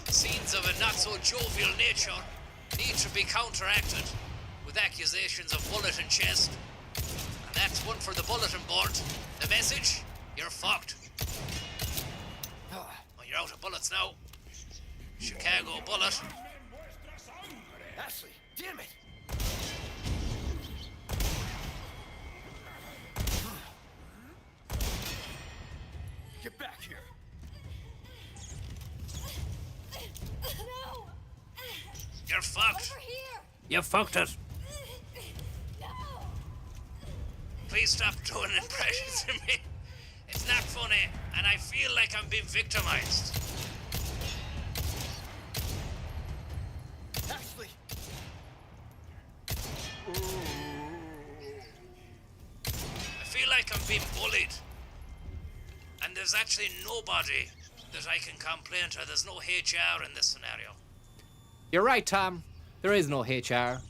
Speaker 6: Scenes of a not-so-jovial nature need to be counteracted with accusations of bullet and chest. And that's one for the bulletin board. The message? You're fucked. Oh, you're out of bullets now. Chicago bullet.
Speaker 1: Ashley, damn it! Get back here!
Speaker 17: No!
Speaker 6: You're fucked.
Speaker 17: Over here!
Speaker 6: You fucked it.
Speaker 17: No!
Speaker 6: Please stop doing impressions of me. It's not funny, and I feel like I'm being victimized.
Speaker 1: Ashley!
Speaker 6: I feel like I'm being bullied. And there's actually nobody that I can complain to. There's no HR in this scenario.
Speaker 11: You're right, Tom. There is no HR.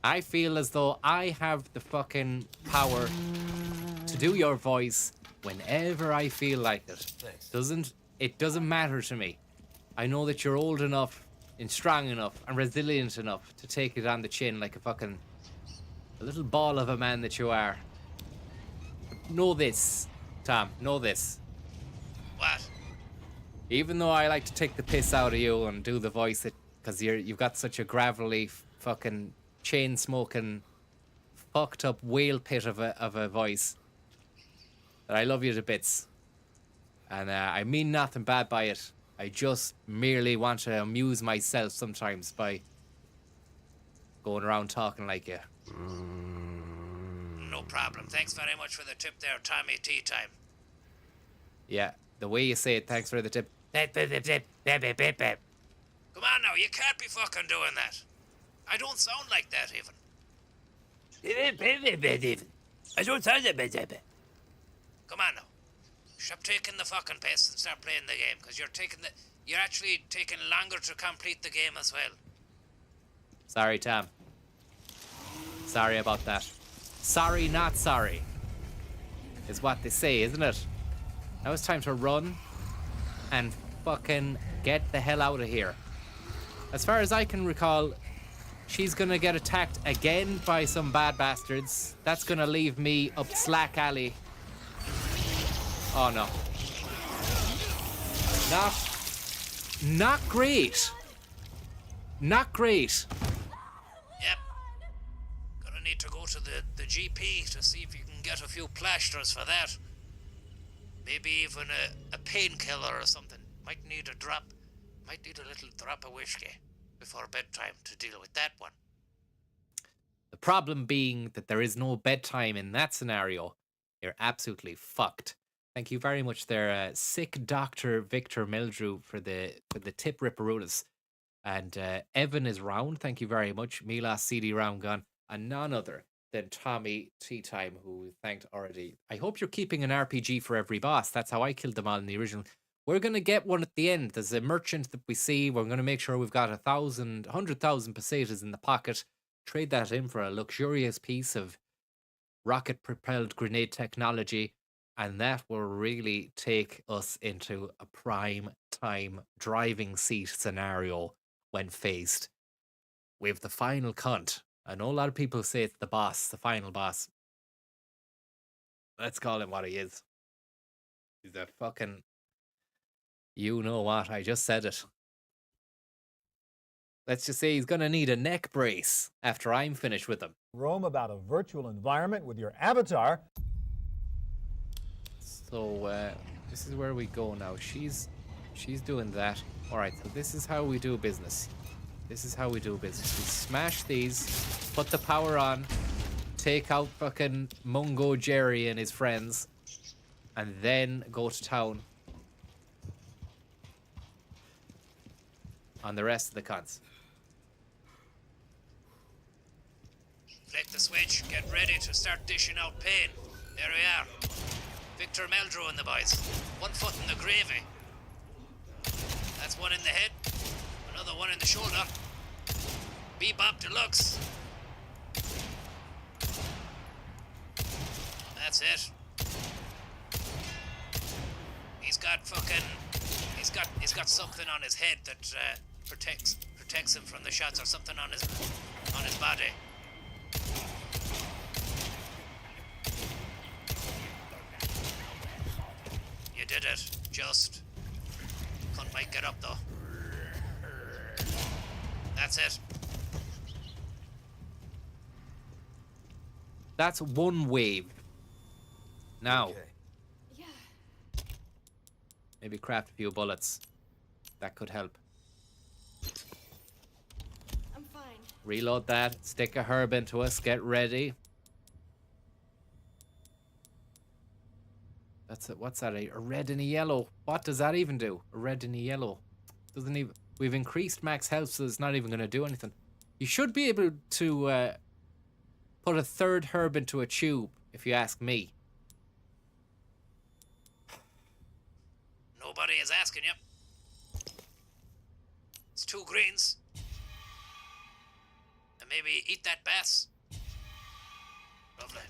Speaker 11: I feel as though I have the fucking power to do your voice whenever I feel like it.
Speaker 1: Thanks.
Speaker 11: It doesn't matter to me. I know that you're old enough and strong enough and resilient enough to take it on the chin like a little ball of a man that you are. Know this, Tom. Know this.
Speaker 6: What?
Speaker 11: Even though I like to take the piss out of you and do the voice, because you've got such a gravelly, fucking chain-smoking, fucked up whale pit of a voice, that I love you to bits. And I mean nothing bad by it. I just merely want to amuse myself sometimes by going around talking like you.
Speaker 6: No problem. Thanks very much for the tip there, Tommy. Tea time.
Speaker 11: Yeah, the way you say it, thanks for the tip.
Speaker 6: Come on now, you can't be fucking doing that. I don't sound like that even.
Speaker 3: I don't sound that bad.
Speaker 6: Come on now. Stop taking the fucking piss and start playing the game, because you're actually taking longer to complete the game as well.
Speaker 11: Sorry, Tom. Sorry about that. Sorry, not sorry, is what they say, isn't it? Now it's time to run and fucking get the hell out of here. As far as I can recall, she's gonna get attacked again by some bad bastards. That's gonna leave me up Slack Alley. Oh no. Not great. Not great.
Speaker 6: Yep. Gonna need to go to the GP to see if you can get a few plasters for that. Maybe even a painkiller or something. Might need a little drop of whiskey before bedtime to deal with that one.
Speaker 11: The problem being that there is no bedtime in that scenario. You're absolutely fucked. Thank you very much there, sick Dr. Victor Meldrew for the tip ripperoodles. And Evan is round. Thank you very much. Milas CD round gone. And none other than Tommy Tea Time, who we thanked already. I hope you're keeping an RPG for every boss. That's how I killed them all in the original. We're going to get one at the end. There's a merchant that we see. We're going to make sure we've got 100,000 pesetas in the pocket. trade that in for a luxurious piece of rocket-propelled grenade technology, and that will really take us into a prime time driving seat scenario when faced with the final cunt. I know a lot of people say it's the boss, the final boss. Let's call him what he is. He's a fucking... You know what, I just said it. Let's just say he's gonna need a neck brace after I'm finished with him.
Speaker 2: Roam about a virtual environment with your avatar.
Speaker 11: So this is where we go now. She's doing that. All right, so this is how we do business. This is how we do business. We smash these, put the power on, take out fucking Mungo Jerry and his friends, and then go to town on the rest of the cons.
Speaker 6: Flick the switch, get ready to start dishing out pain. There we are. Victor Meldrew and the boys. 1 foot in the gravy. That's one in the head. Another one in the shoulder. Bebop Deluxe. That's it. He's got fucking... He's got something on his head that protects him from the shots, or something on his body. You did it. Just. Cunt might get up though. That's it.
Speaker 11: That's one wave. Now.
Speaker 8: Yeah.
Speaker 11: Maybe craft a few bullets. That could help.
Speaker 8: I'm fine.
Speaker 11: Reload that. Stick a herb into us. Get ready. That's it. What's that? A red and a yellow. What does that even do? A red and a yellow. Doesn't even... We've increased max health, so it's not even going to do anything. You should be able to put a third herb into a tube, if you ask me.
Speaker 6: Nobody is asking you. It's 2 greens. And maybe eat that bass. Lovely.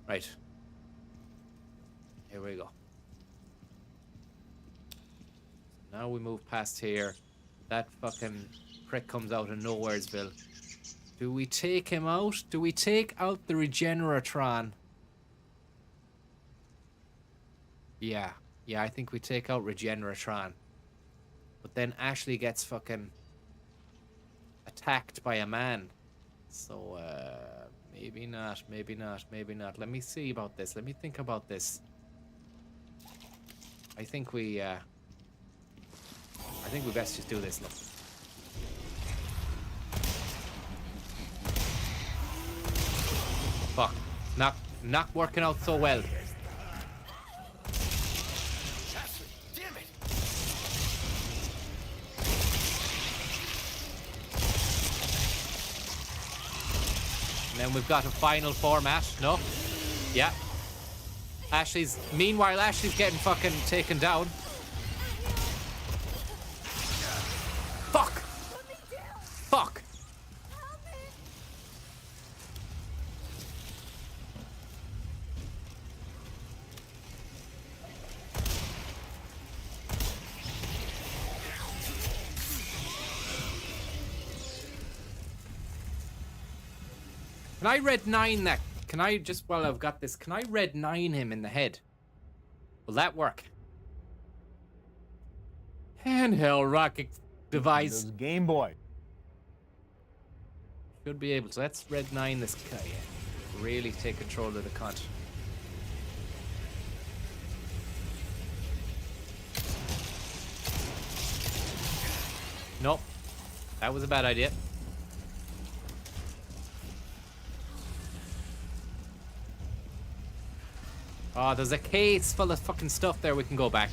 Speaker 11: Right. Here we go. Now we move past here. That fucking prick comes out of Nowheresville. Do we take him out? Do we take out the Regeneratron? Yeah. Yeah, I think we take out Regeneratron. But then Ashley gets fucking attacked by a man. So, maybe not, maybe not, maybe not. Let me see about this. Let me think about this. I think we best just do this, look. Fuck. Not working out so well.
Speaker 1: Damn it!
Speaker 11: And then we've got a final format. No? Yeah. Meanwhile, Ashley's getting fucking taken down. Fuck! Fuck! Can I red 9 that? Can I just, while I've got this, can I red 9 him in the head? Will that work? Handheld rocket device.
Speaker 2: Game Boy.
Speaker 11: Should be able to. Let's red 9 this guy. Really take control of the cunt. Nope. That was a bad idea. Oh, there's a case full of fucking stuff there we can go back.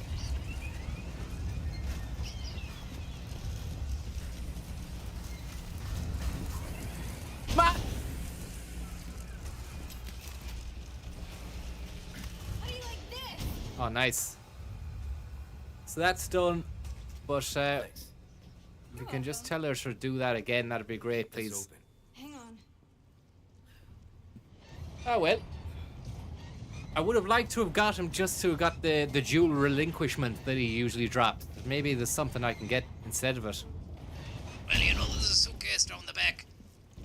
Speaker 11: Ma! Oh, nice. So that's done, but If you can just tell her to do that again, that'd be great, please.
Speaker 8: Hang on.
Speaker 11: Oh well. I would have liked to have got him just to have got the dual relinquishment that he usually drops. Maybe there's something I can get instead of it.
Speaker 6: Well, you know, there's a suitcase down the back.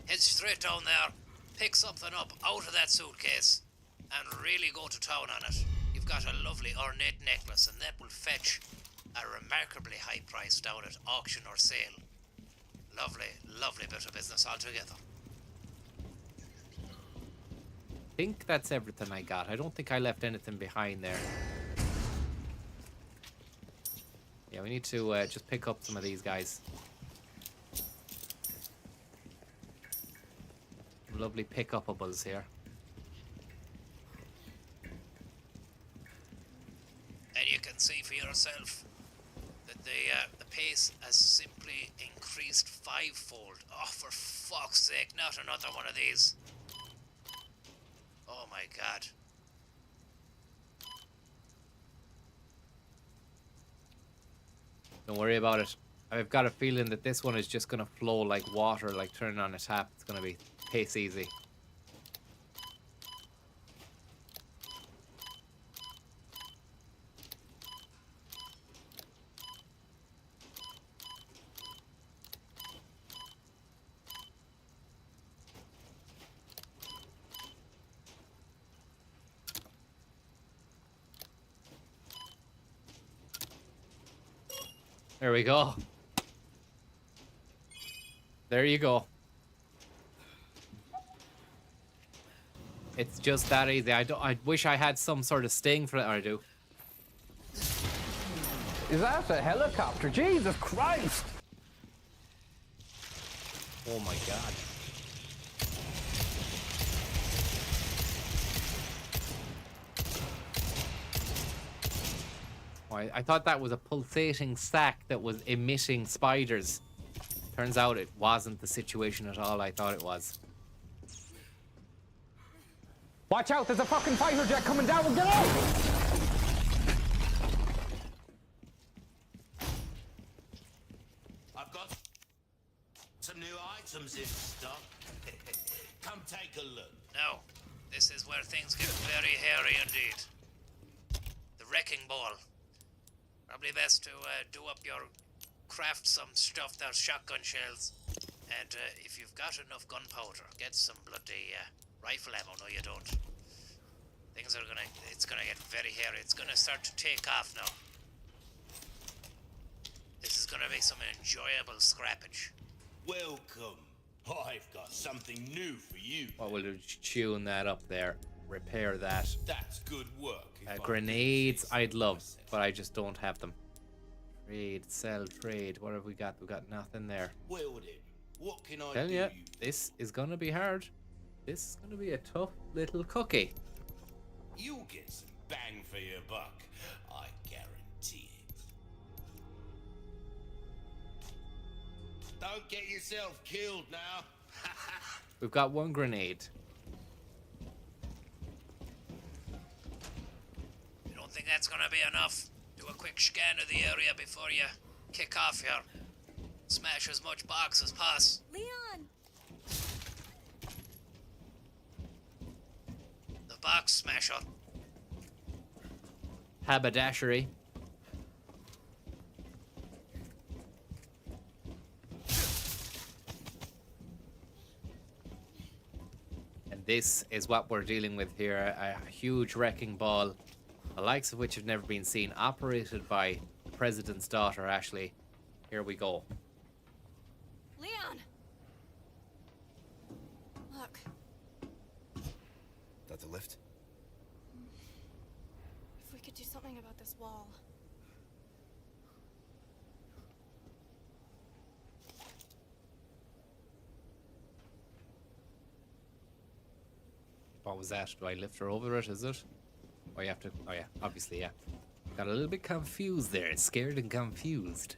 Speaker 6: Head straight down there, pick something up out of that suitcase, and really go to town on it. You've got a lovely ornate necklace, and that will fetch a remarkably high price down at auction or sale. Lovely, lovely bit of business altogether.
Speaker 11: I think that's everything I got. I don't think I left anything behind there. Yeah, we need to just pick up some of these guys. Lovely pick-upables here.
Speaker 6: And you can see for yourself that the pace has simply increased fivefold. Oh, for fuck's sake, not another one of these. Oh my god.
Speaker 11: Don't worry about it. I've got a feeling that this one is just going to flow like water, like turning on a tap. It's going to be pace easy. There we go. There you go. It's just that easy. I wish I had some sort of sting for it. I do.
Speaker 18: Is that a helicopter? Jesus Christ!
Speaker 11: Oh my god. I thought that was a pulsating sack that was emitting spiders. Turns out it wasn't the situation at all I thought it was.
Speaker 18: Watch out, there's a fucking fighter jet coming down. Get out!
Speaker 9: I've got some new items in stock. Come take a look.
Speaker 6: Now, this is where things get very hairy indeed. The wrecking ball. Probably best to do up craft some stuff. There's shotgun shells. And if you've got enough gunpowder, get some bloody rifle ammo. No, you don't. It's gonna get very hairy. It's gonna start to take off now. This is gonna be some enjoyable scrappage.
Speaker 9: Welcome. I've got something new for you.
Speaker 11: What will do? Tune that up there. Repair that.
Speaker 9: That's good work.
Speaker 11: Grenades I'd love, but I just don't have them. Trade, sell, trade. What have we got? We got nothing there.
Speaker 9: Well then, what can I
Speaker 11: Tell
Speaker 9: do?
Speaker 11: you, this is gonna be hard. This is gonna be a tough little cookie.
Speaker 9: You'll get some bang for your buck. I guarantee it. Don't get yourself killed now.
Speaker 11: We've got one grenade.
Speaker 6: You don't think that's gonna be enough? Do a quick scan of the area before you kick off here. Smash as much box as possible.
Speaker 14: Leon!
Speaker 6: The box smasher.
Speaker 11: Haberdashery. And this is what we're dealing with here. A huge wrecking ball, the likes of which have never been seen, operated by the president's daughter, Ashley. Here we go.
Speaker 14: Leon! Look.
Speaker 1: That the lift?
Speaker 8: If we could do something about this wall.
Speaker 11: What was that? Do I lift her over it, is it? Oh, you have to... Oh, yeah. Obviously, yeah. Got a little bit confused there. Scared and confused.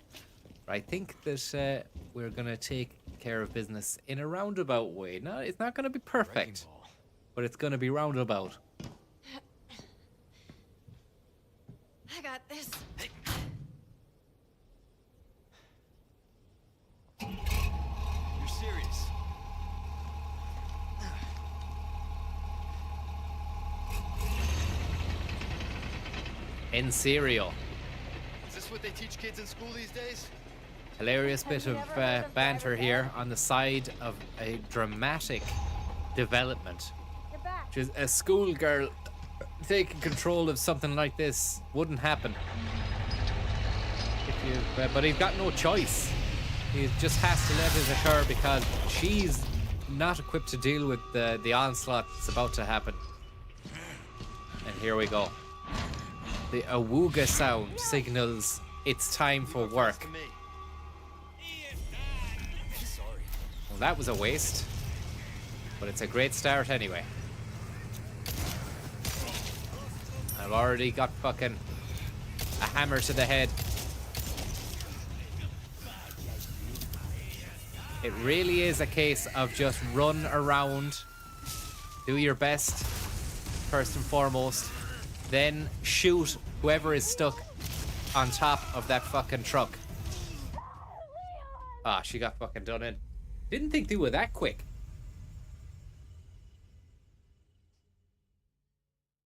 Speaker 11: But I think that we're going to take care of business in a roundabout way. No, it's not going to be perfect. But it's going to be roundabout.
Speaker 8: I got this.
Speaker 11: En serio.
Speaker 1: Is this what they teach kids in school these days?
Speaker 11: Hilarious bit of banter here on the side of a dramatic development. Which is a schoolgirl taking control of something like this wouldn't happen. But he's got no choice. He just has to let it occur because she's not equipped to deal with the onslaught that's about to happen. And here we go. The awooga sound signals it's time for work. Well, that was a waste, but it's a great start anyway. I've already got fucking a hammer to the head. It really is a case of just run around, do your best, first and foremost, then shoot whoever is stuck on top of that fucking truck. Ah, she got fucking done in. Didn't think they were that quick.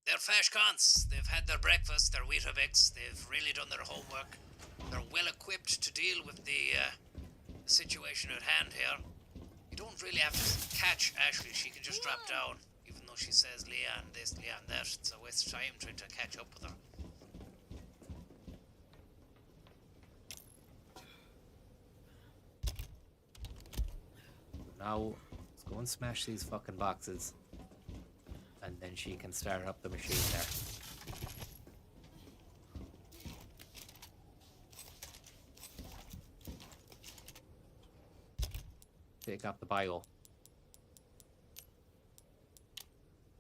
Speaker 6: They're fresh cons. They've had their breakfast, their Weetabix. They've really done their homework. They're well equipped to deal with the situation at hand here. You don't really have to catch Ashley. She can just drop down, even though she says Leon this, Leon that. It's a waste of time trying to catch up with her.
Speaker 11: Now, let's go and smash these fucking boxes. And then she can start up the machine there. Take up the bio.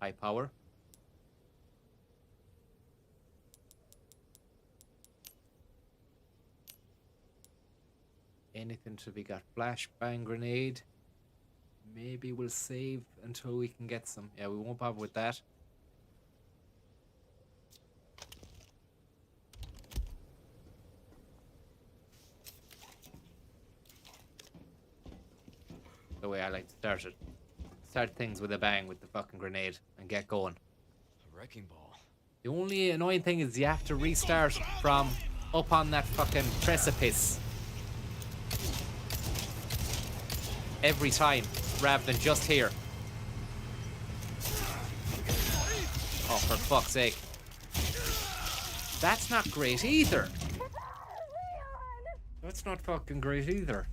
Speaker 11: High power. Anything to be got? Flashbang grenade. Maybe we'll save until we can get some. Yeah, we won't bother with that. The way I like to start it. Start things with a bang with the fucking grenade and get going.
Speaker 1: A wrecking ball.
Speaker 11: The only annoying thing is you have to restart from up on that fucking precipice every time, rather than just here. Oh, for fuck's sake. That's not great either. That's not fucking great either.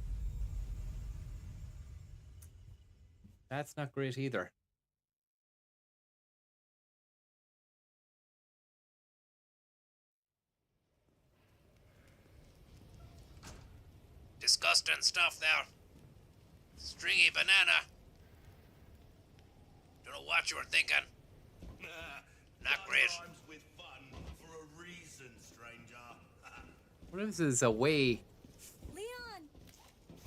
Speaker 11: That's not great either.
Speaker 6: Disgusting stuff there. Stringy banana. Don't know what you were thinking. Not great.
Speaker 9: With fun for a reason, stranger.
Speaker 11: What if this is a way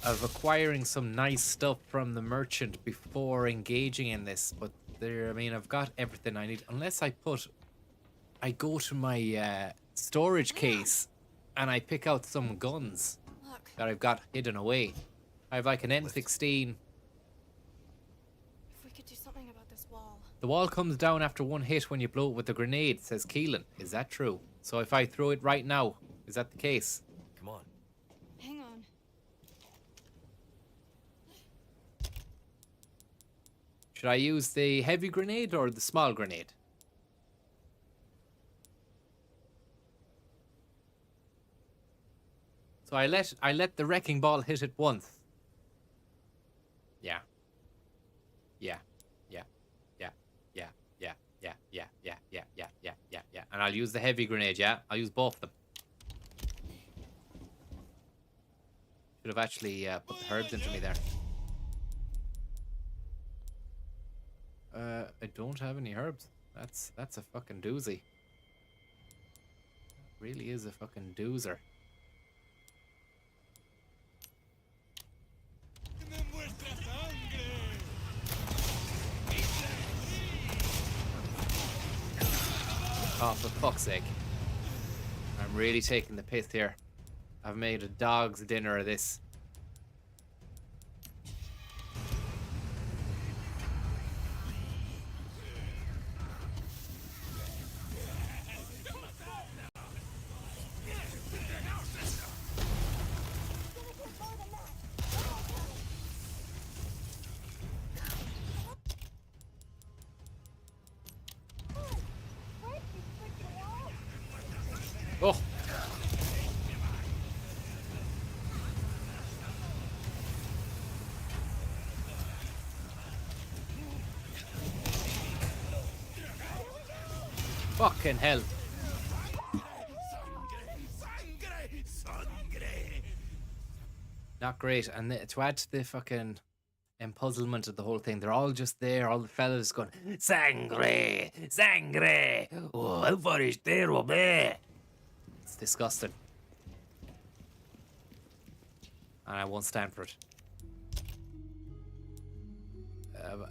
Speaker 11: of acquiring some nice stuff from the merchant before engaging in this? But there, I mean, I've got everything I need. Unless I go to my storage case and I pick out some guns that I've got hidden away. I have like an M16.
Speaker 8: If we could do something about this wall.
Speaker 11: The wall comes down after one hit when you blow it with a grenade, says Keelan. Is that true? So if I throw it right now, is that the case?
Speaker 1: Come on.
Speaker 8: Hang on.
Speaker 11: Should I use the heavy grenade or the small grenade? So I let the wrecking ball hit it once. Yeah. Yeah. Yeah. Yeah. Yeah. Yeah. Yeah. Yeah. Yeah. Yeah. Yeah. Yeah. Yeah. Yeah. And I'll use the heavy grenade, yeah? I'll use both of them. Should have actually put the herbs into me there. I don't have any herbs. That's a fucking doozy. It really is a fucking doozer. Oh, for fuck's sake. I'm really taking the piss here. I've made a dog's dinner of this. Oh. Fucking hell. Not great. And to add to the fucking empuzzlement of the whole thing, they're all just there, all the fellas going, Sangre! Sangre! Oh, how far is there? It's disgusting. And I won't stand for it.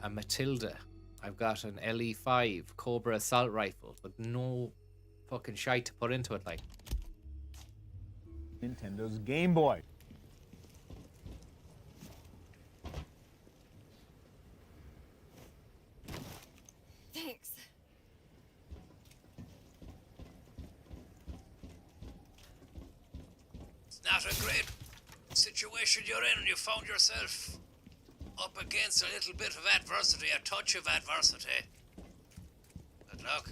Speaker 11: A Matilda. I've got an LE5 Cobra assault rifle with no fucking shite to put into it, like.
Speaker 2: Nintendo's Game Boy.
Speaker 17: Thanks.
Speaker 6: It's not a great situation you're in, and you found yourself up against a little bit of adversity, a touch of adversity. Good luck.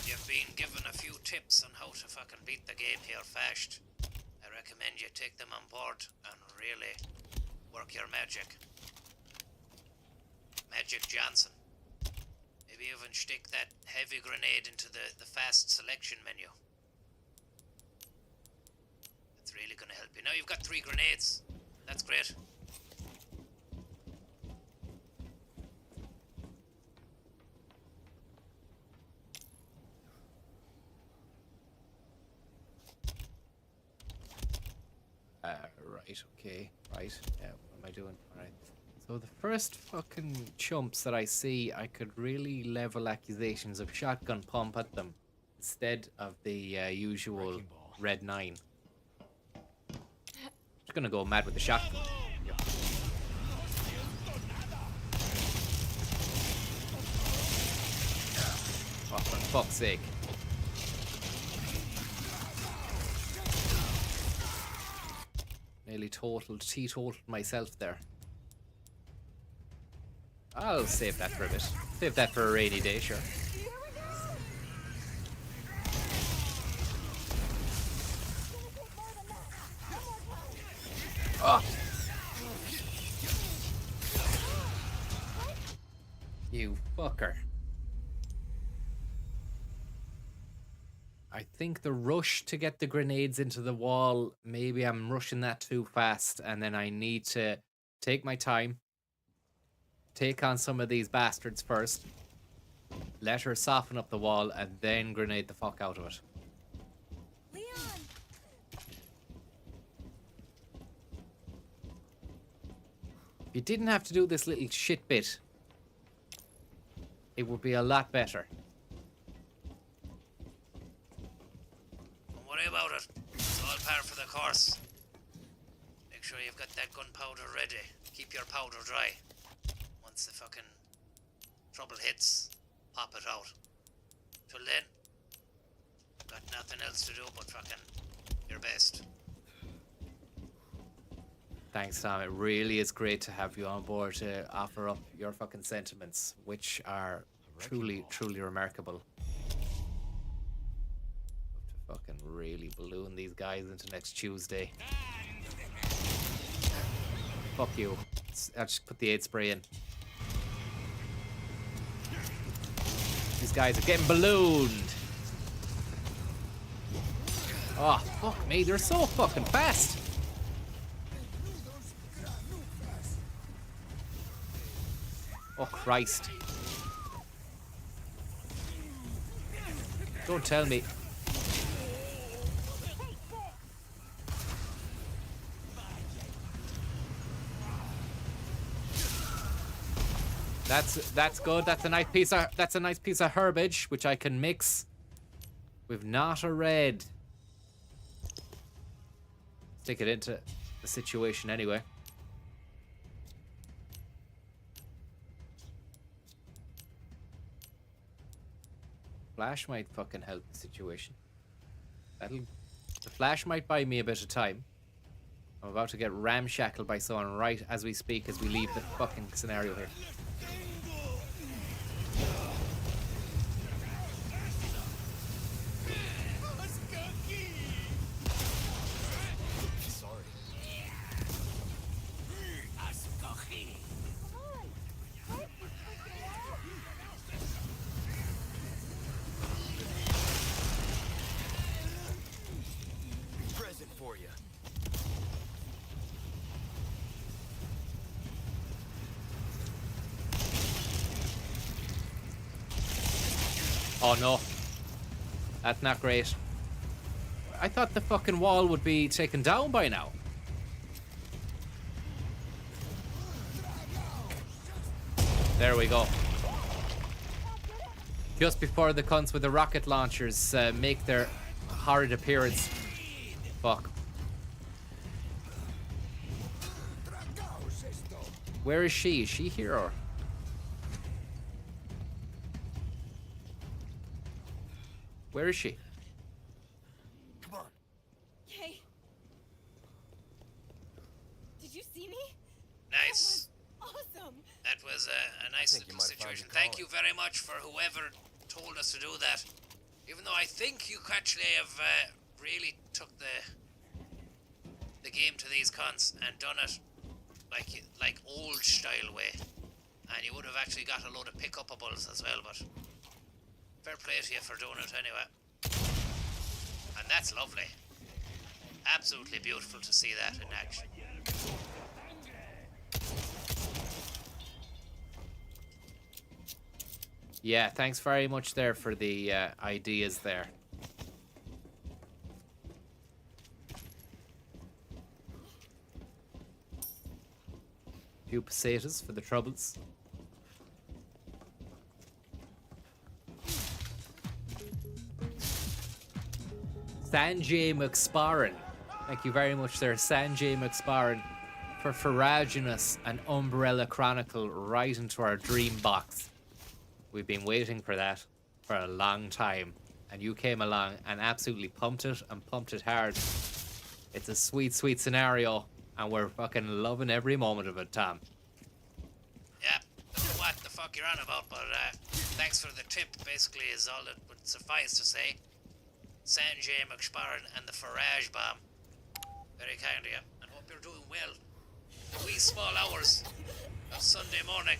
Speaker 6: You've been given a few tips on how to fucking beat the game here fast. I recommend you take them on board and really work your magic. Magic Johnson. Maybe even stick that heavy grenade into the fast selection menu. That's really gonna help you. Now you've got 3 grenades. That's great.
Speaker 11: Right, okay, right. Yeah, what am I doing? Alright. So the first fucking chumps that I see, I could really level accusations of shotgun pump at them instead of the usual red 9. Just gonna go mad with the shotgun. Yep. Oh, for fuck's sake. Nearly teetotaled myself there. I'll save that for a bit. Save that for a rainy day, sure. Oh! You fucker. I think the rush to get the grenades into the wall, maybe I'm rushing that too fast, and then I need to take my time, take on some of these bastards first, let her soften up the wall, and then grenade the fuck out of it.
Speaker 17: Leon!
Speaker 11: If you didn't have to do this little shit bit, it would be a lot better.
Speaker 6: Don't worry about it. It's all par for the course. Make sure you've got that gunpowder ready. Keep your powder dry. Once the fucking trouble hits, pop it out. Till then, got nothing else to do but fucking your best.
Speaker 11: Thanks, Tom. It really is great to have you on board to offer up your fucking sentiments, which are truly, truly remarkable. Have to fucking really balloon these guys into next Tuesday. Fuck you. I'll just put the 8 spray in. These guys are getting ballooned. Oh, fuck me. They're so fucking fast. Oh, Christ. Don't tell me. That's good. That's a nice piece of herbage which I can mix with not a red. Stick it into the situation anyway. Flash might fucking help the situation. The flash might buy me a bit of time. I'm about to get ramshackled by someone right as we speak, as we leave the fucking scenario here. Oh no. That's not great. I thought the fucking wall would be taken down by now. There we go. Just before the cunts with the rocket launchers make their horrid appearance. Fuck. Where is she? Is she here or? Where is she?
Speaker 1: Come on.
Speaker 17: Hey. Did you see me?
Speaker 6: Nice.
Speaker 17: Awesome.
Speaker 6: That was a nice little situation. Thank you very much for whoever told us to do that. Even though I think you actually have really took the game to these cons and done it like old style way, and you would have actually got a load of pick-upables as well. But fair play to you for doing it anyway. And that's lovely. Absolutely beautiful to see that in action.
Speaker 11: Yeah, thanks very much there for the ideas there. Few pesetas for the troubles. Sanjay McSparran. Thank you very much there, Sanjay McSparran, for foraging us an Umbrella Chronicle right into our dream box. We've been waiting for that for a long time, and you came along and absolutely pumped it and pumped it hard. It's a sweet, sweet scenario, and we're fucking loving every moment of it, Tom.
Speaker 6: Yeah, don't know what the fuck you're on about, but thanks for the tip, basically, is all that would suffice to say. Sanjay McSparran and the Farage Bomb. Very kind of you, and hope you're doing well. The wee small hours of Sunday morning.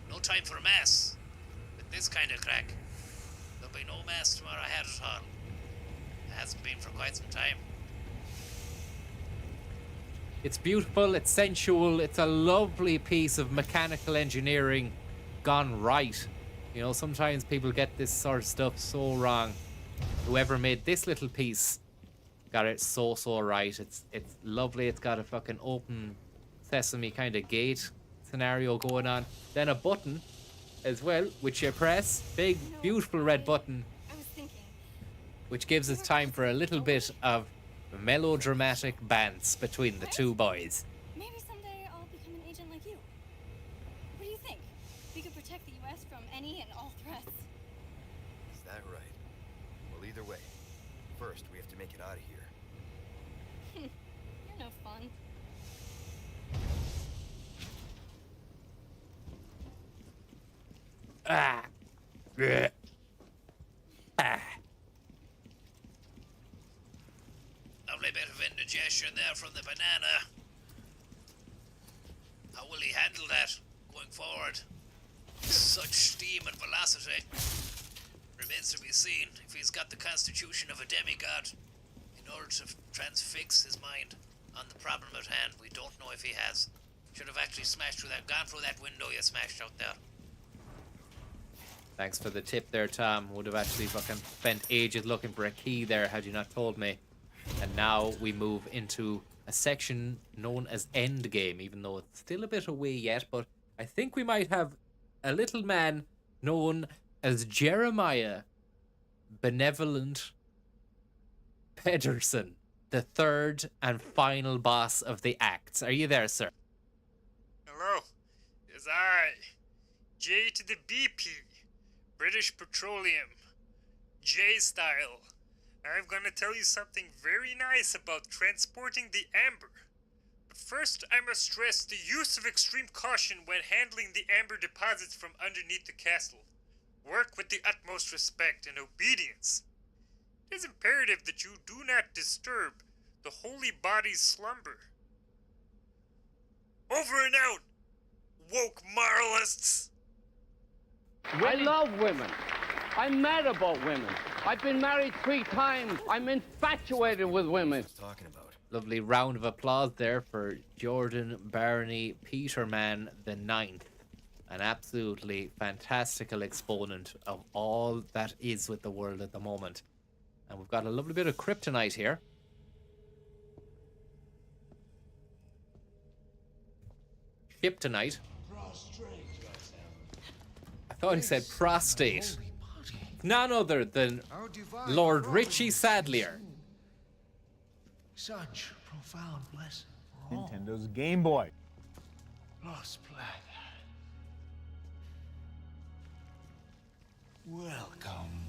Speaker 6: No time for mass. With this kind of crack, there'll be no mass tomorrow ahead at all. It hasn't been for quite some time.
Speaker 11: It's beautiful, it's sensual, it's a lovely piece of mechanical engineering gone right. You know, sometimes people get this sort of stuff so wrong. Whoever made this little piece got it so right. It's lovely. It's got a fucking open sesame kind of gate scenario going on. Then a button as well, which you press. Big, beautiful red button. Which gives us time for a little bit of melodramatic bants between the two boys.
Speaker 17: Maybe someday I'll become an agent like you. What do you think? We could protect the U.S. from any and all threats.
Speaker 1: Is that right? Well, either way, first we have to make it out of here.
Speaker 17: You're no fun.
Speaker 11: Ah. Blech. Ah.
Speaker 6: Lovely bit of indigestion there from the banana. How will he handle that going forward? Such steam and velocity. Remains to be seen if he's got the constitution of a demigod in order to transfix his mind on the problem at hand. We don't know if he has. Should have actually smashed through that, gone through that window you smashed out there.
Speaker 11: Thanks for the tip there, Tom. Would have actually fucking spent ages looking for a key there had you not told me. And now we move into a section known as Endgame, even though it's still a bit away yet, but I think we might have a little man known as Jeremiah Benevolent Pedersen, the third and final boss of the acts. Are you there, sir?
Speaker 12: Hello, it's I, J to the BP, British Petroleum, J-Style. I'm gonna tell you something very nice about transporting the amber. But first, I must stress the use of extreme caution when handling the amber deposits from underneath the castle. Work with the utmost respect and obedience. It is imperative that you do not disturb the holy body's slumber. Over and out, woke moralists!
Speaker 3: I love women. I'm mad about women. I've been married 3 times. I'm infatuated with women.
Speaker 1: Talking about.
Speaker 11: Lovely round of applause there for Jordan Barney Peterman the 9th. An absolutely fantastical exponent of all that is with the world at the moment. And we've got a lovely bit of kryptonite here. Kryptonite. I thought he said prostate. None other than Lord Richie Sadlier.
Speaker 2: Such profound blessing for all. Nintendo's Game Boy.
Speaker 20: Lost blood. Welcome,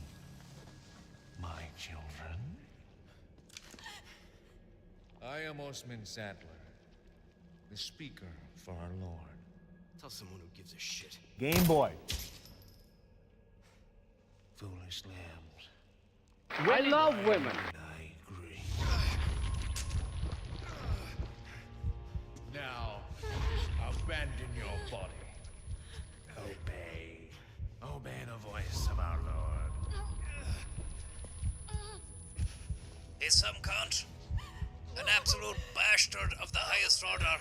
Speaker 20: my children. I am Osman Sadler, the speaker for our Lord.
Speaker 1: Tell someone who gives a shit.
Speaker 2: Game Boy.
Speaker 20: Foolish lambs.
Speaker 3: I love women.
Speaker 20: I agree. Now, abandon your body. Obey. Obey the voice of our Lord.
Speaker 6: He's some cunt. An absolute bastard of the highest order.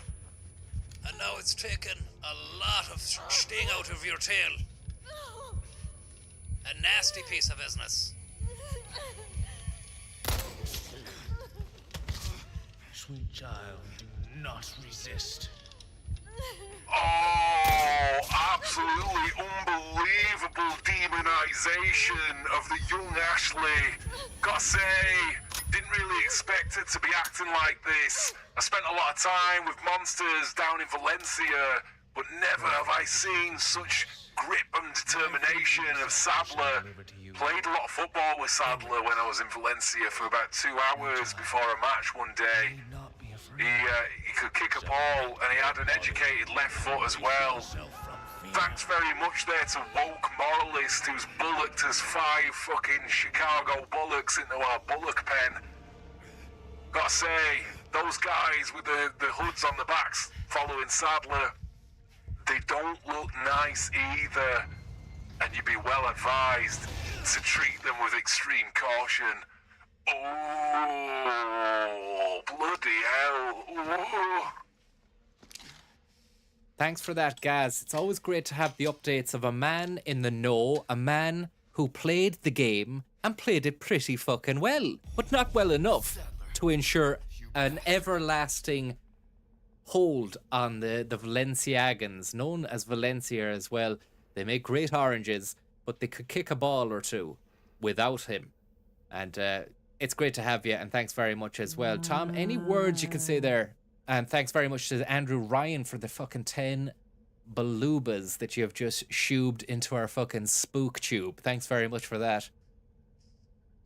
Speaker 6: And now it's taken a lot of sting out of your tail. A nasty piece of business.
Speaker 20: Sweet child, do not resist.
Speaker 10: Oh, absolutely unbelievable demonization of the young Ashley. Gotta say, didn't really expect it to be acting like this. I spent a lot of time with monsters down in Valencia, but never have I seen such grip and determination of Sadler. Played a lot of football with Sadler when I was in Valencia for about 2 hours before a match one day. He could kick a ball, and he had an educated left foot as well. Thanks very much there to woke moralist who's bullocked us 5 fucking Chicago bullocks into our bullock pen. Gotta say, those guys with the hoods on the backs following Sadler, they don't look nice either, and you'd be well advised to treat them with extreme caution. Oh, bloody hell. Ooh.
Speaker 11: Thanks for that, Gaz. It's always great to have the updates of a man in the know, a man who played the game and played it pretty fucking well, but not well enough to ensure an everlasting hold on the Valenciagans, known as Valencia as well. They make great oranges, but they could kick a ball or two without him. And it's great to have you, and thanks very much as well. Tom, any words you can say there? And thanks very much to Andrew Ryan for the fucking 10 balubas that you have just shoobed into our fucking spook tube. Thanks very much for that.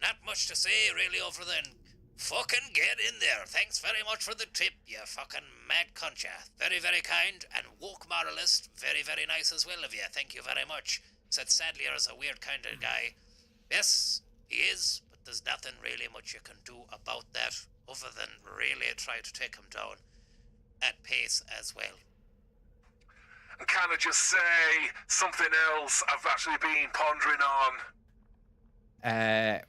Speaker 6: Not much to say, really, other than fucking get in there. Thanks very much for the tip, you fucking mad cunt, ya. Very, very kind, and woke moralist. Very, very nice as well of you. Thank you very much. Said Sadlier is a weird kind of guy. Yes, he is, but there's nothing really much you can do about that other than really try to take him down at pace as well.
Speaker 10: And can I just say something else I've actually been pondering on?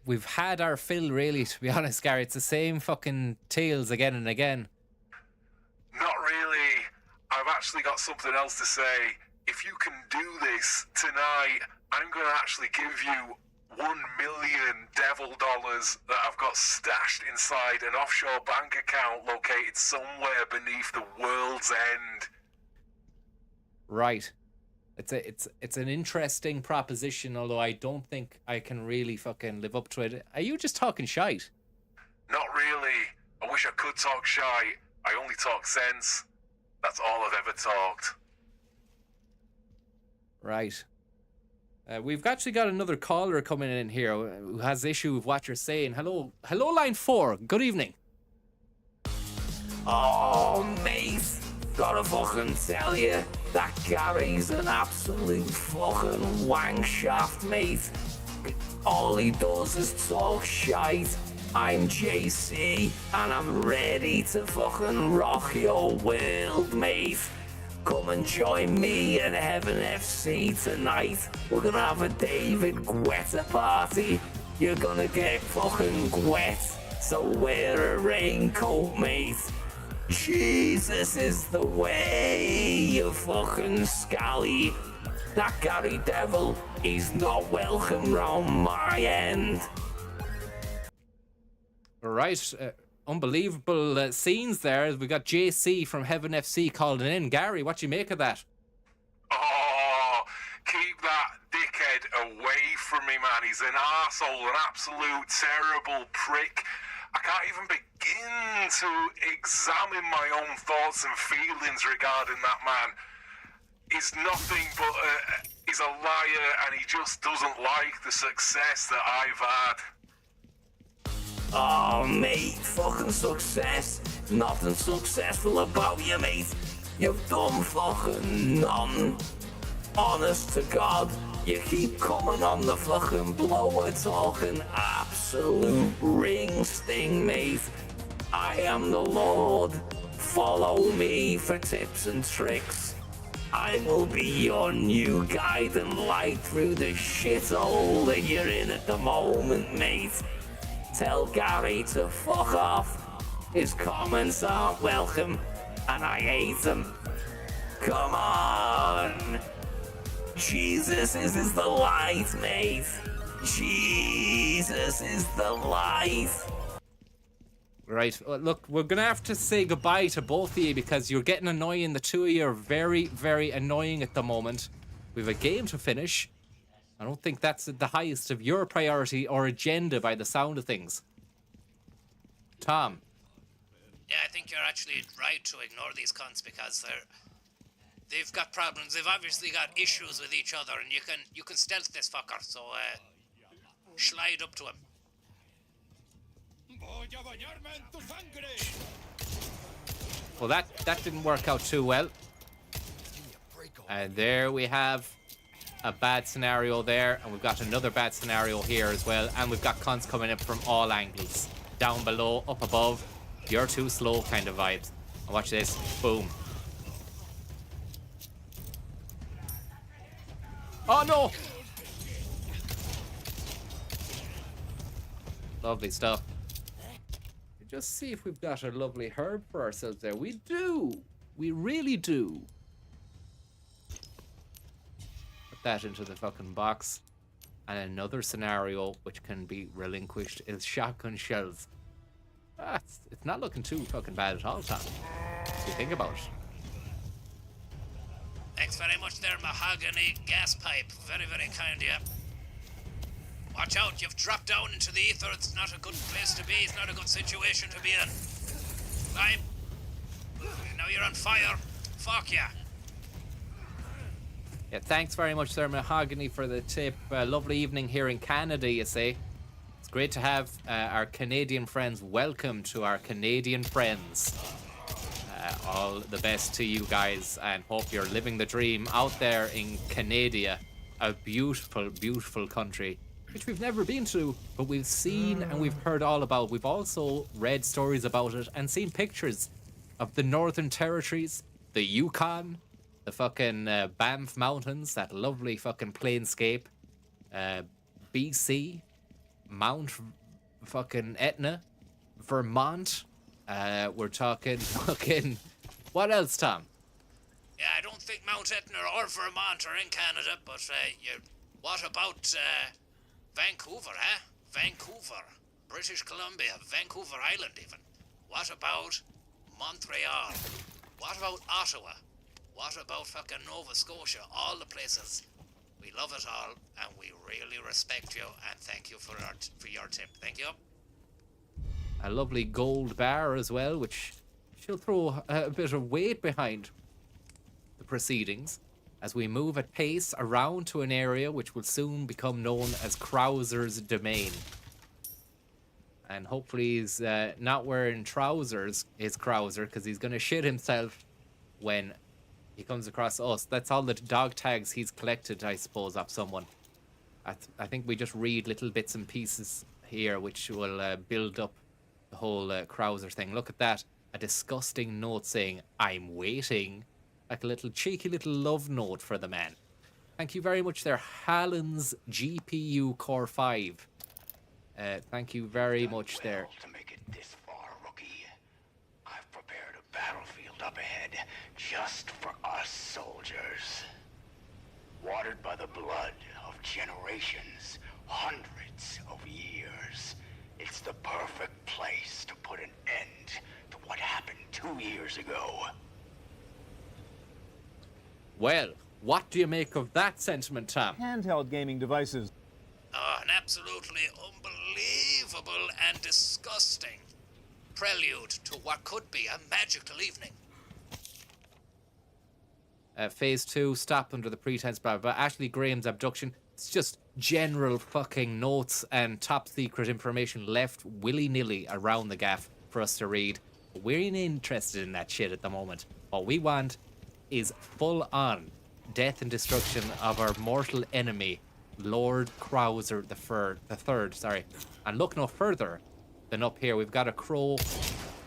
Speaker 11: We've had our fill, really, to be honest, Gary. It's the same fucking tales again and again.
Speaker 10: Not really. I've actually got something else to say. If you can do this tonight, I'm going to actually give you 1 million devil dollars that I've got stashed inside an offshore bank account located somewhere beneath the world's end.
Speaker 11: Right. It's an interesting proposition, although I don't think I can really fucking live up to it. Are you just talking shite?
Speaker 10: Not really. I wish I could talk shite. I only talk sense. That's all I've ever talked.
Speaker 11: Right. We've actually got another caller coming in here who has issue with what you're saying. Hello, line 4. Good evening.
Speaker 21: Oh, mate, gotta fucking tell you, that Gary's an absolute fucking wank shaft, mate. All he does is talk shite. I'm JC, and I'm ready to fucking rock your world, mate. Come and join me at Heaven FC tonight. We're gonna have a David Guetta party. You're gonna get fucking wet, so wear a raincoat, mate. Jesus is the way, you fucking scally. That Gary Devil, he's not welcome round my end.
Speaker 11: Right, unbelievable scenes there. We got JC from Heaven FC calling in. Gary, what do you make of that?
Speaker 10: Oh, keep that dickhead away from me, man. He's an arsehole, an absolute terrible prick. I can't even begin to examine my own thoughts and feelings regarding that man. He's nothing but he's a liar, and he just doesn't like the success that I've had.
Speaker 21: Oh, mate, fucking success. Nothing successful about you, mate. You've done fucking none. Honest to God, you keep coming on the fucking blower talking absolute ring sting, mate. I am the Lord. Follow me for tips and tricks. I will be your new guiding light through the shithole that you're in at the moment, mate. Tell Gary to fuck off. His comments aren't welcome, and I hate them. Come on. Jesus is the light, mate. Jesus is the light.
Speaker 11: Right, well, look, we're going to have to say goodbye to both of you because you're getting annoying. The two of you are very, very annoying at the moment. We have a game to finish. I don't think that's the highest of your priority or agenda by the sound of things. Tom.
Speaker 6: Yeah, I think you're actually right to ignore these cunts because they've got problems. They've obviously got issues with each other, and you can stealth this fucker. So slide up to him.
Speaker 11: Well, that didn't work out too well. And there we have a bad scenario there, and we've got another bad scenario here as well, and we've got cons coming up from all angles. Down below, up above, you're too slow kind of vibes. And watch this. Boom. Oh no! Lovely stuff. Just see if we've got a lovely herb for ourselves there. We do. We really do. Put that into the fucking box. And another scenario which can be relinquished is shotgun shells. It's not looking too fucking bad at all, Tom. If you think about it.
Speaker 6: Thanks very much there, mahogany gas pipe. Very, very kind of you. Watch out, you've dropped down into the ether. It's not a good place to be. It's not a good situation to be in. Right? Now you're on fire. Fuck ya.
Speaker 11: Yeah, thanks very much there, Mahogany, for the tip. Lovely evening here in Canada, you say. It's great to have our Canadian friends. Welcome to our Canadian friends. All the best to you guys, and hope you're living the dream out there in Canada. A beautiful, beautiful country, which we've never been to, but we've seen and we've heard all about. We've also read stories about it and seen pictures of the Northern Territories, the Yukon, the fucking Banff Mountains, that lovely fucking plainscape, BC, Mount fucking Etna, Vermont. We're talking fucking... What else, Tom?
Speaker 6: Yeah, I don't think Mount Etna or Vermont are in Canada, but what about Vancouver, huh? Vancouver, British Columbia, Vancouver Island even. What about Montreal? What about Ottawa? What about fucking Nova Scotia? All the places. We love it all, and we really respect you, and thank you for your tip. Thank you.
Speaker 11: A lovely gold bar as well, which she'll throw a bit of weight behind the proceedings as we move at pace around to an area which will soon become known as Krauser's Domain. And hopefully he's not wearing trousers, is Krauser, because he's going to shit himself when he comes across us. That's all the dog tags he's collected, I suppose, off someone. I think we just read little bits and pieces here which will build up the whole Krauser thing. Look at that. A disgusting note saying, I'm waiting. Like a little cheeky little love note for the man. Thank you very much there, Hallen's GPU Core 5. Thank you very much there.
Speaker 21: To make it this far, rookie, I've prepared a
Speaker 4: bred just for us soldiers. Watered by the blood of generations, hundreds of years. It's the perfect place to put an end to what happened 2 years ago.
Speaker 11: Well, what do you make of that sentiment, Tom?
Speaker 2: Handheld gaming devices.
Speaker 6: Oh, an absolutely unbelievable and disgusting prelude to what could be a magical evening.
Speaker 11: Phase 2, stop under the pretense, blah, blah, blah. Ashley Graham's abduction. It's just general fucking notes and top secret information left willy-nilly around the gaff for us to read. We ain't interested in that shit at the moment. What we want is full-on death and destruction of our mortal enemy, Lord Krauser the Third. Sorry. And look no further than up here. We've got a crow,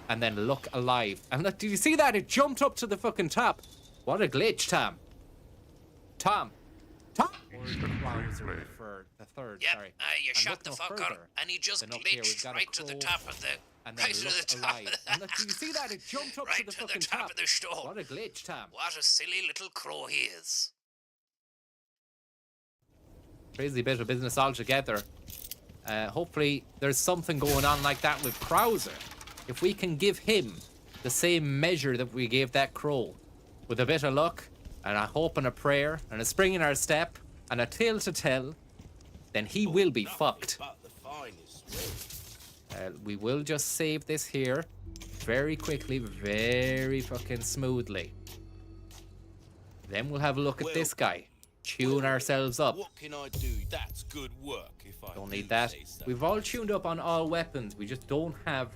Speaker 11: and then look alive. And look, did you see that? It jumped up to the fucking top. What a glitch, Tom. Tom. The Third,
Speaker 6: yep,
Speaker 11: sorry.
Speaker 6: You shot the fucker, and he just glitched right to the top of the... Right to the top of the...
Speaker 11: And look, did you see that? It jumped up
Speaker 6: right
Speaker 11: to the fucking
Speaker 6: top of the stone.
Speaker 11: What a glitch, Tom.
Speaker 6: What a silly little crow he is.
Speaker 11: Crazy bit of business altogether. Hopefully there's something going on like that with Krauser. If we can give him the same measure that we gave that crow, with a bit of luck, and a hope and a prayer, and a spring in our step, and a tale to tell, then he will be fucked. We will just save this here very quickly, very fucking smoothly. Then we'll have a look at this guy. Tune ourselves up.
Speaker 9: What can I do? That's good work if I
Speaker 11: don't need that. We've all tuned up on all weapons. We just don't have...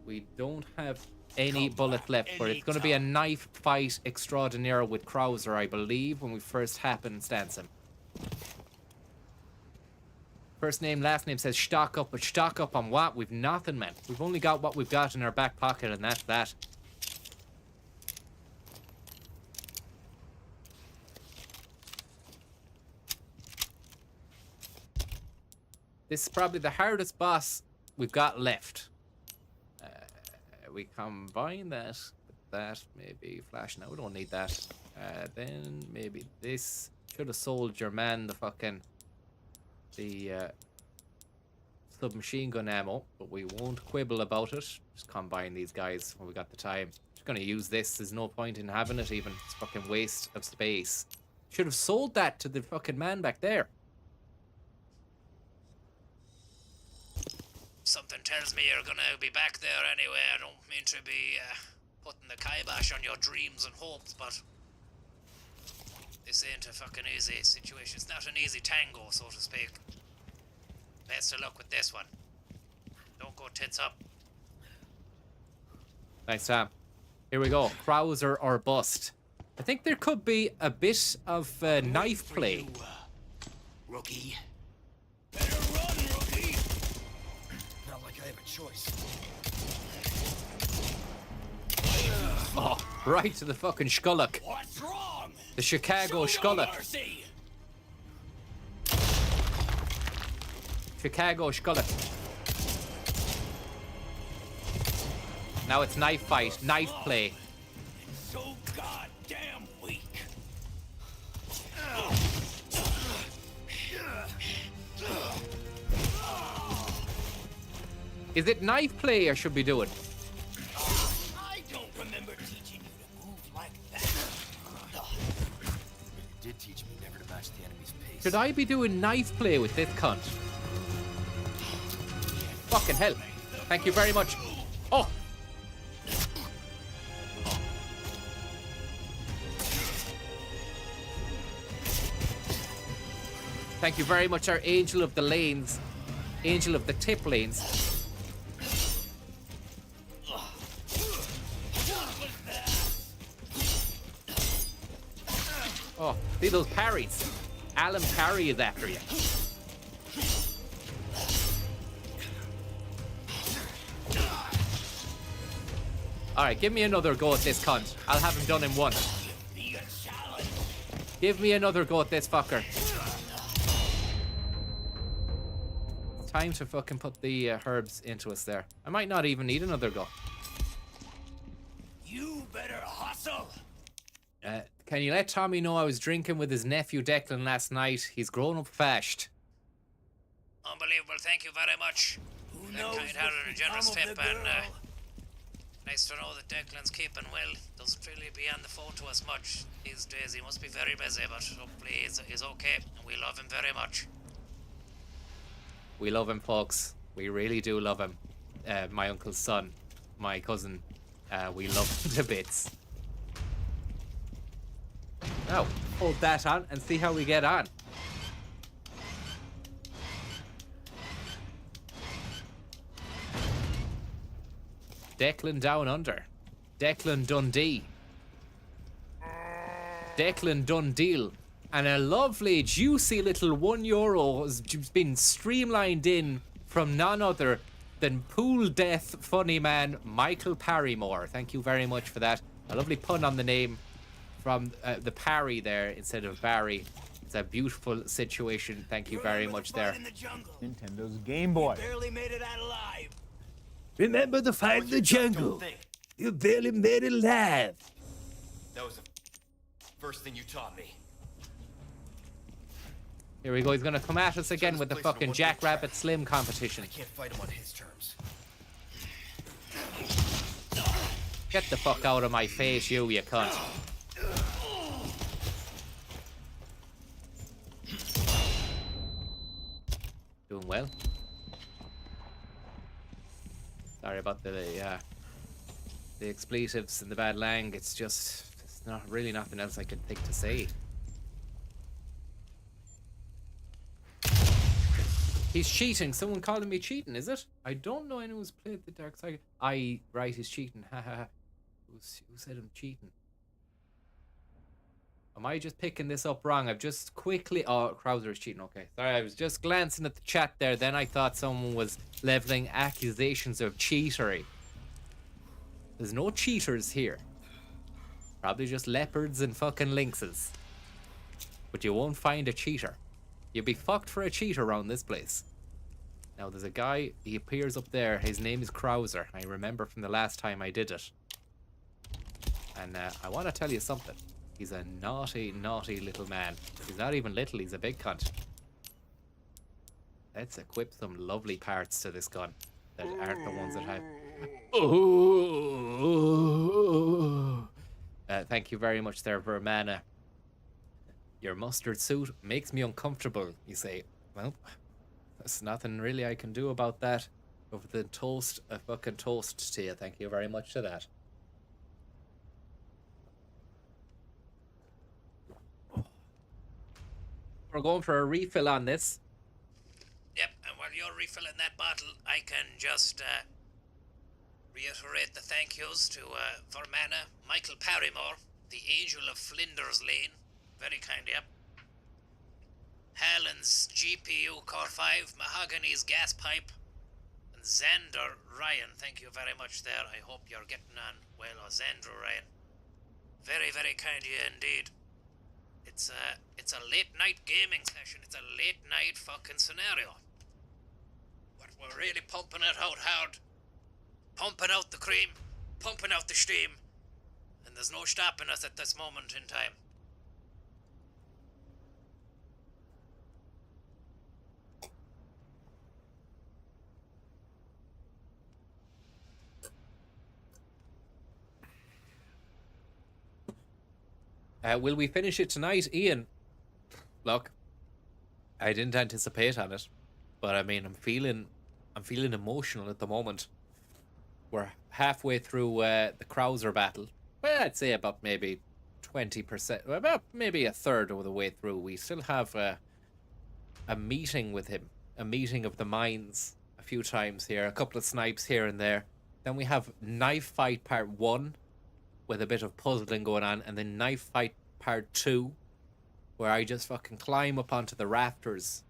Speaker 11: We don't have any bullets left, but it's going to be a knife fight extraordinaire with Krauser, I believe, when we first happenstance him. First name, last name says stock up, but stock up on what? We've nothing, man. We've only got what we've got in our back pocket, and that's that. This is probably the hardest boss we've got left. We combine that with that, maybe flash. No, we don't need that. Then maybe this. Should have sold your man the fucking submachine gun ammo, but we won't quibble about it. Just combine these guys when we got the time. Just gonna use this. There's no point in having it even. It's fucking waste of space. Should have sold that to the fucking man back there.
Speaker 6: Something tells me you're gonna be back there anyway. I don't mean to be putting the kibosh on your dreams and hopes, but this ain't a fucking easy situation. It's not an easy tango, so to speak. Best of luck with this one. Don't go tits up.
Speaker 11: Thanks, Sam. Here we go. Krauser or bust. I think there could be a bit of knife play.
Speaker 4: Rookie.
Speaker 1: I have a choice.
Speaker 11: Oh, right to the fucking Skullock.
Speaker 9: What's wrong?
Speaker 11: The Chicago Skullock. Chicago Skullock. Now it's knife fight, knife play.
Speaker 9: So goddamn weak.
Speaker 11: Is it knife play I should be doing?
Speaker 9: I don't remember teaching you to move like that.
Speaker 1: You did teach me never to match the enemy's pace.
Speaker 11: Should I be doing knife play with this cunt? Fucking hell. Thank you very much. Oh! Thank you very much, our angel of the lanes. Angel of the tip lanes. Oh, see those parries. Alan Parry is after you. Alright, give me another go at this cunt. I'll have him done in one. Give me another go at this fucker. It's time to fucking put the herbs into us there. I might not even need another go.
Speaker 4: You better hustle.
Speaker 11: Can you let Tommy know I was drinking with his nephew Declan last night? He's grown up fast.
Speaker 6: Unbelievable, thank you very much. Kind-hearted and generous tip, and nice to know that Declan's keeping well. Doesn't really be on the phone to us much these days. He must be very busy, but hopefully he's okay. We love him very much.
Speaker 11: We love him, folks. We really do love him. My uncle's son, my cousin, we love him to bits. Now, hold that on and see how we get on. Declan down under. Declan Dundee. Declan Dundee. And a lovely, juicy little €1 has been streamlined in from none other than pool death funny man Michael Parrymore. Thank you very much for that. A lovely pun on the name from the Parry there instead of Barry. It's a beautiful situation. Thank you very much there.
Speaker 2: Nintendo's Game Boy.
Speaker 4: Barely made it out alive.
Speaker 21: Remember the fight in the jungle? You barely made it alive.
Speaker 1: That was the first thing you taught me.
Speaker 11: Here we go. He's gonna come at us again with the fucking Jackrabbit Slim competition.
Speaker 1: I can't fight him on his terms.
Speaker 11: Get the fuck out of my face, you cunt. Doing well. Sorry about the expletives and the bad lang. It's not really nothing else I can think to say. He's cheating. Someone calling me cheating, is it? I don't know anyone who's played the dark side. Right, he's cheating. Haha. Who said I'm cheating? Am I just picking this up wrong? I've just quickly... Oh, Krauser is cheating. Okay. Sorry, I was just glancing at the chat there. Then I thought someone was leveling accusations of cheatery. There's no cheaters here. Probably just leopards and fucking lynxes. But you won't find a cheater. You'd be fucked for a cheat around this place. Now, there's a guy, he appears up there. His name is Krauser. I remember from the last time I did it. And I want to tell you something. He's a naughty, naughty little man. He's not even little, he's a big cunt. Let's equip some lovely parts to this gun that aren't the ones that have... Oh. Thank you very much there, Vermana. Your mustard suit makes me uncomfortable, you say. Well, there's nothing really I can do about that. Over the toast, a fucking toast to you. Thank you very much to that. We're going for a refill on this.
Speaker 6: Yep, and while you're refilling that bottle, I can just reiterate the thank yous to Vermana, Michael Parrymore, the Angel of Flinders Lane. Very kind, yep. Hallen's GPU Core 5, Mahogany's Gas Pipe, and Xander Ryan. Thank you very much there. I hope you're getting on well, or Xander Ryan. Very, very kind of you indeed. It's a late night gaming session. It's a late night fucking scenario. But we're really pumping it out hard. Pumping out the cream, pumping out the steam. And there's no stopping us at this moment in time.
Speaker 11: Will we finish it tonight, Ian? Look, I didn't anticipate on it, but I mean, I'm feeling emotional at the moment. We're halfway through the Krauser battle. Well, I'd say about maybe 20%, about maybe a third of the way through. We still have a meeting with him, a meeting of the minds a few times here, a couple of snipes here and there. Then we have Knife Fight Part 1, with a bit of puzzling going on, and then Knife Fight Part 2, where I just fucking climb up onto the rafters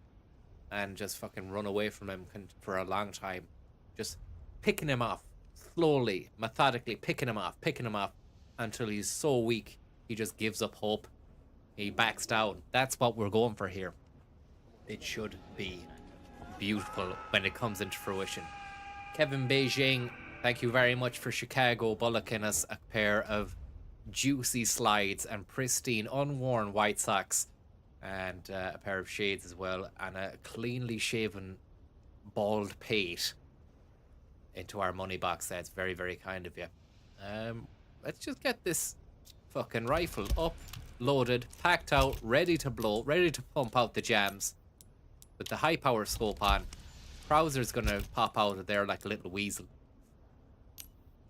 Speaker 11: and just fucking run away from him for a long time. Just picking him off, slowly, methodically picking him off, until he's so weak, he just gives up hope. He backs down. That's what we're going for here. It should be beautiful when it comes into fruition. Kevin Beijing, Thank you very much for Chicago bullocking us a pair of juicy slides and pristine, unworn white socks, and a pair of shades as well, and a cleanly shaven, bald pate into our money box. That's very, very kind of you. Let's just get this fucking rifle up, loaded, packed out, ready to blow, ready to pump out the jams. With the high power scope on, Krauser's gonna pop out of there like a little weasel.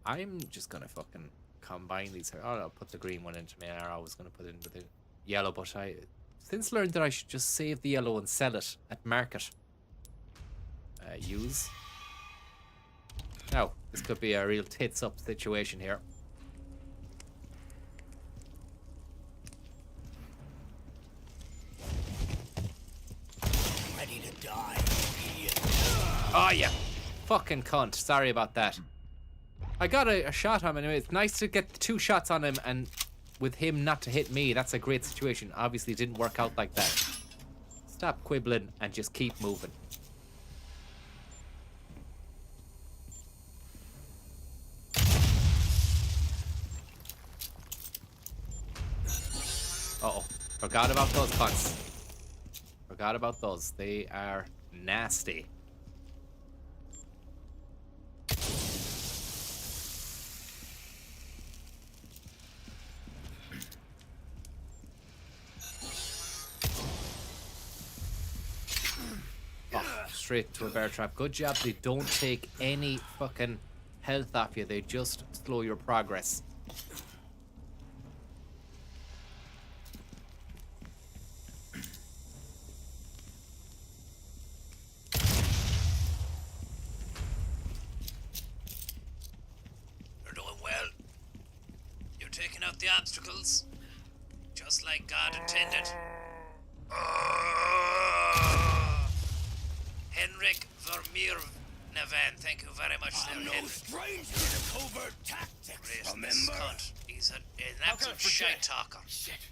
Speaker 11: I'm just gonna fucking combine these. I'll put the green one into me. I was gonna put it into the yellow, but I since learned that I should just save the yellow and sell it at market. Use. Now, this could be a real tits up situation here.
Speaker 4: Ready to die.
Speaker 11: Oh, yeah. Fucking cunt. Sorry about that. I got a shot on him anyway. It's nice to get 2 shots on him and with him not to hit me. That's a great situation. Obviously, it didn't work out like that. Stop quibbling and just keep moving. Uh-oh. Forgot about those cunts. Forgot about those. They are nasty. Oh, straight to a bear trap. Good job. They don't take any fucking health off you. They just slow your progress.
Speaker 6: You're doing well. You're taking out the obstacles, just like God intended. Henrik Vermeer Navan, thank you very much there, Henrik.
Speaker 4: Stranger to covert tactics, remember?
Speaker 6: Cunt. He's an absolute shite talker.
Speaker 4: Shit.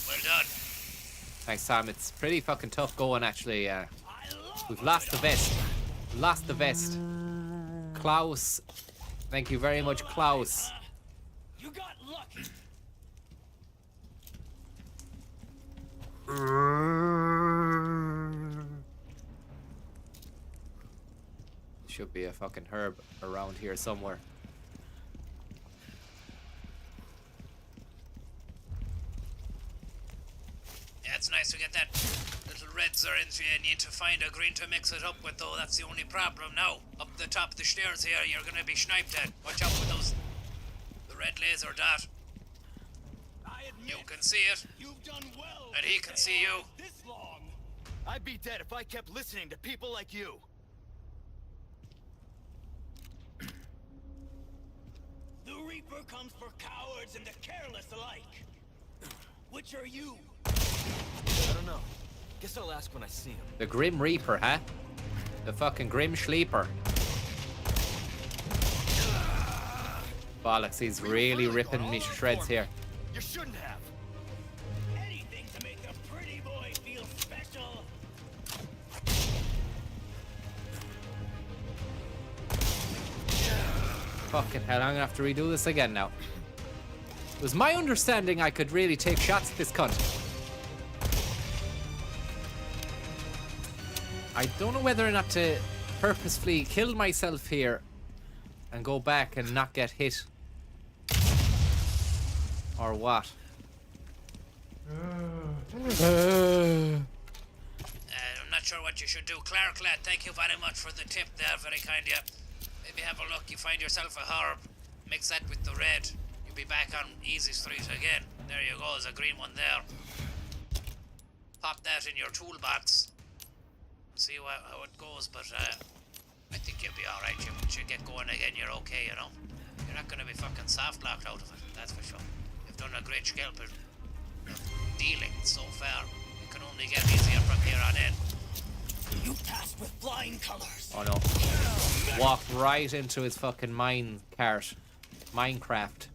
Speaker 6: Well done.
Speaker 11: Thanks, Tom. It's pretty fucking tough going, actually. We've lost the vest. Lost the vest. Klaus. Thank you very much, Klaus.
Speaker 4: You got lucky.
Speaker 11: Should be a fucking herb around here somewhere.
Speaker 6: Yeah, it's nice to get that little red syringe. You need to find a green to mix it up with, though. That's the only problem now. Up the top of the stairs here, you're gonna be sniped at. Watch out with those. The red laser dot. You can see it.
Speaker 4: You've done well.
Speaker 6: And he can see you.
Speaker 4: This long. I'd be dead if I kept listening to people like you. The Reaper comes for cowards and the careless alike. Which are you? I don't know. Guess I'll ask when I see him.
Speaker 11: The Grim Reaper, huh? The fucking Grim Sleeper. Bollocks, he's really ripping me to shreds here.
Speaker 4: You shouldn't have. Anything to make a pretty boy feel special.
Speaker 11: Fucking hell, I'm gonna have to redo this again now. It was my understanding I could really take shots at this cunt. I don't know whether or not to purposefully kill myself here and go back and not get hit. Or what?
Speaker 6: I'm not sure what you should do. Clark, lad, thank you very much for the tip there. Very kind of you. Maybe have a look. You find yourself a herb. Mix that with the red. You'll be back on Easy Street again. There you go. There's a green one there. Pop that in your toolbox. See how it goes, but I think you'll be alright. You should get going again. You're okay, you know. You're not going to be fucking soft locked out of it. That's for sure. You've done a great scalper dealing so far. You can only get easier from here on in.
Speaker 4: You passed with flying colors.
Speaker 11: Oh no. Walked right into his fucking mine cart. Minecraft.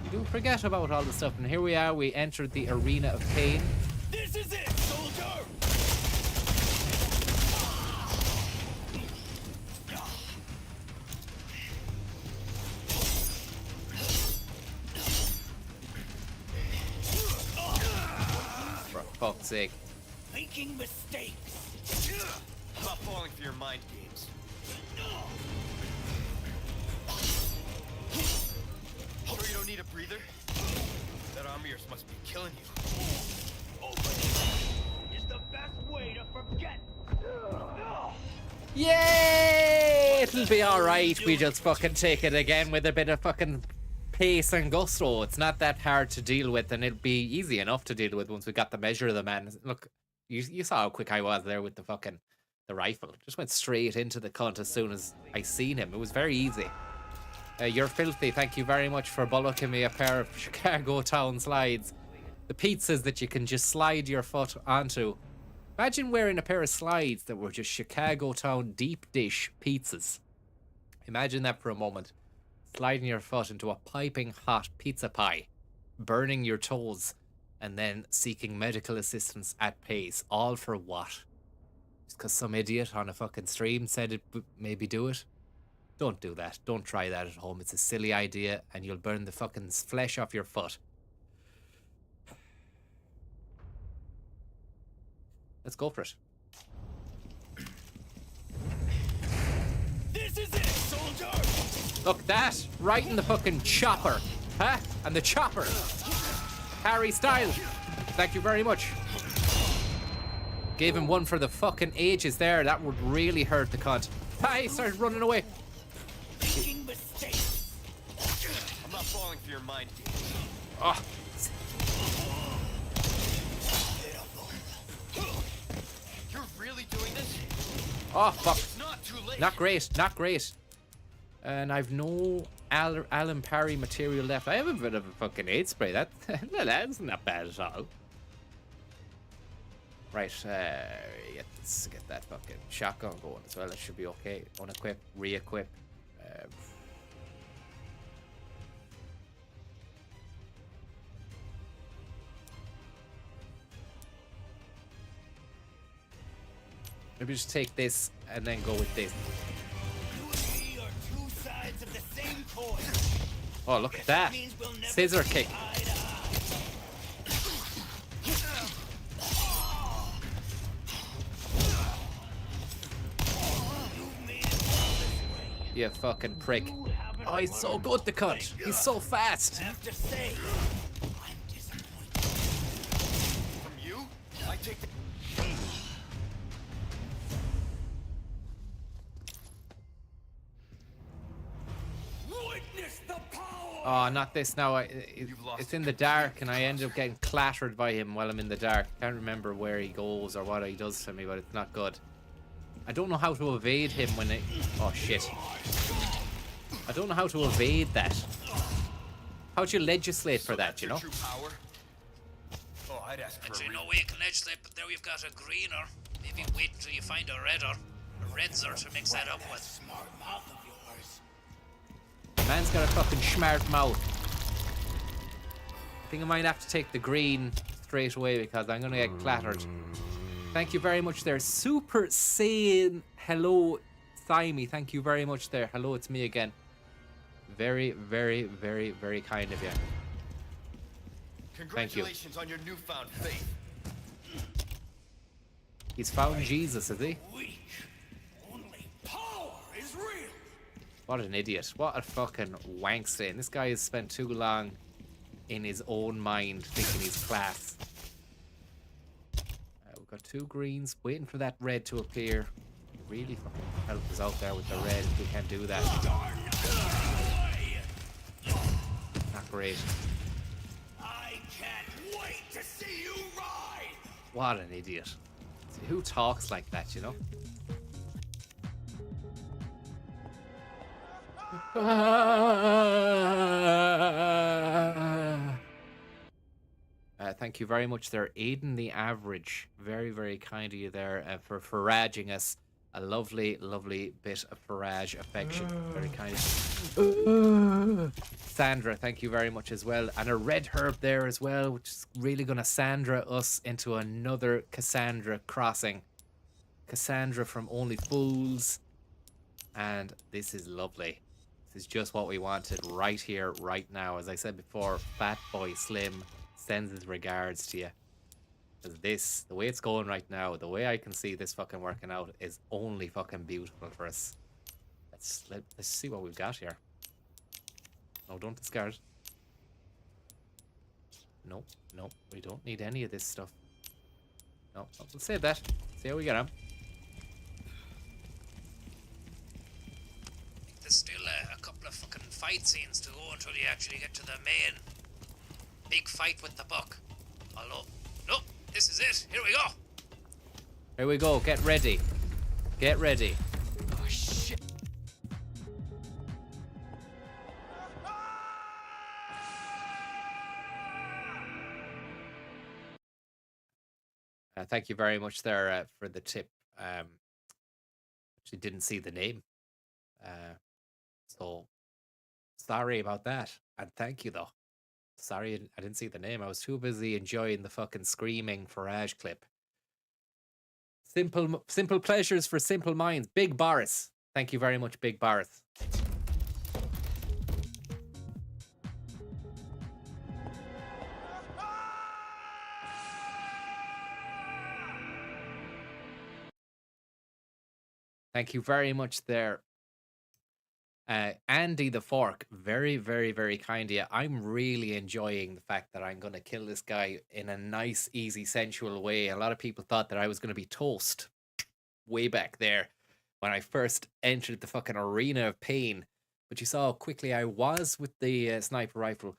Speaker 11: You do forget about all the stuff, and here we are. We entered the Arena of Pain.
Speaker 15: This is it, soldier!
Speaker 11: For fuck's sake.
Speaker 15: Making mistakes.
Speaker 1: I'm not falling for your mind games. Sure you don't need a breather? That arm of yours must be killing you.
Speaker 15: Is the best way to forget.
Speaker 11: Yay! It'll be alright. We just fucking take it again with a bit of fucking pace and gusto. It's not that hard to deal with, and it'll be easy enough to deal with once we got the measure of the man. Look, you saw how quick I was there with the rifle. Just went straight into the cunt as soon as I seen him. It was very easy. You're filthy. Thank you very much for bullocking me a pair of Chicago Town slides. The pizzas that you can just slide your foot onto. Imagine wearing a pair of slides that were just Chicago Town deep dish pizzas. Imagine that for a moment. Sliding your foot into a piping hot pizza pie, burning your toes, and then seeking medical assistance at pace. All for what? Just because some idiot on a fucking stream said it would maybe do it? Don't do that. Don't try that at home. It's a silly idea, and you'll burn the fucking flesh off your foot. Let's go for it.
Speaker 15: This is it, soldier!
Speaker 11: Look, that right in the fucking chopper, huh? And the chopper. Harry Styles. Thank you very much. Gave him one for the fucking ages there. That would really hurt the cunt. Ah, he started running away.
Speaker 15: Making mistakes.
Speaker 1: I'm not falling for your mind games.
Speaker 11: Oh.
Speaker 1: You're really doing this?
Speaker 11: Oh, fuck.
Speaker 1: It's not too late.
Speaker 11: Not great. Not great. And I've no Alan Parry material left. I have a bit of a fucking aid spray. That's not bad at all. Right, let's get that fucking shotgun going as well. It should be okay. Unequip, re-equip. Maybe just take this and then go with this.
Speaker 15: We are two sides of the same coin.
Speaker 11: Oh, look at that. Scissor kick. You fucking prick. Oh, he's so good, the cunt. He's so fast.
Speaker 15: I have to say, I'm disappointed.
Speaker 1: From you? I take the...
Speaker 15: Witness the power!
Speaker 11: Oh, not this now. It's in the dark, and I end up getting clattered by him while I'm in the dark. Can't remember where he goes or what he does to me, but it's not good. I don't know how to evade him when it... Oh, shit. I don't know how to evade that. How'd you legislate for that, you know?
Speaker 1: Oh, I'd ask for
Speaker 6: Actually, no way you can legislate, but now you've got a greener. Maybe wait until you find a redder. A redzer to mix that up with.
Speaker 15: Smart mouth of yours.
Speaker 11: Man's got a fucking smart mouth. I think I might have to take the green straight away because I'm gonna get clattered. Thank you very much there. Super Saiyan. Hello, Simey. Thank you very much there. Hello, it's me again. Very, very, very, very kind of you. Thank you.
Speaker 1: Congratulations on your newfound faith.
Speaker 11: He's found Jesus, is he?
Speaker 15: Only power is real.
Speaker 11: What an idiot. What a fucking wankster. This guy has spent too long in his own mind thinking he's class. We've got two greens, waiting for that red to appear. Really fucking help us out there with the red. We can't do that. Not great.
Speaker 15: I can't wait to see you ride.
Speaker 11: What an idiot. See, who talks like that, you know? Thank you very much there, Aiden the Average. Very, very kind of you there for raging us. A lovely, lovely bit of Farage affection. Very kind. Sandra, thank you very much as well. And a red herb there as well, which is really going to Sandra us into another Cassandra crossing. Cassandra from Only Fools. And this is lovely. This is just what we wanted right here, right now. As I said before, Fat Boy Slim sends his regards to you. Because this, the way it's going right now, the way I can see this fucking working out is only fucking beautiful for us. Let's see what we've got here. No, don't discard. No, no, we don't need any of this stuff. No, we'll save that. See how we get on.
Speaker 6: There's still a couple of fucking fight scenes to go until you actually get to the main big fight with the buck. Although, no, this is it. Here we go.
Speaker 11: Here we go. Get ready. Get ready.
Speaker 15: Oh, shit.
Speaker 11: Thank you very much there for the tip. Actually didn't see the name. So sorry about that. And thank you though. Sorry I didn't see the name. I was too busy enjoying the fucking screaming Farage clip. Simple pleasures for simple minds. Big Boris. Thank you very much, Big Boris. Thank you very much there. Andy the Fork, very, very, very kind of you. I'm really enjoying the fact that I'm going to kill this guy in a nice, easy, sensual way. A lot of people thought that I was going to be toast way back there when I first entered the fucking arena of pain. But you saw how quickly I was with the sniper rifle.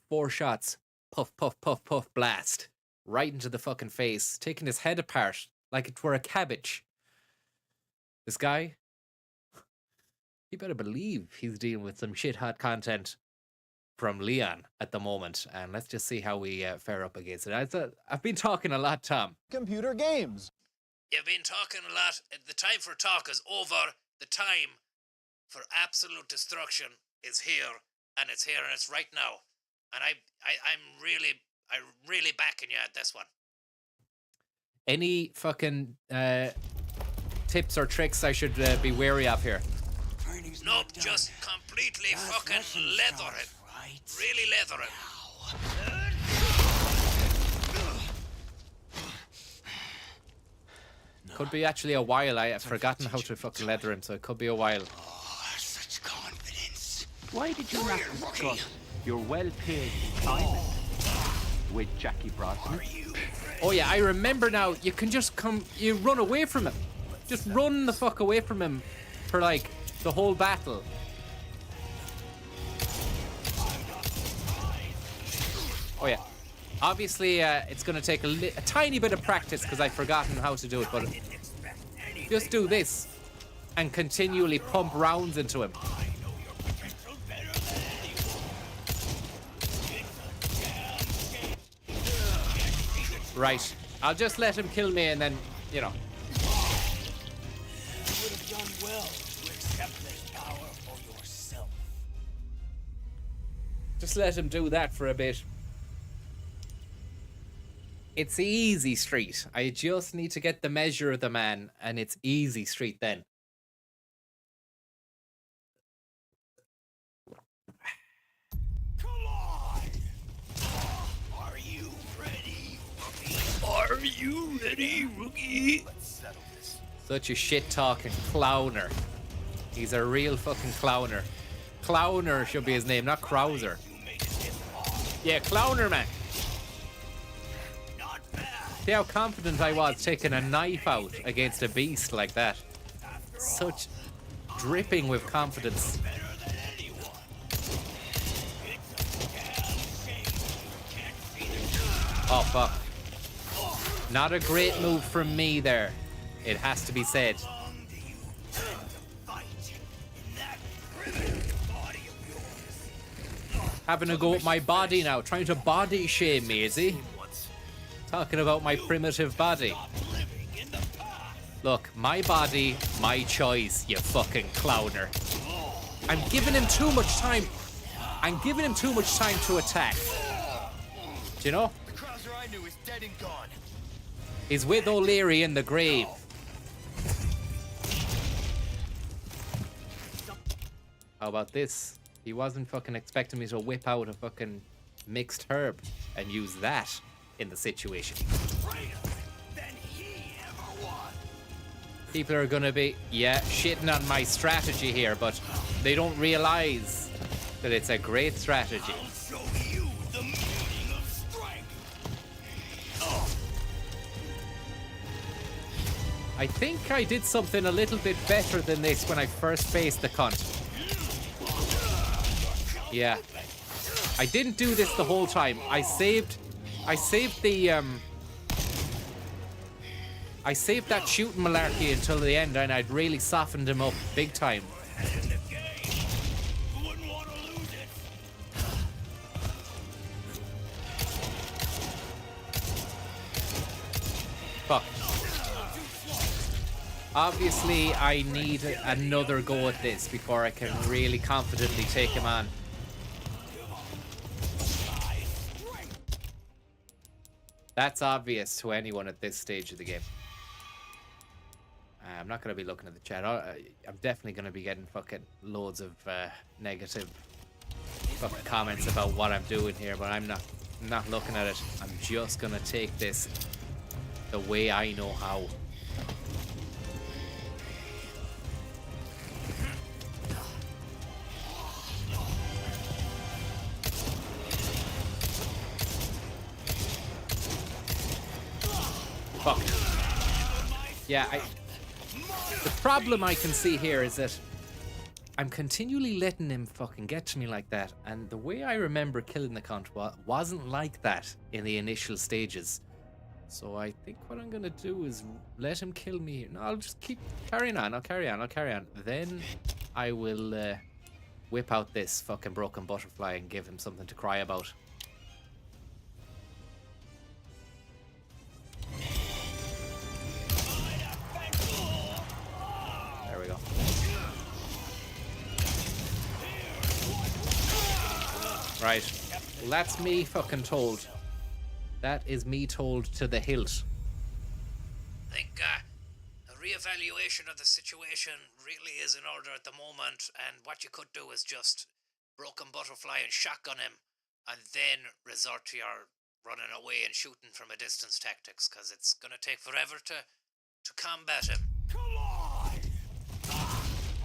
Speaker 11: 4 shots. Puff, puff, puff, puff, blast. Right into the fucking face. Taking his head apart like it were a cabbage. This guy, you better believe he's dealing with some shit hot content from Leon at the moment. And let's just see how we fare up against it. I've been talking a lot, Tom.
Speaker 2: Computer games.
Speaker 6: You've been talking a lot. The time for talk is over. The time for absolute destruction is here, and it's here, and it's right now. And I'm really backing you at this one.
Speaker 11: Any fucking tips or tricks I should be wary of here?
Speaker 6: Nope, just completely fucking leather it. Really leather it.
Speaker 11: Could be actually a while. I have forgotten how to fucking leather him, so it could be a while.
Speaker 15: Such confidence.
Speaker 13: Why did you not discuss your well-paid assignment with Jackie Brosnan?
Speaker 11: Oh yeah, I remember now. You can just you run away from him. Just run the fuck away from him for like the whole battle. Oh yeah. Obviously, it's going to take a tiny bit of practice because I've forgotten how to do it, but just do this and continually pump rounds into him. Right. I'll just let him kill me and then, you know.
Speaker 15: You would have done well to accept this power for yourself.
Speaker 11: Just let him do that for a bit. It's easy street. I just need to get the measure of the man, and it's easy street then.
Speaker 15: Come on! Are you ready, rookie?
Speaker 21: Are you ready, rookie?
Speaker 15: Let's settle this.
Speaker 11: Such a shit-talking clowner. He's a real fucking clowner. Clowner should be his name, not Krauser. Yeah, clowner, man. See how confident I was taking a knife out against a beast like that. Such dripping with confidence. Oh, fuck. Not a great move from me there. It has to be said. Having a go at my body now, trying to body shame me, is he? Talking about my primitive body. Look, my body, my choice, you fucking clowner. I'm giving him too much time. I'm giving him too much time to attack. Do you know?
Speaker 1: The Krauser I knew is dead and gone.
Speaker 11: He's with O'Leary in the grave. How about this? He wasn't fucking expecting me to whip out a fucking mixed herb and use that in the situation. People are gonna be, yeah, shitting on my strategy here, but they don't realize that it's a great strategy. I think I did something a little bit better than this when I first faced the cunt. Yeah. I didn't do this the whole time. I saved that shooting malarkey until the end, and I'd really softened him up big time. Fuck. Obviously, I need another go at this before I can really confidently take him on. That's obvious to anyone at this stage of the game. I'm not going to be looking at the chat. I'm definitely going to be getting fucking loads of negative fucking comments about what I'm doing here, but I'm not looking at it. I'm just going to take this the way I know how. Fuck. Yeah, the problem I can see here is that I'm continually letting him fucking get to me like that, and the way I remember killing the cunt wasn't like that in the initial stages. So I think what I'm gonna do is let him kill me. No, I'll just keep carrying on. I'll carry on. Then I will whip out this fucking broken butterfly and give him something to cry about. There we go. Right. Well, that's me fucking told. That is me told to the hilt.
Speaker 6: I think a reevaluation of the situation really is in order at the moment, and what you could do is just broken butterfly and shotgun him, and then resort to your running away and shooting from a distance tactics, because it's going to take forever to combat him.
Speaker 15: Come on!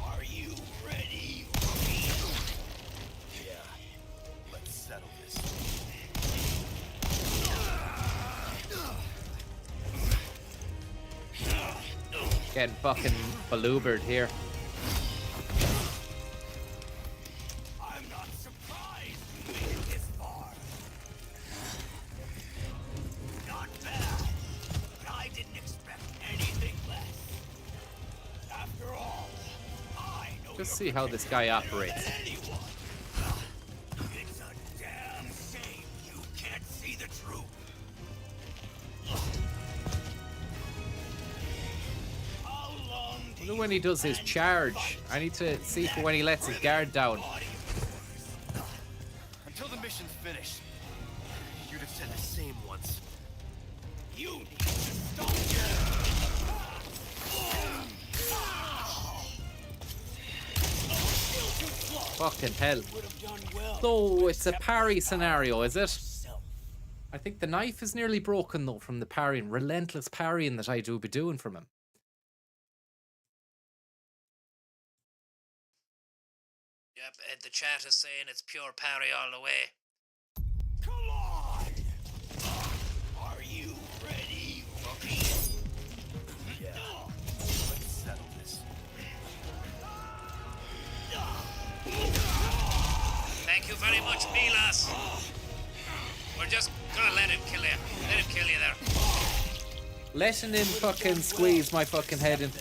Speaker 15: Are you ready?
Speaker 1: Yeah. Let's settle this.
Speaker 11: Getting fucking baloobered here.
Speaker 15: I'm not surprised we made it this far. Not bad, but I didn't expect anything less. After all, I know
Speaker 11: Just see how this guy operates.
Speaker 15: anyone. It's a damn shame you can't see the truth.
Speaker 11: I wonder when he does his charge. I need to see for when he lets his guard down.
Speaker 1: Until the mission's finished. You'd have said the same once.
Speaker 15: You need to stop.
Speaker 11: Fucking hell. So it's a parry scenario, is it? I think the knife is nearly broken though from the parrying. Relentless parrying that I do be doing from him.
Speaker 6: Yep, the chat is saying it's pure parry all the way.
Speaker 15: Come on! Are you ready, rookie?
Speaker 1: Yeah. Let's settle this.
Speaker 6: Thank you very much, Milas. We're just gonna let him kill you. Let him kill you there.
Speaker 11: Letting him fucking squeeze my fucking head in.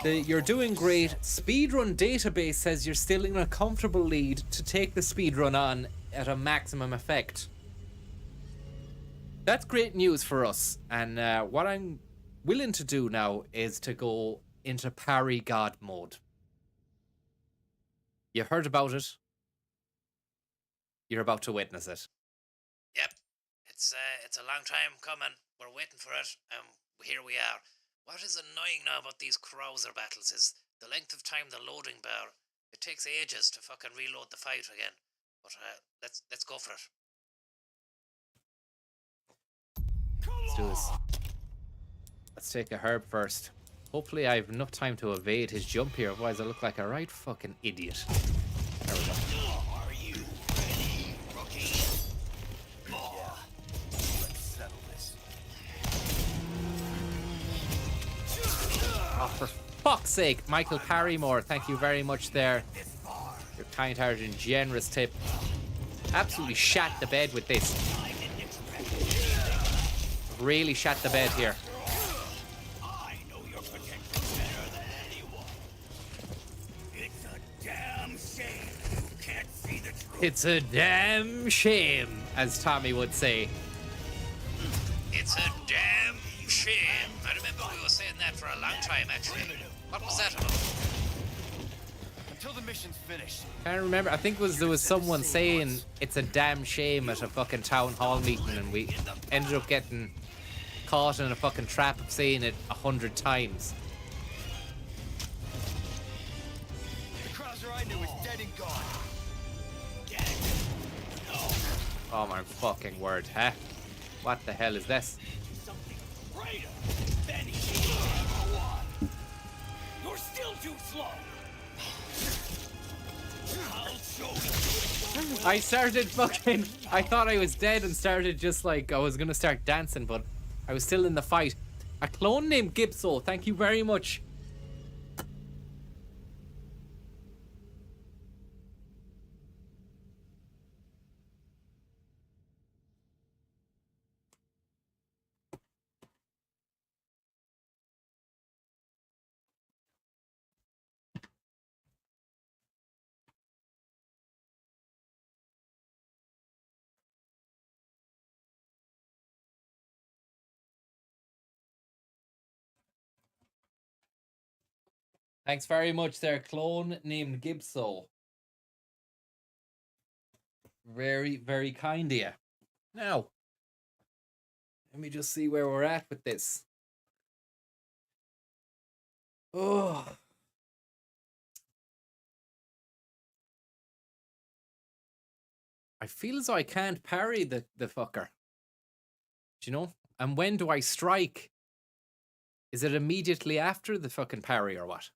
Speaker 11: You're doing great. Speedrun database says you're still in a comfortable lead to take the speedrun on at a maximum effect. That's great news for us. And what I'm willing to do now is to go into parry god mode. You heard about it. You're about to witness it.
Speaker 6: Yep. It's a long time coming. We're waiting for it, and here we are. What is annoying now about these Krauser battles is the length of time the loading bar. It takes ages to fucking reload the fight again. But let's go for it.
Speaker 11: Let's do this. Let's take a herb first. Hopefully I have enough time to evade his jump here, otherwise I look like a right fucking idiot. There we go.
Speaker 15: Are you ready, rookie? Let's settle this.
Speaker 11: Oh, for fuck's sake, Michael Parrymore, thank you very much there. Your kind-hearted and generous tip. Absolutely shat the bed with this. Really shat the bed here.
Speaker 15: I know your potential better than anyone. It's a damn shame you can't see the truth.
Speaker 11: It's a damn shame, as Tommy would say.
Speaker 6: It's a damn shame. I remember we were saying that for a long time, actually. What was that about?
Speaker 1: Until the mission's finished.
Speaker 11: I can't remember. I think there was someone saying it's a damn shame at a fucking town hall meeting, and we ended up getting caught in a fucking trap of saying it 100 times.
Speaker 1: The Krauser I knew is dead and gone.
Speaker 11: Oh my fucking word, huh? What the hell is this?
Speaker 15: Greater than he ever was. You're still too slow. I'll show you.
Speaker 11: I started fucking... I thought I was dead and started just like I was gonna start dancing, but I was still in the fight. A clone named Gibso, thank you very much. Thanks very much there, clone named Gibso. Very, very kind of you. Now, let me just see where we're at with this. Oh. I feel as though I can't parry the fucker. Do you know? And when do I strike? Is it immediately after the fucking parry or what?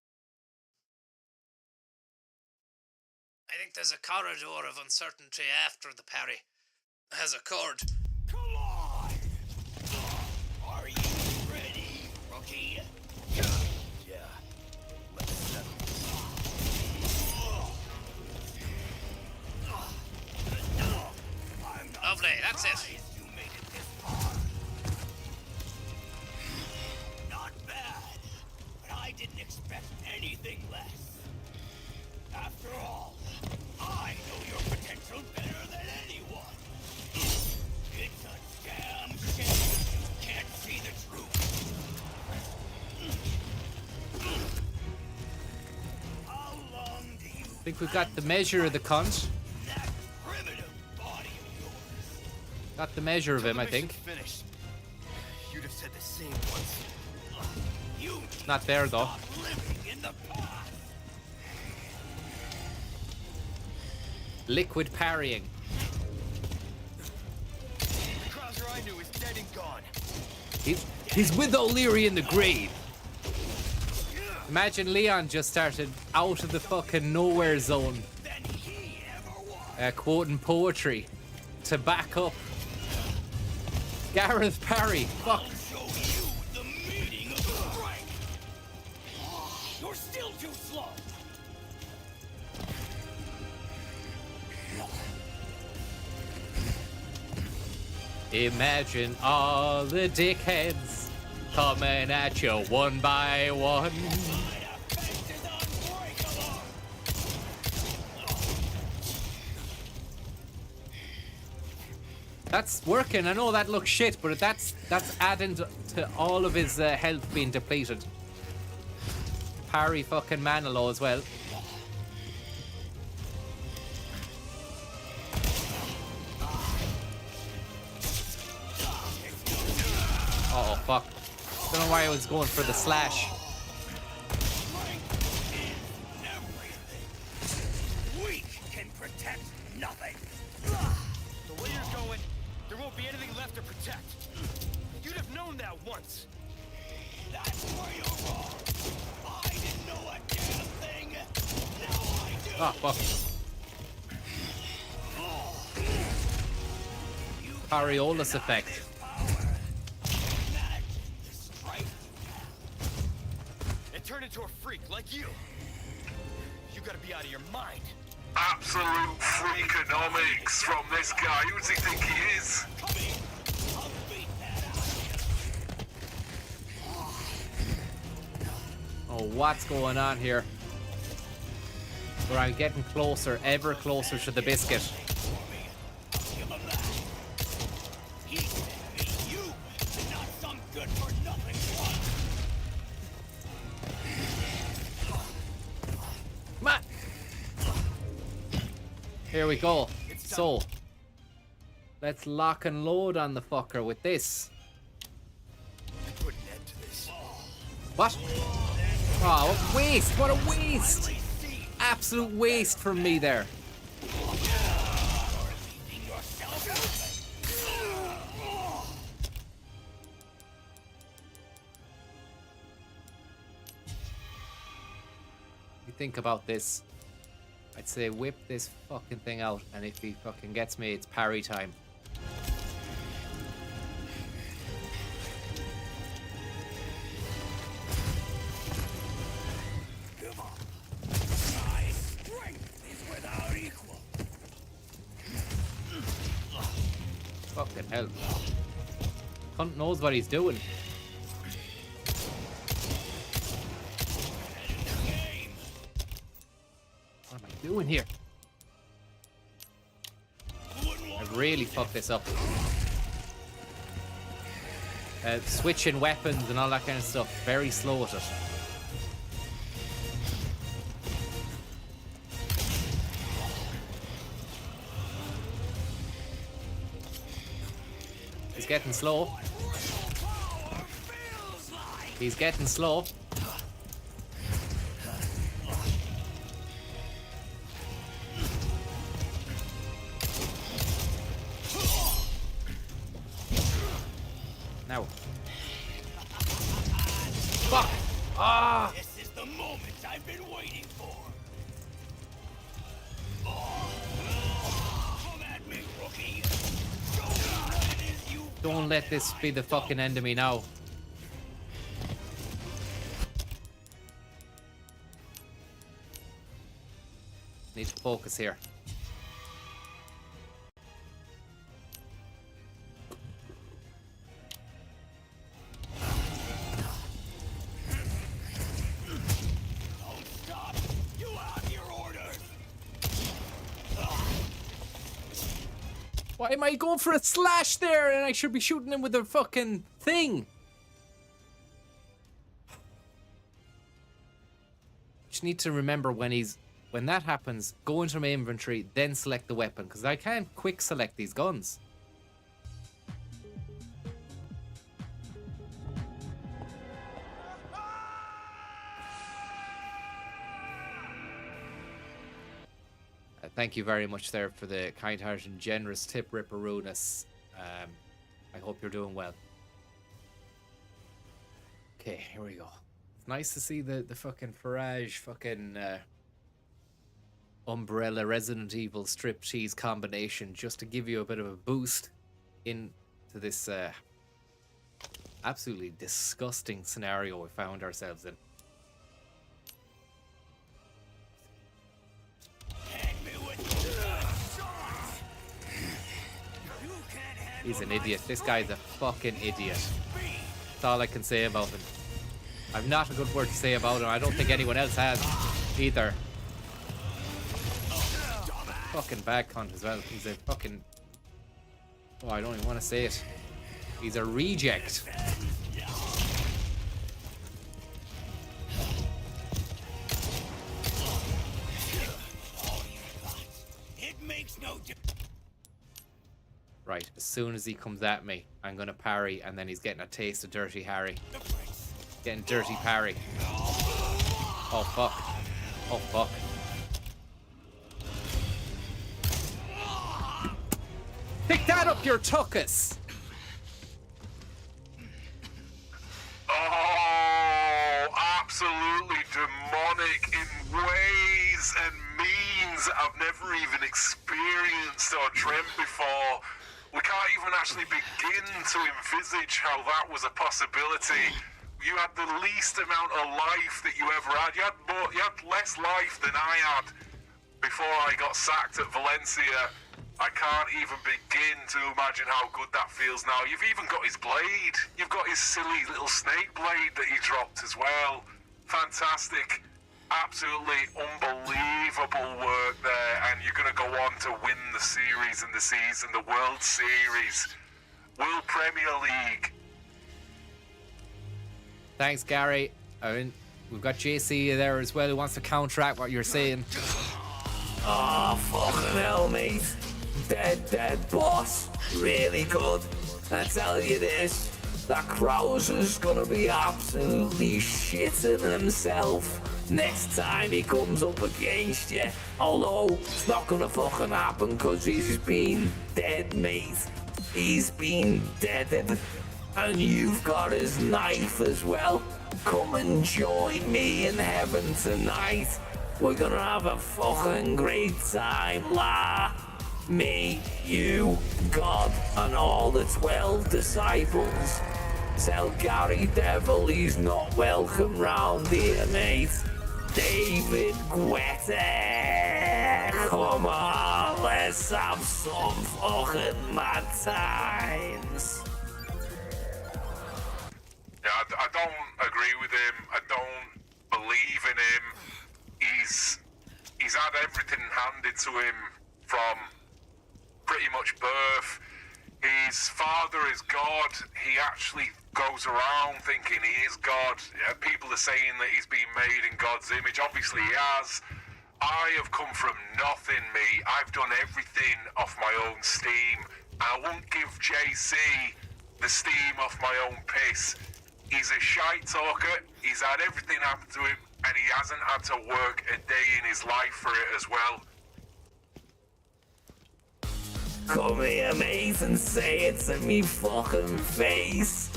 Speaker 6: I think there's a corridor of uncertainty after the parry has occurred.
Speaker 15: Collide! Are you ready, rookie?
Speaker 1: Yeah. Let's settle this.
Speaker 6: Lovely, that's it.
Speaker 15: You made it this far. Not bad, but I didn't expect anything less. After all, I know your potential better than anyone. It's a damn shame you can't see the truth. How long do you
Speaker 11: I think we've got the measure of the cunt.
Speaker 15: that primitive body of yours?
Speaker 11: Got the measure of him, I think.
Speaker 1: Finished. You'd have said the same once.
Speaker 15: You
Speaker 11: Not there, though.
Speaker 15: stop living in the past.
Speaker 11: Liquid parrying.
Speaker 1: The Krauser I knew is dead and gone.
Speaker 11: He's with O'Leary in the grave. Imagine Leon just started out of the fucking nowhere zone, quoting poetry to back up Gareth Parry. Fuck.
Speaker 15: Show you the meaning of strength. You're still too slow.
Speaker 11: Imagine all the dickheads coming at you one by one. That's working. I know that looks shit, but that's adding to all of his health being depleted. Parry fucking mana low as well. Oh fuck. Don't know why I was going for the slash.
Speaker 15: We can protect nothing.
Speaker 7: The way you're going, there won't be anything left to protect. You'd have known that once.
Speaker 15: That's where you're wrong. I didn't know a damn thing. Now I do.
Speaker 11: Oh fuck. Coriolis effect.
Speaker 7: And turn into a freak like you. You gotta be out of your mind.
Speaker 10: Absolute freakonomics from this guy. Who does he think he is?
Speaker 11: Oh, what's going on here? Where I'm getting closer, ever closer to the biscuit. Come on. Here we go. So, let's lock and load on the fucker with this.
Speaker 7: Put an end to this.
Speaker 11: What? Oh, what a waste! What a waste! Absolute waste from me there. You think about this. I'd say whip this fucking thing out, and if he fucking gets me, it's parry time. Fucking hell. Cunt knows what he's doing. What am I doing here? I really fucked this up. Switching weapons and all that kind of stuff. Very slow at it. He's getting slow. He's getting slow. Now. Fuck! Ah!
Speaker 15: This is the moment I've been waiting for. Come at me, rookie.
Speaker 11: Don't let this be the fucking end of me now. Need to focus here. Why am I going for a slash there and I should be shooting him with a fucking thing? Just need to remember when that happens, go into my inventory, then select the weapon, because I can't quick select these guns. Thank you very much there for the kind-hearted and generous tip, Ripperoonus. I hope you're doing well. Okay, here we go. It's nice to see the fucking Farage fucking Umbrella Resident Evil striptease combination, just to give you a bit of a boost into this absolutely disgusting scenario we found ourselves in. He's an idiot. This guy's a fucking idiot. That's all I can say about him. I've not a good word to say about him. I don't think anyone else has either. Fucking bad cunt as well. He's a fucking Oh, I don't even want to say it. He's a reject.
Speaker 15: It makes no difference.
Speaker 11: Right, as soon as he comes at me, I'm gonna parry, and then he's getting a taste of Dirty Harry. Getting Dirty Parry. Oh fuck. Oh fuck. Pick that up, your tuchus!
Speaker 10: Oh, absolutely demonic in ways and means I've never even experienced or dreamt before. We can't even actually begin to envisage how that was a possibility. You had the least amount of life that you ever had. You had less life than I had before I got sacked at Valencia. I can't even begin to imagine how good that feels now. You've even got his blade. You've got his silly little snake blade that he dropped as well. Fantastic. Absolutely unbelievable work there. And you're going to go on to win the series and the season, the World Series. World Premier League.
Speaker 11: Thanks, Gary. I mean, we've got JC there as well who wants to counteract what you're saying.
Speaker 21: Oh, fucking hell, mate. Dead boss. Really good. I tell you this, that Krauser's gonna be absolutely shitting himself next time he comes up against you. Although, it's not gonna fucking happen because he's been dead, mate. He's been deaded. And you've got his knife as well. Come and join me in heaven tonight. We're gonna have a fucking great time, la. Me, you, God, and all the 12 disciples. Tell Gary Devil he's not welcome round here, mate. David Guetta. Come on, let's have some fucking mad times.
Speaker 10: Yeah, I don't agree with him. I don't believe in him. He's had everything handed to him from pretty much birth. His father is God. He actually goes around thinking he is God. People are saying that he's been made in God's image. Obviously he has. I have come from nothing, me. I've done everything off my own steam. I won't give JC the steam off my own piss. He's a shite talker. He's had everything happen to him, and he hasn't had to work a day in his life for it as well.
Speaker 21: Come here, mate, and say it to me fucking face.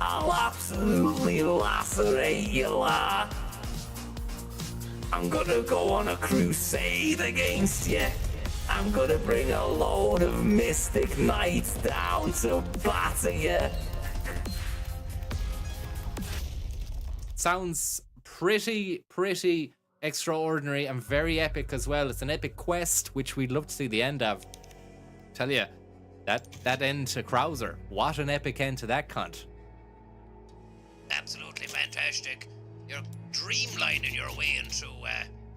Speaker 21: I'll absolutely lacerate you, lad. I'm gonna go on a crusade against you. I'm gonna bring a load of mystic knights down to batter you.
Speaker 11: Sounds pretty extraordinary and very epic as well. It's an epic quest, which we'd love to see the end of. Tell you, that end to Krauser, what an epic end to that cunt.
Speaker 6: Absolutely fantastic. You're dreamlining your way into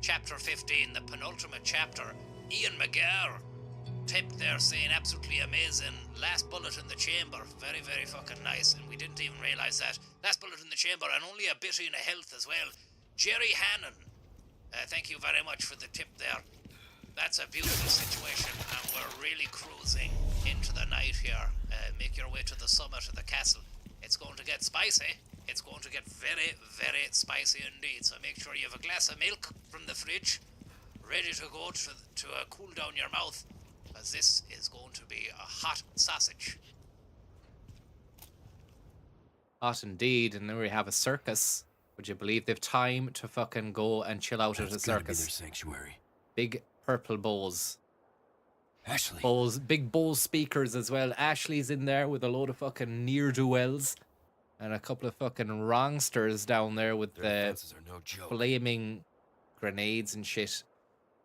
Speaker 6: chapter 15, the penultimate chapter. Ian McGarr tipped there saying absolutely amazing. Last bullet in the chamber. Very, very fucking nice. And we didn't even realise that. Last bullet in the chamber and only a bit in a health as well. Jerry Hannon. Thank you very much for the tip there. That's a beautiful situation and we're really cruising into the night here. Make your way to the summit of the castle. It's going to get spicy. It's going to get very, very spicy indeed. So make sure you have a glass of milk from the fridge ready to go to cool down your mouth, as this is going to be a hot sausage.
Speaker 11: Hot indeed, and then we have a circus. Would you believe they've time to fucking go and chill out at a circus?
Speaker 1: Their sanctuary.
Speaker 11: Big purple bows.
Speaker 1: Ashley.
Speaker 11: Bowls, big bowl speakers as well. Ashley's in there with a load of fucking ne'er-do-wells. And a couple of fucking wrongsters down there with the flaming grenades and shit.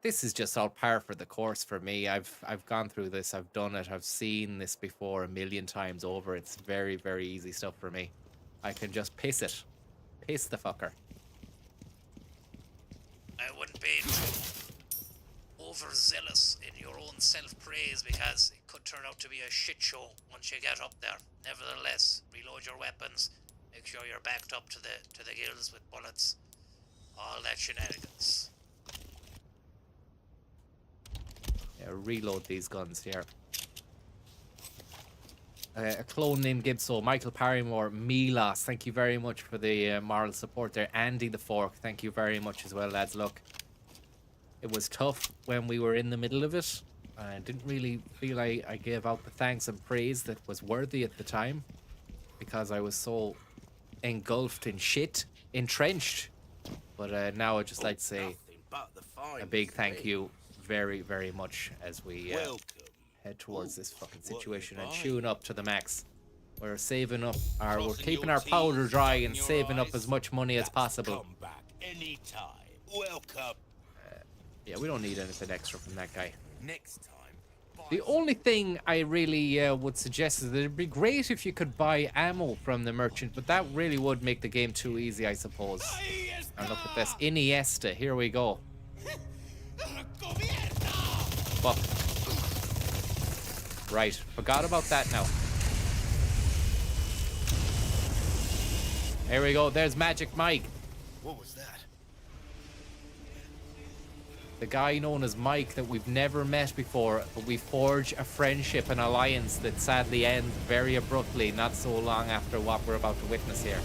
Speaker 11: This is just all par for the course for me. I've gone through this. I've done it. I've seen this before a million times over. It's very, very easy stuff for me. I can just piss it. Piss the fucker.
Speaker 6: I wouldn't be overzealous in your own self-praise because it could turn out to be a shit show once you get up there. Nevertheless, reload your weapons. Make sure you're backed up to the gills with bullets. All that shenanigans.
Speaker 11: Yeah, reload these guns here. A clone named Gibso, Michael Parrymore, Milas, thank you very much for the moral support there. Andy the Fork, thank you very much as well, lads. Look, it was tough when we were in the middle of it. I didn't really feel I gave out the thanks and praise that was worthy at the time because I was so engulfed in shit, entrenched. But now I'd just like to say a big thank you very, very much as we head towards this fucking situation and tune up to the max. We're saving up we're keeping our powder dry and saving up as much money as possible.
Speaker 9: Come back anytime. Welcome.
Speaker 11: Yeah, we don't need anything extra from that guy.
Speaker 9: Next time.
Speaker 11: The only thing I really would suggest is that it'd be great if you could buy ammo from the merchant, but that really would make the game too easy, I suppose. And look at this, Iniesta, here we go. Fuck. Right, forgot about that now. Here we go, there's Magic Mike.
Speaker 1: What was that?
Speaker 11: The guy known as Mike that we've never met before, but we forge a friendship and alliance that sadly ends very abruptly, not so long after what we're about to witness here.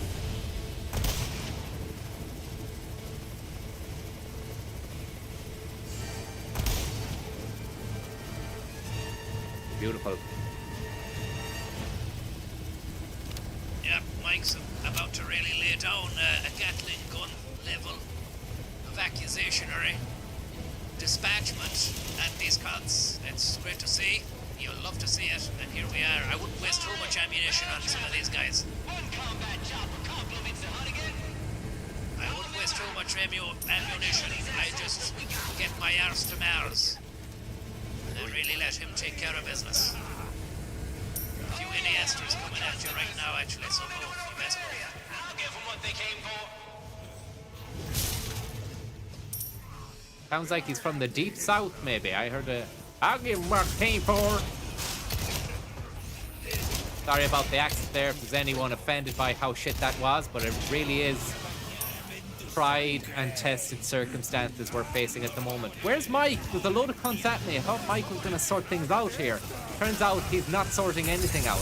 Speaker 11: Beautiful.
Speaker 6: Yep, Mike's about to really lay down a Gatling gun level of accusationary dispatchment at these cons. It's great to see. You'll love to see it. And here we are. I wouldn't waste too much ammunition on some of these guys. I wouldn't waste too much ammunition. I just get my arse to Mars. And really let him take care of business. A few Iniestas coming at you right now, actually, so go. You best go. I'll give them what they came for.
Speaker 11: Sounds like he's from the deep south, maybe. I heard I'll give him what he came for. Sorry about the accent there, if there's anyone offended by how shit that was, but it really is tried and tested circumstances we're facing at the moment. Where's Mike? There's a load of cunts at me. I thought Mike was going to sort things out here. Turns out he's not sorting anything out.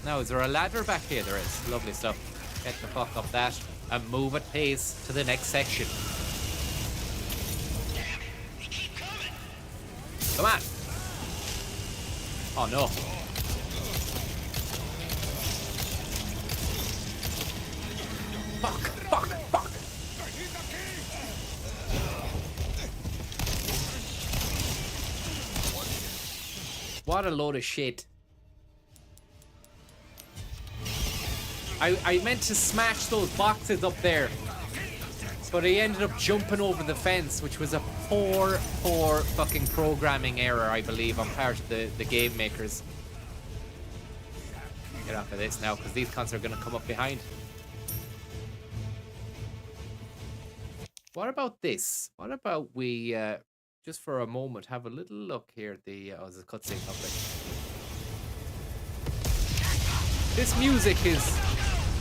Speaker 11: Now, is there a ladder back here? There is. Lovely stuff. Get the fuck up that and move at pace to the next section. Come on. Oh no. Fuck, fuck, fuck. What a load of shit. I meant to smash those boxes up there, but I ended up jumping over the fence, which was a poor fucking programming error, I believe, on part of the game makers. Get off of this now, because these cunts are going to come up behind. What about this? What about we, just for a moment, have a little look here at the... oh, there's a cutscene public. This music is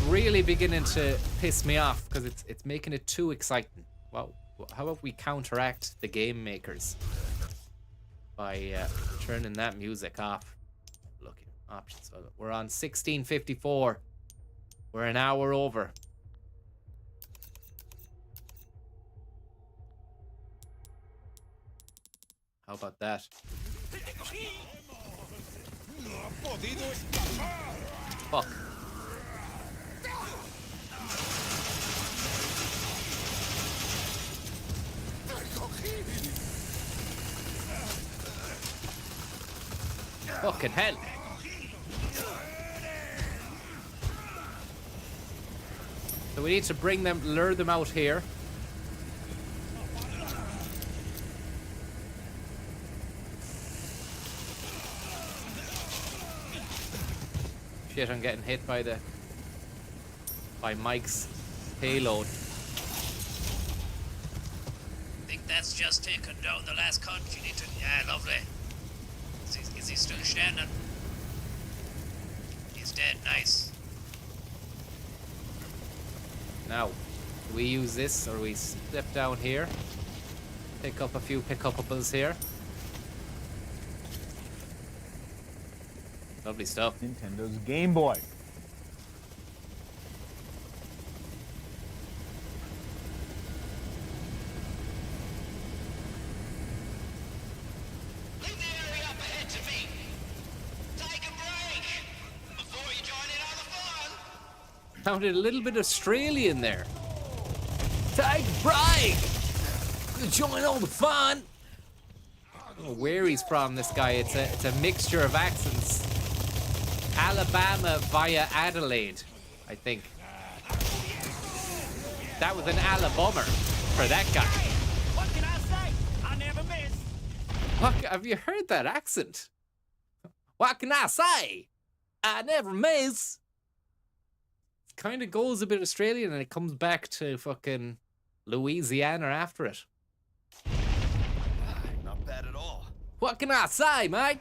Speaker 11: really beginning to piss me off because it's making it too exciting. Well, how about we counteract the game makers by turning that music off? Look here, options. We're on 1654. We're an hour over. How about that? Fuck. Fucking hell. So we need to lure them out here. Shit, I'm getting hit by Mike's payload.
Speaker 6: I think that's just taken down the last cunt. You need to. Yeah, lovely. Is he still standing? He's dead. Nice.
Speaker 11: Now, do we use this or we step down here? Pick up a few pick-upables here. Lovely stuff.
Speaker 2: Nintendo's Game Boy.
Speaker 11: Sounded a little bit Australian there. Take a break! Join all the fun! I don't know where he's from, this guy. It's a mixture of accents. Alabama via Adelaide, I think. That was an Alabama for that guy.
Speaker 15: What can I say? I never miss.
Speaker 11: What, have you heard that accent? What can I say? I never miss. Kind of goes a bit Australian and it comes back to fucking Louisiana after it.
Speaker 1: Not bad at all.
Speaker 11: What can I say, mate?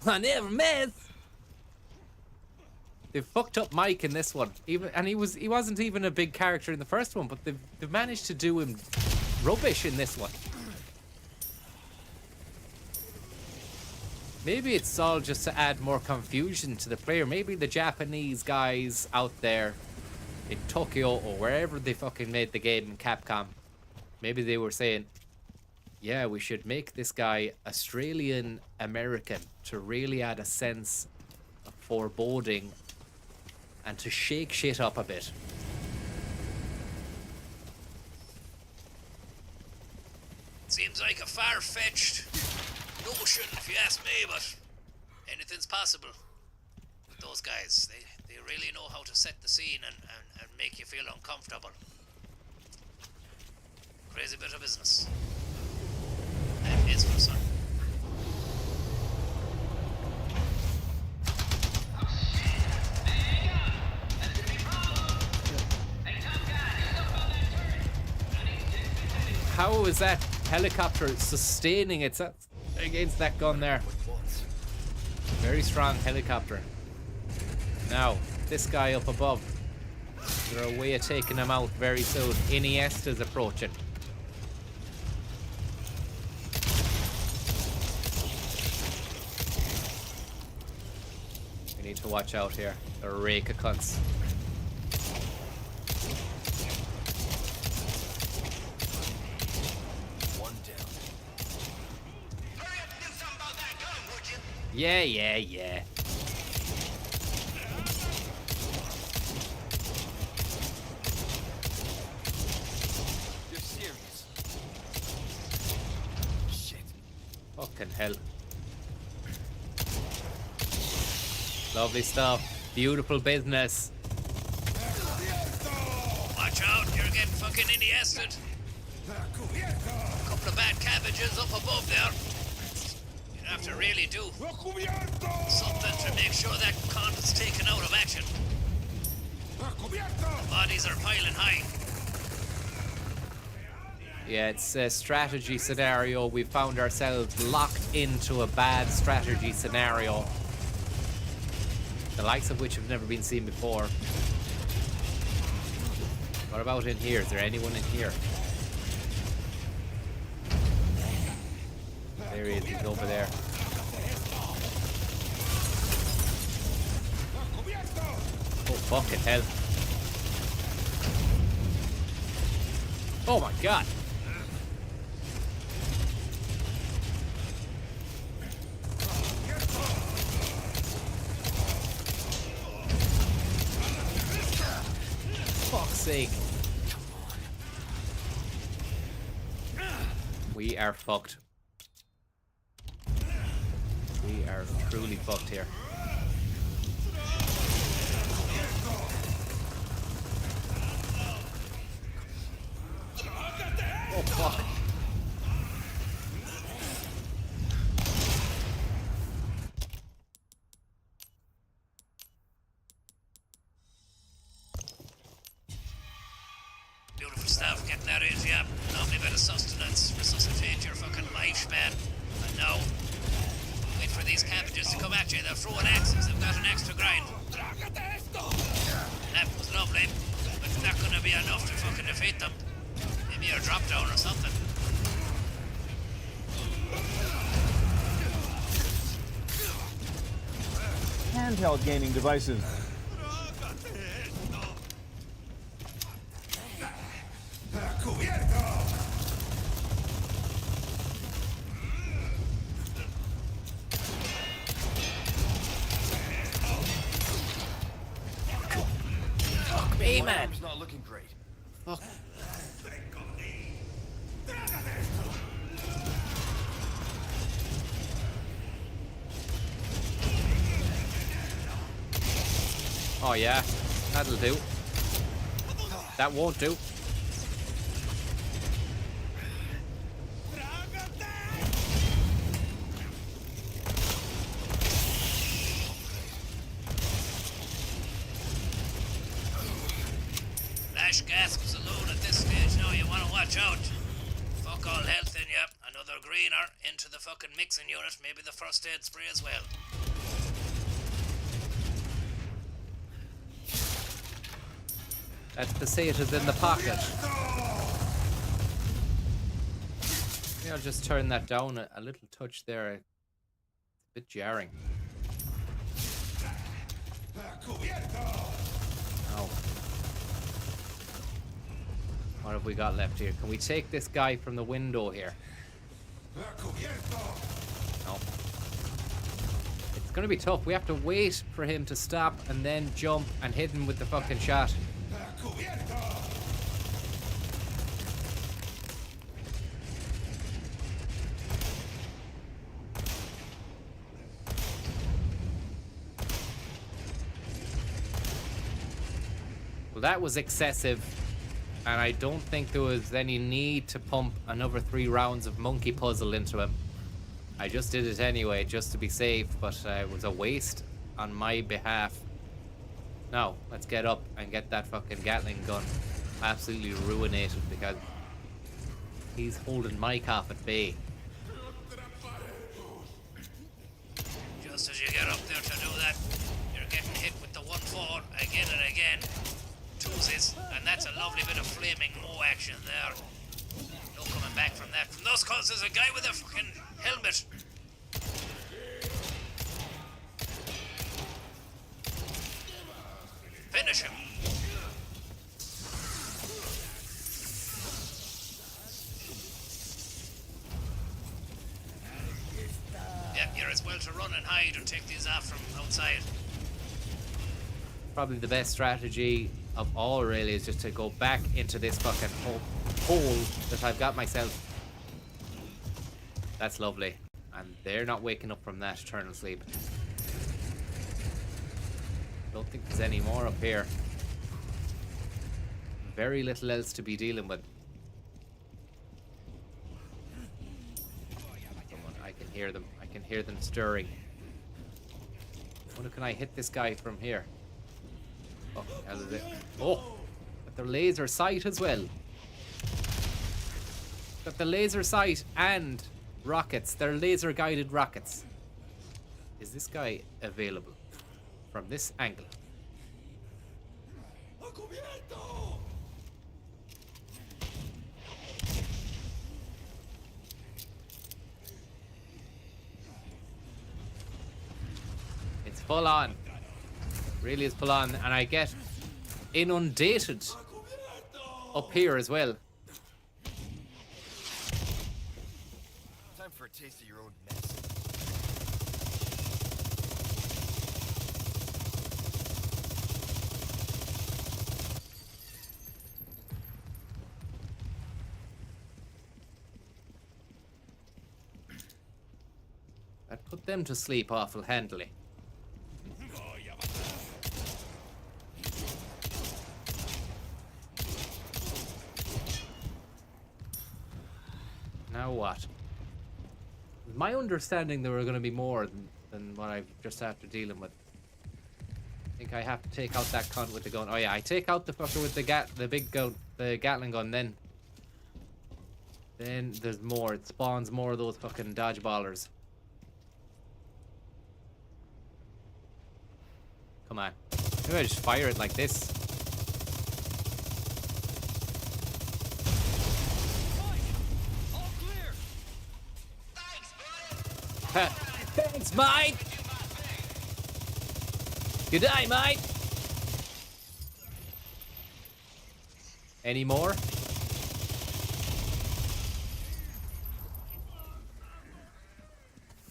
Speaker 11: I never miss. They've fucked up Mike in this one. He wasn't even a big character in the first one, but they've managed to do him rubbish in this one. Maybe it's all just to add more confusion to the player. Maybe the Japanese guys out there in Tokyo or wherever they fucking made the game in Capcom, maybe they were saying, yeah, we should make this guy Australian American to really add a sense of foreboding and to shake shit up a bit.
Speaker 6: Seems like a far-fetched notion, if you ask me, but anything's possible. With those guys, they really know how to set the scene and make you feel uncomfortable. Crazy bit of business. That is for some.
Speaker 11: How is that helicopter sustaining itself against that gun there? Very strong helicopter. Now, this guy up above. Is there a way of taking him out very soon? Iniesta's approaching. We need to watch out here. A rake of cunts.
Speaker 1: One down.
Speaker 11: Yeah, yeah, yeah.
Speaker 1: You're serious. Shit.
Speaker 11: Fucking hell. Lovely stuff. Beautiful business.
Speaker 6: Watch out, you're getting fucking Iniested. A couple of bad cabbages up above there. You'd have to really do something to make sure that con is taken out of action. Bodies are piling high.
Speaker 11: Yeah, it's a strategy scenario. We found ourselves locked into a bad strategy scenario, the likes of which have never been seen before. What about in here? Is there anyone in here? There he is, he's over there. Oh, fucking hell. Oh my god. Fuck's sake. We are fucked. We are truly fucked here. Oh fuck.
Speaker 6: stuff, getting that into you. Lovely bit of sustenance, resuscitate your fucking life, man. And now, wait for these cabbages to come at you. They're throwing axes, they've got an extra grind. That was lovely, but it's not gonna be enough to fucking defeat them. Maybe a drop down or something.
Speaker 2: Handheld gaming devices.
Speaker 11: Fuck me, man.
Speaker 1: Arm's not looking great.
Speaker 11: Fuck. Oh yeah, that'll do. That won't do.
Speaker 6: Lash gasps alone at this stage. Now you want to watch out. Fuck all health in ya. Another greener into the fucking mixing unit. Maybe the first aid spray as well.
Speaker 11: That's the satyrs in the pocket. Maybe I'll just turn that down a little touch there. It's a bit jarring. Oh. What have we got left here? Can we take this guy from the window here? No. It's gonna be tough. We have to wait for him to stop and then jump and hit him with the fucking shot. Well, that was excessive, and I don't think there was any need to pump another 3 rounds of monkey puzzle into him. I just did it anyway, just to be safe, but it was a waste on my behalf. Now, let's get up and get that fucking Gatling gun absolutely ruinated, because he's holding my cough at bay.
Speaker 6: Just as you get up there to do that, you're getting hit with the 1-4 again and again. Twosies, and that's a lovely bit of flaming Mo action there. No coming back from that. From those calls, there's a guy with a fucking helmet. Finish him. Yeah, you're as well to run and hide and take these off from outside.
Speaker 11: Probably the best strategy of all, really, is just to go back into this fucking hole that I've got myself. That's lovely. And they're not waking up from that eternal sleep. Don't think there's any more up here. Very little else to be dealing with. Someone, I can hear them. I can hear them stirring. Wonder, can I hit this guy from here? Oh, hell is it? Oh, but they're laser sight as well. Got the laser sight and rockets. They're laser guided rockets. Is this guy available from this angle? It's full on. Really is full on, and I get inundated up here as well.
Speaker 1: Time for a taste of your own mess.
Speaker 11: That put them to sleep awful handily. Now what? My understanding there were going to be more than what I've just after dealing with. I think I have to take out that cunt with the gun. Oh yeah, I take out the fucker with the big gun, the Gatling gun then. Then there's more. It spawns more of those fucking dodgeballers. Come on. Maybe I just fire it like this. Thanks, mate. Good day, mate. Any more?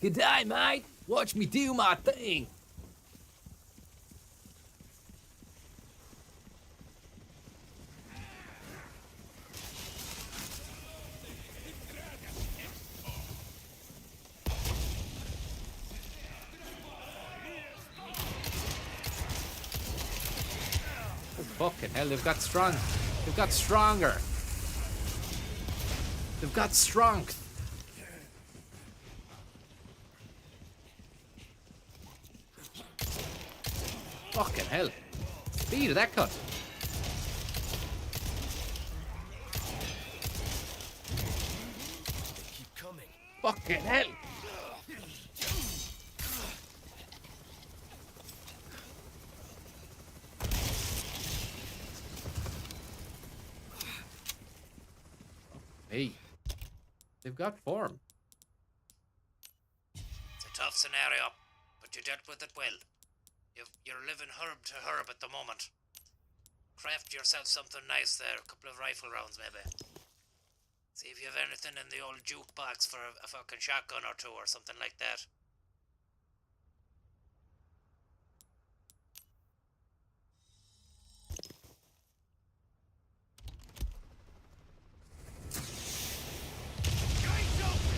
Speaker 11: Good day, mate. Watch me do my thing. Fucking hell, they've got strong. They've got stronger. They've got strength. Fucking hell. Speed of that cut.
Speaker 1: Keep coming.
Speaker 11: Fucking hell. Hey, they've got form.
Speaker 6: It's a tough scenario, but you dealt with it well. You're living herb to herb at the moment. Craft yourself something nice there, a couple of rifle rounds maybe. See if you have anything in the old jukebox for a fucking shotgun or two or something like that.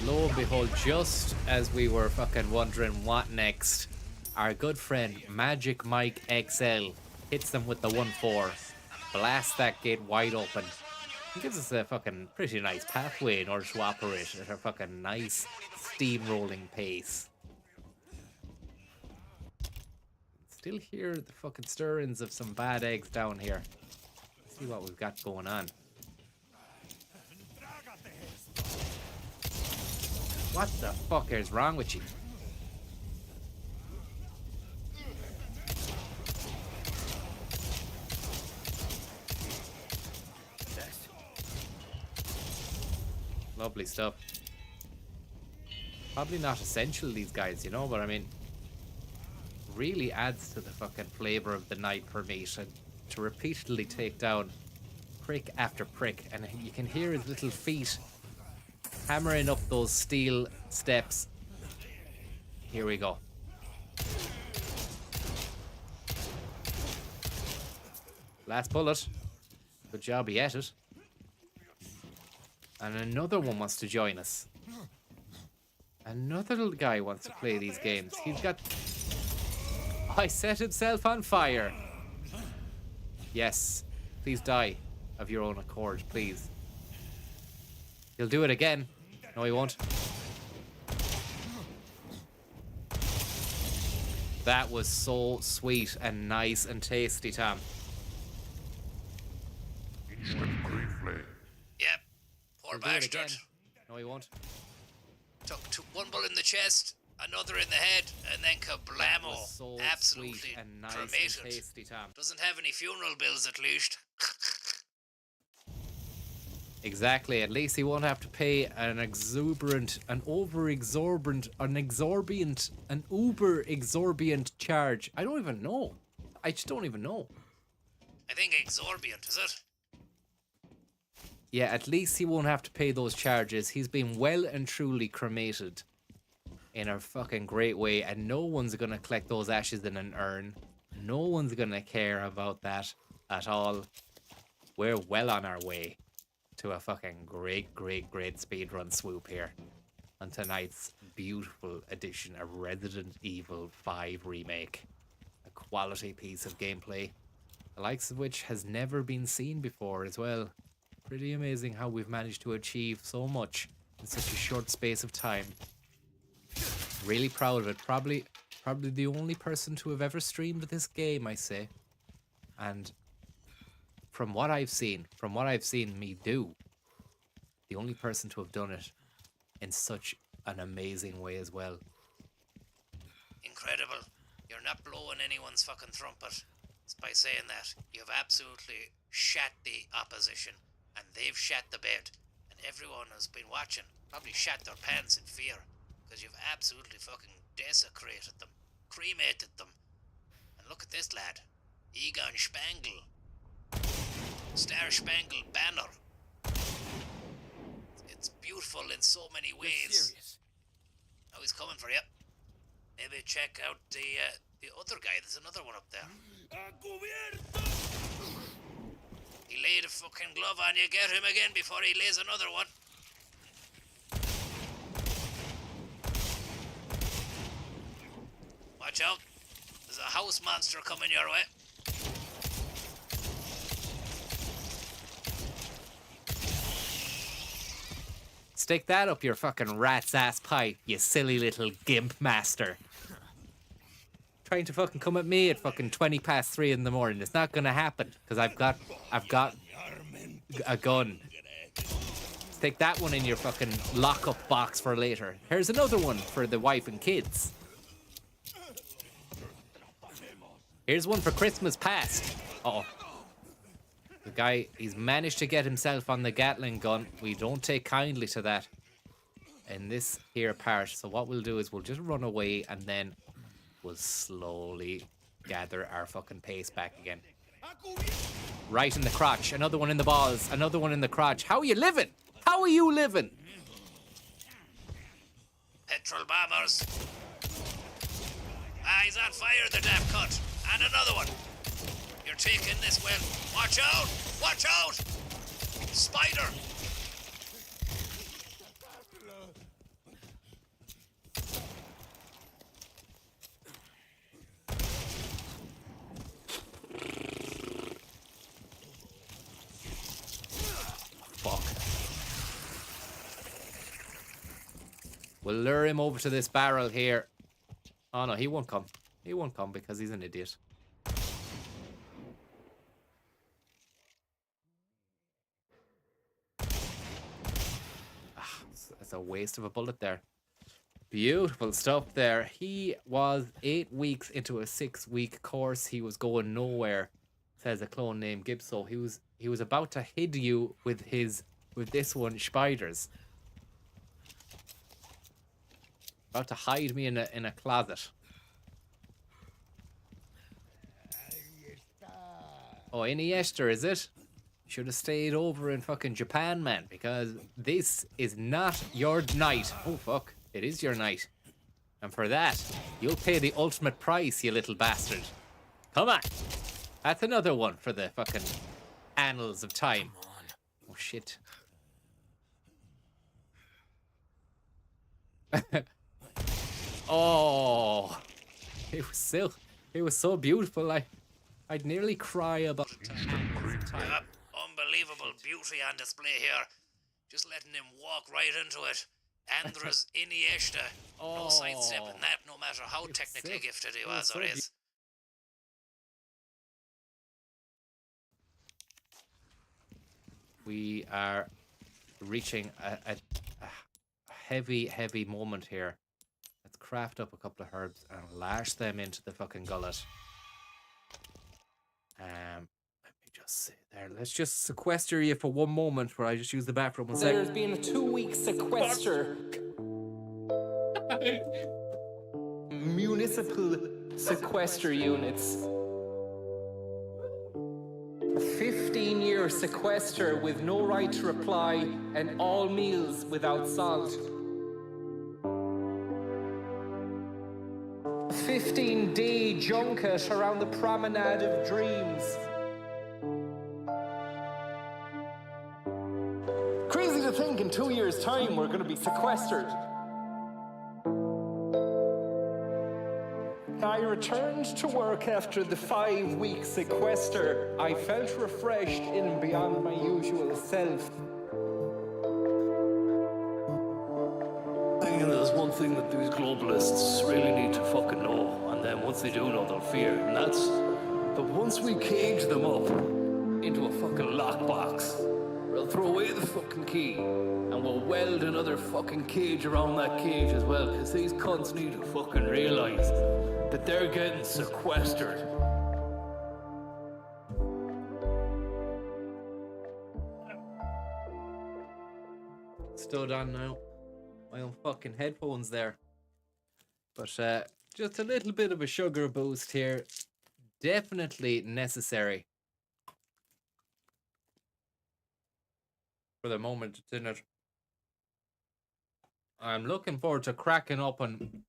Speaker 11: Lo and behold, just as we were fucking wondering what next, our good friend Magic Mike XL hits them with the 1-4, blasts that gate wide open, and gives us a fucking pretty nice pathway in order to operate at a fucking nice steamrolling pace. Still hear the fucking stirrings of some bad eggs down here. Let's see what we've got going on. What the fuck is wrong with you? Lovely stuff. Probably not essential, these guys, you know, but I mean, really adds to the fucking flavor of the night for me to repeatedly take down prick after prick, and you can hear his little feet hammering up those steel steps. Here we go. Last bullet. Good job, he ate it. And another one wants to join us. Another little guy wants to play these games. He's got... I set himself on fire. Yes. Please die of your own accord, please. He'll do it again. No, he won't. That was so sweet and nice and tasty, Tom.
Speaker 6: Yep. Poor bastard.
Speaker 11: No, he won't.
Speaker 6: Took one bullet in the chest, another in the head, and then kablamo.
Speaker 11: So
Speaker 6: absolutely
Speaker 11: and nice
Speaker 6: cremated.
Speaker 11: and tasty, Tom.
Speaker 6: Doesn't have any funeral bills at least.
Speaker 11: Exactly. At least he won't have to pay an uber exorbitant charge. I don't even know. I just don't even know.
Speaker 6: I think exorbitant, is it?
Speaker 11: Yeah, at least he won't have to pay those charges. He's been well and truly cremated in a fucking great way, and no one's gonna collect those ashes in an urn. No one's gonna care about that at all. We're well on our way to a fucking great speedrun swoop here on tonight's beautiful edition of Resident Evil 5 Remake. A quality piece of gameplay, the likes of which has never been seen before as well. Pretty amazing how we've managed to achieve so much in such a short space of time. Really proud of it. Probably the only person to have ever streamed this game, I say. And from what I've seen me do, the only person to have done it in such an amazing way as well.
Speaker 6: Incredible. You're not blowing anyone's fucking trumpet by saying that. You've absolutely shat the opposition, and they've shat the bed, and everyone who's been watching probably shat their pants in fear, because you've absolutely fucking desecrated them, cremated them. And look at this lad, Egon Spangle, Star Spangled Banner. It's beautiful in so many ways. Oh, he's coming for you. Maybe check out the other guy. There's another one up there. He laid a fucking glove on you. Get him again before he lays another one. Watch out. There's a house monster coming your way.
Speaker 11: Stick that up your fucking rat's ass pipe, you silly little gimp master. Trying to fucking come at me at fucking 3:20 in the morning. It's not gonna happen, because I've got a gun. Stick that one in your fucking lock-up box for later. Here's another one for the wife and kids. Here's one for Christmas past. Uh-oh. The guy, he's managed to get himself on the Gatling gun. We don't take kindly to that in this here part. So what we'll do is we'll just run away, and then we'll slowly gather our fucking pace back again. Right in the crotch. Another one in the balls. Another one in the crotch. How are you living? How are you living?
Speaker 6: Petrol bombers. Ah, he's on fire, the damn cunt. And another one. You're taking this well. Watch out! Watch out! Spider!
Speaker 11: Fuck. We'll lure him over to this barrel here. Oh no, he won't come. He won't come because he's an idiot. It's a waste of a bullet there. Beautiful stuff there. He was 8 weeks into a 6-week course. He was going nowhere, says a clone named Gibso. He was about to hit you with this one, Spiders. About to hide me in a closet. Oh, Iniesta, is it? Should have stayed over in fucking Japan, man, because this is not your night. Oh, fuck. It is your night. And for that, you'll pay the ultimate price, you little bastard. Come on. That's another one for the fucking annals of time. Oh, shit. Oh. It was so beautiful. I'd nearly cry about it.
Speaker 6: Unbelievable beauty on display here. Just letting him walk right into it. Andres Iniesta. No sidestepping that, no matter how technically gifted he was or is.
Speaker 11: We are reaching a heavy moment here. Let's craft up a couple of herbs and lash them into the fucking gullet. Let me just sit there. Let's just sequester you for one moment where I just use the bathroom.
Speaker 18: There's been a 2-week sequester. Municipal sequester units. A 15-year sequester with no right to reply and all meals without salt. A 15-day junket around the Promenade of Dreams. Crazy to think in 2 years' time we're going to be sequestered. I returned to work after the 5-week sequester. I felt refreshed in and beyond my usual self.
Speaker 20: There's one thing that these globalists really need to fucking know, and then once they do know, they'll fear, and that's that once we cage them up into a fucking lockbox. We'll throw away the fucking key, and we'll weld another fucking cage around that cage as well, because these cunts need to fucking realise that they're getting sequestered.
Speaker 11: Stood on now. My own fucking headphones there. But just a little bit of a sugar boost here. Definitely necessary. For the moment it's in it. I'm looking forward to cracking open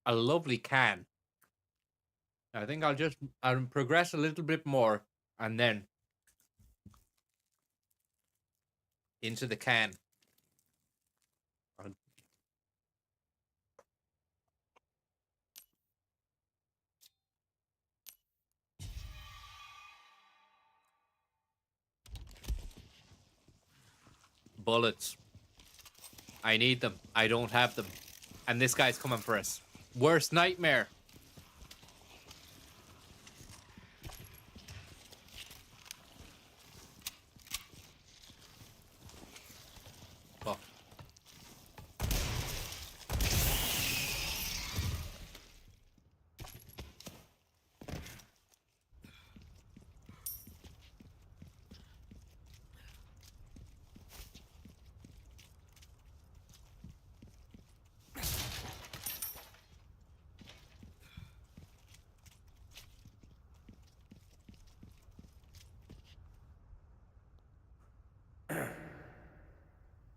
Speaker 11: a lovely can. I think I'll progress a little bit more and then into the can. Bullets. I need them. I don't have them. And this guy's coming for us. Worst nightmare. Fuck.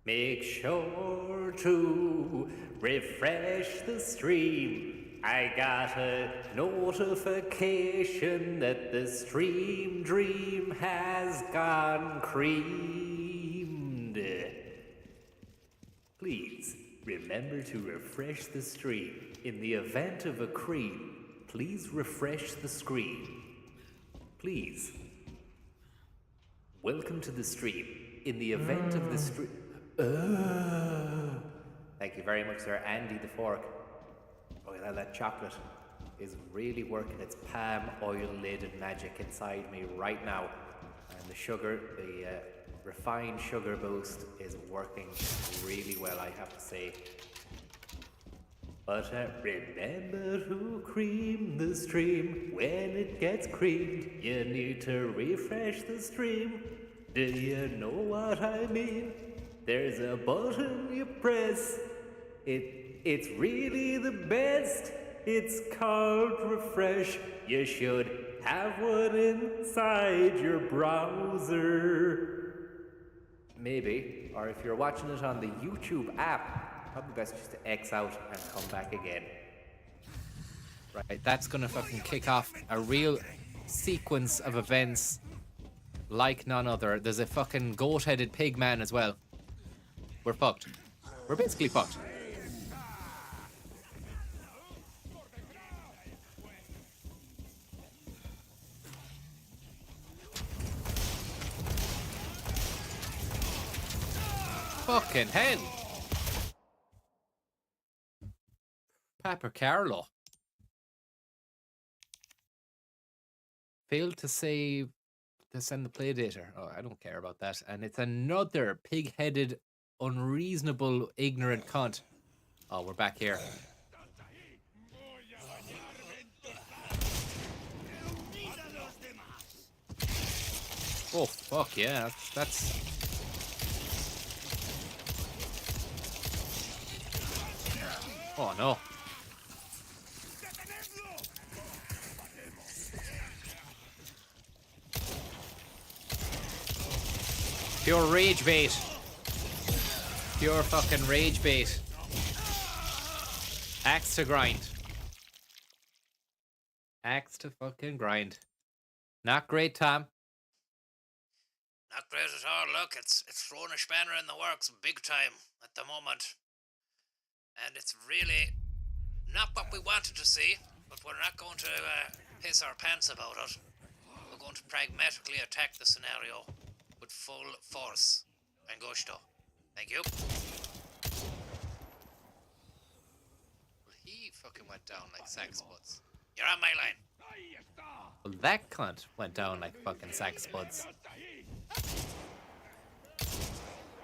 Speaker 5: Make sure to refresh the stream. I got a notification that the stream dream has gone creamed. Please remember to refresh the stream. In the event of a cream, please refresh the screen. Please. Welcome to the stream. In the event of the stream. Thank you very much, sir. Andy the Fork. Oh, yeah, that chocolate is really working its palm oil-laden magic inside me right now. And the sugar, the refined sugar boost is working really well, I have to say. But remember to cream the stream. When it gets creamed, you need to refresh the stream. Do you know what I mean? There's a button you press. It's really the best. It's called refresh. You should have one inside your browser. Maybe. Or if you're watching it on the YouTube app, probably best just to X out and come back again.
Speaker 11: Right, that's gonna fucking kick off a real sequence of events like none other. There's a fucking goat-headed pig man as well. We're fucked. We're basically fucked. Fucking hell. Papa Carlo. Failed to save to send the playdata. Oh, I don't care about that. And it's another pig-headed, unreasonable, ignorant cunt. Oh, we're back here. Oh, fuck yeah. That's... Oh, no. Pure rage bait. Pure fucking rage bait. Axe to grind. Axe to fucking grind. Not great, Tom.
Speaker 6: Not great at all. Look, it's thrown a spanner in the works big time at the moment. And it's really not what we wanted to see, but we're not going to piss our pants about it. We're going to pragmatically attack the scenario with full force and gusto. Thank you.
Speaker 11: Well, he fucking went down like sack spuds.
Speaker 6: You're on my line.
Speaker 11: Well, that cunt went down like fucking sack spuds.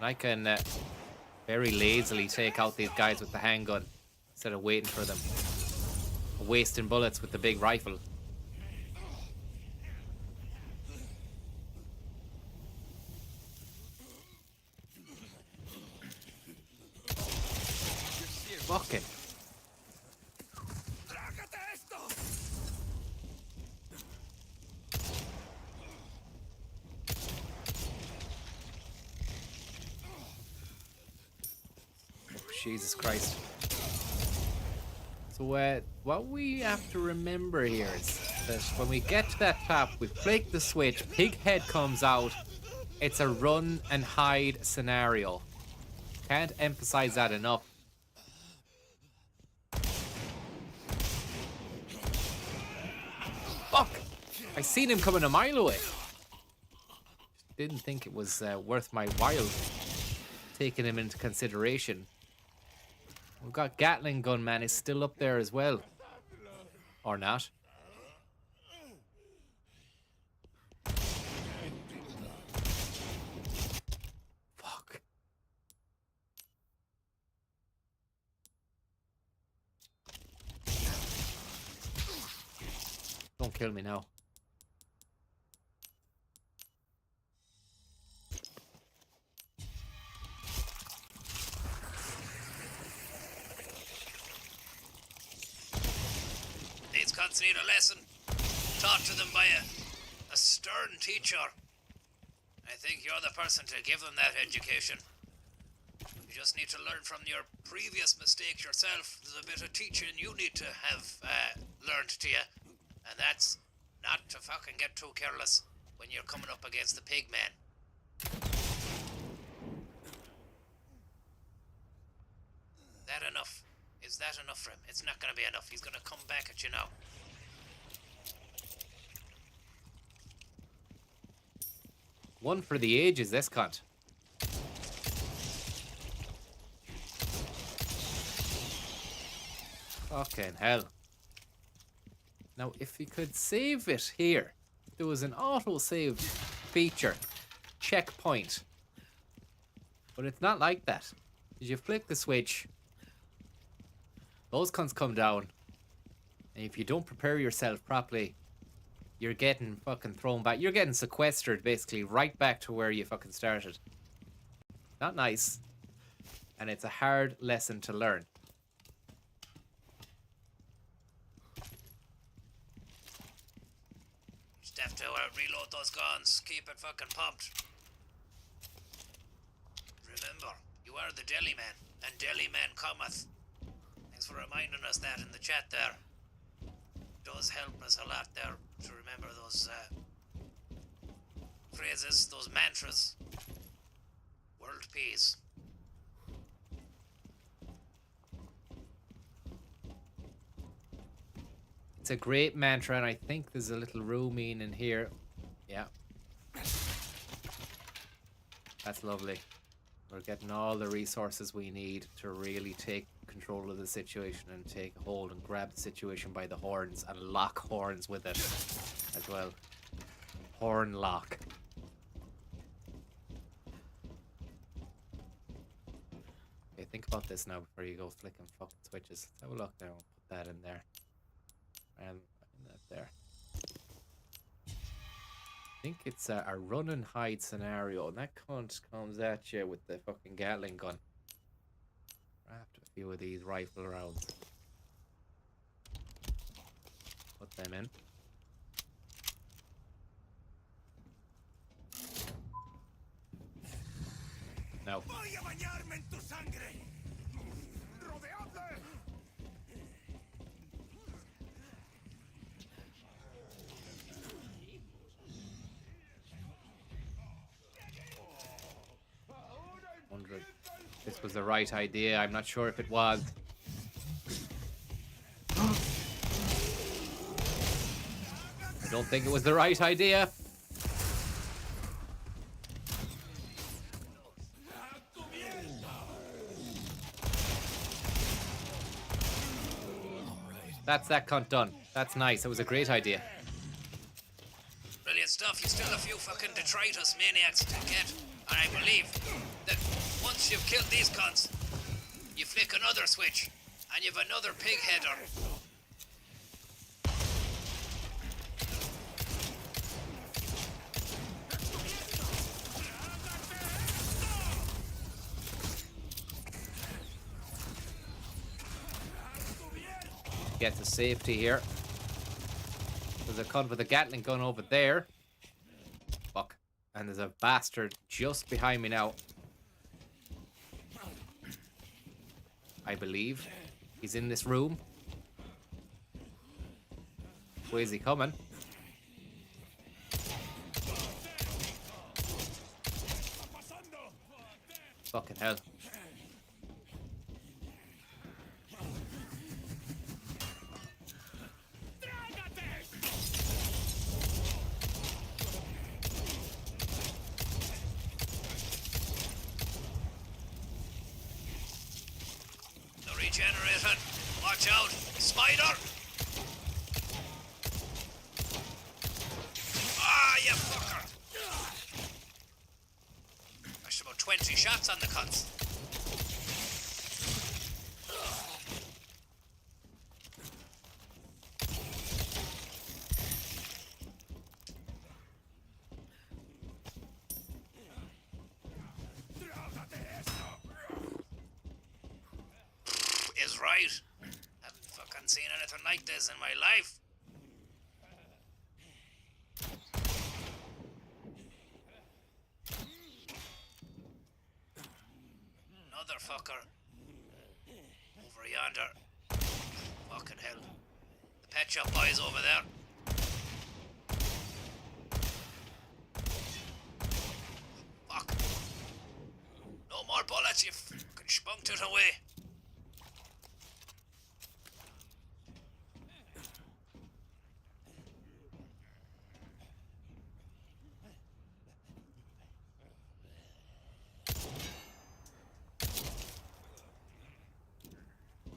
Speaker 11: I can very lazily take out these guys with the handgun instead of waiting for them. Wasting bullets with the big rifle. Fucking. Jesus Christ. So what we have to remember here is that when we get to that top, we flick the switch, pig head comes out. It's a run and hide scenario. Can't emphasize that enough. Fuck! I seen him coming a mile away. Didn't think it was worth my while taking him into consideration. We've got Gatling gun man is still up there as well. Or not. Fuck. Don't kill me now.
Speaker 6: These cunts need a lesson. Taught to them by a stern teacher. I think you're the person to give them that education. You just need to learn from your previous mistakes yourself. There's a bit of teaching you need to have learned to you. And that's not to fucking get too careless when you're coming up against the pig man. That enough? Is that enough for him? It's not gonna be enough. He's gonna come back at you now.
Speaker 11: One for the ages, this cunt. Fucking hell. Now, if you could save it here, there was an auto-save feature. Checkpoint. But it's not like that. You flick the switch, those cunts come down, and if you don't prepare yourself properly, you're getting fucking thrown back. You're getting sequestered, basically, right back to where you fucking started. Not nice. And it's a hard lesson to learn.
Speaker 6: Just have to reload those guns. Keep it fucking pumped. Remember, you are the deli man, and deli man cometh. Thanks for reminding us that in the chat there. It does help us a lot there to remember those phrases, those mantras. World peace.
Speaker 11: It's a great mantra, and I think there's a little rooming in here. Yeah. That's lovely. We're getting all the resources we need to really take control of the situation and take a hold and grab the situation by the horns and lock horns with it as well. Horn lock. Okay, think about this now before you go flicking fucking switches. Let's have a look there. We'll put that in there. And that there. I think it's a run and hide scenario, and that cunt comes at you with the fucking Gatling gun. After a few of these rifle rounds. Put them in. No. This was the right idea. I'm not sure if it was. I don't think it was the right idea. That's that cunt done. That's nice. It was a great idea.
Speaker 6: Brilliant stuff. You still have a few fucking detritus maniacs to get. And I believe that once you've killed these cunts, you flick another switch, and you've another pig header.
Speaker 11: Get to safety here. There's a cunt with a Gatling gun over there. Fuck. And there's a bastard just behind me now. I believe he's in this room. Where's he coming? Fucking hell.
Speaker 6: Regenerated. Watch out. Spider. Ah, you fucker. There's about 20 shots on the cunts. Is right. Haven't fucking seen anything like this in my life. Another fucker. Over yonder. Fucking hell. The pet shop boy's over there. Fuck. No more bullets, you fucking spunked it away.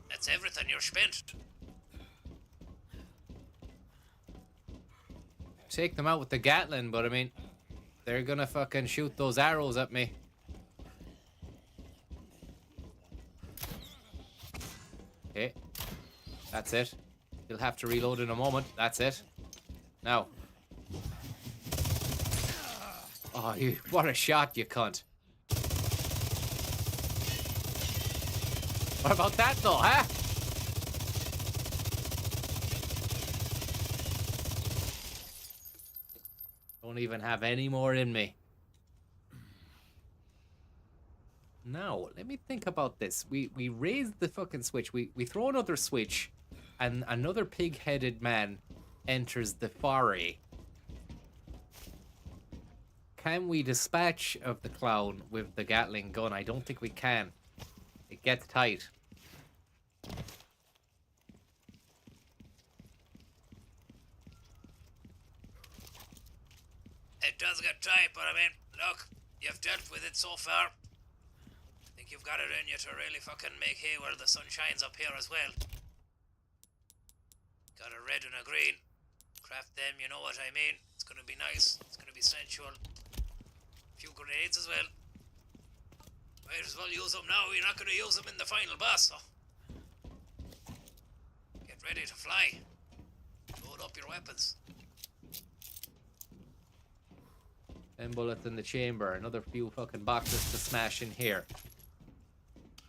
Speaker 6: That's everything you're spent.
Speaker 11: Take them out with the Gatling, but I mean, they're gonna fucking shoot those arrows at me. Okay. That's it. You'll have to reload in a moment. That's it. Now. Oh, what a shot, you cunt. What about that though, huh? Don't even have any more in me. Now, let me think about this. We raise the fucking switch. We throw another switch, and another pig-headed man enters the foray. Can we dispatch of the clown with the Gatling gun? I don't think we can. It gets tight.
Speaker 6: It does get tight, but I mean, look, you've dealt with it so far. I think you've got it in you to really fucking make hay where the sun shines up here as well. Got a red and a green. Craft them, you know what I mean. It's gonna be nice. It's gonna be sensual. A few grenades as well. Might as well use them now. You're not gonna use them in the final boss, so get ready to fly. Load up your weapons.
Speaker 11: 10 bullets in the chamber. Another few fucking boxes to smash in here.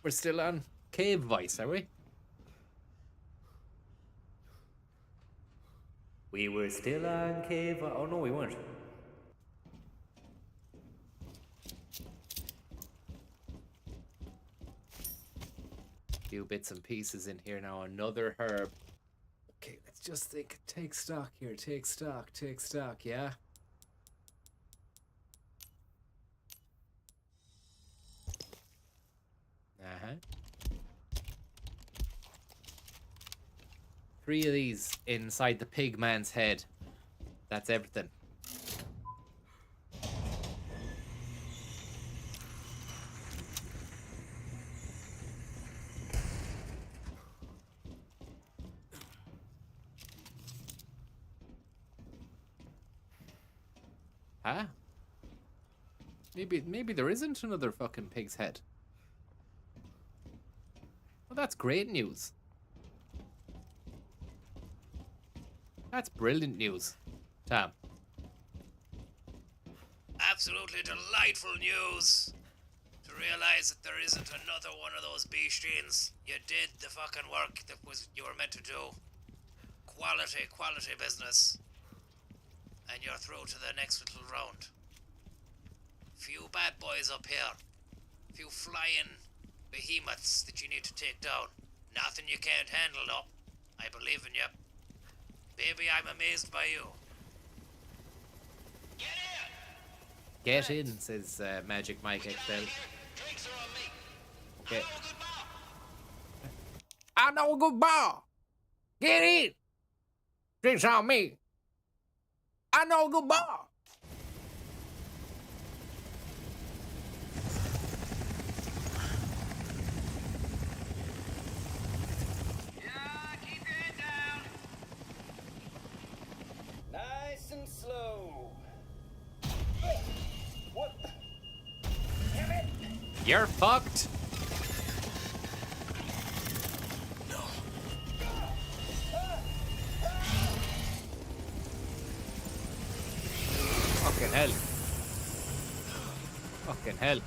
Speaker 11: We're still on cave vice, are we? We were still on cave. Oh no, we weren't. Few bits and pieces in here now. Another herb. Okay, let's just think. Take stock here. Take stock. Take stock. Yeah. Uh-huh. 3 of these inside the pig man's head. That's everything. Huh? Maybe there isn't another fucking pig's head. Well, that's great news. That's brilliant news, Tom.
Speaker 6: Absolutely delightful news to realize that there isn't another one of those beastines. You did the fucking work that you were meant to do. Quality business. And you're through to the next little round. Few bad boys up here. Few flying behemoths that you need to take down. Nothing you can't handle, though. I believe in you. Baby, I'm amazed by you.
Speaker 11: Get in, says Magic Mike XL. Okay. I know a good bar. Get in. Drinks on me. I know a good bar.
Speaker 15: Nice and slow. What? Damn it!
Speaker 11: You're fucked. Fucking hell. Fucking hell.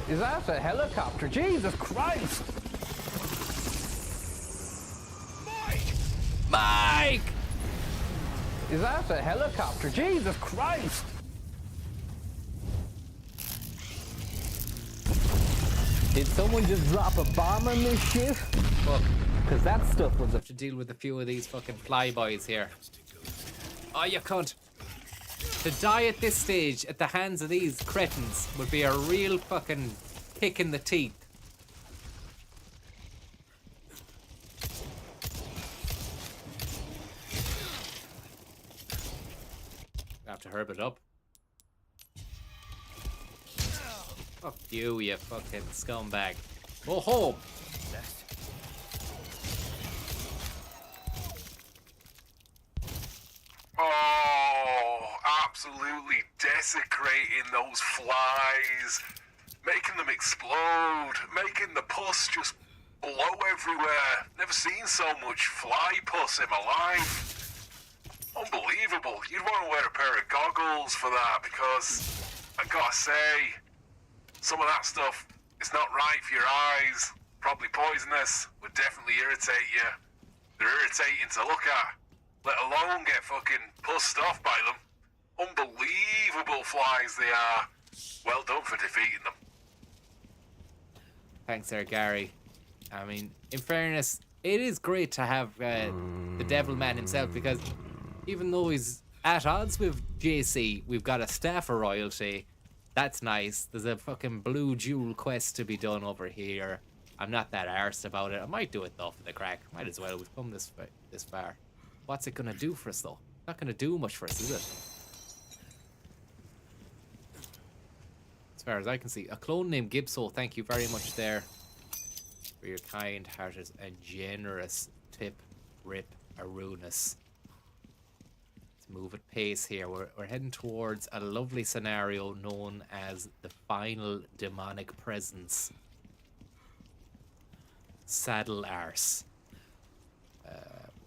Speaker 18: Is that a helicopter? Jesus Christ!
Speaker 11: Mike!
Speaker 18: Is that a helicopter? Jesus Christ! Did someone just drop a bomb on this shit?
Speaker 11: Fuck.
Speaker 18: Because that stuff was
Speaker 11: have to deal with a few of these fucking flyboys here. Oh, you cunt. To die at this stage at the hands of these cretins would be a real fucking kick in the teeth. I have to herb it up. Fuck you, you fucking scumbag. Go home.
Speaker 10: Oh, absolutely desecrating those flies. Making them explode. Making the pus just blow everywhere. Never seen so much fly pus in my life. Unbelievable. You'd want to wear a pair of goggles for that because, I gotta say, some of that stuff is not right for your eyes. Probably poisonous. Would definitely irritate you. They're irritating to look at. Let alone get fucking pussed off by them. Unbelievable flies they are. Well done for defeating them.
Speaker 11: Thanks there, Gary. I mean, in fairness, it is great to have the Devil Man himself, because even though he's at odds with JC, we've got a staff of royalty. That's nice. There's a fucking blue jewel quest to be done over here. I'm not that arsed about it. I might do it though for the crack. Might as well. We've come this far. What's it gonna do for us though? Not gonna do much for us, is it? As far as I can see. A clone named Gibso, thank you very much there for your kind-hearted and generous tip, Rip Arunus. Let's move at pace here. We're heading towards a lovely scenario known as the final demonic presence. Saddle Arse.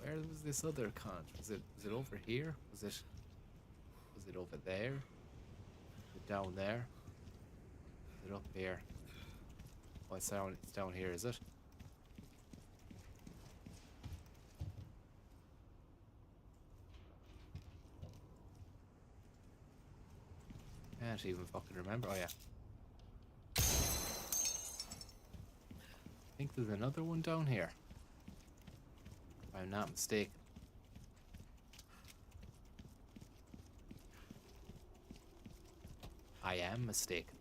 Speaker 11: Where was this other con? Was it over here? Was it over there? Was it down there? Is it up here? Oh, it's down here, is it? I can't even fucking remember. Oh yeah. I think there's another one down here. If I'm not mistaken. I am mistaken.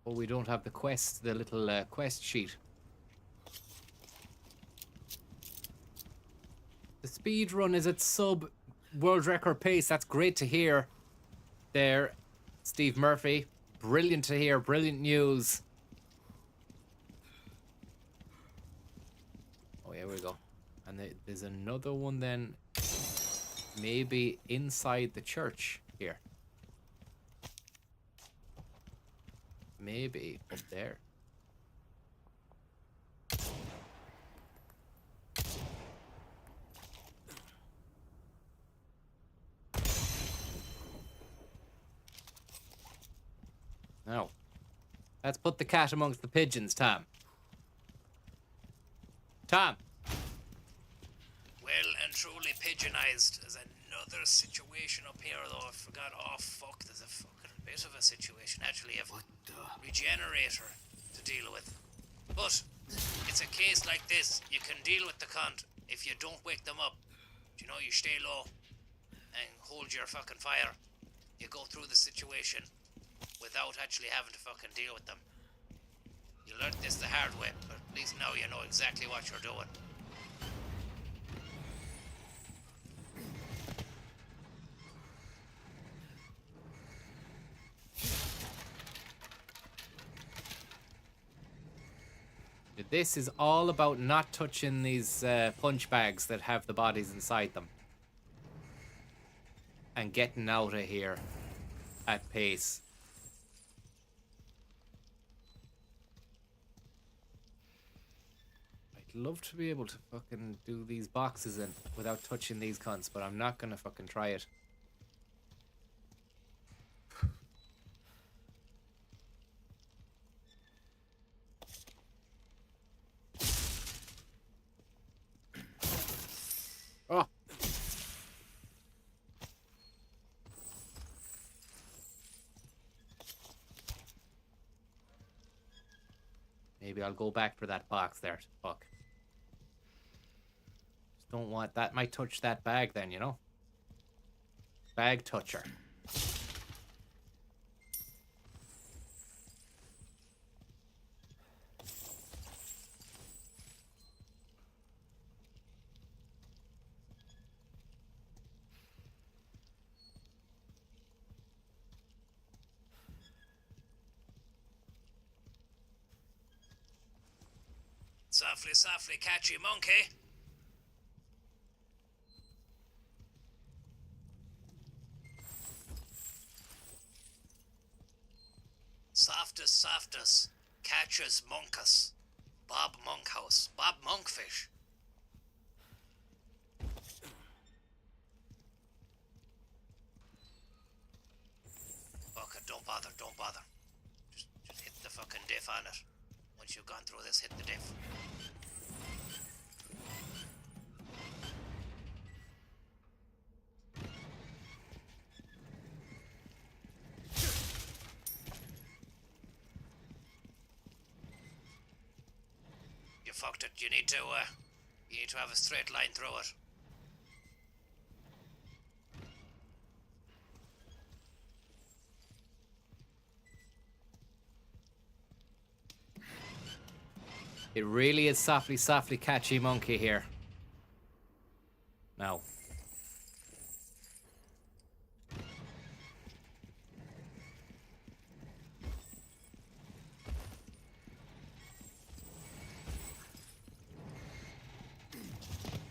Speaker 11: Oh, we don't have the quest, the little quest sheet. The speed run is at sub world record pace. That's great to hear there, Steve Murphy. Brilliant to hear. Brilliant news. we go. And there's another one then, maybe inside the church here. Maybe up there. Now, let's put the cat amongst the pigeons, Tom. Tom.
Speaker 6: Well and truly pigeonized. There's another situation up here, though. I forgot. Oh, fuck. There's a fucking bit of a situation. Actually, I have a regenerator to deal with. But it's a case like this. You can deal with the cunt if you don't wake them up. You know, you stay low and hold your fucking fire. You go through the situation without actually having to fucking deal with them. You learned this the hard way, but at least now you know exactly what you're doing.
Speaker 11: This is all about not touching these punch bags that have the bodies inside them. And getting out of here at pace. I'd love to be able to fucking do these boxes in without touching these cunts, but I'm not gonna fucking try it. Oh. Maybe I'll go back for that box there. Fuck. Just don't want that. Might touch that bag then, you know? Bag toucher.
Speaker 6: Softly, softly, catchy monkey. Softest, softest, catches monkus. Bob Monkhouse. Bob Monkfish. Okay, don't bother, don't bother. Just hit the fucking diff on it. Once you've gone through this, hit the diff. You fucked it. You need to have a straight line through it.
Speaker 11: It really is softly, softly catchy monkey here. Now.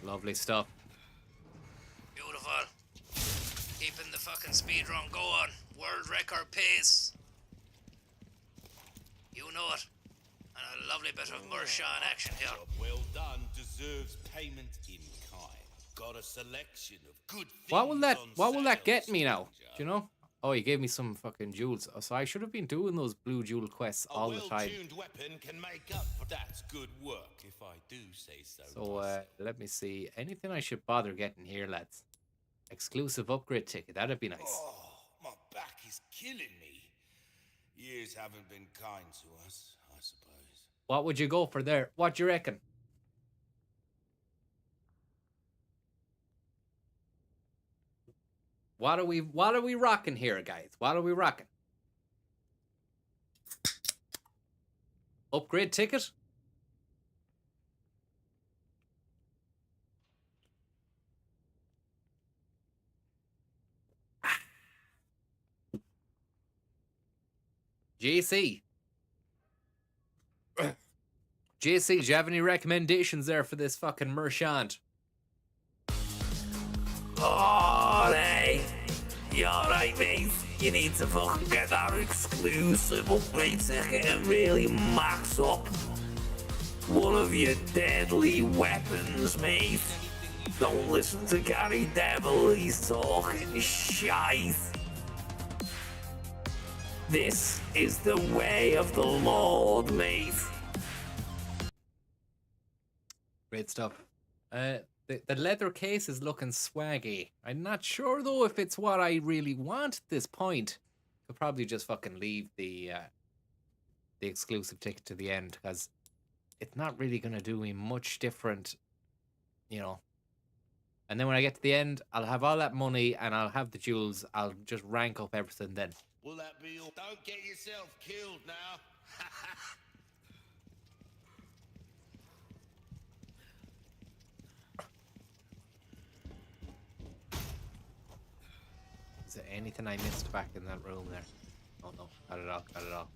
Speaker 11: Lovely stuff.
Speaker 6: Beautiful. Keeping the fucking speed run going. World record pace. You know it. And a lovely bit of Mershawn action here.
Speaker 9: Job well done deserves payment in kind. Got a selection of good things.
Speaker 11: What will that get me now? Do you know? Oh, he gave me some fucking jewels. So I should have been doing those blue jewel quests all the time.
Speaker 9: A well-tuned weapon can make up for that's good work, if I do say so.
Speaker 11: So let me see. Anything I should bother getting here, lads? Exclusive upgrade ticket. That'd be nice.
Speaker 9: Oh, my back is killing me. Years haven't been kind to us, I suppose.
Speaker 11: What would you go for there? What do you reckon? What are we rocking here, guys? What are we rocking? Upgrade ticket? JC. JC, do you have any recommendations there for this fucking merchant?
Speaker 21: Oh, hey. You alright, mate? You need to fucking get that exclusive upgrade ticket and really max up one of your deadly weapons, mate. Don't listen to Gary Devil, he's talking shite. This is the way of the Lord, mate.
Speaker 11: Great stuff. The leather case is looking swaggy. I'm not sure though if it's what I really want at this point. Could probably just fucking leave the exclusive ticket to the end because it's not really gonna do me much different, you know. And then when I get to the end, I'll have all that money and I'll have the jewels. I'll just rank up everything then.
Speaker 9: Will that be all? Don't get yourself killed now.
Speaker 11: Is there anything I missed back in that room there? Oh no, got it all, got it all.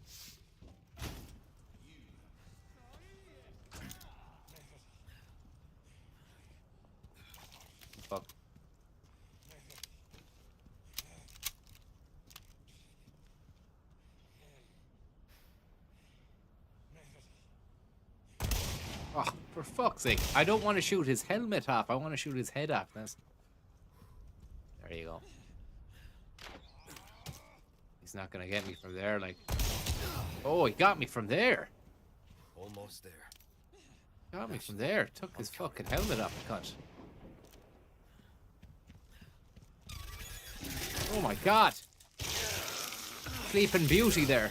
Speaker 11: Fuck. Oh, for fuck's sake. I don't want to shoot his helmet off. I want to shoot his head off. That's... There you go. He's not going to get me from there, like... Oh, he got me from there.
Speaker 1: Almost there.
Speaker 11: Got me from there. Took his fucking helmet off the cut. Oh my god. Sleeping Beauty there.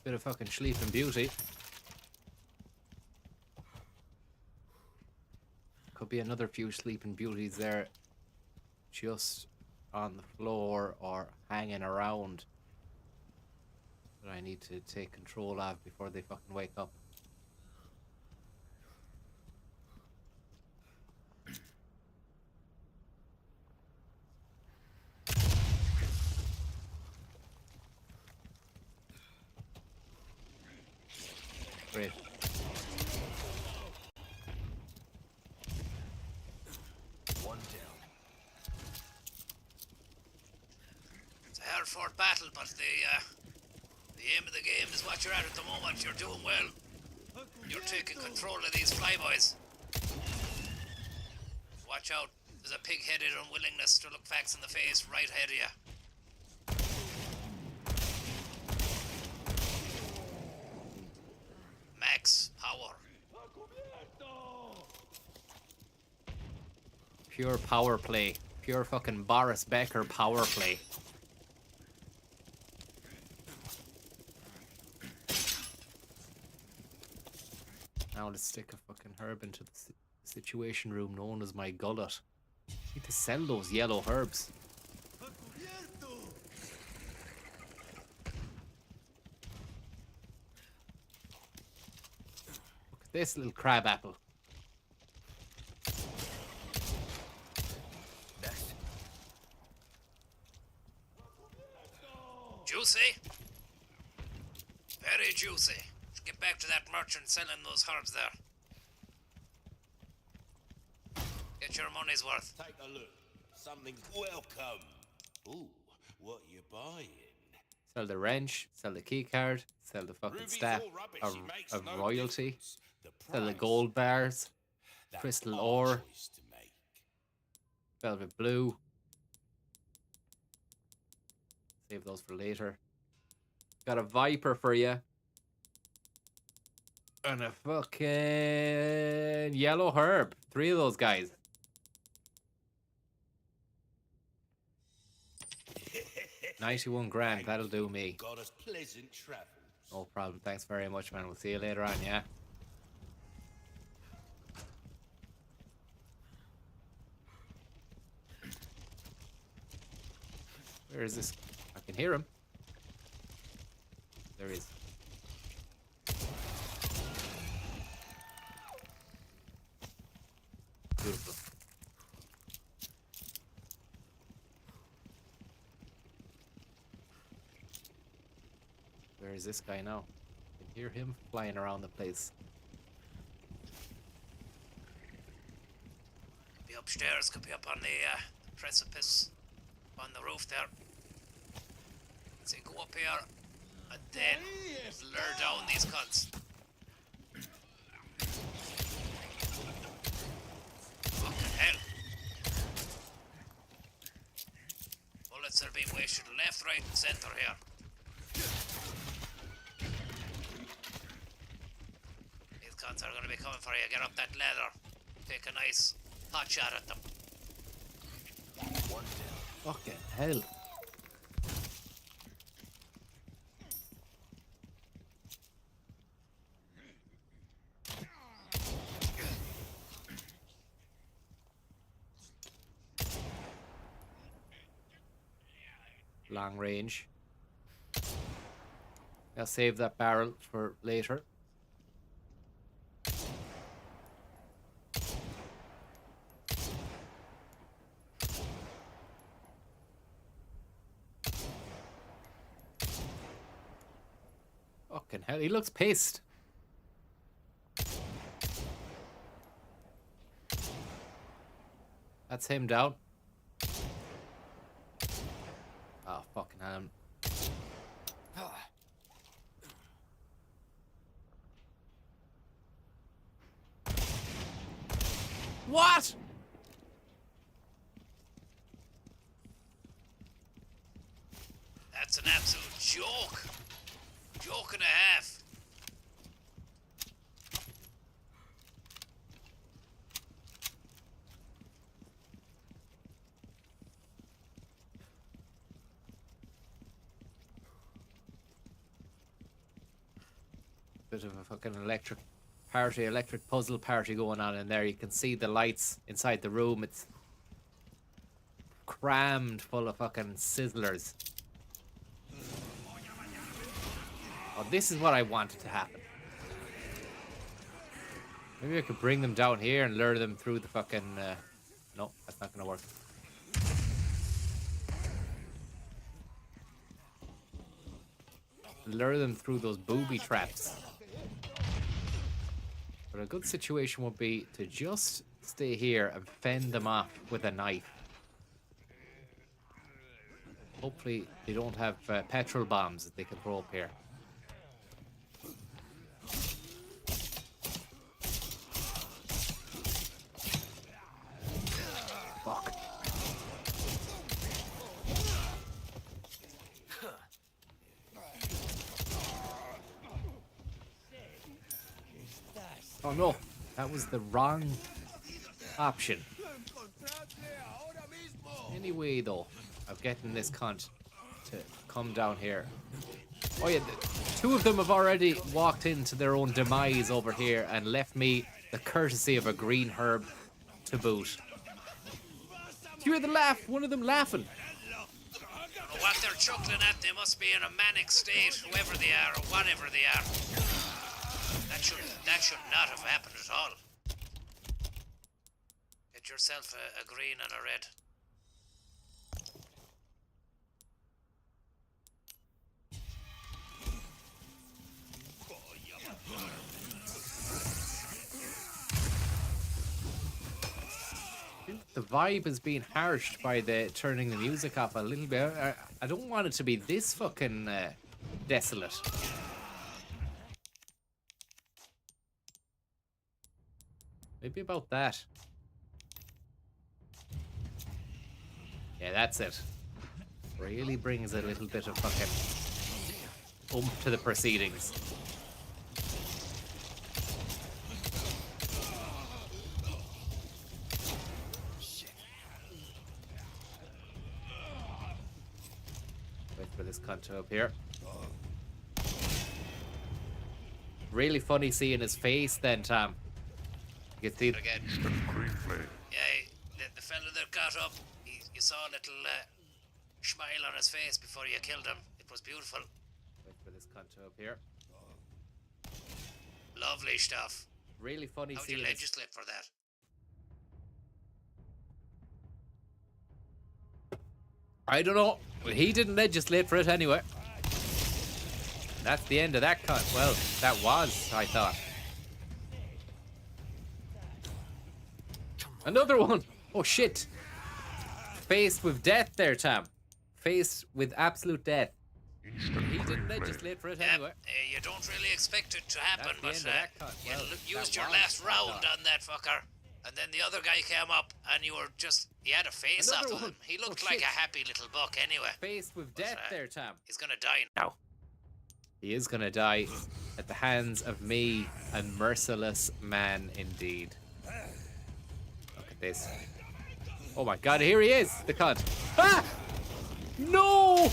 Speaker 11: Bit of fucking Sleeping Beauty. Could be another few Sleeping Beauties there. Just on the floor or hanging around. That I need to take control of before they fucking wake up. Great.
Speaker 1: One down.
Speaker 6: It's a hard-fought battle, but the aim of the game is what you're at the moment. You're doing well. You're taking control of these flyboys. Watch out. There's a pig-headed unwillingness to look facts in the face right ahead of you. Max power.
Speaker 11: Pure power play. Pure fucking Boris Becker power play. Now let's stick a fucking herb into the situation room known as my gullet. Need to sell those yellow herbs. Look at this little crab apple.
Speaker 6: Juicy? Very juicy. Should get back to that merchant selling those herbs there. Get your money's worth.
Speaker 9: Take a look. Something's welcome. Ooh, what you buying?
Speaker 11: Sell the wrench, sell the key card, sell the fucking
Speaker 9: Ruby's
Speaker 11: staff
Speaker 9: all rubbish,
Speaker 11: of,
Speaker 9: it makes
Speaker 11: of
Speaker 9: no
Speaker 11: royalty,
Speaker 9: difference. The
Speaker 11: sell the
Speaker 9: price.
Speaker 11: gold bars,
Speaker 9: That's
Speaker 11: crystal
Speaker 9: our
Speaker 11: ore,
Speaker 9: choice to make.
Speaker 11: velvet blue. Save those for later. Got a viper for you. And a fucking yellow herb. 3 of those guys. $91,000. That'll do me.
Speaker 9: Got us pleasant travels.
Speaker 11: No problem. Thanks very much, man. We'll see you later on, yeah? Where is this? I can hear him. There he is. Beautiful. Where is this guy now? I can hear him flying around the place.
Speaker 6: Could be upstairs, could be up on the precipice on the roof there. So you go up here and then lure down these cunts. Fucking hell. Bullets are being wasted left, right, and centre here. These cunts are going to be coming for you. Get up that ladder. Take a nice hot shot at them.
Speaker 11: Fucking hell. Long range. I'll save that barrel for later. Fucking hell, he looks pissed. That's him down. Oh, fucking hell. What?
Speaker 6: That's an absolute joke. Joke and a half.
Speaker 11: Bit of a fucking electric puzzle party going on in there. You can see the lights inside the room. It's crammed full of fucking sizzlers. Oh, this is what I wanted to happen. Maybe I could bring them down here and lure them through the fucking... No, that's not gonna work. Lure them through those booby traps. But a good situation would be to just stay here and fend them off with a knife. Hopefully they don't have petrol bombs that they can throw up here. Fuck. Oh no, that was the wrong option. Anyway though, of getting this cunt to come down here. Oh yeah, two of them have already walked into their own demise over here and left me the courtesy of a green herb to boot. Do you hear the laugh? One of them laughing.
Speaker 6: What they're chuckling at, they must be in a manic state, whoever they are or whatever they are. That should not have happened at all. Get yourself a green and a red.
Speaker 11: The vibe is being harshed by the turning the music off a little bit. I don't want it to be this fucking desolate. Maybe about that. Yeah, that's it. Really brings a little bit of fucking oomph to the proceedings. Wait for this cunt to appear. Really funny seeing his face then, Tom. You can see
Speaker 6: again. Yeah, the fella that got up, you saw a little smile on his face before you killed him. It was beautiful.
Speaker 11: Wait for this cunt to appear.
Speaker 6: Lovely stuff.
Speaker 11: Really funny
Speaker 6: How'd
Speaker 11: seeing
Speaker 6: you
Speaker 11: his...
Speaker 6: legislate for that?
Speaker 11: I don't know. Well, he didn't legislate for it anyway. That's the end of that cut. Well, that was, I thought. Another one. Oh, shit. Faced with death there, Tam. Faced with absolute death. He didn't legislate for it anyway.
Speaker 6: You don't really expect it to happen,
Speaker 11: That's the
Speaker 6: but
Speaker 11: end of that cut. Well,
Speaker 6: you used
Speaker 11: that
Speaker 6: your
Speaker 11: was,
Speaker 6: last
Speaker 11: I
Speaker 6: round
Speaker 11: thought.
Speaker 6: on that fucker, and then the other guy came up, and you were just... He had a face
Speaker 11: Another
Speaker 6: off to
Speaker 11: one.
Speaker 6: him. He looked
Speaker 11: Oh,
Speaker 6: like
Speaker 11: shit.
Speaker 6: a happy little buck anyway.
Speaker 11: Faced with death there, Tam.
Speaker 6: He's gonna die now.
Speaker 11: He is gonna die at the hands of me, a merciless man indeed. Look at this. Oh my god, here he is, the cunt. Ah! No!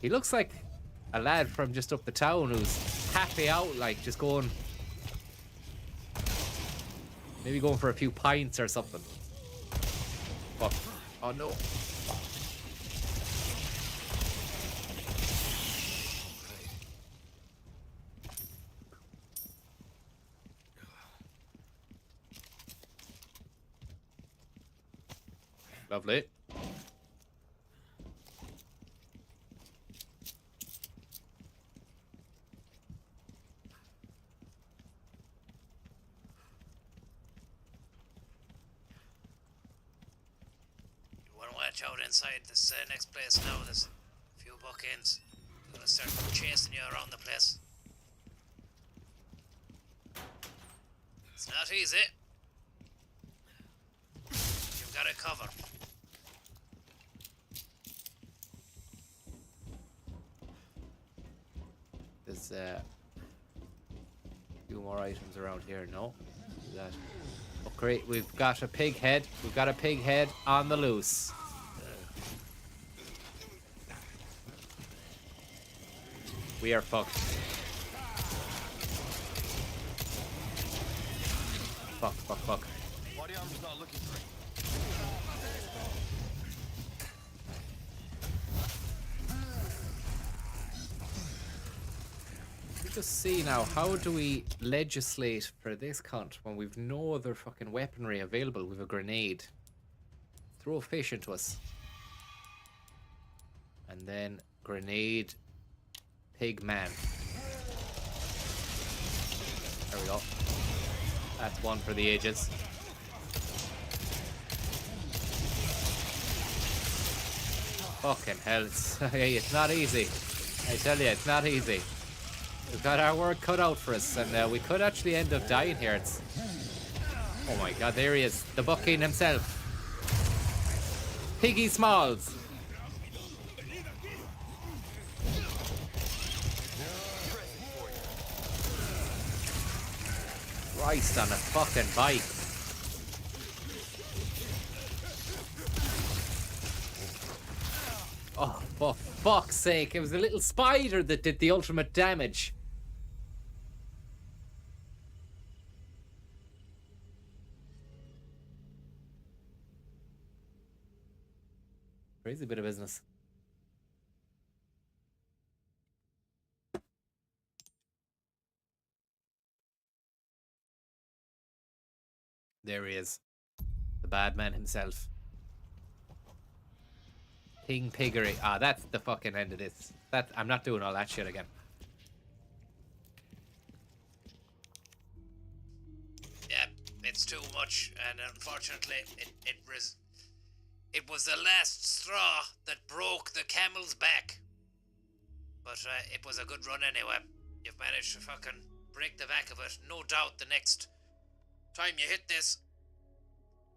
Speaker 11: He looks like a lad from just up the town who's happy out, like just going... Maybe going for a few pints or something. Fuck. Oh no. Lovely.
Speaker 6: You wanna watch out inside this next place now. There's a few buckins. They're gonna start chasing you around the place. It's not easy. You've got it covered.
Speaker 11: There's a few more items around here. No? Is that... Oh, great. We've got a pig head. We've got a pig head on the loose. We are fucked. Fuck, fuck, fuck.
Speaker 7: Body armor's not looking great.
Speaker 11: Just see now, how do we legislate for this cunt when we've no other fucking weaponry available? We've a grenade. Throw a fish into us. And then grenade pig man. There we go. That's one for the ages. Fucking hell, it's not easy. I tell you, it's not easy. We've got our work cut out for us, and we could actually end up dying here. It's... Oh my god, there he is. The bucking himself. Piggy Smalls. Christ on a fucking bike. Oh, for fuck's sake. It was a little spider that did the ultimate damage. Crazy bit of business. There he is. The bad man himself. King Piggery. Ah, that's the fucking end of this. I'm not doing all that shit again.
Speaker 6: Yeah, it's too much, and unfortunately, it was the last straw that broke the camel's back. But it was a good run anyway. You've managed to fucking break the back of it. No doubt the next time you hit this,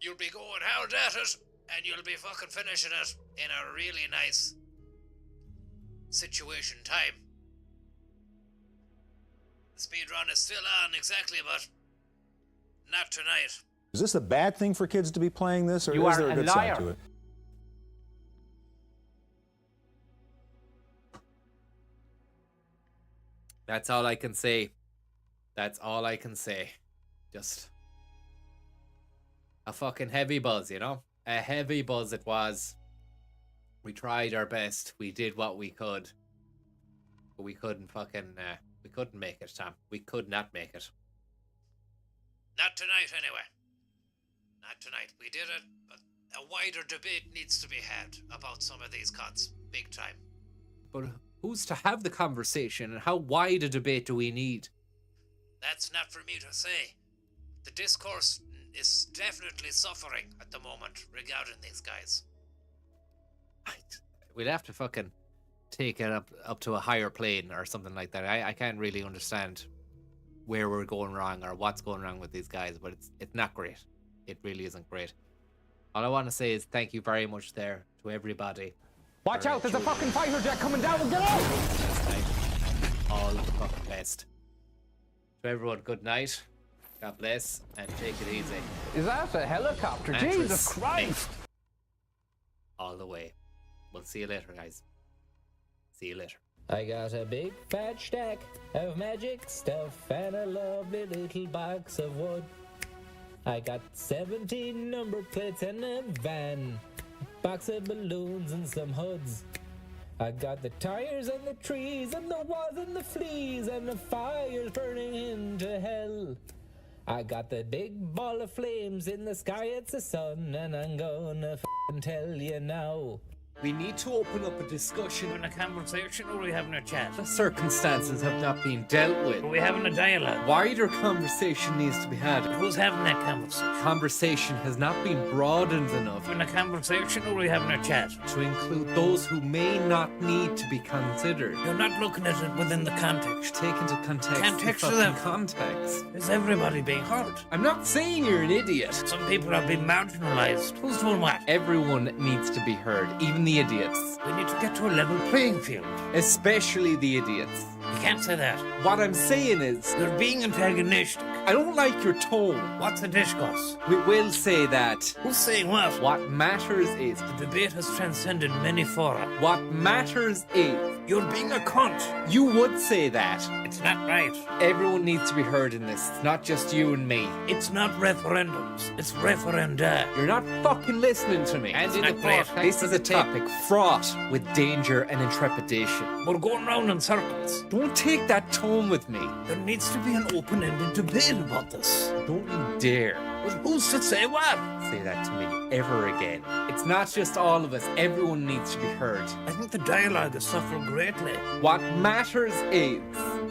Speaker 6: you'll be going hard at it, and you'll be fucking finishing it in a really nice situation time. The speed run is still on exactly, but not tonight.
Speaker 2: Is this a bad thing for kids to be playing this, or
Speaker 21: You
Speaker 2: is
Speaker 21: are
Speaker 2: there a
Speaker 21: a
Speaker 2: good
Speaker 21: liar.
Speaker 2: side to it?
Speaker 11: That's all I can say. That's all I can say. Just a fucking heavy buzz, you know? A heavy buzz it was. We tried our best. We did what we could. But we couldn't fucking, we couldn't make it, Tom. We could not make it.
Speaker 6: Not tonight, anyway. Not tonight. We did it, but a wider debate needs to be had about some of these cuts. Big time.
Speaker 11: But Who's to have the conversation, and how wide a debate do we need?
Speaker 6: That's not for me to say. The discourse is definitely suffering at the moment regarding these guys.
Speaker 11: We'd have to fucking take it up to a higher plane or something like that. I can't really understand where we're going wrong or what's going wrong with these guys, but it's not great. It really isn't great. All I want to say is thank you very much there to everybody.
Speaker 18: Watch out, there's a fucking fighter jet coming down. Get out!
Speaker 11: All the fucking best. To everyone, good night. God bless, and take it easy.
Speaker 18: Is that a helicopter?
Speaker 11: Mattress
Speaker 18: Jesus Christ!
Speaker 11: All the way. We'll see you later, guys. See you later.
Speaker 21: I got a big fat stack of magic stuff and a lovely little box of wood. I got 17 number plates and a van, box of balloons and some hoods. I got the tires and the trees and the walls and the fleas and the fires burning into hell. I got the big ball of flames in the sky, it's the sun, and I'm gonna f***ing tell you now.
Speaker 11: We need to open up a discussion.
Speaker 21: Having a conversation or are we having a chat?
Speaker 11: The circumstances have not been dealt with.
Speaker 21: Are we having a dialogue?
Speaker 11: Wider conversation needs to be had.
Speaker 21: Who's having that conversation?
Speaker 11: Conversation has not been broadened enough.
Speaker 21: Having a conversation or are we having a chat?
Speaker 11: To include those who may not need to be considered.
Speaker 21: You're not looking at it within the context.
Speaker 11: Take into context.
Speaker 21: Context
Speaker 11: the
Speaker 21: of the
Speaker 11: context.
Speaker 21: Is everybody being hurt?
Speaker 11: I'm not saying you're an idiot.
Speaker 21: Some people are being marginalized. Who's doing what?
Speaker 11: Everyone needs to be heard, even the idiots.
Speaker 21: We need to get to a level playing field.
Speaker 11: Especially the idiots.
Speaker 21: You can't say that.
Speaker 11: What I'm saying is...
Speaker 21: You're being antagonistic.
Speaker 11: I don't like your tone.
Speaker 21: What's the discourse?
Speaker 11: We will say that.
Speaker 21: Who's saying what?
Speaker 11: What matters is...
Speaker 21: The debate has transcended many fora.
Speaker 11: What matters is...
Speaker 21: You're being a cunt.
Speaker 11: You would say that.
Speaker 21: It's not right.
Speaker 11: Everyone needs to be heard in this. It's not just you and me.
Speaker 21: It's not referendums. It's referenda.
Speaker 11: You're not fucking listening to me.
Speaker 21: And in the plate.
Speaker 11: This is a topic fraught with danger and intrepidation.
Speaker 21: We're going round in circles.
Speaker 11: Don't take that tone with me.
Speaker 21: There needs to be an open-ended debate about this.
Speaker 11: Don't you dare.
Speaker 21: But who's to say what?
Speaker 11: Say that to me ever again. It's not just all of us. Everyone needs to be heard.
Speaker 21: I think the dialogue has suffered greatly.
Speaker 11: What matters is...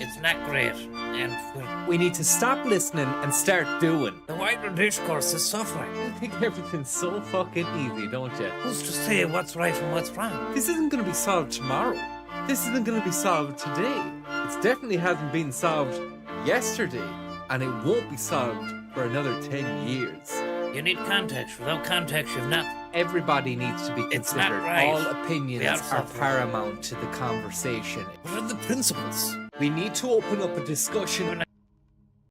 Speaker 21: It's not great. And
Speaker 11: we need to stop listening and start doing.
Speaker 21: The wider discourse is suffering.
Speaker 11: You think everything's so fucking easy, don't you?
Speaker 21: Who's to say what's right and what's wrong?
Speaker 11: This isn't going to be solved tomorrow. This isn't going to be solved today. It definitely hasn't been solved yesterday. And it won't be solved for another 10 years.
Speaker 21: You need context. Without context, you've nothing.
Speaker 11: Everybody needs to be considered.
Speaker 21: It's not right.
Speaker 11: All opinions are paramount to the conversation.
Speaker 21: What are the principles?
Speaker 11: We need to open up a discussion.